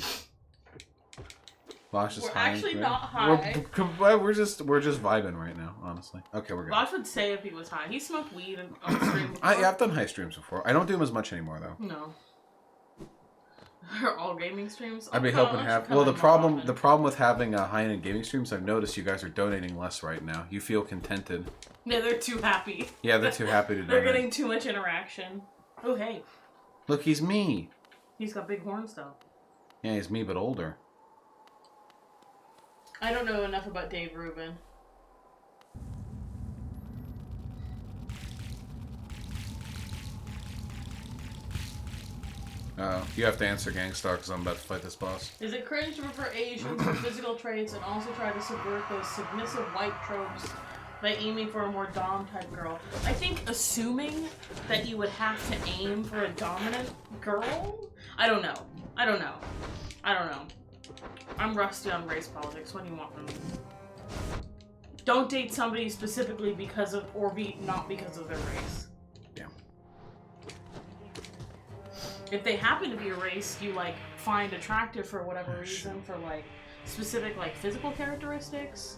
Vaush is We're high. actually not high. We're just vibing right now, honestly. Okay, we're good. Vaush would say if he was high. He smoked weed on the stream before. Yeah, I've done high streams before. I don't do them as much anymore, though. No. Are all gaming streams? I'd be hoping have. Well, the problem with having high-end gaming streams, I've noticed you guys are donating less right now. You feel contented. Yeah, they're too happy. Yeah, they're too happy to donate. They're getting too much interaction. Oh, hey. Look, he's me. He's got big horns, though. Yeah, he's me, but older. I don't know enough about Dave Rubin. You have to answer Gangstar because I'm about to fight this boss. Is it cringe to prefer Asians for physical traits and also try to subvert those submissive white tropes by aiming for a more dom type girl? I think assuming that you would have to aim for a dominant girl? I don't know. I'm rusty on race politics. What do you want from me? Don't date somebody specifically because of, or not because of their race. Yeah. If they happen to be a race you like find attractive for whatever reason, for like specific like physical characteristics,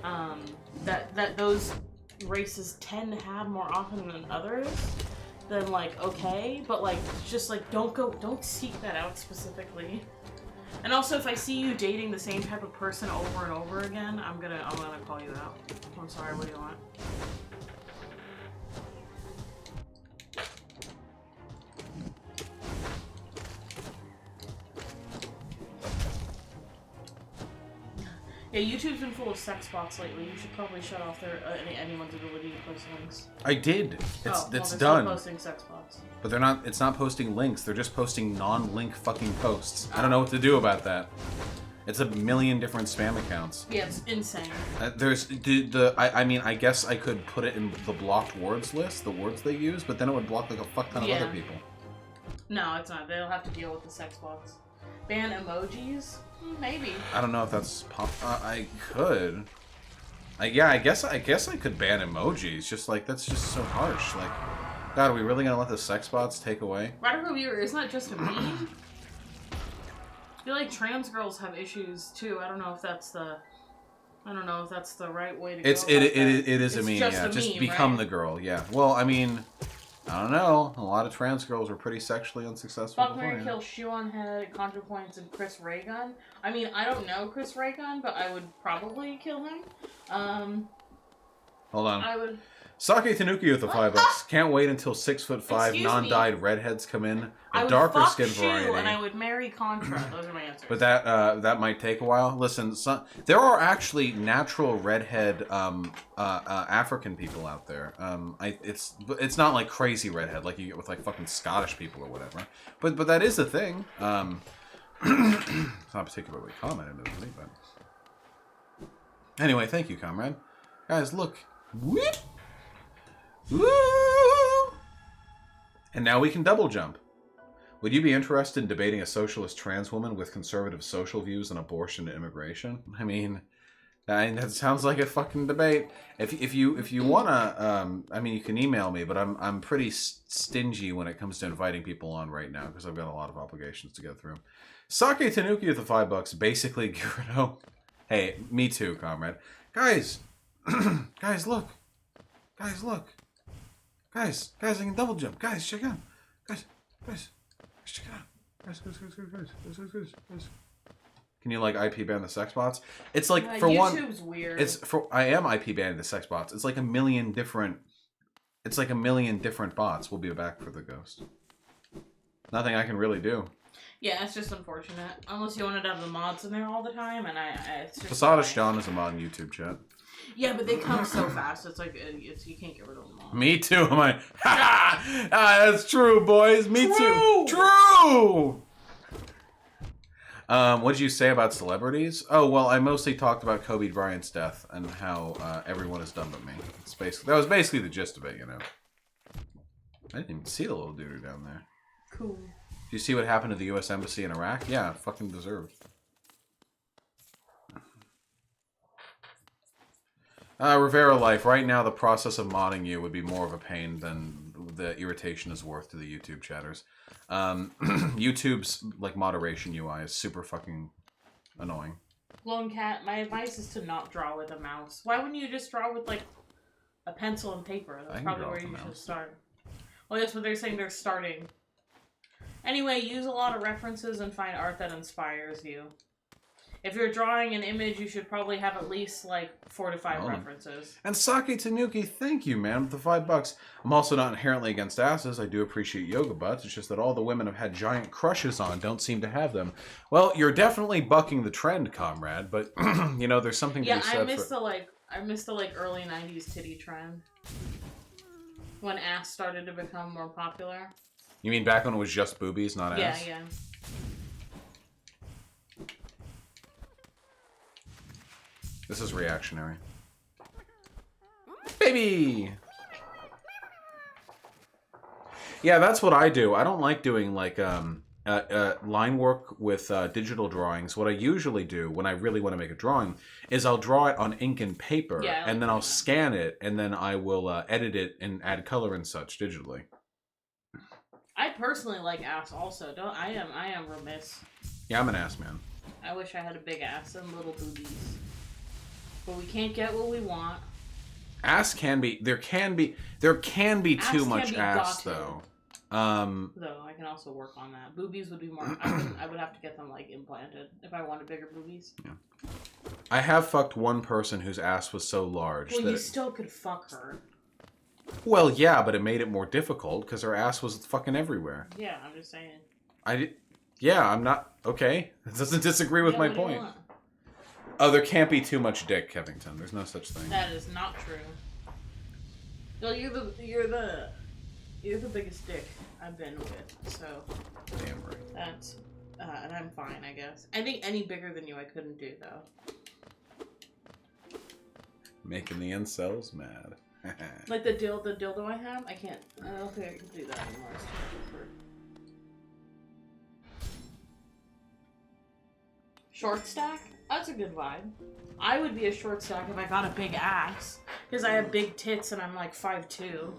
that those races tend to have more often than others, then like okay, but like just like don't seek that out specifically. And also, if I see you dating the same type of person over and over again, I'm gonna call you out. I'm sorry. What do you want? Yeah, YouTube's been full of sex bots lately. You should probably shut off anyone's ability to post links. I did. It's they're done. still posting sex bots. But they're not. It's not posting links. They're just posting non-link fucking posts. I don't know what to do about that. It's a million different spam accounts. Yeah, it's insane. I mean, I guess I could put it in the blocked words list, the words they use, but then it would block like a fuck ton of other people. No, it's not. They'll have to deal with the sex bots. Ban emojis? Maybe. I don't know if that's I could. Yeah, I guess I could ban emojis. Just like that's just so harsh. Like, God, are we really gonna let the sex bots take away? Radical viewer, isn't that just a meme? I feel like trans girls have issues too. I don't know if that's the right way to go. It is a meme. Yeah, a just meme, become right? the girl. Yeah. Well, I mean, I don't know. A lot of trans girls were pretty sexually unsuccessful. Fuck, Mary, kill, shoe on head, ContraPoints, and Chris Raygun. I mean, I don't know Chris Raygun, but I would probably kill him. Hold on. I would. Sake Tanuki with the $5. Can't wait until 6'5" non-dyed redheads come in. A darker skin variety. And I would marry Contra. Those are my answers. But that might take a while. Listen, there are actually natural redhead African people out there. It's not like crazy redhead like you get with like fucking Scottish people or whatever. But that is a thing. It's not particularly common, admittedly, but anyway, thank you, comrade. Guys, look. Whoop. Woo! And now we can double jump. Would you be interested in debating a socialist trans woman with conservative social views on abortion and immigration? I mean, that sounds like a fucking debate. If you wanna, I mean, you can email me, but I'm pretty stingy when it comes to inviting people on right now because I've got a lot of obligations to go through. Sake Tanuki with the $5, basically Gyarados. Hey, me too, comrade. Guys, guys, look. Guys, look. Guys, I can double jump. Guys, check it out. Guys, check it out. Guys. Can you like IP ban the sex bots? It's like for YouTube's one. Weird. I am IP banning the sex bots. It's like a million different bots. We'll be back for the ghost. Nothing I can really do. Yeah, it's just unfortunate. Unless you wanted to have the mods in there all the time, and it's just. Fasada Sean is a mod in YouTube chat. Yeah, but they come so fast. It's like you can't get rid of them all. Me too. I'm like, that's true, boys. Me too. True. What did you say about celebrities? Oh well, I mostly talked about Kobe Bryant's death and how everyone is done but me. That was basically the gist of it, you know. I didn't even see the little dude down there. Cool. Do you see what happened to the U.S. Embassy in Iraq? Yeah, fucking deserved. Rivera Life, right now the process of modding you would be more of a pain than the irritation is worth to the YouTube chatters. YouTube's like moderation UI is super fucking annoying. Lone Cat, my advice is to not draw with a mouse. Why wouldn't you just draw with like a pencil and paper? That's probably where you should start. Well, that's what they're saying they're starting. Anyway, use a lot of references and find art that inspires you. If you're drawing an image, you should probably have at least like 4 to 5 references. And Sake Tanuki, thank you, man, with the $5. I'm also not inherently against asses. I do appreciate yoga butts. It's just that all the women I've had giant crushes on don't seem to have them. Well, you're definitely bucking the trend, comrade. But you know, there's something to be said I missed the early '90s titty trend when ass started to become more popular. You mean back when it was just boobies, not ass? Yeah. This is reactionary. Baby! Yeah, that's what I do. I don't like doing, like, line work with digital drawings. What I usually do when I really want to make a drawing is I'll draw it on ink and paper, and then I'll scan it, and then I will edit it and add color and such digitally. I personally like ass also. I am remiss. Yeah, I'm an ass man. I wish I had a big ass and little boobies. But we can't get what we want. Ass can be there can be too much ass though. Though I can also work on that. Boobies would be more. I would have to get them like implanted if I wanted bigger boobies. Yeah. I have fucked one person whose ass was so large. Well, you still could fuck her. Well, yeah, but it made it more difficult because her ass was fucking everywhere. Yeah, I'm just saying. Yeah, I'm not okay. It doesn't disagree with my point. Oh, there can't be too much dick, Kevington. There's no such thing. That is not true. Well, you're the biggest dick I've been with, so. Damn right. That's and I'm fine, I guess. I think any bigger than you, I couldn't do though. Making the incels mad. Like the dildo I have, I don't think I can do that anymore. It's too awkward. Short stack? That's a good vibe. I would be a short stack if I got a big ass. Because I have big tits and I'm like 5'2".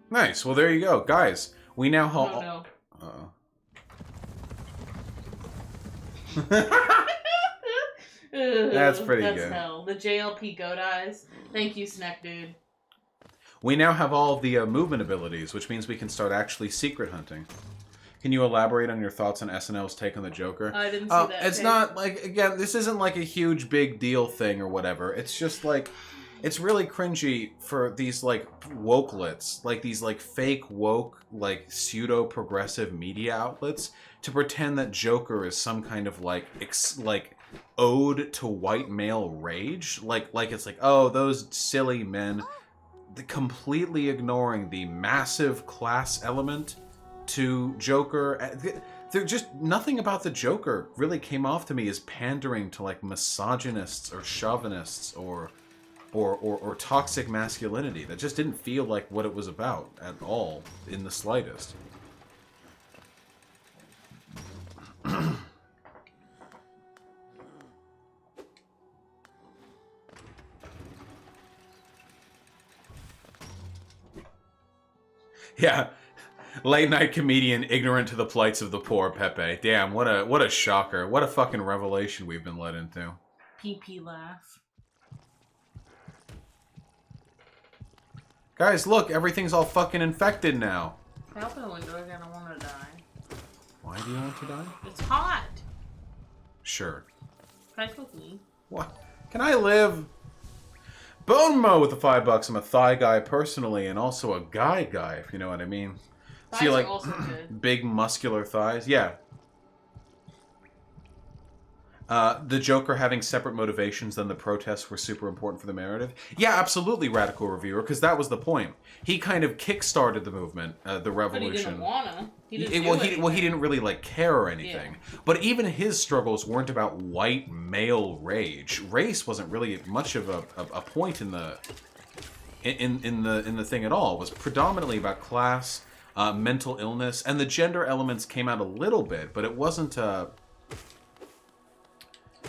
Nice. Well, there you go. Guys, we now have... Oh, no. That's pretty good. That's hell. The JLP goat eyes. Thank you, Snack Dude. We now have all of the movement abilities, which means we can start actually secret hunting. Can you elaborate on your thoughts on SNL's take on the Joker? I didn't see that. It's not, like, again, this isn't like a huge big deal thing or whatever. It's just, like, it's really cringy for these, like, wokelets, like, these, like, fake woke, like, pseudo-progressive media outlets to pretend that Joker is some kind of, like, ode to white male rage. Like it's like, oh, those silly men... completely ignoring the massive class element to Joker. They're just nothing about the Joker really came off to me as pandering to like misogynists or chauvinists or toxic masculinity. That just didn't feel like what it was about at all in the slightest. Yeah, late night comedian ignorant to the plights of the poor, Pepe. Damn, what a shocker. What a fucking revelation we've been led into. PP laugh. Guys, look, everything's all fucking infected now. I open the window again, I want to die. Why do you want to die? It's hot. Sure. Can I smoke weed? What? Can I live? Bone Mo with the $5. I'm a thigh guy personally, and also a guy, if you know what I mean. Thighs See, like, are also good. big muscular thighs. Yeah. The Joker having separate motivations than the protests were super important for the narrative. Yeah, absolutely, Radical Reviewer, because that was the point. He kind of kick-started the movement, the revolution. But he didn't wanna. He didn't really like care or anything. Yeah. But even his struggles weren't about white male rage. Race wasn't really much of a point in the thing at all. It was predominantly about class, mental illness, and the gender elements came out a little bit, but it wasn't.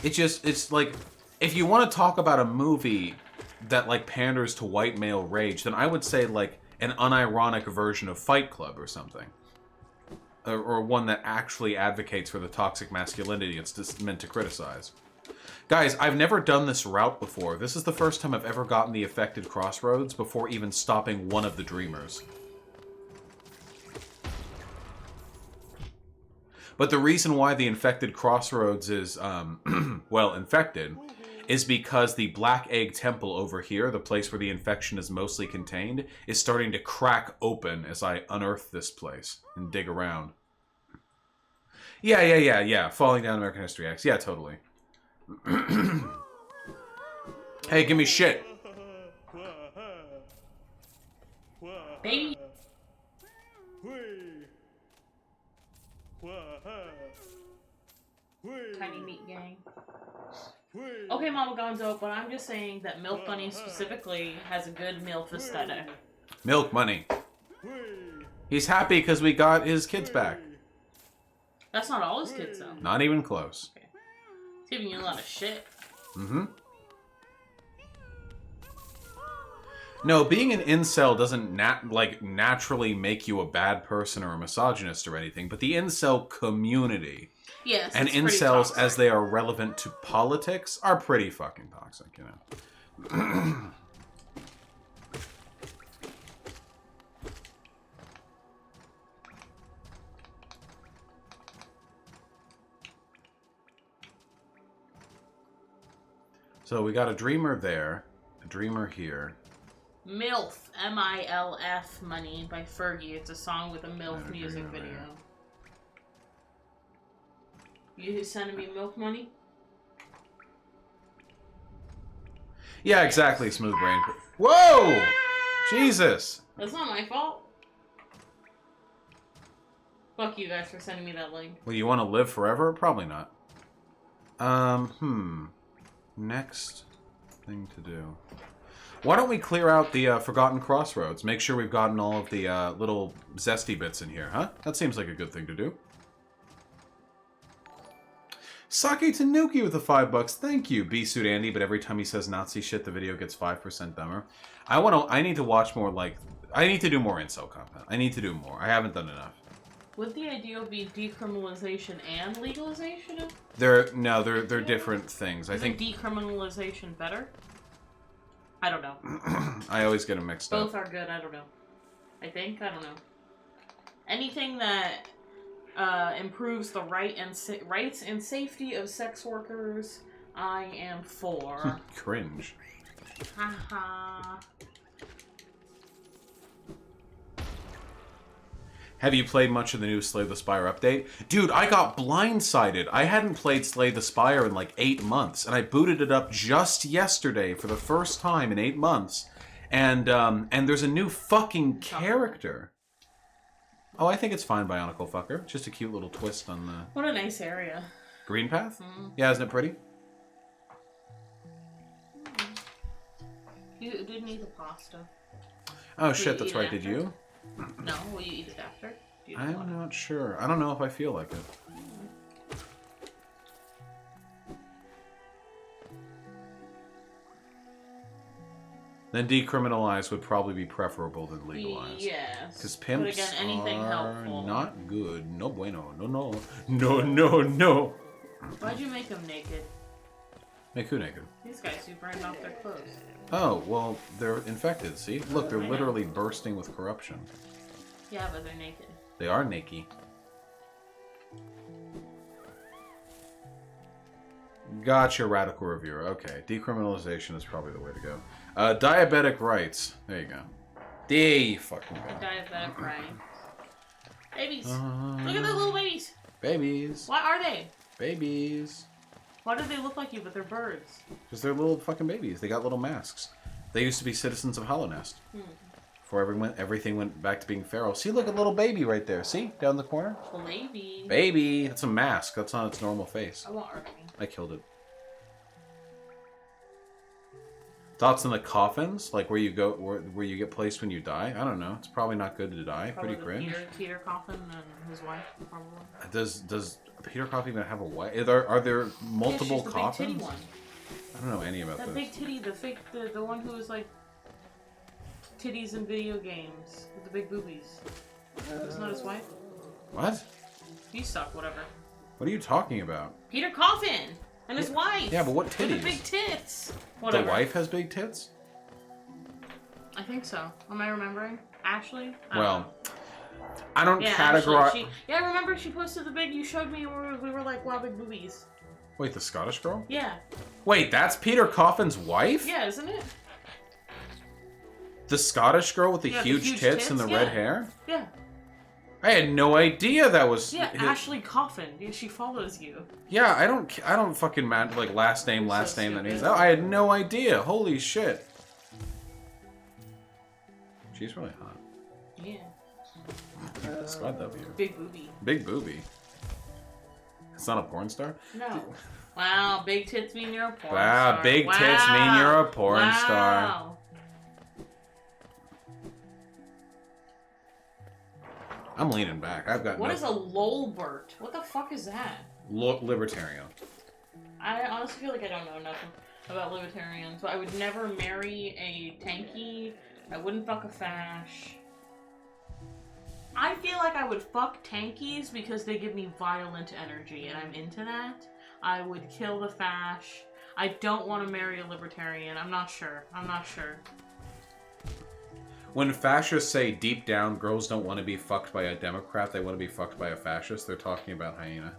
It's like, if you want to talk about a movie that like panders to white male rage, then I would say like an unironic version of Fight Club or something. Or one that actually advocates for the toxic masculinity it's just meant to criticize. Guys, I've never done this route before. This is the first time I've ever gotten the affected crossroads before even stopping one of the dreamers. But the reason why the infected crossroads is, well, infected, is because the Black Egg Temple over here, the place where the infection is mostly contained, is starting to crack open as I unearth this place and dig around. Yeah. Falling down American History X. Yeah, totally. Hey, give me shit. Baby. Tiny meat gang. Okay, Mama Gonzo, but I'm just saying that Milk Bunny specifically has a good MILF aesthetic. Milk money. He's happy because we got his kids back. That's not all his kids, though. Not even close. Okay. He's giving you a lot of shit. Mm-hmm. No, being an incel doesn't naturally make you a bad person or a misogynist or anything, but the incel community Yes, and it's pretty incels, toxic. as they are relevant to politics, are pretty fucking toxic, you know. So we got a dreamer there, a dreamer here. MILF, M-I-L-F, Money by Fergie. It's a song with a MILF music video. You sending me milk money? Yeah, exactly, Smooth Brain. Whoa! Jesus! That's not my fault. Fuck you guys for sending me that link. Well, you want to live forever? Probably not. Next thing to do. Why don't we clear out the Forgotten Crossroads? Make sure we've gotten all of the little zesty bits in here, huh? That seems like a good thing to do. Sake Tanuki with the $5. Thank you, B-Suit Andy, but every time he says Nazi shit, the video gets 5% dumber. I need to watch more, I need to do more incel content. I need to do more. I haven't done enough. Would the ideal be decriminalization and legalization? They're different things. I think decriminalization better? I don't know. I always get them mixed up. Both are good, I don't know. I don't know. Anything that improves the rights and safety of sex workers, I am for. Cringe. Haha. Have you played much of the new Slay the Spire update? Dude, I got blindsided. I hadn't played Slay the Spire in like 8 months, and I booted it up just yesterday for the first time in 8 months. And there's a new fucking character. Oh, I think it's fine, Bionicle Fucker. Just a cute little twist on the... What a nice area. Green Path? Mm-hmm. Yeah, isn't it pretty? You didn't eat the pasta. Oh shit, that's right. Did you? No, will you eat it after? I'm not sure. I don't know if I feel like it. Then decriminalize would probably be preferable than legalize. Yes. Because pimps but again, anything are helpful. not good. No bueno. No. Why'd you make them naked? Make who naked? These guys who burned off their clothes. Oh, well, they're infected, see? Look, they're literally bursting with corruption. Yeah, but they're naked. They are naked. Gotcha, Radical Reviewer. Okay, decriminalization is probably the way to go. Diabetic rights. There you go. Fucking go. Diabetic right. Babies. Look at the little babies. Babies. What are they? Babies. Why do they look like you, but they're birds? Because they're little fucking babies. They got little masks. They used to be citizens of Hollow Nest. Before everything went back to being feral. See, look at little baby right there. See? Down the corner? Baby. Baby. That's a mask. That's not its normal face. I want Archie. I killed it. Thoughts on the coffins? Like where you go, where you get placed when you die? I don't know. It's probably not good to die. Probably Pretty cringe. Peter Coffin and his wife, probably. Does Peter Coffin even have a wife? Are there multiple she's the coffins? big titty one. I don't know any about That this. big titty, the one who was like titties in video games with the big boobies. That's not his wife. What? You suck. Whatever. What are you talking about? Peter Coffin and his wife. Yeah, but what With titties? the big tits. Whatever. The wife has big tits? I think so. Am I remembering? Ashley? I don't Well, know. I don't Yeah, categorize. I remember she posted the big. You showed me, and we were like, wow, big boobies. Wait, the Scottish girl? Yeah. Wait, that's Peter Coffin's wife? Yeah, isn't it? The Scottish girl with the Yeah, huge tits and the red hair? Yeah. I had no idea that was. Yeah, Ashley Coffin. Yeah, she follows you. Yeah, I don't fucking matter like last name. That means. Oh, I had no idea. Holy shit. She's really hot. Yeah. Squad W. Big booby. Big booby. It's not a porn star? No. Wow, big tits mean you're a porn Wow, star. big tits mean you're a porn star. I'm leaning back. I've got What is a lolbert? What the fuck is that? libertarian. I honestly feel like I don't know nothing about libertarians, but I would never marry a tanky. I wouldn't fuck a fash. I feel like I would fuck tankies because they give me violent energy, and I'm into that. I would kill the fash. I don't want to marry a libertarian. I'm not sure. When fascists say deep down girls don't want to be fucked by a Democrat, they want to be fucked by a fascist, they're talking about Hyena.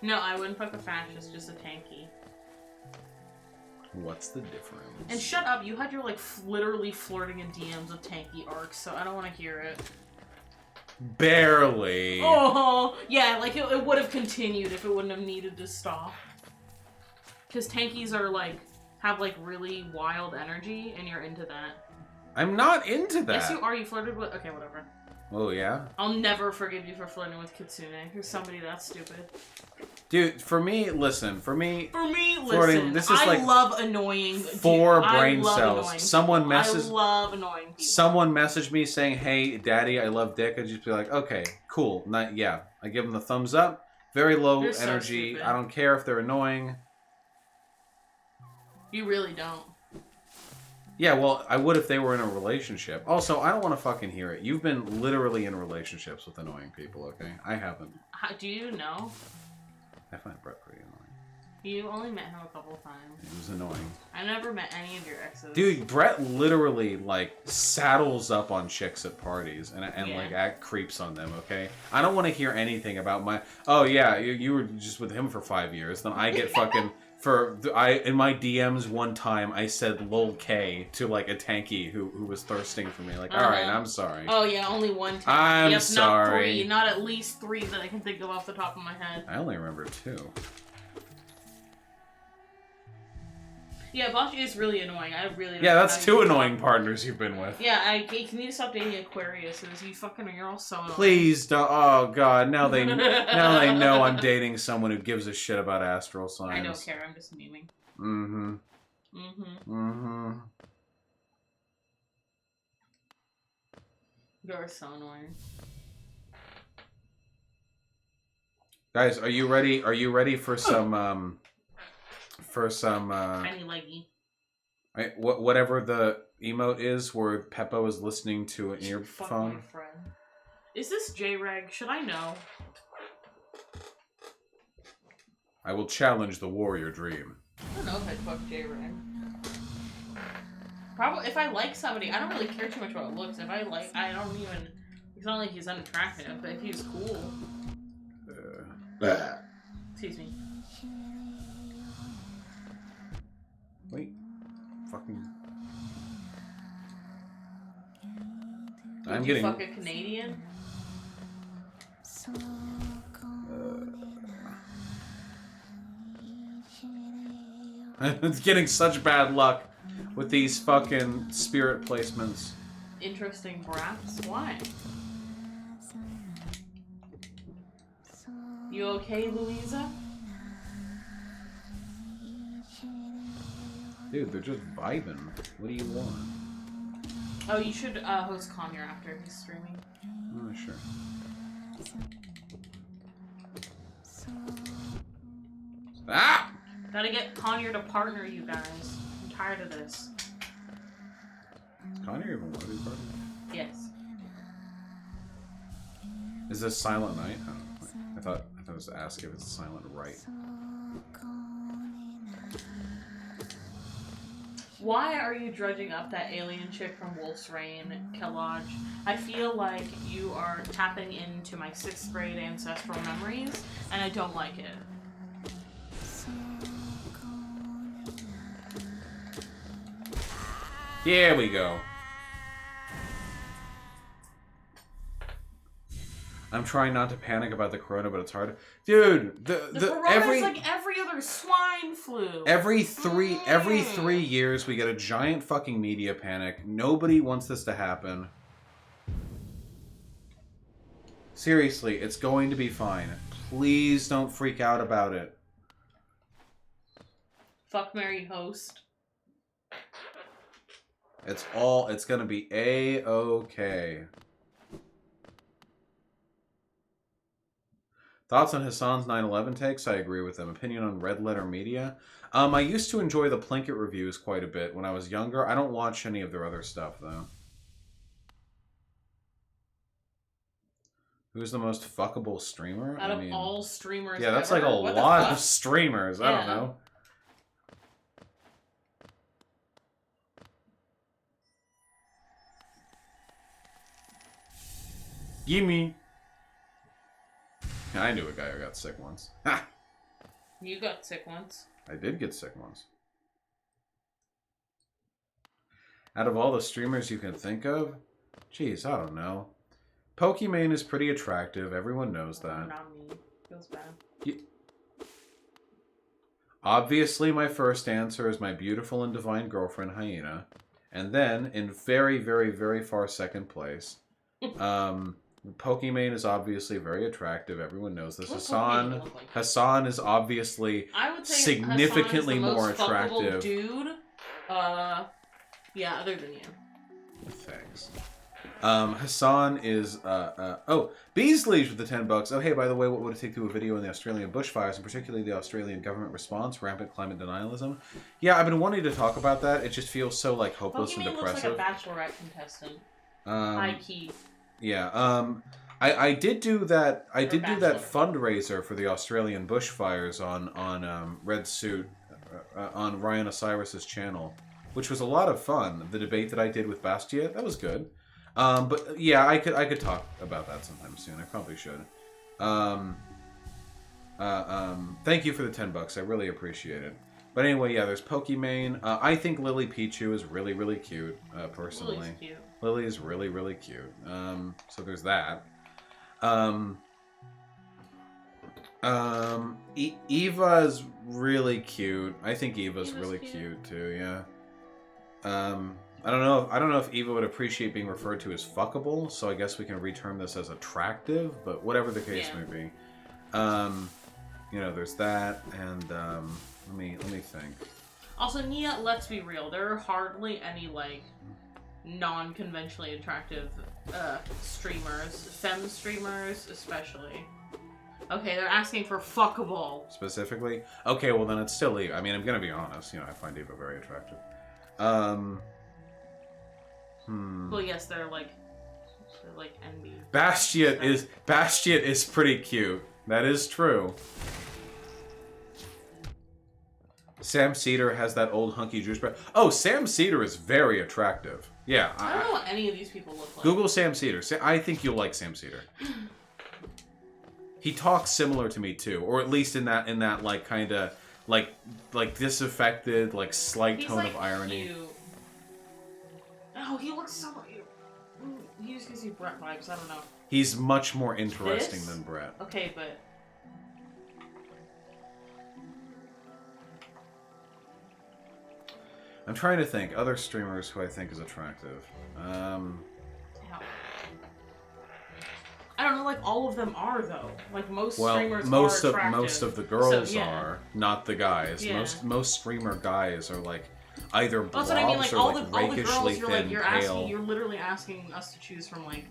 No, I wouldn't fuck a fascist, just a tanky. What's the difference? And shut up, you had your like literally flirting in DMs with tanky arcs, so I don't want to hear it. Barely. Oh, yeah, like it would have continued if it wouldn't have needed to stop. Because tankies are like, have like really wild energy, and you're into that. I'm not into that. Yes, you are. You flirted with. Okay, whatever. Oh, yeah? I'll never forgive you for flirting with Kitsune. Who's somebody that stupid. Dude, for me, listen. Flirting, Listen. this is I like love annoying. four dude, brain I love cells. annoying Someone people. messes. I love annoying people. Someone messaged me saying, "Hey, Daddy, I love dick." I'd just be like, "Okay, cool." Not, yeah. I give them the thumbs up. Very low You're so energy. stupid. I don't care if they're annoying. You really don't. Yeah, well, I would if they were in a relationship. Also, I don't want to fucking hear it. You've been literally in relationships with annoying people, okay? I haven't. How, do you know? I find Brett pretty annoying. You only met him a couple times. He was annoying. I never met any of your exes. Dude, Brett literally, like, saddles up on chicks at parties and Yeah. like, act creeps on them, okay? I don't want to hear anything about my... Oh, yeah, you were just with him for 5 years. Then I get fucking... in my DMs one time, I said lol K to, like, a tanky who was thirsting for me. Like, alright, I'm sorry. Oh, yeah, only one time. I'm sorry. Not at least 3 that I can think of off the top of my head. I only remember 2. Yeah, Vaush is really annoying. I really don't Yeah, know that's how 2 you- annoying partners you've been with. Yeah, can you stop dating Aquarius? You're all so annoying. Please don't. Oh god, now they know I'm dating someone who gives a shit about astral signs. I don't care. I'm just memeing. Mm-hmm. Mm-hmm. Mm-hmm. You're so annoying. Guys, are you ready? Are you ready for some Tiny leggy. whatever the emote is where Peppo is listening to an Fuck my earphone? friend. Is this J-Reg? Should I know? I will challenge the warrior dream. I don't know if I'd fuck J-Reg. Probably, if I like somebody, I don't really care too much about looks. If I like, I don't even... It's not like he's unattractive, but if he's cool... Excuse me. Wait. Fucking... Would I'm you getting... fuck a Canadian? It's getting such bad luck with these fucking spirit placements. Interesting brats? Why? You okay, Louisa? Dude, they're just vibing. What do you want? Oh, you should host Conyer after he's streaming. Oh, sure. Ah! Gotta get Conyer to partner you guys. I'm tired of this. Does Connor even want to be part of it? Yes. Is this Silent Night? Oh, wait. I thought it was to ask if it's Silent Right. Why are you drudging up that alien chick from Wolf's Rain, Kellogg? I feel like you are tapping into my 6th grade ancestral memories, and I don't like it. Here we go. I'm trying not to panic about the corona, but it's hard. Dude, The corona's like every other swine flu. Every 3 years we get a giant fucking media panic. Nobody wants this to happen. Seriously, it's going to be fine. Please don't freak out about it. Fuck, marry, host. It's gonna be A-okay. Thoughts on Hassan's 9/11 takes? I agree with them. Opinion on Red Letter Media? I used to enjoy the Plinkett reviews quite a bit when I was younger. I don't watch any of their other stuff, though. Who's the most fuckable streamer? Out of all streamers yeah, that's ever? like a lot of streamers. I don't know. Gimme. I knew a guy who got sick once. Ha! You got sick once. I did get sick once. Out of all the streamers you can think of, geez, I don't know. Pokimane is pretty attractive. Everyone knows that. Not me. Feels bad. Obviously, my first answer is my beautiful and divine girlfriend, Hyena. And then, in very, very, very far second place, Pokimane is obviously very attractive. Everyone knows this. Hassan is obviously I would say significantly Hassan is the more most attractive. Dude. Yeah, other than you. Thanks. Hassan is, oh, Beasley's with the $10. Oh, hey, by the way, what would it take to do a video on the Australian bushfires, and particularly the Australian government response, rampant climate denialism? Yeah, I've been wanting to talk about that. It just feels so, like, hopeless and depressive. Looks like a Bachelorette contestant. High key. Yeah, I did do that, fundraiser for the Australian bushfires on Red Suit, on Ryan Osiris's channel, which was a lot of fun. The debate that I did with Bastia, that was good. But yeah, I could talk about that sometime soon. I probably should. Thank you for the $10. I really appreciate it. But anyway, yeah, there's Pokimane. I think Lily Pichu is really, really cute, personally. Lily's cute. Lily is really, really cute. So there's that. Eva is really cute. I think Eva's really cute too, yeah. I don't know if Eva would appreciate being referred to as fuckable, so I guess we can reterm this as attractive, but whatever the case may be. You know, there's that, and let me think. Also, Nia, let's be real, there are hardly any, like, non-conventionally attractive streamers, femme streamers especially. Okay, they're asking for fuckable. Specifically? Okay, well then it's still Eva. I mean, I'm gonna be honest, you know, I find Eva very attractive. Well, yes, they're like envy. Bastion is pretty cute. That is true. Sam Cedar has that old hunky juice breath. Oh, Sam Cedar is very attractive. Yeah. I don't know what any of these people look like. Google Sam Cedar. I think you'll like Sam Cedar. He talks similar to me too, or at least in that like kind of like disaffected, like slight tone of irony. Cute. Oh, he looks so cute. He just gives you Brett vibes. I don't know. He's much more interesting than Brett. Okay, but I'm trying to think other streamers who I think is attractive. I don't know. Like all of them are though. Like most streamers are attractive. Most of the girls So, yeah. are, not the guys. Yeah. Most streamer guys are like either blobs That's what I mean. Like or all like the rakishly girls, thin, pale. you're literally asking us to choose from like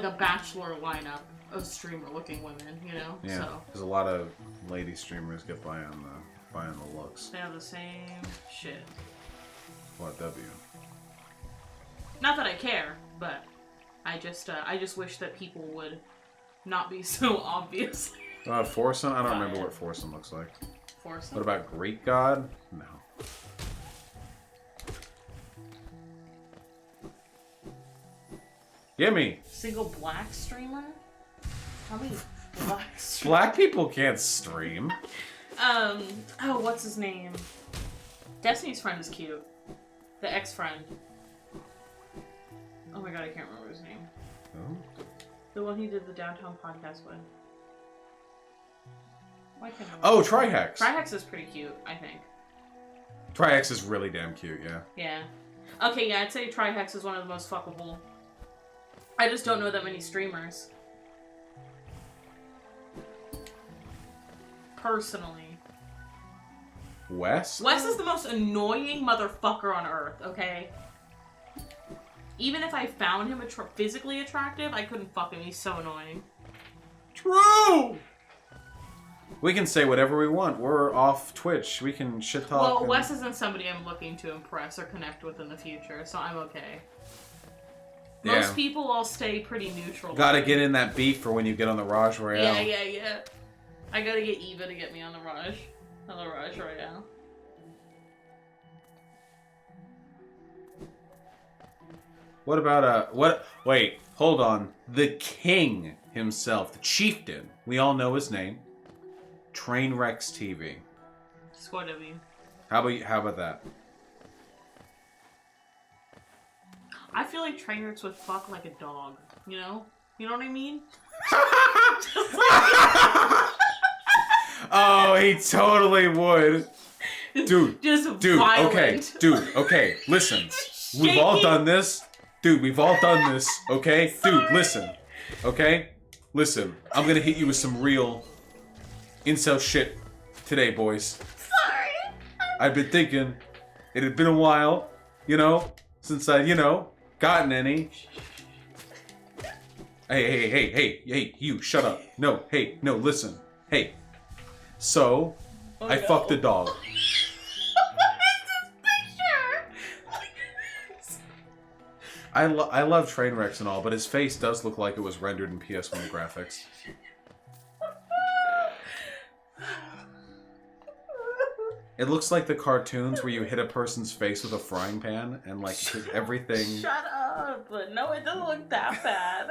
a bachelor lineup of streamer-looking women. You know. Yeah. So. Because a lot of lady streamers get by on the looks. They have the same shit. What W? Not that I care, but I just wish that people would not be so obvious. Forsen? I don't remember what Forsen looks like. Forsen? What about Greek God? No. Gimme. Single black streamer? How many black streamers? Black people can't stream. Oh, what's his name? Destiny's friend is cute. The ex-friend. Oh my god, I can't remember his name. Oh. The one he did the Downtown podcast with. Why can't I remember? Oh, Trihex. Trihex is pretty cute, I think. Trihex is really damn cute, yeah. Yeah. Okay, yeah, I'd say Trihex is one of the most fuckable. I just don't know that many streamers. Personally. Wes? Wes is the most annoying motherfucker on earth, okay? Even if I found him physically attractive, I couldn't fuck him. He's so annoying. True! We can say whatever we want. We're off Twitch. We can shit talk. Well, and... Wes isn't somebody I'm looking to impress or connect with in the future, so I'm okay. Yeah. Most people I'll stay pretty neutral. Gotta get in that beef for when you get on the Raj Royale. Yeah. I gotta get Eva to get me on the Raj Royale. What about wait, hold on. The king himself, the chieftain. We all know his name. Trainwrecks TV. Squad W. How about that? I feel like Trainwrecks would fuck like a dog, you know? You know what I mean? Oh, he totally would. Dude, violent. okay, listen. We've all done this. Dude, we've all done this, okay? Sorry. Dude, listen. Okay? Listen, I'm gonna hit you with some real incel shit today, boys. Sorry. I've been thinking, it had been a while, since I, gotten any. Hey, you, shut up. No, listen. Hey. So, I fucked a dog. What is this picture? I love Trainwrecks and all, but his face does look like it was rendered in PS1 graphics. It looks like the cartoons where you hit a person's face with a frying pan and like everything. Shut up! No, it doesn't look that bad.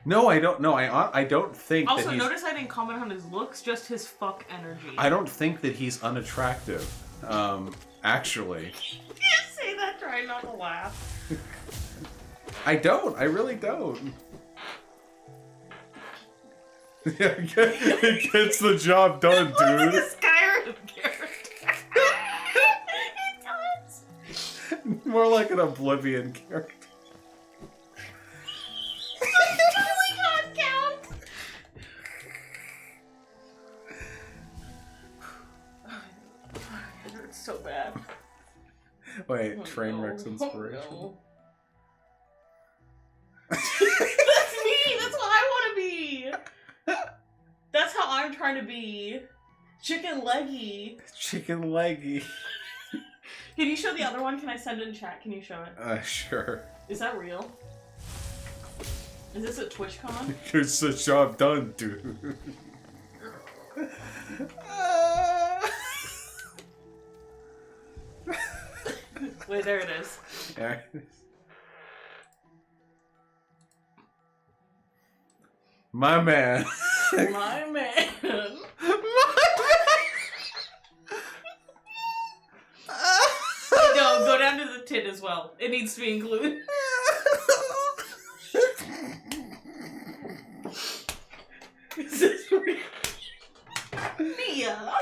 No, I don't. No, I don't think. Also, that he's, notice I didn't comment on his looks, just his fuck energy. I don't think that he's unattractive. Actually. You can't say that. Try not to laugh. I don't. I really don't. It gets the job done, dude. Like a Skyrim character. It does. More like an Oblivion character. Really not count. It hurts so bad. Wait, Oh, Trainwreck's no. inspiration. Oh, no. That's me! That's what I want to be! That's how I'm trying to be. Chicken leggy. Chicken leggy. Can you show the other one? Can I send it in chat? Can you show it? Sure. Is that real? Is this at TwitchCon? It's the job done, dude. Wait, there it is. Yeah. My man. My man. No, go down to the tit as well. It needs to be included. Is this real? Mia.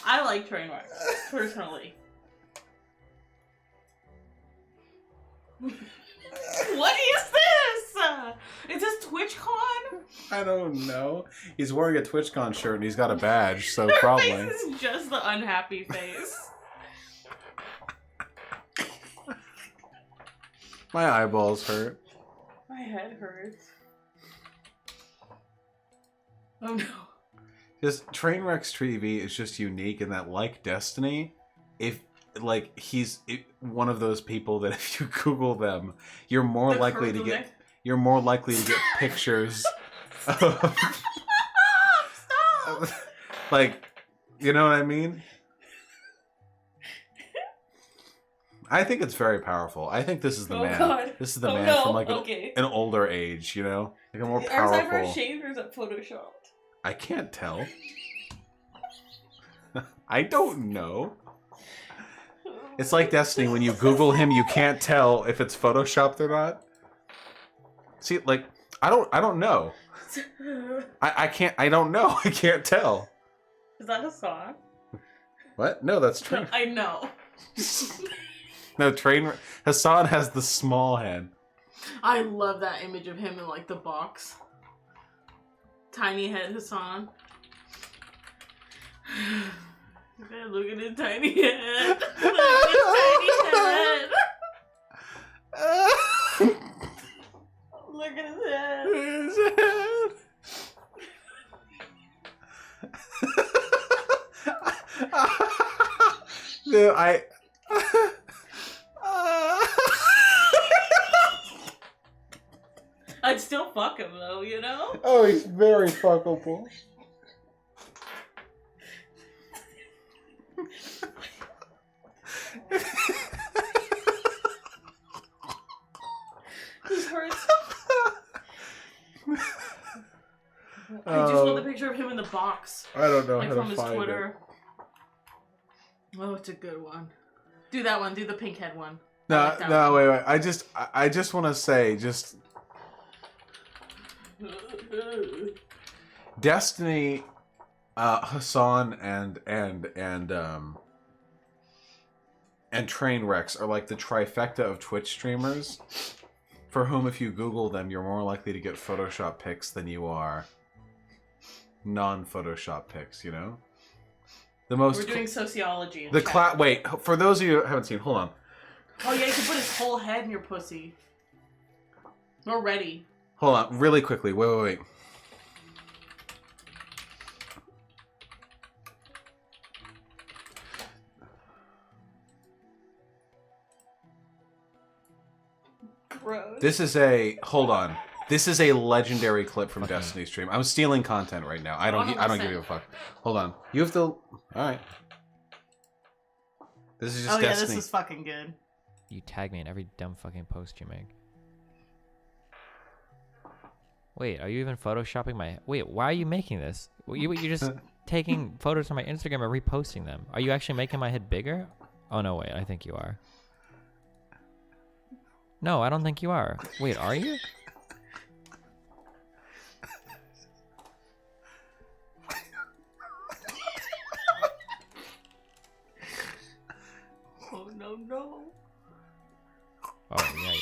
I like Trainwreck, personally. What is this? Is this TwitchCon? I don't know. He's wearing a TwitchCon shirt and he's got a badge, so Her probably. face is just the unhappy face. My eyeballs hurt. My head hurts. Oh no. Just Trainwrecks TV is just unique in that, like Destiny, if like he's one of those people that if you Google them, you're more likely to get pictures of, Stop! like, you know what I mean? I think it's very powerful. I think this is the Oh, man. God. This is the Oh, man no. from like Okay. an older age, you know, like a more Are powerful. eyebrows shaved or is that photoshopped? I can't tell. I don't know. It's like Destiny. When you Google him, you can't tell if it's photoshopped or not. See, like I don't know. I can't. I don't know. I can't tell. Is that a song? What? No, that's Train. I know. No, Train. Hassan has the small head. I love that image of him in like the box. Tiny head Hassan. Look at his tiny head. Look at his tiny head. Look at his head. No, I. I'd still fuck him though, you know? Oh, he's very fuckable. This hurts. I just want the picture of him in the box. I don't know Like how from to his find Twitter. Oh, it's a good one. Do that one. Do the pink head one. No, I like that no, one. wait. I just want to say, just Destiny, Hassan, and Trainwrecks are like the trifecta of Twitch streamers, for whom if you Google them, you're more likely to get Photoshop pics than you are non-Photoshop pics. You know, the most. We're doing sociology. In The chat. Wait, for those of you who haven't seen, hold on. Oh yeah, you can put his whole head in your pussy. We're ready. Hold on, really quickly. Wait. Gross. This is a hold on. This is a legendary clip from Destiny stream. I'm stealing content right now. I don't give you a fuck. Hold on. You have to. All right. This is just Oh yeah, Destiny. this is fucking good. You tag me in every dumb fucking post you make. Wait, are you even photoshopping my... Wait, why are you making this? You're just taking photos from my Instagram and reposting them. Are you actually making my head bigger? Oh, no, wait, I think you are. No, I don't think you are. Wait, are you? Oh no. Oh, yeah, you are.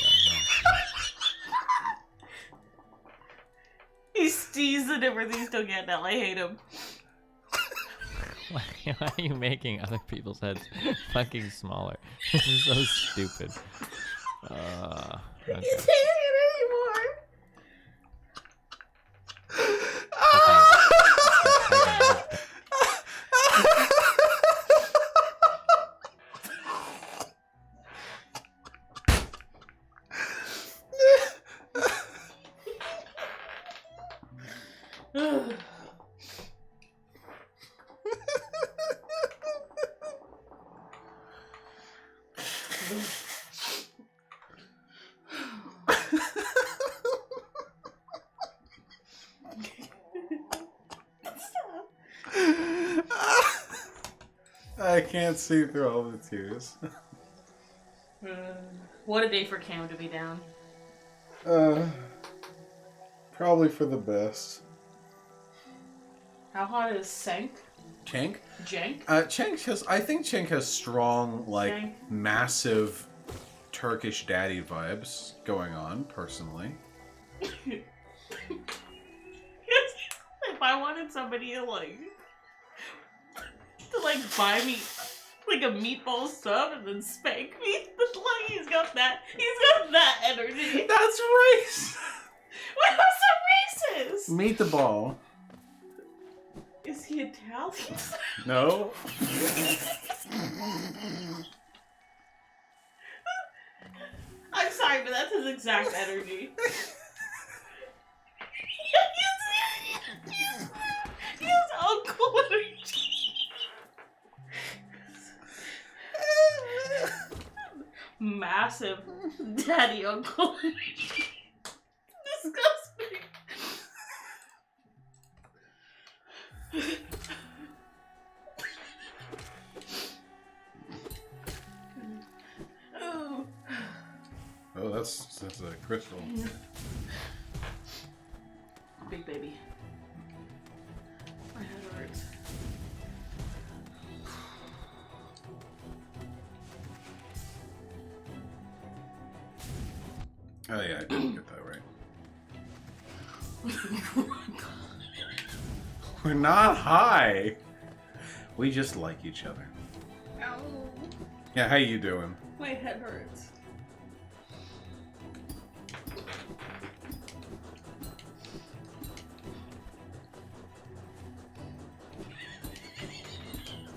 He's teasing it, but he's still getting out. I hate him. Why are you making other people's heads fucking smaller? This is so stupid. Okay. He's hating it anymore. I can't see through all the tears. What a day for Cam to be down. Probably for the best. How hot is Senk? Cenk? Jenk? Cenk has. I think Cenk has strong, like, Cenk. massive Turkish daddy vibes going on. Personally. If I wanted somebody to buy me like a meatball sub and then spank me, he's got that energy. That's racist. Why was that racist? Meet the ball. Is he Italian? No. I'm sorry, but that's his exact energy. He has uncle energy. massive daddy uncle. Disgusting. Oh. Oh, that's a crystal. Big baby. My head hurts. Oh yeah, I didn't get that right. We're not high. We just like each other. Ow. Yeah, how you doing? My head hurts.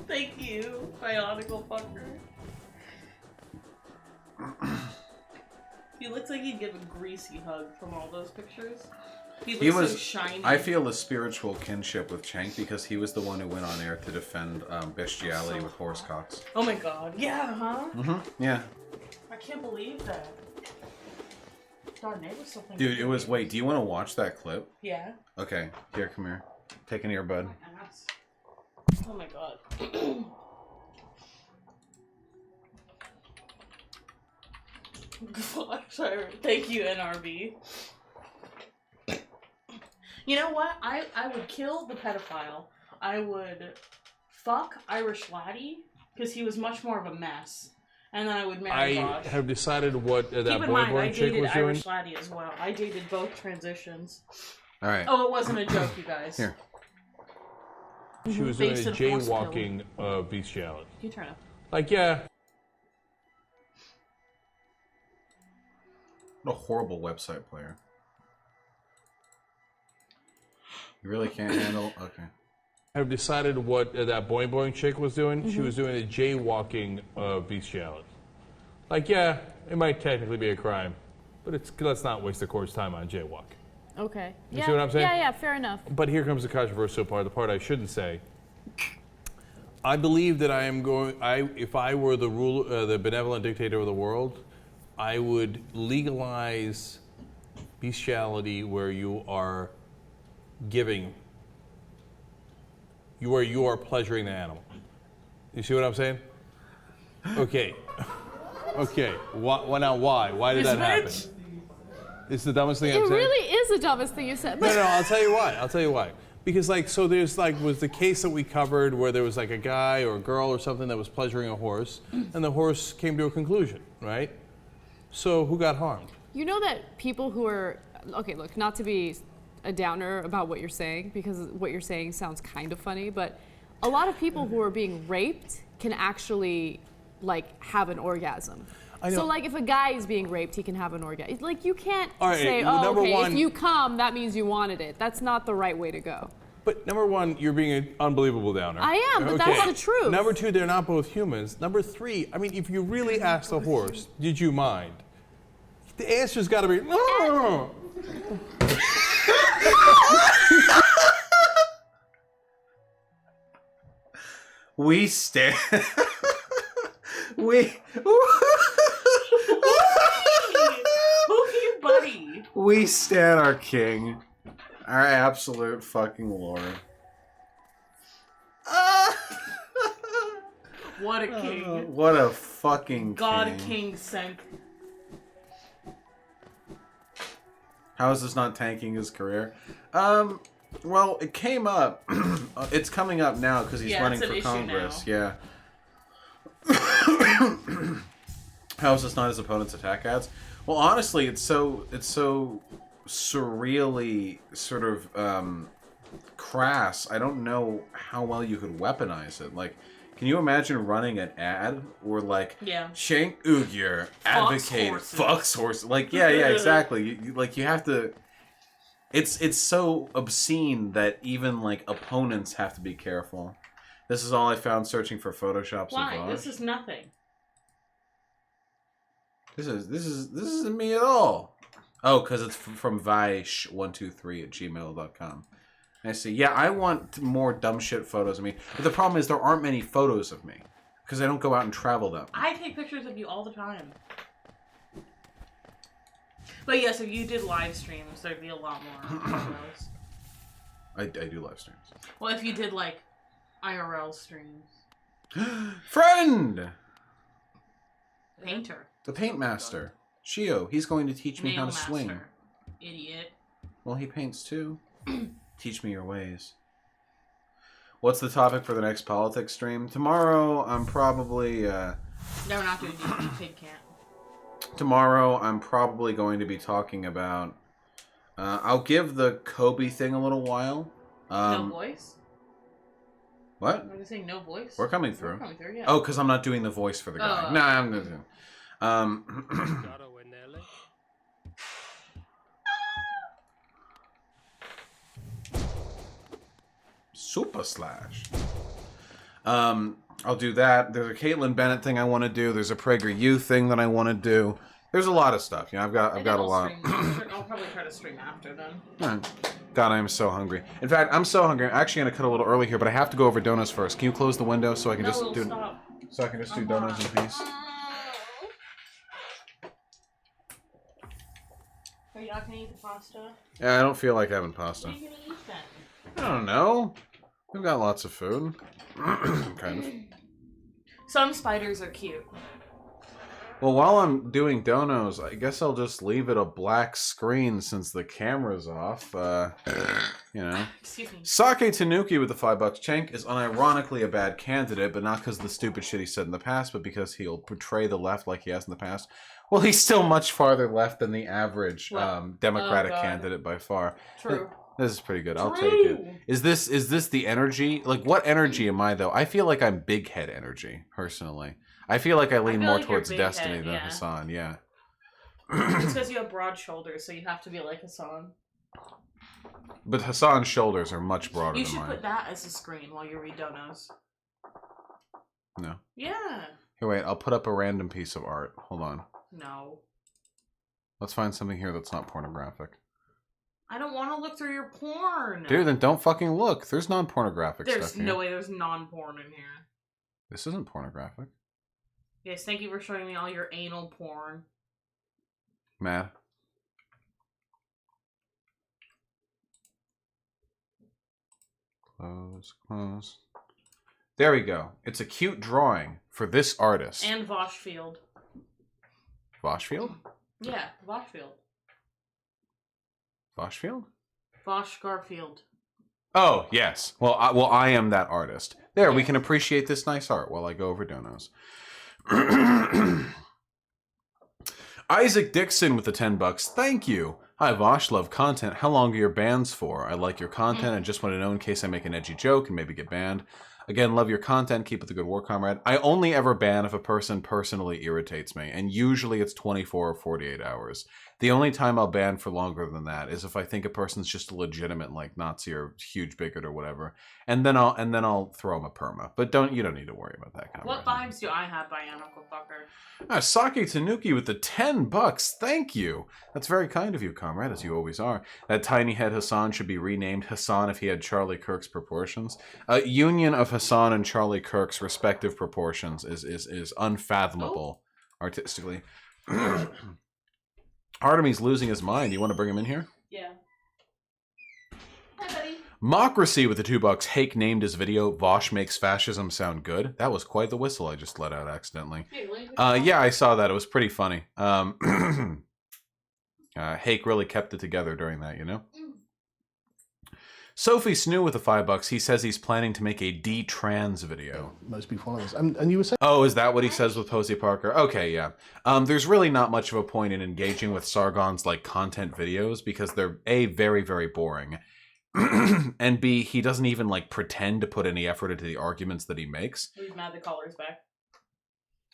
Thank you, bionicle fucker. He looks like he'd give a greasy hug from all those pictures. He looks so shiny. I feel a spiritual kinship with Chank because he was the one who went on air to defend bestiality with horse cocks. Oh my god. Yeah, huh? Mm-hmm. Yeah. I can't believe that. Darn, it was something. Dude, it was. Wait, do you want to watch that clip? Yeah. Okay, here, come here. Take an earbud. My ass. Oh my god. Sorry. Thank you, NRB. You know what? I would kill the pedophile. I would fuck Irish Laddie because he was much more of a mess. And then I would marry Vaush. I have decided what that Keep in boy mind, boy I chick dated was doing. Irish Laddie as well. I dated both transitions. All right. Oh, it wasn't a joke, you guys. Here. She was doing a Based in horse jaywalking bestiality. You turn up. Like, yeah, What a horrible website player. You really can't handle. Okay. I have decided what that boing boing chick was doing. She was doing a jaywalking bestiality. Like, yeah, it might technically be a crime, but let's not waste the court's time on jaywalk. Okay. You see what I'm saying? Yeah, fair enough. But here comes the controversial part, the part I shouldn't say. I believe that if I were the benevolent dictator of the world, I would legalize bestiality where you are giving, where you are pleasuring the animal. You see what I'm saying? Okay. Okay. Now why? Why did that happen? It's the dumbest thing I've It said. really is the dumbest thing you said. No, I'll tell you why. Because there's was the case that we covered where there was like a guy or a girl or something that was pleasuring a horse, and the horse came to a conclusion, right? So who got harmed? You know that people who are, okay, look, not to be a downer about what you're saying, because what you're saying sounds kind of funny, but a lot of people who are being raped can actually, like, have an orgasm. I know. So, like, if a guy is being raped, he can have an orgasm. Like, you can't All right, say, well, oh, number okay, one- if you come, that means you wanted it. That's not the right way to go. But number one, you're being an unbelievable downer. I am, but that's the truth. Number two, they're not both humans. Number three, I mean, if you really asked the horse, did you mind? The answer's got to be no. We stand. we. Pookie buddy. We stand our king, our absolute fucking lord. What a king. What a fucking God king. King sent. How is this not tanking his career? Well, it came up. It's coming up now because he's running it's an for issue Congress. now. Yeah. How is this not his opponent's attack ads? Well, honestly, it's so surreally sort of crass. I don't know how well you could weaponize it. Like, can you imagine running an ad or like Shank Ugyer advocated fucks horses? Like, yeah, exactly. You have to. It's so obscene that even like opponents have to be careful. This is all I found searching for photoshops of Why? Vaush. This is nothing. This isn't me at all. Oh, because it's from Vaush123@gmail.com. I see. Yeah, I want more dumb shit photos of me. But the problem is there aren't many photos of me because I don't go out and travel that much. I take pictures of you all the time. But yes, if you did live streams, there'd be a lot more photos. I do live streams. Well, if you did like IRL streams. Friend! Painter. The paint master. Shio, he's going to teach me how to swing. Master. Idiot. Well, he paints too. Teach me your ways. What's the topic for the next politics stream? Tomorrow, I'm probably... No, we're not doing DP. Pig can't. Tomorrow, I'm probably going to be talking about... I'll give the Kobe thing a little while. No voice? What? Are you saying no voice? We're coming through. We're coming through, yeah. Oh, because I'm not doing the voice for the guy. Oh. Nah, I'm going to... Super Slash. I'll do that. There's a Caitlyn Bennett thing I want to do. There's a PragerU thing that I want to do. There's a lot of stuff. You know, I've got a lot. I'll probably try to stream after then. God, I am so hungry. In fact, I'm so hungry. I'm actually gonna cut a little early here, but I have to go over donuts first. Can you close the window so I can just do? Stop. So I can just do donuts in peace. Are you not gonna eat the pasta? Yeah, I don't feel like having pasta. What are you gonna eat then? I don't know. We've got lots of food. Kind of. Some spiders are cute. Well, while I'm doing donos, I guess I'll just leave it a black screen since the camera's off. You know. Excuse me. Sake Tanuki with the $5. Cenk is unironically a bad candidate, but not because of the stupid shit he said in the past, but because he'll portray the left like he has in the past. Well, he's still much farther left than the average Democratic candidate by far. True. This is pretty good. I'll take it. Is this the energy? Like, what energy am I, though? I feel like I'm big head energy, personally. I feel like I lean more like you're towards big Destiny head, than yeah. Hassan, yeah. It's because you have broad shoulders, so you have to be like Hassan. But Hassan's shoulders are much broader You than should mine. put that as a screen while you read donos. No. Yeah. Here, wait. I'll put up a random piece of art. Hold on. No. Let's find something here that's not pornographic. I don't want to look through your porn. Dude, then don't fucking look. There's non-pornographic stuff There's here. no way there's non-porn in here. This isn't pornographic. Yes, thank you for showing me all your anal porn. Mad. Close, close. There we go. It's a cute drawing for this artist. And Vaushfield. Vaushfield? Yeah, Vaushfield. Vaushfield? Vaush Garfield. Oh, yes. Well, I am that artist. There, we can appreciate this nice art while I go over donos. Isaac Dixon with the $10. Thank you. Hi, Vaush. Love content. How long are your bans for? I like your content and just want to know in case I make an edgy joke and maybe get banned. Again, love your content. Keep up the good work, comrade. I only ever ban if a person personally irritates me, and usually it's 24 or 48 hours. The only time I'll ban for longer than that is if I think a person's just a legitimate like Nazi or huge bigot or whatever, and then I'll throw them a perma. But you don't need to worry about that kind of. What vibes do I have, Bionicle fucker? Sake Tanuki with the $10. Thank you. That's very kind of you, comrade, as you always are. That tiny head Hassan should be renamed Hassan if he had Charlie Kirk's proportions. A union of Hassan and Charlie Kirk's respective proportions is unfathomable artistically. Artemy's losing his mind. You want to bring him in here? Yeah. Hi, buddy. Mocracy with the $2. Hake named his video "Vaush makes fascism sound good." That was quite the whistle I just let out accidentally. Yeah, I saw that. It was pretty funny. Hake really kept it together during that, you know. Sophie Snoo with the $5. He says he's planning to make a D-trans video. Most big followers. And you were saying... Oh, is that what he says with Posey Parker? Okay, yeah. There's really not much of a point in engaging with Sargon's like content videos because they're A, very, very boring. And B, he doesn't even like pretend to put any effort into the arguments that he makes. He's mad the collar's back.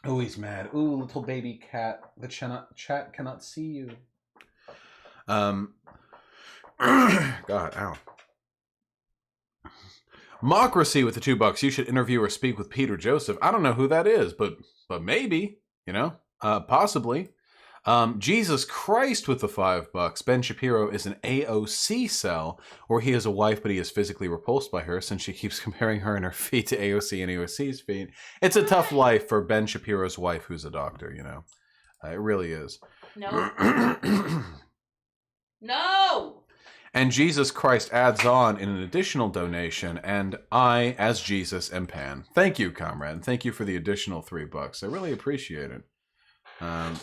Oh, he's mad. Ooh, little baby cat. The chat cannot see you. God, ow. Mocracy with the $2. You should interview or speak with Peter Joseph. I don't know who that is, but maybe, you know, possibly. Jesus Christ with the $5. Ben Shapiro is an AOC cell, where he has a wife, but he is physically repulsed by her since she keeps comparing her and her feet to AOC and AOC's feet. It's a tough life for Ben Shapiro's wife, who's a doctor, you know. It really is. No. No! And Jesus Christ adds on in an additional donation, and I, as Jesus, am Pan. Thank you, comrade. Thank you for the additional $3. I really appreciate it. I'm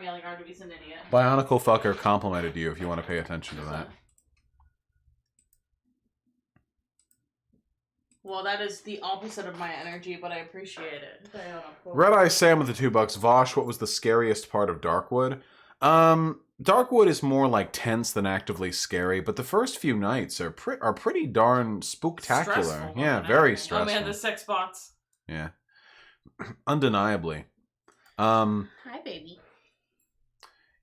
yelling Artemis an idiot. Bionicle Fucker complimented you if you want to pay attention to that. Well, that is the opposite of my energy, but I appreciate it. Red Eye Sam with the $2. Vaush, what was the scariest part of Darkwood? Darkwood is more like tense than actively scary, but the first few nights are pretty darn spooktacular. Stressful, yeah, very stressful. Oh man, the sex bots. Yeah, undeniably. Hi, baby.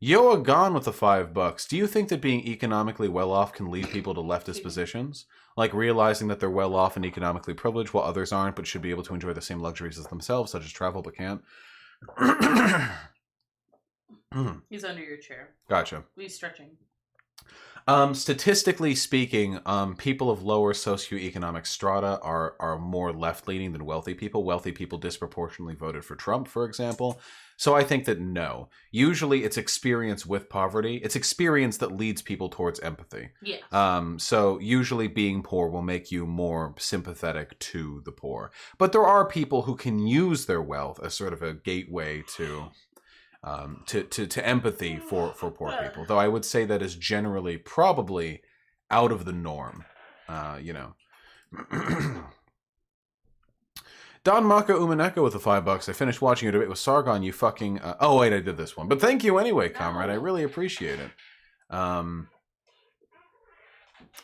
Yoa Gone with the $5. Do you think that being economically well off can lead people to leftist positions? Like realizing that they're well off and economically privileged while others aren't, but should be able to enjoy the same luxuries as themselves, such as travel, but can't? He's under your chair. Gotcha. He's stretching. Statistically speaking, people of lower socioeconomic strata are more left-leaning than wealthy people. Wealthy people disproportionately voted for Trump, for example. So I think that no. Usually it's experience with poverty. It's experience that leads people towards empathy. Yes. So usually being poor will make you more sympathetic to the poor. But there are people who can use their wealth as sort of a gateway to empathy for poor people. Though I would say that is generally probably out of the norm. Don Maka Umaneka with the $5. I finished watching your debate with Sargon. You fucking... oh, wait, I did this one. But thank you anyway, comrade. I really appreciate it. Alan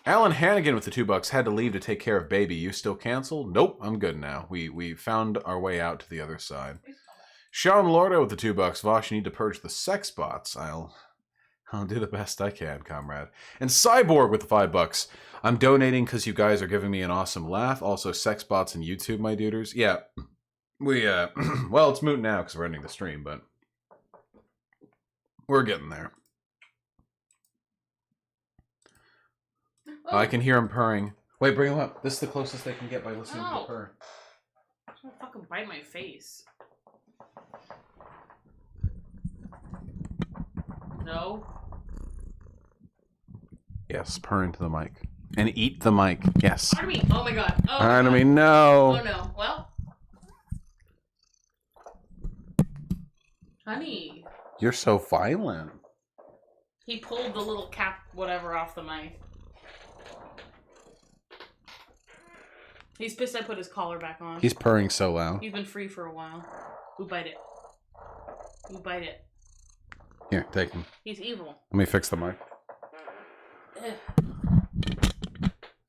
Hannigan with the $2 had to leave to take care of baby. You still canceled? Nope, I'm good now. We found our way out to the other side. Sean Lordo with the $2. Vaush, you need to purge the sex bots. I'll do the best I can, comrade. And Cyborg with the $5. I'm donating because you guys are giving me an awesome laugh. Also, sex bots and YouTube, my duders. Yeah, we, well, it's moot now because we're ending the stream, but we're getting there. Oh, I can hear him purring. Wait, bring him up. This is the closest they can get by listening to the purr. He's gonna fucking bite my face. No. Yes, purr into the mic. And eat the mic. Yes. Pardon me. Oh my god. Oh Pardon me, no. Oh no. Well. Honey. You're so violent. He pulled the little cap whatever off the mic. He's pissed I put his collar back on. He's purring so loud. He's been free for a while. Ooh, bite it. Ooh, bite it. Here, take him. He's evil. Let me fix the mic. Ugh.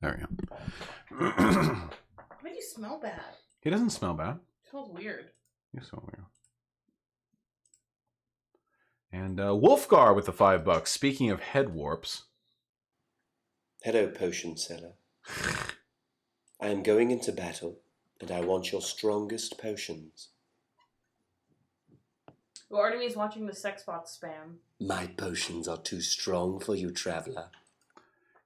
There we go. Why do you smell bad? He doesn't smell bad. It smells weird. You smell weird. And Wolfgar with the $5. Speaking of head warps. Hello, potion seller. I am going into battle, and I want your strongest potions. Well, Artemis watching the sex bot spam. My potions are too strong for you, traveler.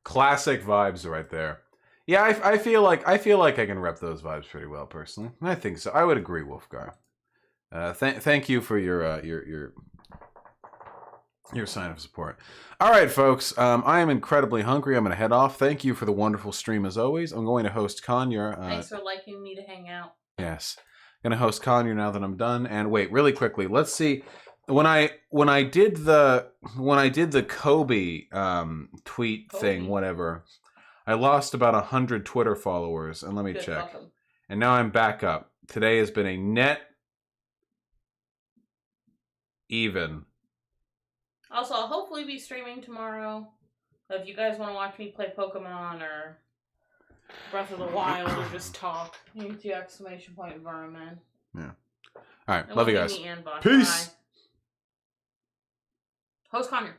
Classic vibes right there. Yeah, I feel like I can rep those vibes pretty well personally. I think so. I would agree, Wolfgar. Thank you for your sign of support. All right, folks. I am incredibly hungry. I'm going to head off. Thank you for the wonderful stream as always. I'm going to host Conyer. Thanks for liking me to hang out. Yes, I'm going to host Conyer now that I'm done. And wait, really quickly, let's see. When I did the Kobe tweet thing, whatever, I lost about 100 Twitter followers. And let me check. And now I'm back up. Today has been a net even. Also, I'll hopefully be streaming tomorrow. If you guys want to watch me play Pokemon or Breath of the Wild or just talk, use the exclamation point environment. Yeah. All right. Love you guys. Peace. Bye. Host Conyer.